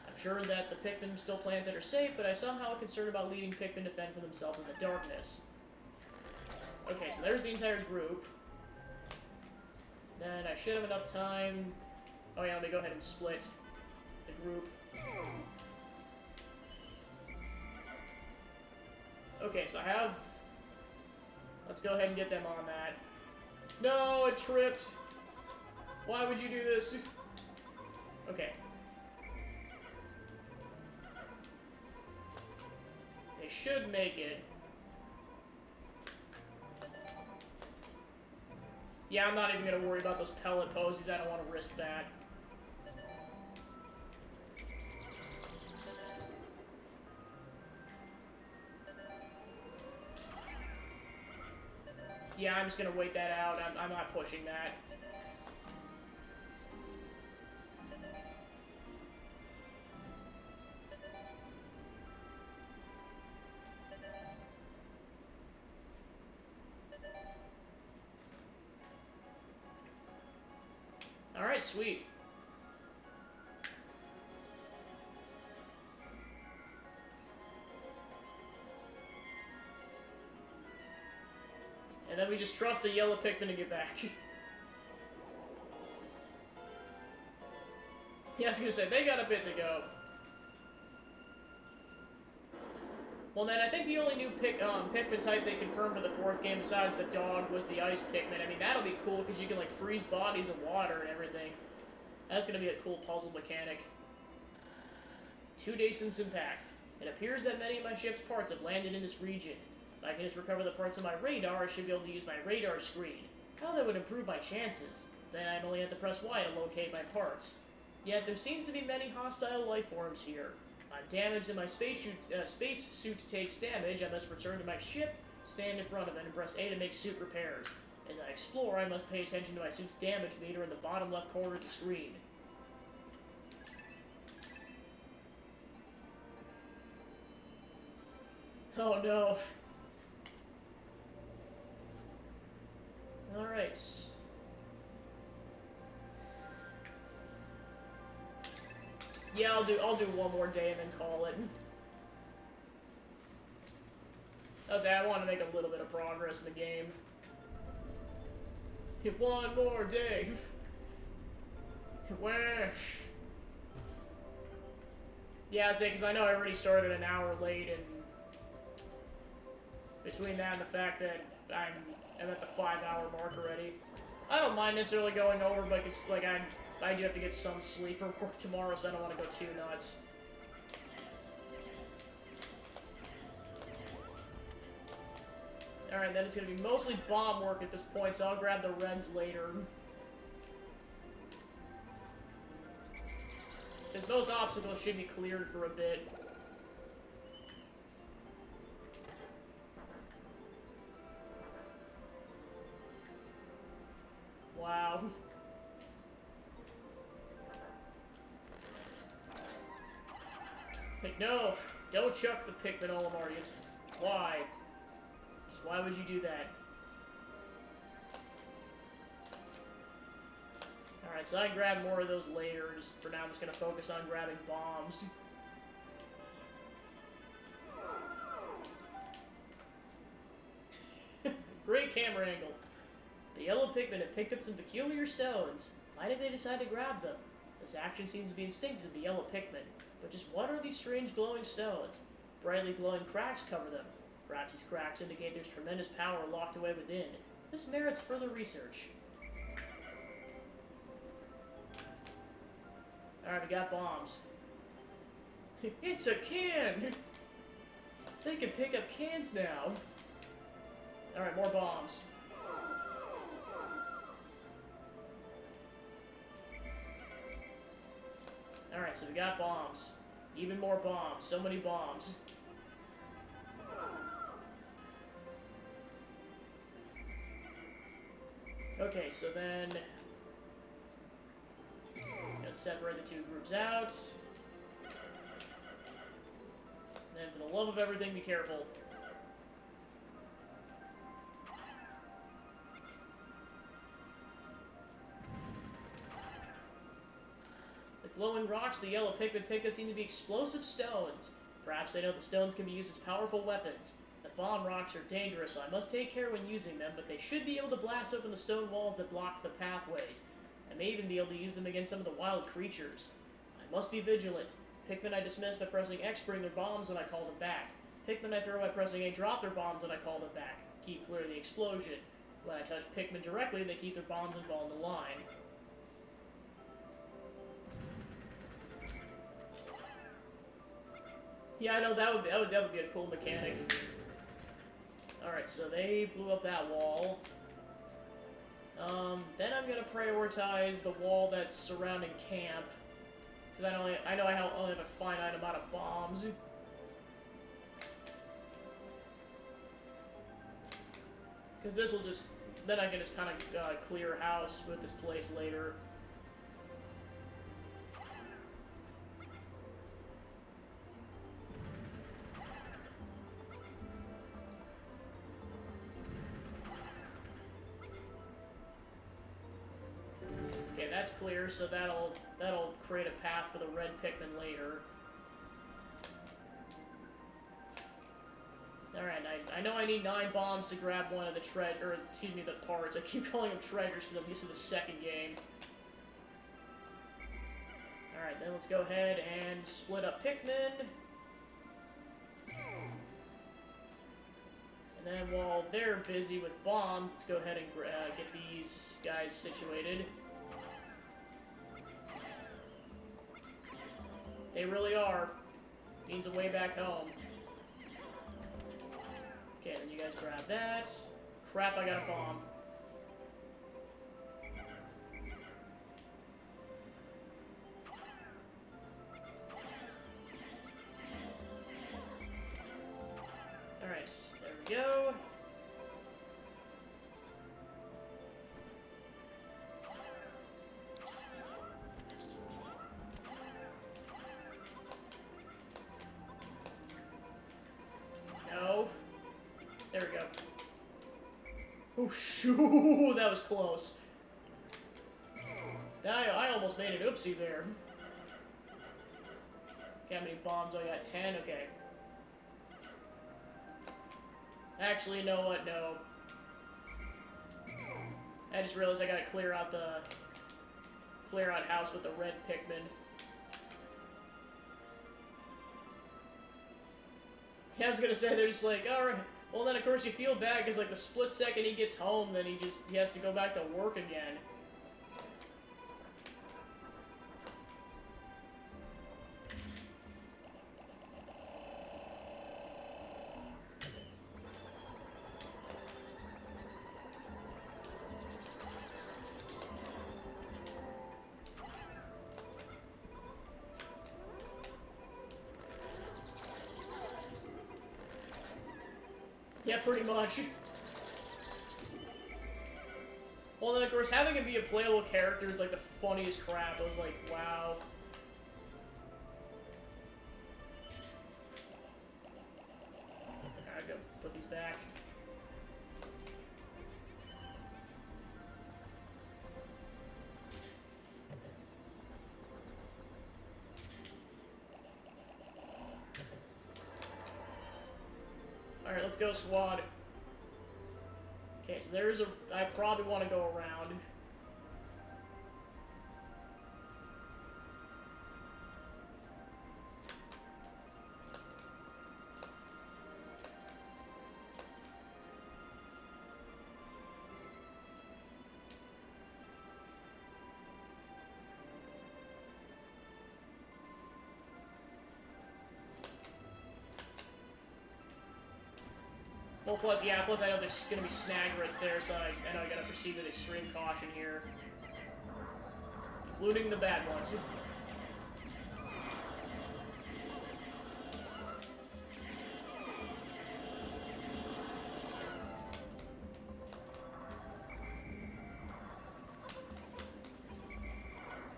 [SPEAKER 1] I'm sure that the Pikmin still planted are safe, but I somehow am concerned about leaving Pikmin to fend for themselves in the darkness. Okay, so there's the entire group. Then I should have enough time... Oh yeah, let me go ahead and split the group. Okay, so I have... Let's go ahead and get them on that. No, it tripped. Why would you do this? Okay. They should make it. Yeah, I'm not even going to worry about those pellet posies. I don't want to risk that. Yeah, I'm just gonna wait that out. I'm not pushing that. Alright, sweet. And then we just trust the yellow Pikmin to get back. Yeah, I was gonna say, they got a bit to go. Well then, I think the only new Pikmin type they confirmed for the 4th game besides the dog was the Ice Pikmin. I mean, that'll be cool because you can, like, freeze bodies in water and everything. That's gonna be a cool puzzle mechanic. 2 days since impact. It appears that many of my ship's parts have landed in this region. If I can just recover the parts of my radar, I should be able to use my radar screen. How that would improve my chances. Then I'd only have to press Y to locate my parts. Yet there seems to be many hostile life forms here. I'm damaged and my spacesuit takes damage. I must return to my ship, stand in front of it, and press A to make suit repairs. As I explore, I must pay attention to my suit's damage meter in the bottom left corner of the screen. Oh no. Alright. Yeah, I'll do one more day and then call it. I want to make a little bit of progress in the game. One more day. Where? Yeah, because I know I already started an hour late, and between that and the fact that I'm at the 5-hour mark already. I don't mind necessarily going over, but it's like I do have to get some sleep for work tomorrow, so I don't want to go too nuts. Alright, then it's gonna be mostly bomb work at this point, so I'll grab the reds later. Because those obstacles should be cleared for a bit. Wow. Like, no, don't chuck the Pikmin Olimar. Why? Just why would you do that? Alright, so I can grab more of those later. Just for now, I'm just gonna focus on grabbing bombs. Great camera angle. The yellow Pikmin have picked up some peculiar stones. Why did they decide to grab them? This action seems to be instinctive to the yellow Pikmin. But just what are these strange glowing stones? Brightly glowing cracks cover them. Perhaps these cracks indicate there's tremendous power locked away within. This merits further research. Alright, we got bombs. It's a can! They can pick up cans now. Alright, more bombs. Alright, so we got bombs. Even more bombs. So many bombs. Okay, so then... let's separate the two groups out. And then for the love of everything, be careful. Glowing rocks the yellow Pikmin picked up seem to be explosive stones. Perhaps they know the stones can be used as powerful weapons. The bomb rocks are dangerous, so I must take care when using them, but they should be able to blast open the stone walls that block the pathways. I may even be able to use them against some of the wild creatures. I must be vigilant. Pikmin I dismiss by pressing X bring their bombs when I call them back. Pikmin I throw by pressing A drop their bombs when I call them back. Keep clear of the explosion. When I touch Pikmin directly, they keep their bombs and fall into line. Yeah, I know that would be a cool mechanic. Alright, so they blew up that wall. Then I'm gonna prioritize the wall that's surrounding camp. Because I know I only have a finite amount of bombs. Because this will just... then I can just kind of clear house with this place later. That's clear, so that'll create a path for the red Pikmin later. Alright, I know I need 9 bombs to grab one of the the parts. I keep calling them treasures because I'm used to the second game. Alright, then let's go ahead and split up Pikmin. And then while they're busy with bombs, let's go ahead and get these guys situated. They really are. Means a way back home. Okay, then you guys grab that. Crap, I got a bomb. Alright, there we go. There we go. Oh, shoo! That was close. I almost made an oopsie there. Okay, how many bombs? I got 10? Okay. Actually, you know what? No. I just realized I gotta clear out house with the red Pikmin. Yeah, I was gonna say, they're just like, alright. Well, then, of course, you feel bad, because, like, the split second he gets home, then he has to go back to work again. Yeah, pretty much. Well, then, of course, having him be a playable character is, like, the funniest crap. I was like, wow. Alright, gotta put these back. Alright, let's go, squad. Okay, so there's a... I probably want to go around. Well, plus I know there's gonna be snagrets there, so I know I gotta proceed with extreme caution here. Including the bad ones.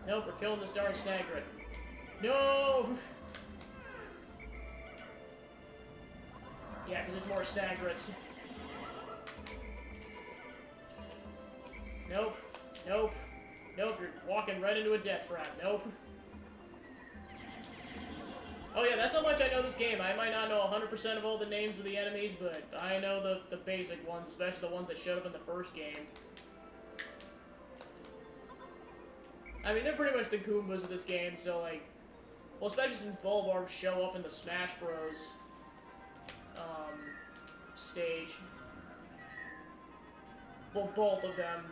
[SPEAKER 1] Nope, we're killing this darn snagret. No! Yeah, because there's more snagrets. Nope. Nope. Nope, you're walking right into a death trap. Nope. Oh yeah, that's how much I know this game. I might not know 100% of all the names of the enemies, but I know the basic ones, especially the ones that showed up in the first game. I mean, they're pretty much the Goombas of this game, so like... Well, especially since Bulbarbs show up in the Smash Bros. Stage. Well, both of them.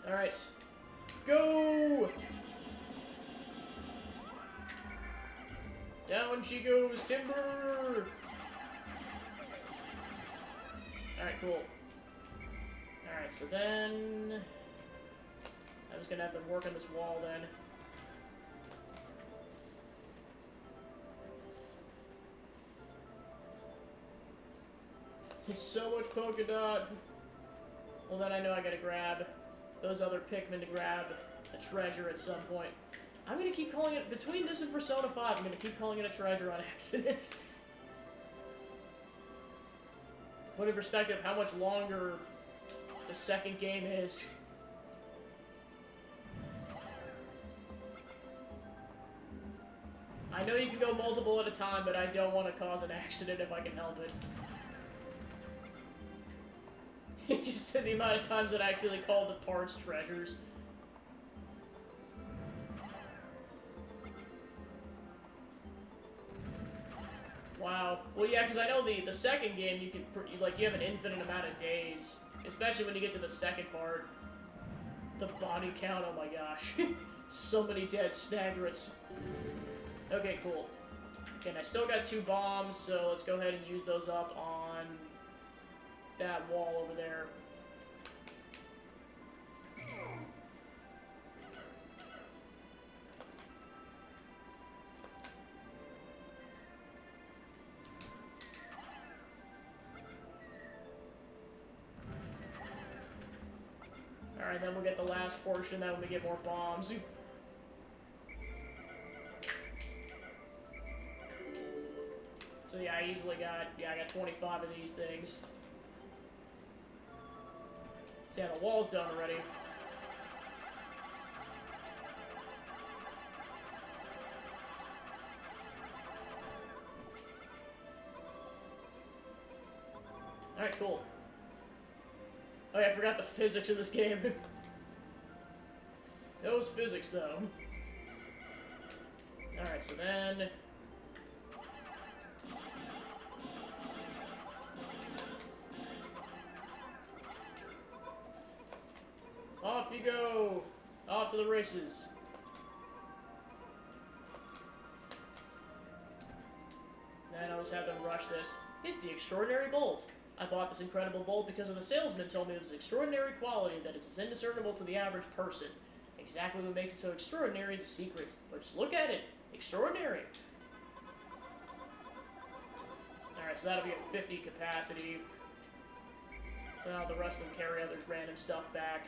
[SPEAKER 1] Alright. Go! Down she goes, Timber! Alright, cool. Alright, so then... I'm just gonna have to work on this wall then. There's so much polka dot. Well, then I know I gotta grab those other Pikmin to grab a treasure at some point. I'm gonna keep calling it, between this and Persona 5, I'm gonna keep calling it a treasure on accident. Put in perspective how much longer the second game is. I know you can go multiple at a time, but I don't want to cause an accident if I can help it. Just the amount of times that I accidentally called the parts treasures. Wow. Well, yeah, because I know the second game you can you have an infinite amount of days, especially when you get to the second part. The body count, oh my gosh, so many dead snagrets. Okay, cool. Okay, and I still got 2 bombs, so let's go ahead and use those up on that wall over there. Alright, then we'll get the last portion, then we get more bombs. So yeah, I easily got, I got 25 of these things. So yeah, the wall's done already. Alright, cool. Oh yeah, I forgot the physics of this game. Those physics, though. Alright, so then... Off you go! Off to the races. And I'll just have them rush this. It's the extraordinary bolt. I bought this incredible bolt because of the salesman told me it was extraordinary quality that it's indiscernible to the average person. Exactly what makes it so extraordinary is a secret. But just look at it. Extraordinary. Alright, so that'll be a 50 capacity. So now the rest of them carry other random stuff back.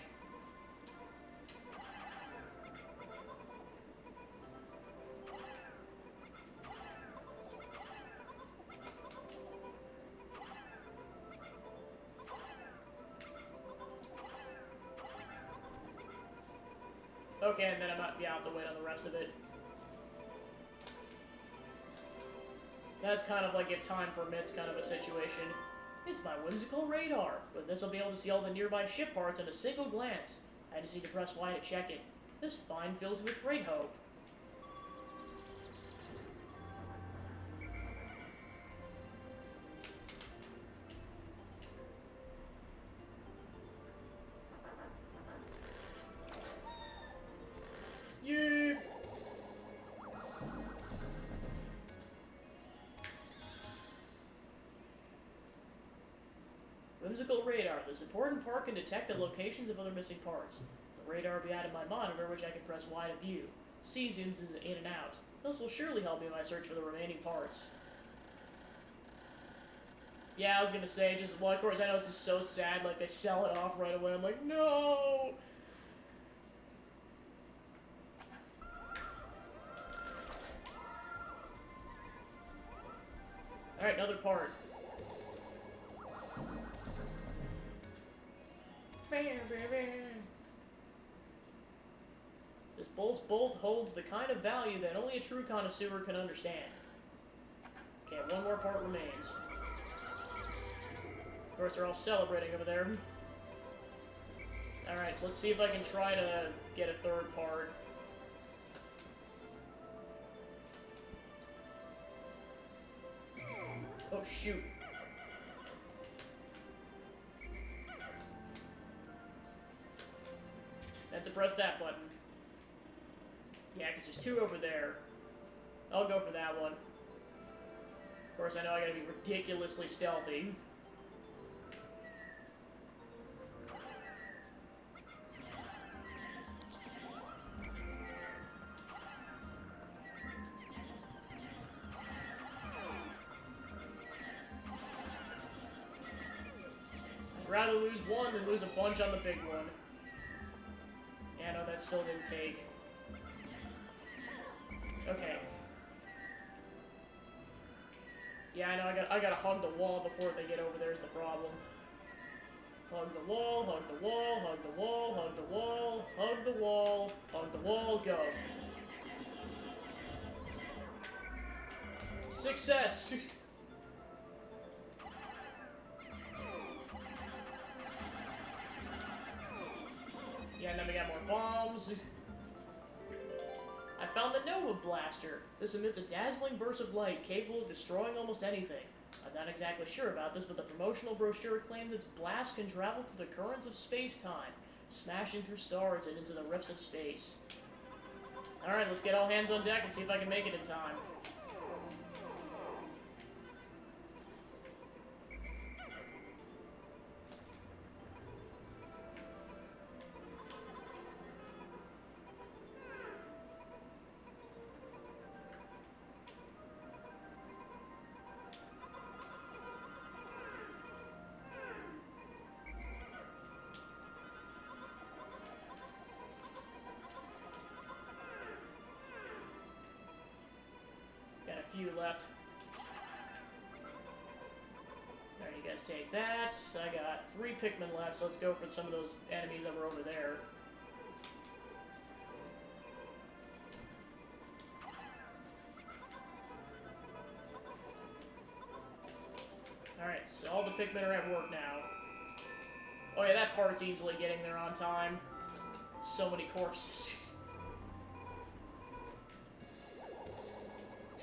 [SPEAKER 1] Okay, and then I'm not, yeah, I'll have to wait on the rest of it. That's kind of like if time permits kind of a situation. It's my whimsical radar, but this will be able to see all the nearby ship parts in a single glance. I just need to press Y to check it. This find fills me with great hope. Yeah. Whimsical radar. This important part can detect the locations of other missing parts. The radar will be added to my monitor, which I can press Y to view. C zooms in and out. Those will surely help me in my search for the remaining parts. Yeah, I was gonna say, just, well, of course, I know it's just so sad, like, they sell it off right away. I'm like, no! Alright, another part. This bolt holds the kind of value that only a true connoisseur can understand. Okay, one more part remains. Of course, they're all celebrating over there. Alright, let's see if I can try to get a third part. Oh, shoot. I have to press that button. Yeah, because there's two over there. I'll go for that one. Of course, I know I gotta be ridiculously stealthy. I'd rather lose one than lose a bunch on the big one. Yeah, no, that still didn't take. Okay. Yeah, I know, I gotta hug the wall before they get over there is the problem. Hug the wall, hug the wall, hug the wall, hug the wall, hug the wall, hug the wall, go. Success! Yeah, and then we got more bombs. I found the Nova Blaster. This emits a dazzling burst of light capable of destroying almost anything. I'm not exactly sure about this, but the promotional brochure claims its blast can travel through the currents of space-time, smashing through stars and into the rifts of space. Alright, let's get all hands on deck and see if I can make it in time. Few left. There, you guys take that. I got 3 Pikmin left, so let's go for some of those enemies that were over there. Alright, so all the Pikmin are at work now. Oh yeah, that part's easily getting there on time. So many corpses.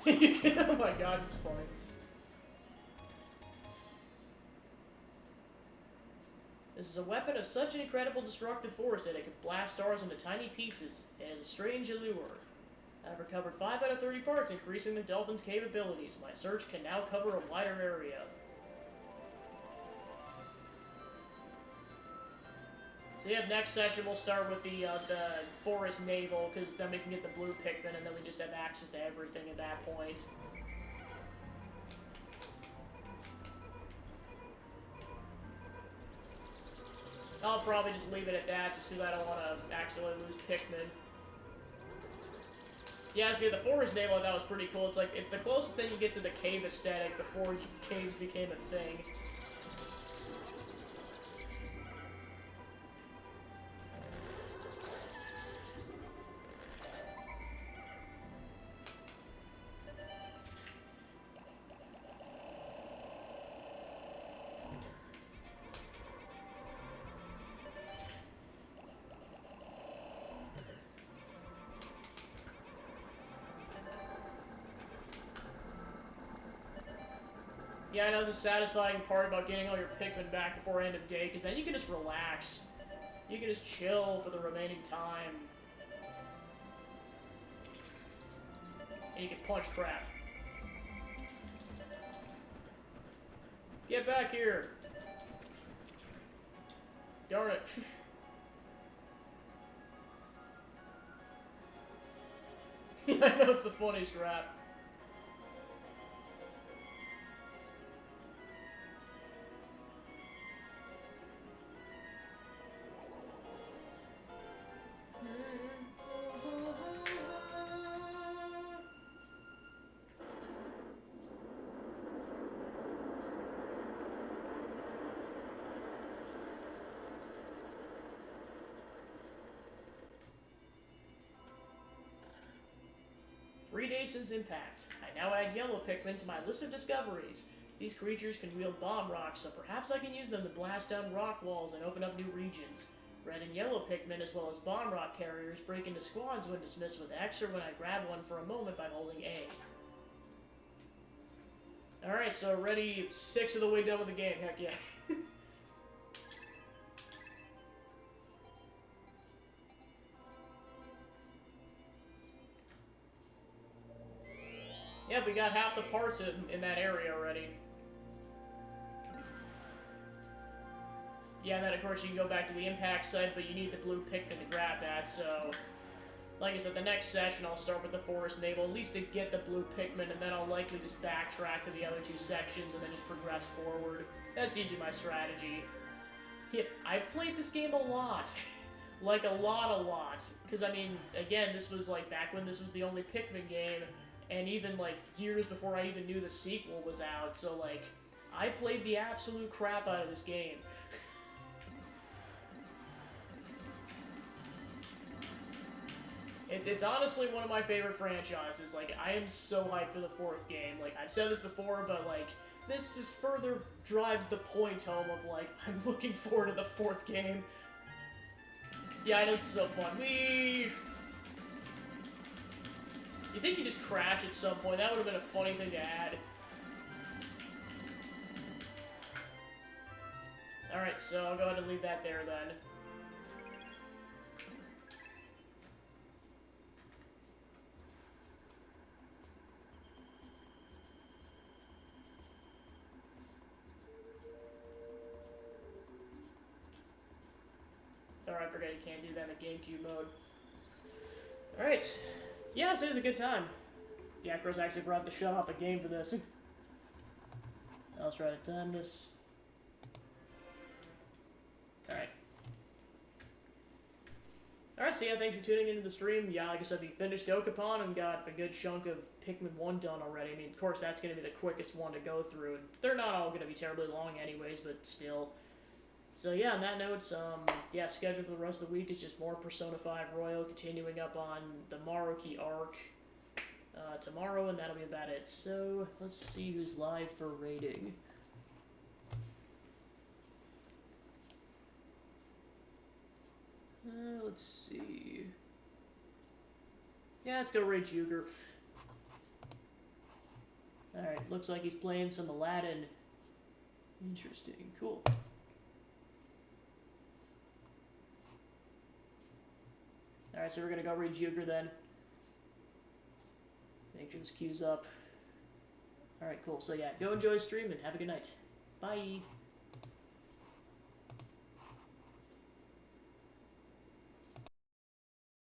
[SPEAKER 1] Oh my gosh, it's funny. This is a weapon of such an incredible destructive force that it could blast stars into tiny pieces. It has a strange allure. I've recovered 5 out of 30 parts, increasing the Dolphin's capabilities. My search can now cover a wider area. So yeah, next session we'll start with the Forest Naval, because then we can get the blue Pikmin, and then we just have access to everything at that point. I'll probably just leave it at that, just because I don't want to accidentally lose Pikmin. Yeah, see, the forest naval I thought was pretty cool. It's like, it's the closest thing you get to the cave aesthetic before caves became a thing. Yeah, I know the satisfying part about getting all your Pikmin back before end of day, because then you can just relax. You can just chill for the remaining time. And you can punch crap. Get back here! Darn it. Yeah, I know it's the funniest rap. 3 days since impact. I now add yellow Pikmin to my list of discoveries. These creatures can wield bomb rocks, so perhaps I can use them to blast down rock walls and open up new regions. Red and yellow Pikmin, as well as bomb rock carriers, break into squads when dismissed with X or when I grab one for a moment by holding A. Alright, so already 6 of the way done with the game, heck yeah. Yep, we got half the parts in that area already. Yeah, and then of course you can go back to the impact site, but you need the blue Pikmin to grab that, so... Like I said, the next session I'll start with the Forest Naval, at least to get the blue Pikmin, and then I'll likely just backtrack to the other 2 sections and then just progress forward. That's usually my strategy. Yeah, I've played this game a lot. Like, a lot. Because, I mean, again, this was, like, back when this was the only Pikmin game, and even, like, years before I even knew the sequel was out, so, like, I played the absolute crap out of this game. It's honestly one of my favorite franchises. Like, I am so hyped for the 4th game. Like, I've said this before, but, like, this just further drives the point home of, like, I'm looking forward to the 4th game. Yeah, I know this is so fun. You think you just crash at some point? That would have been a funny thing to add. Alright, so I'll go ahead and leave that there then. Alright, I forgot you can't do that in GameCube mode. Alright. Yeah, so it was a good time. Yeah, Chris actually brought the shut off the game for this. Let's try to time this. Alright. Alright, so yeah, thanks for tuning into the stream. Yeah, like I said, we finished Dokapon and got a good chunk of Pikmin 1 done already. I mean, of course, that's going to be the quickest one to go through. And they're not all going to be terribly long anyways, but still. So yeah, on that note, yeah, schedule for the rest of the week is just more Persona 5 Royal, continuing up on the Maruki arc tomorrow, and that'll be about it. So, let's see who's live for rating. Let's see. Yeah, let's go raid Juger. Alright, looks like he's playing some Aladdin. Interesting, cool. Alright, so we're gonna go read Juger then. Make sure this queues up. Alright, cool. So yeah, go enjoy streaming. Have a good night. Bye!